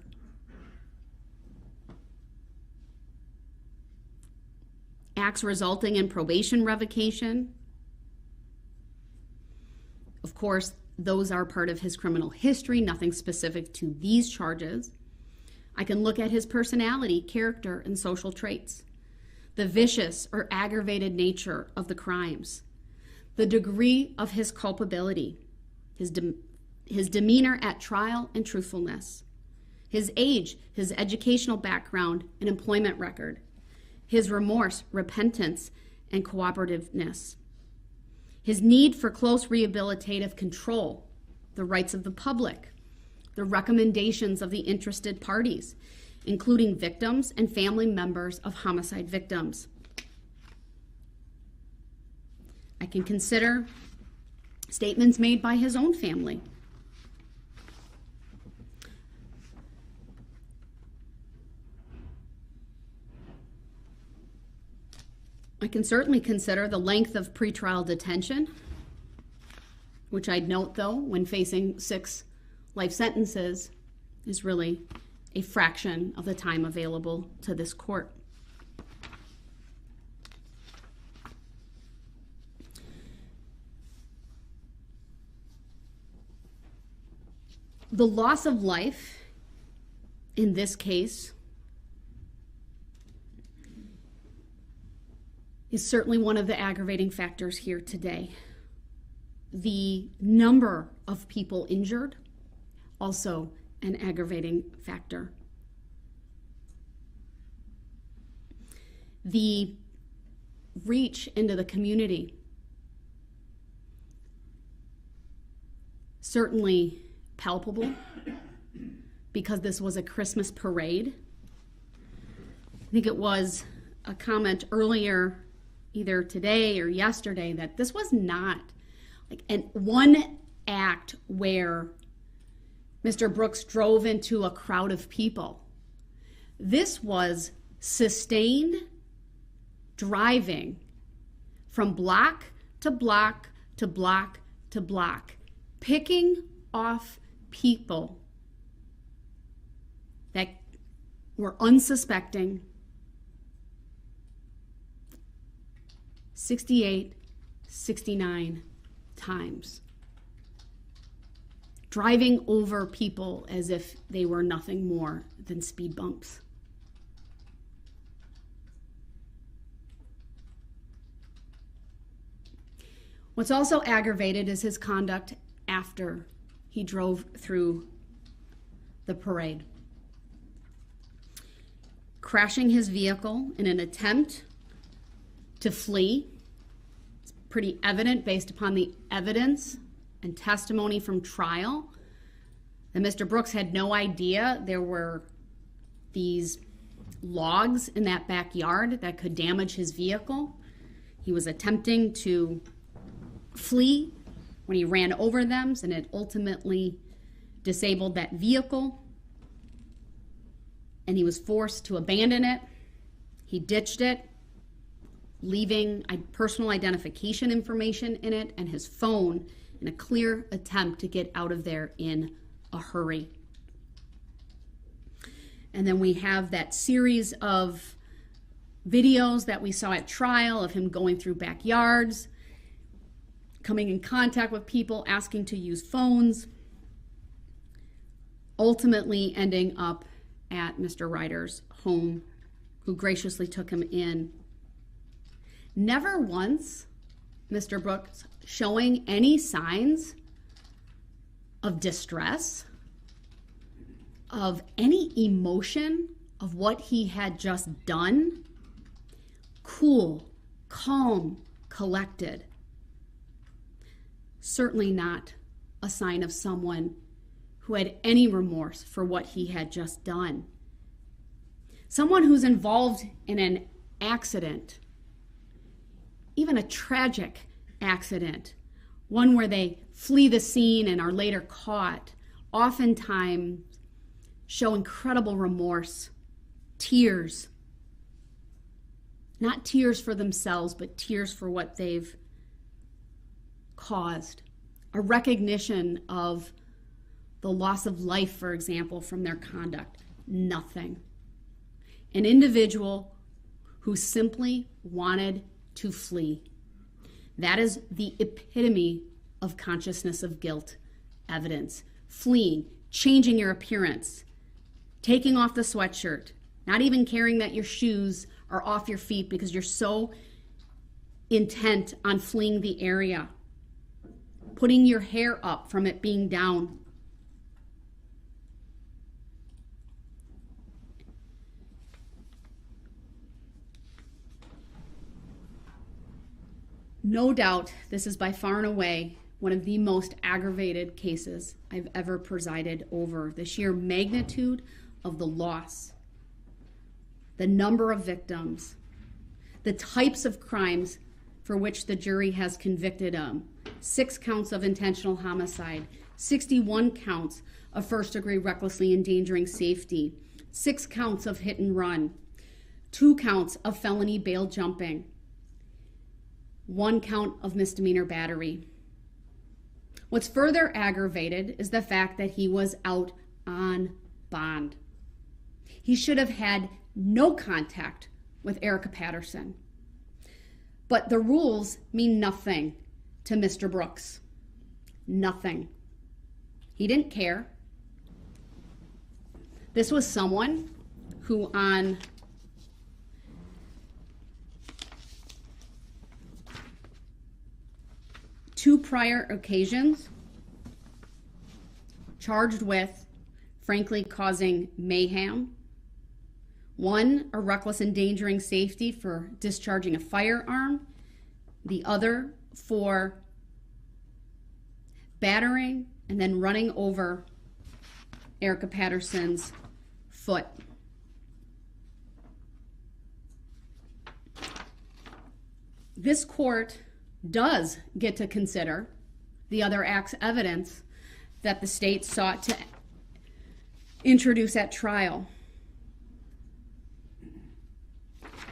acts resulting in probation revocation. Of course, those are part of his criminal history, nothing specific to these charges. I can look at his personality, character, and social traits, the vicious or aggravated nature of the crimes, the degree of his culpability, his demeanor at trial and truthfulness, his age, his educational background and employment record, his remorse, repentance, and cooperativeness, his need for close rehabilitative control, the rights of the public, the recommendations of the interested parties, including victims and family members of homicide victims. I can consider statements made by his own family. I can certainly consider the length of pretrial detention, which I'd note, though, when facing 6 life sentences, is really a fraction of the time available to this court. The loss of life in this case is certainly one of the aggravating factors here today. The number of people injured, also an aggravating factor. The reach into the community, certainly palpable, because this was a Christmas parade. I think it was a comment earlier, either today or yesterday, that this was not like one act where Mr. Brooks drove into a crowd of people. This was sustained driving from block to block to block to block, picking off people that were unsuspecting. 68, 69 times. Driving over people as if they were nothing more than speed bumps. What's also aggravated is his conduct after he drove through the parade. Crashing his vehicle in an attempt to flee. It's pretty evident based upon the evidence and testimony from trial that Mr. Brooks had no idea there were these logs in that backyard that could damage his vehicle. He was attempting to flee when he ran over them, and it ultimately disabled that vehicle, and he was forced to abandon it. He ditched it, leaving personal identification information in it and his phone in a clear attempt to get out of there in a hurry. And then we have that series of videos that we saw at trial of him going through backyards, coming in contact with people, asking to use phones, ultimately ending up at Mr. Ryder's home, who graciously took him in. Never once, Mr. Brooks showing any signs of distress, of any emotion of what he had just done. Cool, calm, collected. Certainly not a sign of someone who had any remorse for what he had just done. Someone who's involved in an accident, even a tragic accident, one where they flee the scene and are later caught, oftentimes show incredible remorse, tears. Not tears for themselves, but tears for what they've caused. A recognition of the loss of life, for example, from their conduct. Nothing. An individual who simply wanted to flee. That is the epitome of consciousness of guilt evidence. Fleeing, changing your appearance, taking off the sweatshirt, not even caring that your shoes are off your feet because you're so intent on fleeing the area, putting your hair up from it being down. No doubt, this is by far and away one of the most aggravated cases I've ever presided over. The sheer magnitude of the loss, the number of victims, the types of crimes for which the jury has convicted him. 6 counts of intentional homicide, 61 counts of first-degree recklessly endangering safety, 6 counts of hit and run, 2 counts of felony bail jumping, 1 count of misdemeanor battery. What's further aggravated is the fact that he was out on bond. He should have had no contact with Erica Patterson. But the rules mean nothing to Mr. Brooks. Nothing. He didn't care. This was someone who on two prior occasions charged with, frankly, causing mayhem. One, a reckless endangering safety for discharging a firearm. The other for battering and then running over Erica Patterson's foot. This court does get to consider the other act's evidence that the state sought to introduce at trial.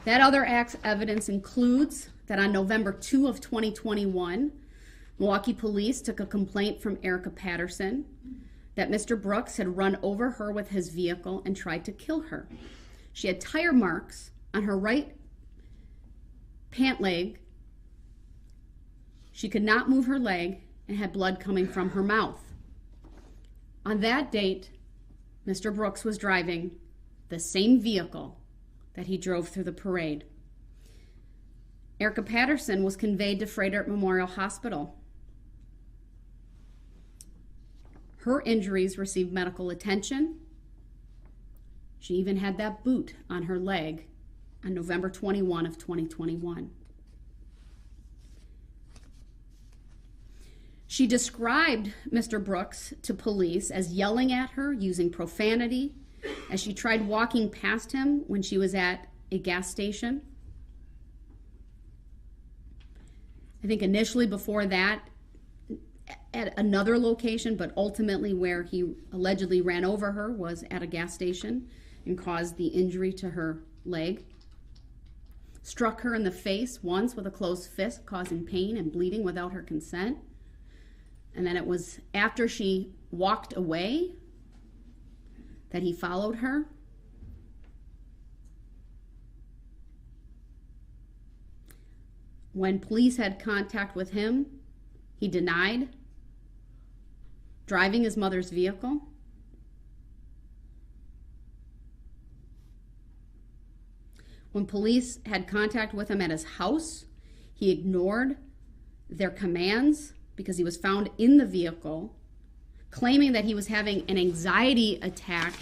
That other act's evidence includes that on November 2 of 2021, Milwaukee police took a complaint from Erica Patterson that Mr. Brooks had run over her with his vehicle and tried to kill her. She had tire marks on her right pant leg. She could not move her leg and had blood coming from her mouth. On that date, Mr. Brooks was driving the same vehicle that he drove through the parade. Erica Patterson was conveyed to Frederick Memorial Hospital. Her injuries received medical attention. She even had that boot on her leg on November 21 of 2021. She described Mr. Brooks to police as yelling at her, using profanity, as she tried walking past him when she was at a gas station. I think initially before that, at another location, but ultimately where he allegedly ran over her was at a gas station and caused the injury to her leg. Struck her in the face once with a closed fist, causing pain and bleeding without her consent. And then it was after she walked away that he followed her. When police had contact with him, he denied driving his mother's vehicle. When police had contact with him at his house, he ignored their commands because he was found in the vehicle, claiming that he was having an anxiety attack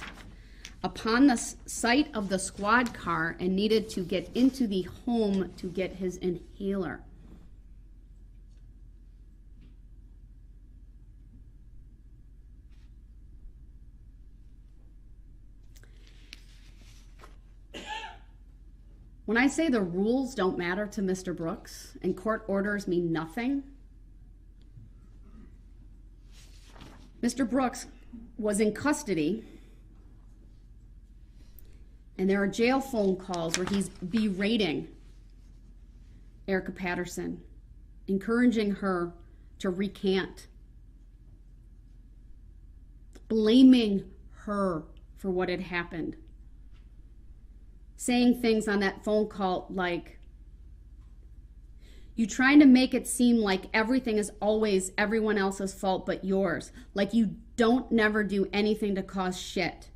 upon the sight of the squad car and needed to get into the home to get his inhaler. When I say the rules don't matter to Mr. Brooks and court orders mean nothing, Mr. Brooks was in custody, and there are jail phone calls where he's berating Erica Patterson, encouraging her to recant, blaming her for what had happened, saying things on that phone call like, you trying to make it seem like everything is always everyone else's fault but yours. Like you don't never do anything to cause shit.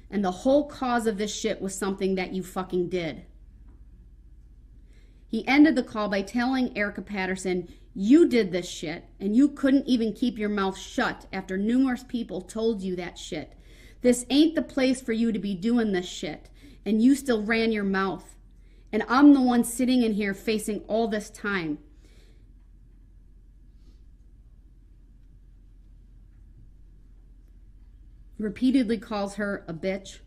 And the whole cause of this shit was something that you fucking did. He ended the call by telling Erica Patterson, you did this shit, and you couldn't even keep your mouth shut after numerous people told you that shit. This ain't the place for you to be doing this shit, and you still ran your mouth. And I'm the one sitting in here facing all this time. Repeatedly calls her a bitch.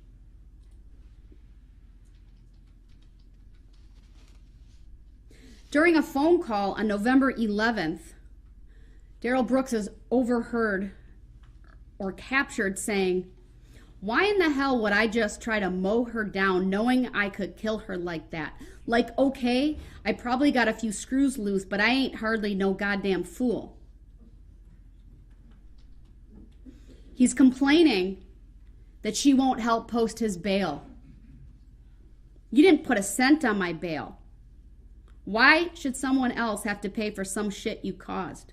During a phone call on November 11th, Darrell Brooks is overheard or captured saying, why in the hell would I just try to mow her down knowing I could kill her like that? Like, okay, I probably got a few screws loose, but I ain't hardly no goddamn fool. He's complaining that she won't help post his bail. You didn't put a cent on my bail. Why should someone else have to pay for some shit you caused?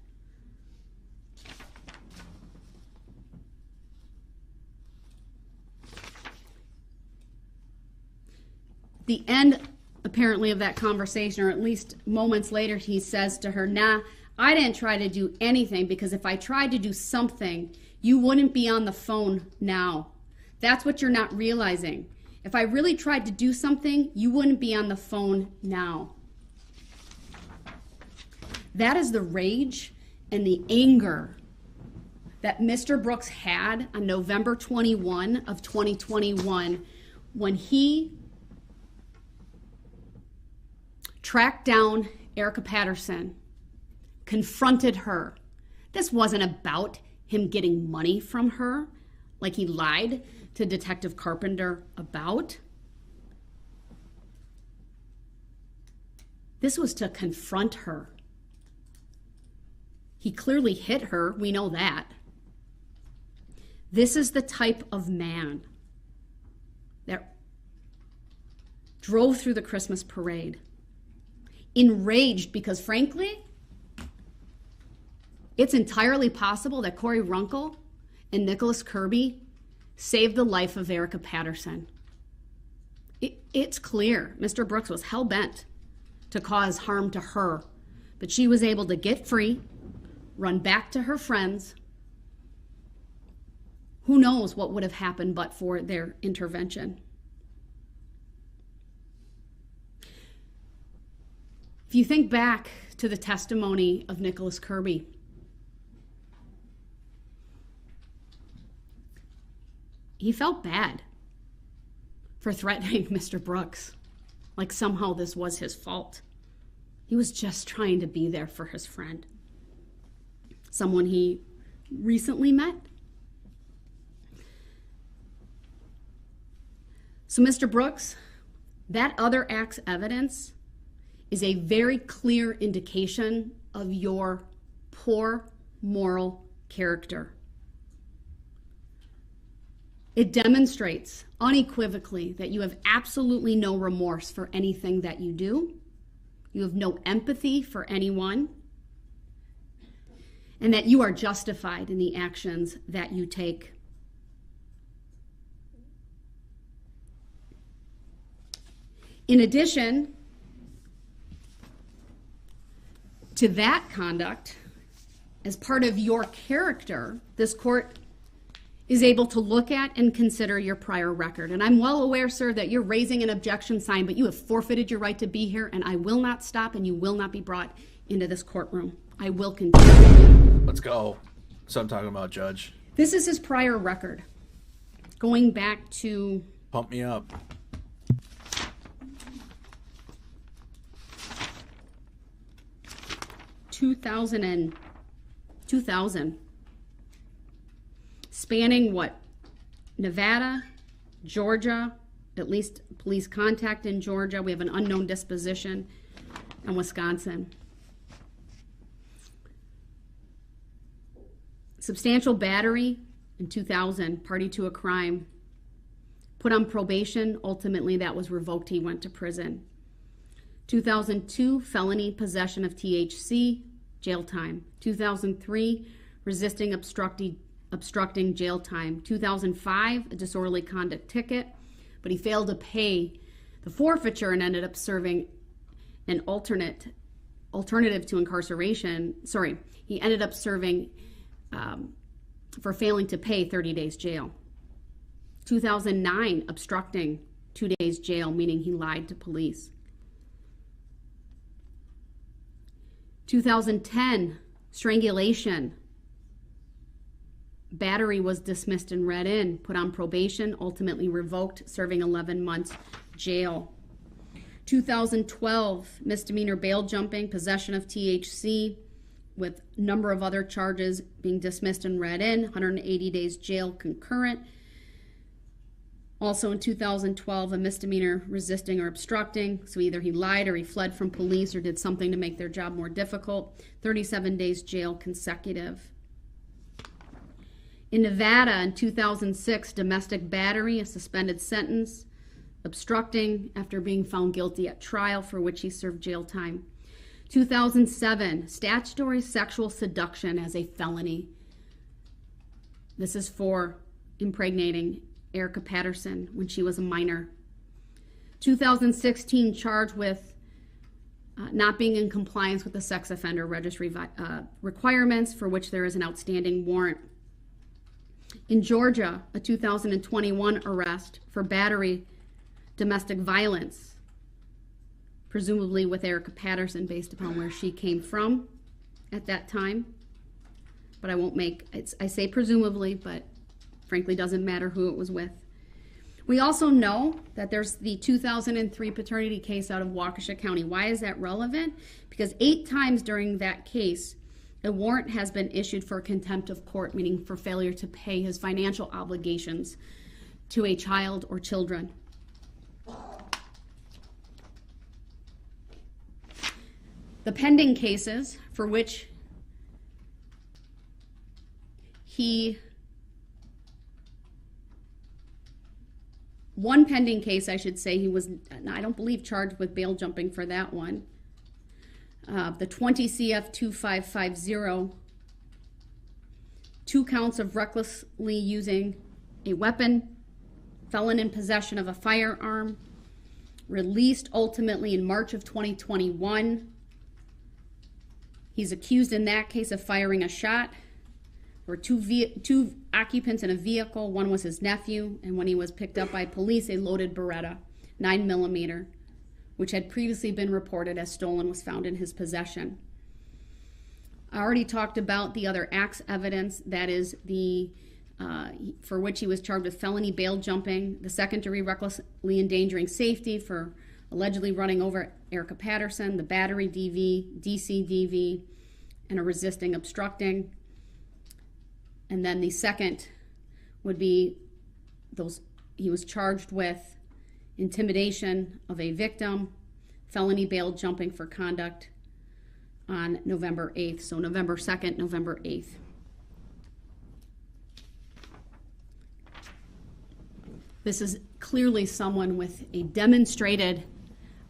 The end, apparently, of that conversation, or at least moments later, he says to her, nah, I didn't try to do anything, because if I tried to do something, you wouldn't be on the phone now. That's what you're not realizing. If I really tried to do something, you wouldn't be on the phone now. That is the rage and the anger that Mr. Brooks had on November 21 of 2021 when he tracked down Erica Patterson, confronted her. This wasn't about him getting money from her, like he lied to Detective Carpenter about. This was to confront her. He clearly hit her, we know that. This is the type of man that drove through the Christmas parade, enraged because, frankly, it's entirely possible that Corey Runkle and Nicholas Kirby saved the life of Erica Patterson. It's clear Mr. Brooks was hell-bent to cause harm to her, but she was able to get free, run back to her friends. Who knows what would have happened but for their intervention? If you think back to the testimony of Nicholas Kirby, he felt bad for threatening Mr. Brooks, like somehow this was his fault. He was just trying to be there for his friend, someone he recently met. So, Mr. Brooks, that other act's evidence is a very clear indication of your poor moral character. It demonstrates unequivocally that you have absolutely no remorse for anything that you do. You have no empathy for anyone, and that you are justified in the actions that you take. In addition to that conduct, as part of your character, this court is able to look at and consider your prior record. And I'm well aware, sir, that you're raising an objection sign, but you have forfeited your right to be here, and I will not stop, and you will not be brought into this courtroom. I will continue. Let's go. That's what I'm talking about, Judge. This is his prior record, going back to... Pump me up. 2000, spanning what? Nevada, Georgia, at least police contact in Georgia. We have an unknown disposition, and Wisconsin. Substantial battery in 2000, party to a crime. Put on probation, ultimately that was revoked, he went to prison. 2002, felony possession of THC, jail time. 2003, resisting obstructing, jail time. 2005, a disorderly conduct ticket, but he failed to pay the forfeiture and ended up serving an alternative to incarceration. He ended up serving for failing to pay 30 days jail. 2009, obstructing, 2 days jail, meaning he lied to police. 2010, strangulation. Battery was dismissed and read in, put on probation, ultimately revoked, serving 11 months jail. 2012, misdemeanor bail jumping, possession of THC, with a number of other charges being dismissed and read in, 180 days jail concurrent. Also in 2012, a misdemeanor resisting or obstructing, so either he lied or he fled from police or did something to make their job more difficult, 37 days jail consecutive. In Nevada in 2006, domestic battery, a suspended sentence, obstructing after being found guilty at trial, for which he served jail time. 2007, statutory sexual seduction as a felony. This is for impregnating Erica Patterson when she was a minor. 2016, charged with not being in compliance with the sex offender registry requirements, for which there is an outstanding warrant. In Georgia, a 2021 arrest for battery, domestic violence, presumably with Erica Patterson, based upon where she came from at that time. But I won't I say presumably, but frankly doesn't matter who it was with. We also know that there's the 2003 paternity case out of Waukesha County. Why is that relevant? Because 8 times during that case, a warrant has been issued for contempt of court, meaning for failure to pay his financial obligations to a child or children. The pending cases for which one pending case, I should say, he was, I don't believe, charged with bail jumping for that one. The 20 CF 2550, 2 counts of recklessly using a weapon, felon in possession of a firearm, released ultimately in March of 2021. He's accused in that case of firing a shot. There were two occupants in a vehicle. One was his nephew, and when he was picked up by police, a loaded Beretta, 9mm, which had previously been reported as stolen, was found in his possession. I already talked about the other acts evidence, that is the for which he was charged with felony bail jumping, the second-degree recklessly endangering safety for allegedly running over Erica Patterson, the battery DV, DCDV, and a resisting obstructing. And then the second would be he was charged with intimidation of a victim, felony bail jumping for conduct on November 8th. So November 2nd, November 8th. This is clearly someone with a demonstrated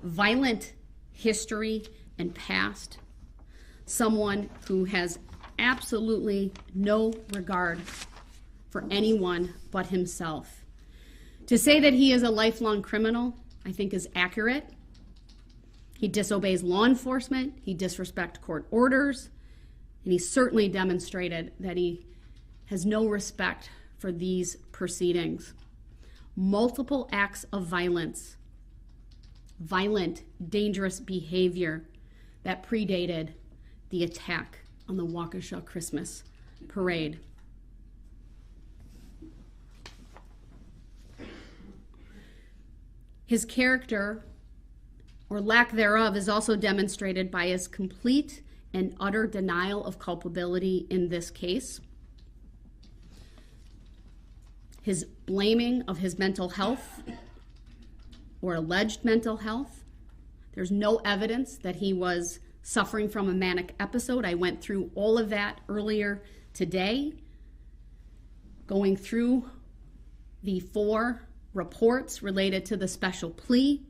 violent history and past. Someone who has absolutely no regard for anyone but himself. To say that he is a lifelong criminal, I think, is accurate. He disobeys law enforcement, he disrespects court orders, and he certainly demonstrated that he has no respect for these proceedings. Multiple acts of violence, violent, dangerous behavior that predated the attack on the Waukesha Christmas parade. His character, or lack thereof, is also demonstrated by his complete and utter denial of culpability in this case. His blaming of his mental health or alleged mental health. There's no evidence that he was suffering from a manic episode. I went through all of that earlier today, going through the 4 reports related to the special plea.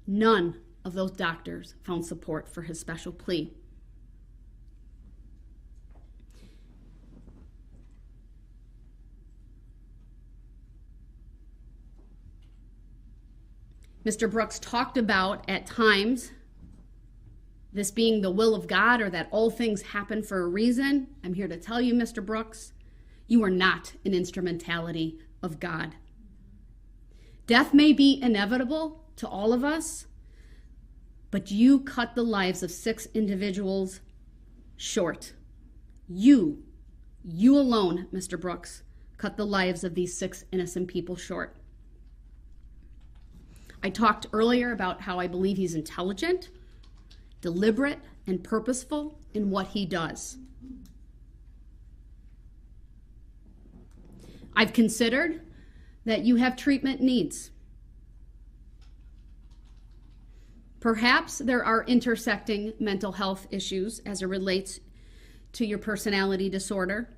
None of those doctors found support for his special plea. Mr. Brooks talked about, at times, this being the will of God or that all things happen for a reason. I'm here to tell you, Mr. Brooks, you are not an instrumentality of God. Death may be inevitable to all of us, but you cut the lives of 6 individuals short. You alone, Mr. Brooks, cut the lives of these 6 innocent people short. I talked earlier about how I believe he's intelligent, deliberate, and purposeful in what he does. I've considered that you have treatment needs. Perhaps there are intersecting mental health issues as it relates to your personality disorder,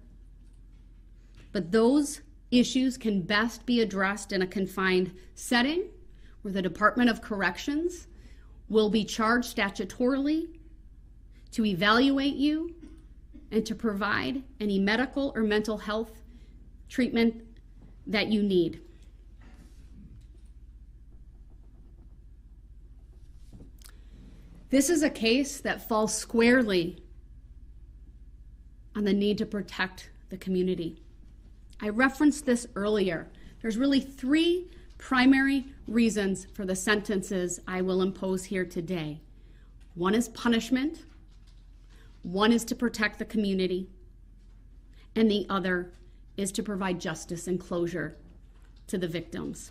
but those issues can best be addressed in a confined setting where the Department of Corrections will be charged statutorily to evaluate you and to provide any medical or mental health treatment that you need. This is a case that falls squarely on the need to protect the community. I referenced this earlier. There's really 3 primary reasons for the sentences I will impose here today. One is punishment, one is to protect the community, and the other is to provide justice and closure to the victims.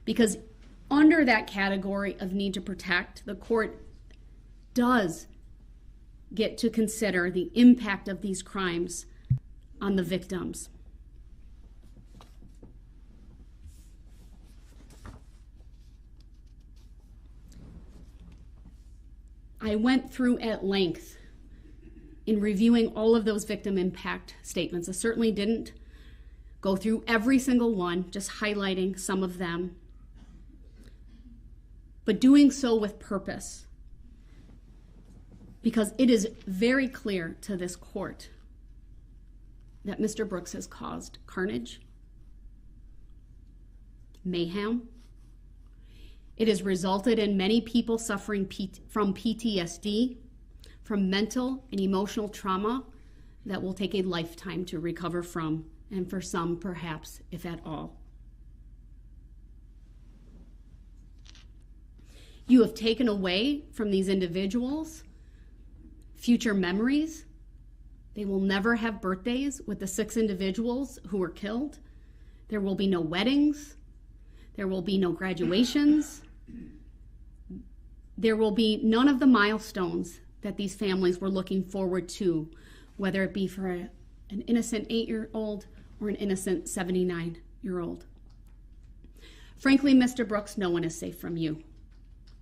Because under that category of need to protect, the court does get to consider the impact of these crimes on the victims. I went through at length in reviewing all of those victim impact statements. I certainly didn't go through every single one, just highlighting some of them, but doing so with purpose, because it is very clear to this court that Mr. Brooks has caused carnage, mayhem. It has resulted in many people suffering from PTSD, from mental and emotional trauma that will take a lifetime to recover from, and for some, perhaps, if at all. You have taken away from these individuals future memories. They will never have birthdays with the 6 individuals who were killed. There will be no weddings. There will be no graduations. There will be none of the milestones that these families were looking forward to, whether it be for an innocent 8-year-old or an innocent 79-year-old. Frankly, Mr. Brooks, no one is safe from you.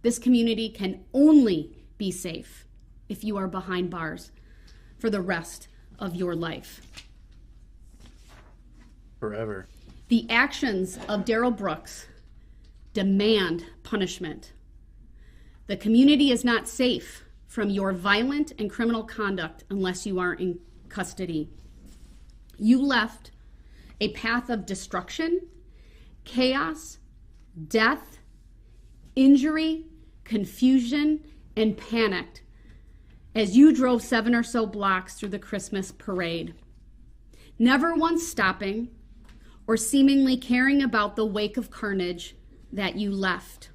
This community can only be safe if you are behind bars for the rest of your life. Forever. The actions of Darrell Brooks demand punishment. The community is not safe from your violent and criminal conduct unless you are in custody. You left a path of destruction, chaos, death, injury, confusion, and panic as you drove 7 or so blocks through the Christmas parade, never once stopping or seemingly caring about the wake of carnage that you left.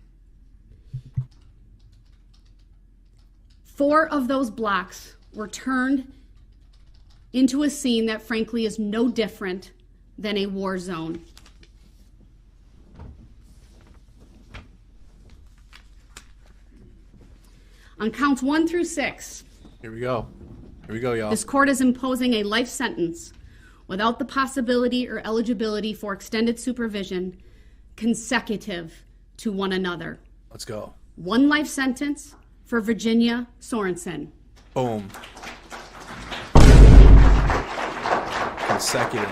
4 of those blocks were turned into a scene that frankly is no different than a war zone. On counts 1 through 6, Here we go, y'all. this court is imposing a life sentence without the possibility or eligibility for extended supervision consecutive to one another. Let's go. 1 life sentence for Virginia Sorensen. Boom. Consecutive.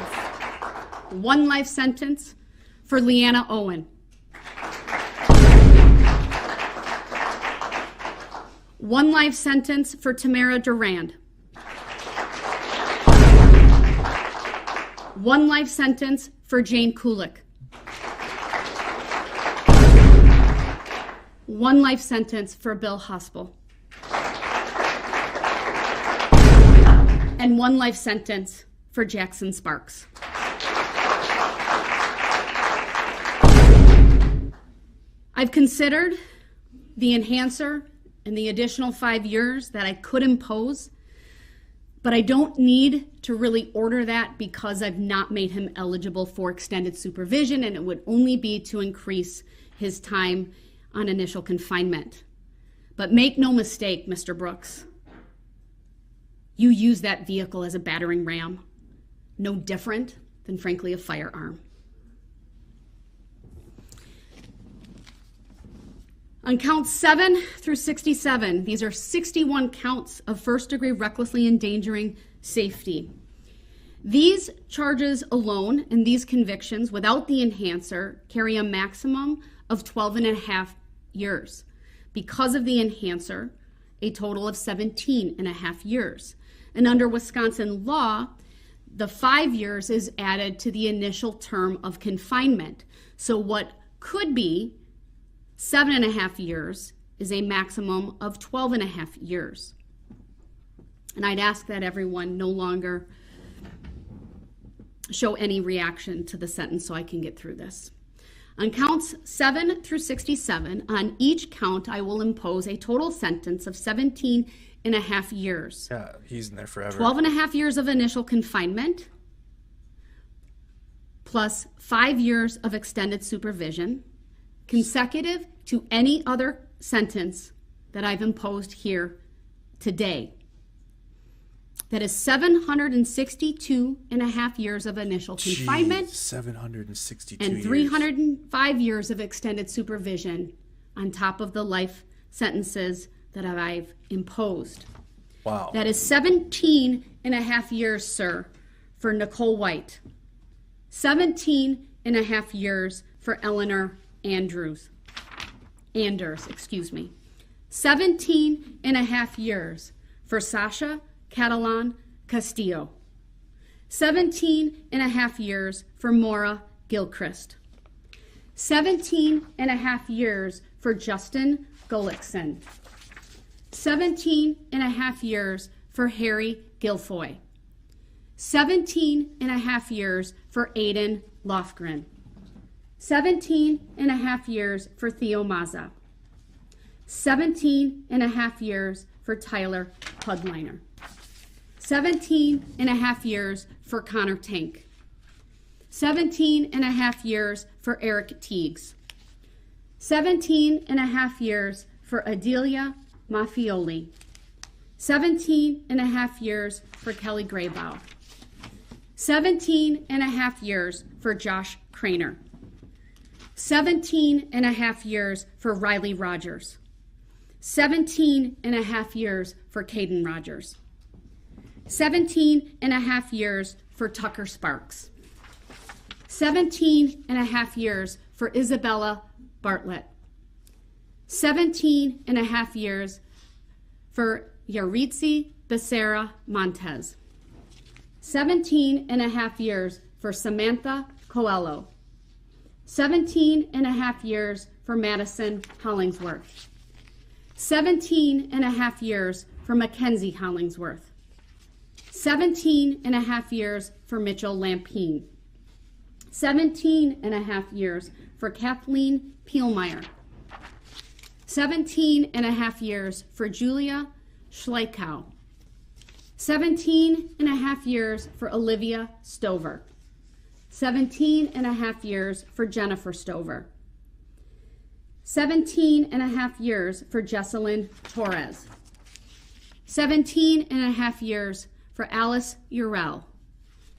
1 life sentence for Leanna Owen. 1 life sentence for Tamara Durand. 1 life sentence for Jane Kulik. 1 life sentence for Bill Hospel. And 1 life sentence for Jackson Sparks. I've considered the enhancer and the additional 5 years that I could impose, but I don't need to really order that because I've not made him eligible for extended supervision, and it would only be to increase his time on initial confinement. But make no mistake, Mr. Brooks, you use that vehicle as a battering ram, no different than, frankly, a firearm. On counts 7 through 67, these are 61 counts of first-degree recklessly endangering safety. These charges alone and these convictions without the enhancer carry a maximum of 12 and a half years. Because of the enhancer, a total of 17 and a half years. And under Wisconsin law, the 5 years is added to the initial term of confinement. So what could be 7 and a half years is a maximum of 12 and a half years. And I'd ask that everyone no longer show any reaction to the sentence so I can get through this. On counts 7 through 67, on each count, I will impose a total sentence of 17 and a half years. Yeah, he's in there forever. 12 and a half years of initial confinement, plus 5 years of extended supervision, consecutive to any other sentence that I've imposed here today. That is 762 and a half years of initial confinement. 762 and 305 years of extended supervision on top of the life sentences that I've imposed. Wow. That is 17 and a half years, sir, for Nicole White. 17 and a half years for Eleanor Anders, 17 and a half years for Sasha Catalan Castillo. 17 and a half years for Maura Gilchrist. 17 and a half years for Justin Gullickson. 17 and a half years for Harry Guilfoy. 17 and a half years for Aiden Lofgren. 17 and a half years for Theo Maza. 17 and a half years for Tyler Pudliner. 17 and a half years for Connor Tank. 17 and a half years for Eric Teagues. 17 and a half years for Adelia Maffioli. 17 and a half years for Kelly Graybow. 17 and a half years for Josh Craner. 17 and a half years for Riley Rogers. 17 and a half years for Caden Rogers. 17 and a half years for Tucker Sparks. 17 and a half years for Isabella Bartlett. 17 and a half years for Yaritzi Becerra Montez. 17 and a half years for Samantha Coelho. 17 and a half years for Madison Hollingsworth. 17 and a half years for Mackenzie Hollingsworth. 17 and a half years for Mitchell Lampine. 17 and a half years for Kathleen Pielmeyer. 17 and a half years for Julia Schleichow. 17 and a half years for Olivia Stover. 17 and a half years for Jennifer Stover. 17 and a half years for Jesselyn Torres. 17 and a half years for Alice Urell.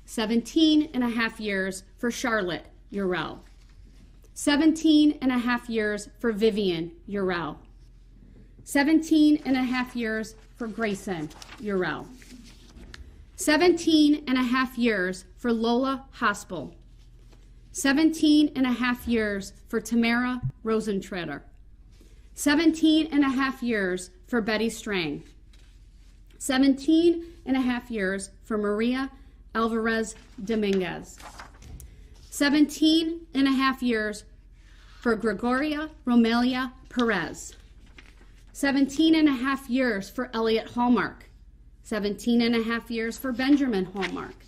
17 and a half years for Charlotte Urell. 17 and a half years for Vivian Urell. 17 and a half years for Grayson Urell. 17 and a half years for Lola Hospel. 17 and a half years for Tamara Rosentreter. 17 and a half years for Betty Strang. 17 and a half years for Maria Alvarez Dominguez. 17 and a half years for Gregoria Romelia Perez. 17 and a half years for Elliot Hallmark. 17 and a half years for Benjamin Hallmark.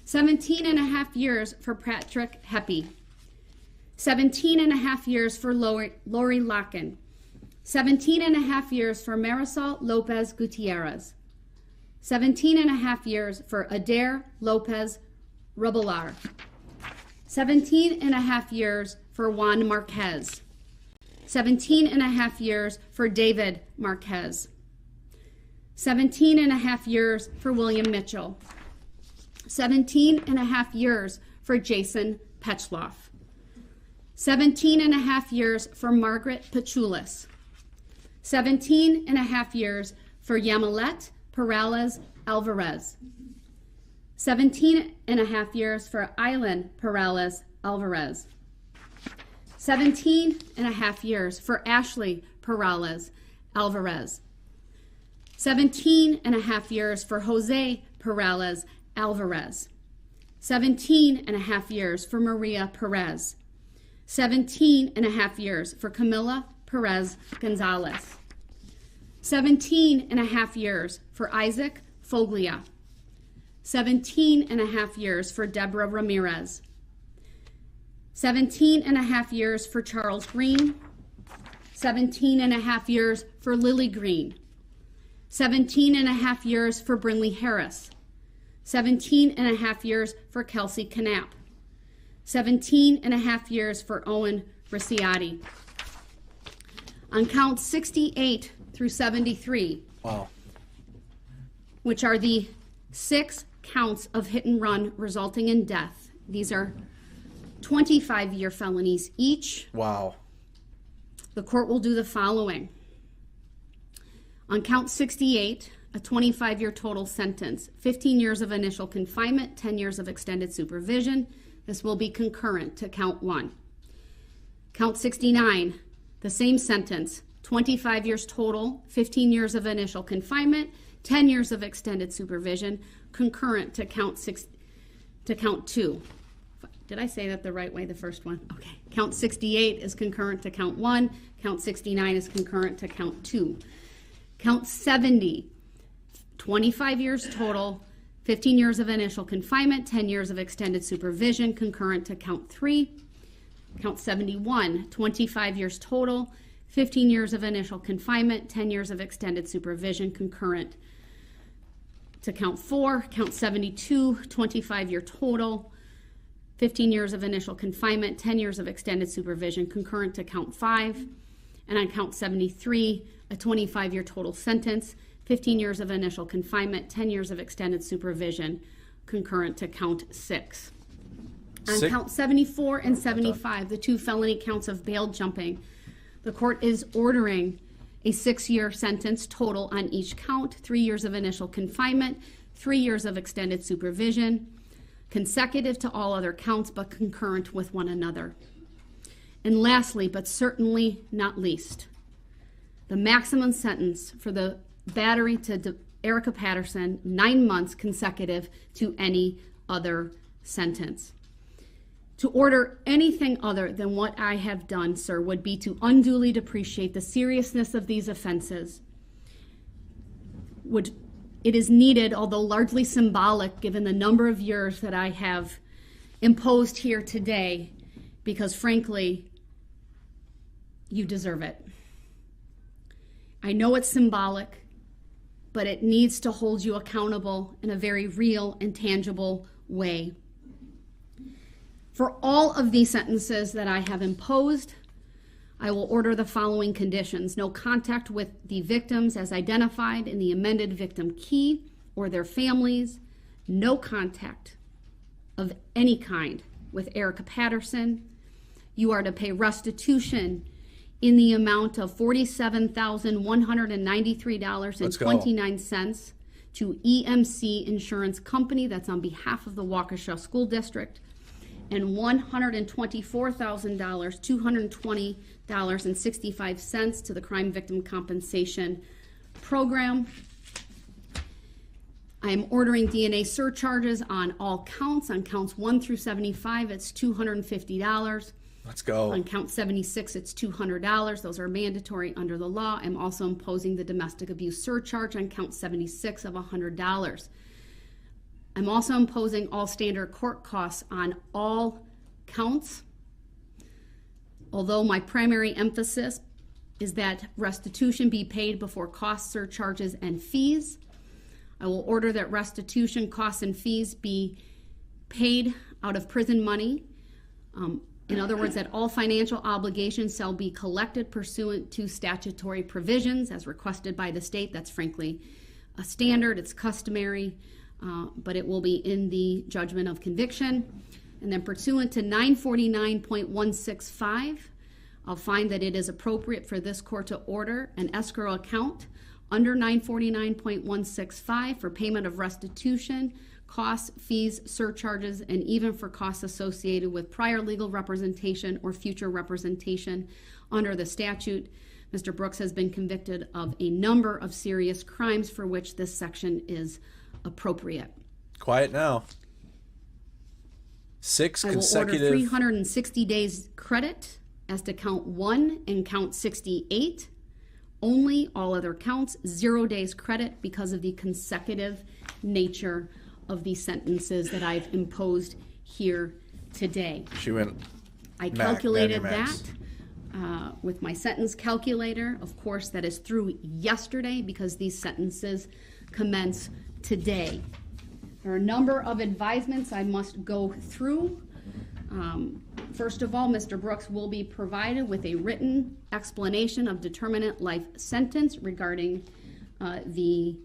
17 and a half years for Patrick Heppy. 17 and a half years for Lori Locken. 17 and a half years for Marisol Lopez Gutierrez. 17 and a half years for Adair Lopez Rubelar. 17 and a half years for Juan Marquez. 17 and a half years for David Marquez. 17 and a half years for William Mitchell. 17 and a half years for Jason Petchloff. 17 and a half years for Margaret Pachulis. 17 and a half years for Yamilet Perales Alvarez. 17 and a half years for Aylan Perales Alvarez. 17 and a half years for Ashley Perales Alvarez. 17 and a half years for Jose Perales Alvarez. 17 and a half years for Maria Perez. 17 and a half years for Camila Perez Gonzalez. 17 and a half years for Isaac Foglia. 17 and a half years for Deborah Ramirez. 17 and a half years for Charles Green. 17 and a half years for Lily Green. 17 and a half years for Brinley Harris. 17 and a half years for Kelsey Knapp. 17 and a half years for Owen Ricciati. On count 68 through 73, Wow. which are the 6 counts of hit and run resulting in death. These are 25-year felonies each. Wow. The court will do the following. On count 68, a 25-year total sentence, 15 years of initial confinement, 10 years of extended supervision. This will be concurrent to count 1. Count 69, the same sentence, 25 years total, 15 years of initial confinement, 10 years of extended supervision, concurrent to count 2. Did I say that the right way, the first one? Okay. Count 68 is concurrent to count 1. Count 69 is concurrent to count 2. Count 70, 25 years total, 15 years of initial confinement, 10 years of extended supervision, concurrent to count 3. Count 71, 25 years total, 15 years of initial confinement, 10 years of extended supervision, concurrent to count 4. Count 72, 25-year total, 15 years of initial confinement, 10 years of extended supervision, concurrent to count 5. And on count 73, a 25-year total sentence, 15 years of initial confinement, 10 years of extended supervision, concurrent to count 6. On count 74 and 75, the 2 felony counts of bail jumping, the court is ordering a 6-year sentence total on each count, 3 years of initial confinement, 3 years of extended supervision, consecutive to all other counts but concurrent with one another. And lastly, but certainly not least, the maximum sentence for the battery to Erica Patterson, 9 months consecutive to any other sentence. To order anything other than what I have done, sir, would be to unduly depreciate the seriousness of these offenses. It is needed, although largely symbolic, given the number of years that I have imposed here today, because frankly, you deserve it. I know it's symbolic, but it needs to hold you accountable in a very real and tangible way. For all of these sentences that I have imposed, I will order the following conditions: no contact with the victims as identified in the amended victim key or their families, no contact of any kind with Erica Patterson. You are to pay restitution in the amount of $47,193.29 to EMC Insurance Company. That's on behalf of the Waukesha School District. and $124,000, $220.65 to the Crime Victim Compensation Program. I am ordering DNA surcharges on all counts. On counts 1 through 75, it's $250. Let's go. On count 76, it's $200. Those are mandatory under the law. I'm also imposing the domestic abuse surcharge on count 76 of $100. I'm also imposing all standard court costs on all counts. Although my primary emphasis is that restitution be paid before costs, surcharges, and fees, I will order that restitution, costs, and fees be paid out of prison money. In other words, that all financial obligations shall be collected pursuant to statutory provisions as requested by the state. That's frankly a standard, it's customary, but it will be in the judgment of conviction. And then pursuant to 949.165, I'll find that it is appropriate for this court to order an escrow account under 949.165 for payment of restitution, costs, fees, surcharges, and even for costs associated with prior legal representation or future representation under the statute. Mr. Brooks has been convicted of a number of serious crimes for which this section is appropriate. Quiet now. 6 consecutive. I will order 360 days credit as to count 1 and count 68. Only. All other counts, 0 days credit because of the consecutive nature of the sentences that I've imposed here today. She went. I calculated that with my sentence calculator. Of course, that is through yesterday because these sentences commence today. There are a number of advisements I must go through. First of all, Mr. Brooks will be provided with a written explanation of determinate life sentence regarding the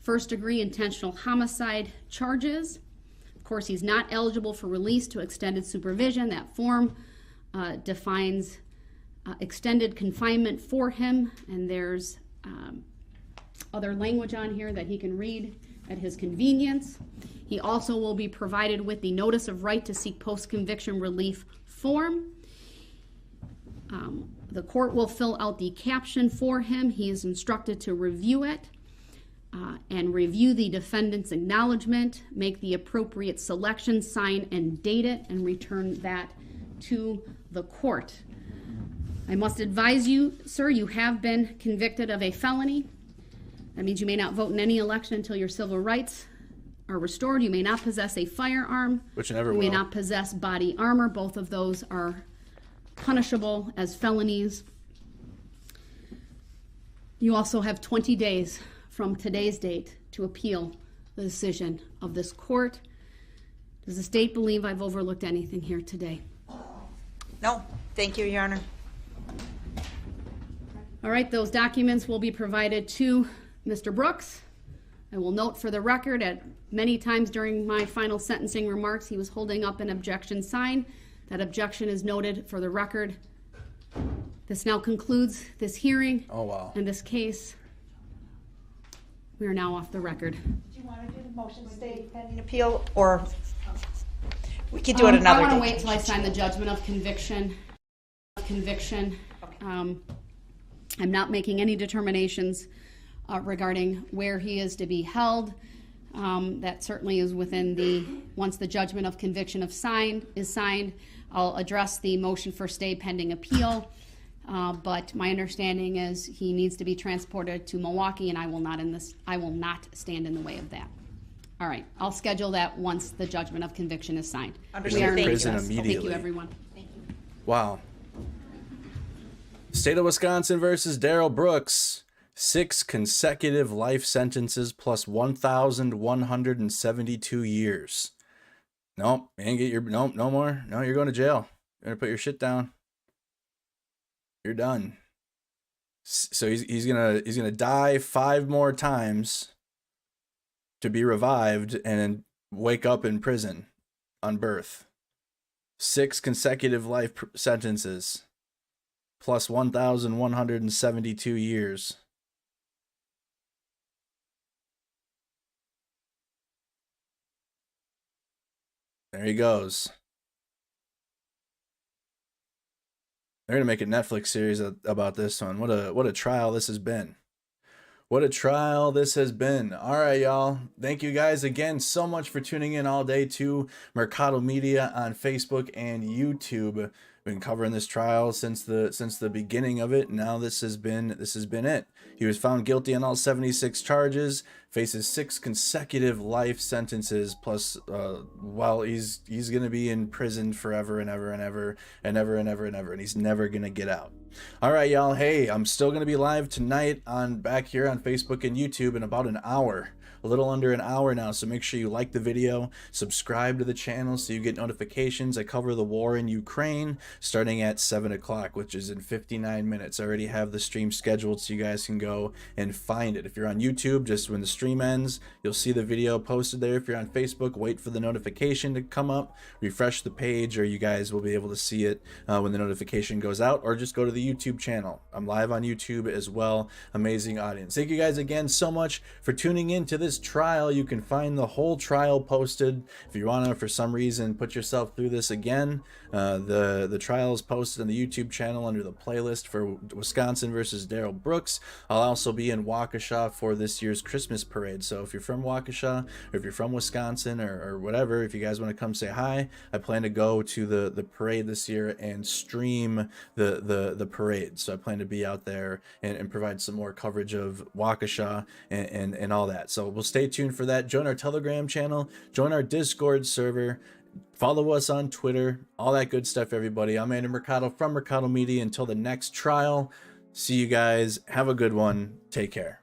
first-degree intentional homicide charges. Of course, he's not eligible for release to extended supervision. That form defines extended confinement for him, and there's other language on here that he can read at his convenience. He also will be provided with the Notice of Right to Seek Post-Conviction Relief form. The court will fill out the caption for him. He is instructed to review it and review the defendant's acknowledgement, make the appropriate selection, sign and date it, and return that to the court. I must advise you, sir, you have been convicted of a felony. That means you may not vote in any election until your civil rights are restored. You may not possess a firearm. Which you never You may will. not possess body armor. Both of those are punishable as felonies. You also have 20 days from today's date to appeal the decision of this court. Does the state believe I've overlooked anything here today? No, thank you, Your Honor. All right, those documents will be provided to Mr. Brooks. I will note for the record at many times during my final sentencing remarks, he was holding up an objection sign. That objection is noted for the record. This now concludes this hearing. Oh, wow. In this case, we are now off the record. Do you want to do the motion stay pending appeal, or we could do it another I want day? to wait till I sign the judgment of conviction. I'm not making any determinations regarding where he is to be held. That certainly is within the, once the judgment of conviction is signed, I'll address the motion for stay pending appeal. But my understanding is he needs to be transported to Milwaukee, and I will not stand in the way of that. All right, I'll schedule that once the judgment of conviction is signed. Understood. We are in Prison recess. immediately. Thank you, everyone. Wow. State of Wisconsin versus Darrell Brooks. 6 consecutive life sentences plus 1,172 years. Nope, ain't get your no more. No, you're going to jail. You're gonna put your shit down. You're done. So he's gonna die 5 more times to be revived and then wake up in prison on birth. 6 consecutive life sentences plus 1,172 years. There he goes. They're gonna make a Netflix series about this one. What a trial this has been. What a trial this has been. All right, y'all. Thank you guys again so much for tuning in all day to Mercado Media on Facebook and YouTube. Been covering this trial since the beginning of it. Now this has been it. He was found guilty on all 76 charges, faces 6 consecutive life sentences, plus well, he's gonna be in prison forever and ever and ever and ever and ever and ever, and he's never gonna get out. All right, y'all. Hey, I'm still gonna be live tonight back here on Facebook and YouTube in about an hour. A little under an hour now, so make sure you like the video, subscribe to the channel so you get notifications. I cover the war in Ukraine starting at 7 o'clock, which is in 59 minutes. I already have the stream scheduled so you guys can go and find it. If you're on YouTube, just when the stream ends, you'll see the video posted there. If you're on Facebook, wait for the notification to come up, refresh the page, or you guys will be able to see it when the notification goes out, or just go to the YouTube channel. I'm live on YouTube as well. Amazing audience. Thank you guys again so much for tuning in to this trial. You can find the whole trial posted if you want to, for some reason, put yourself through this again. The trial is posted on the YouTube channel under the playlist for Wisconsin versus Darrell Brooks. I'll also be in Waukesha for this year's Christmas parade, so if you're from Waukesha, or if you're from Wisconsin, or whatever, if you guys want to come say hi, I plan to go to the parade this year and stream the parade. So I plan to be out there and provide some more coverage of Waukesha and all that. So we'll stay tuned for that. Join our Telegram channel, join our Discord server, follow us on Twitter, all that good stuff, everybody. I'm Andy Mercado from Mercado Media. Until the next trial, see you guys. Have a good one. Take care.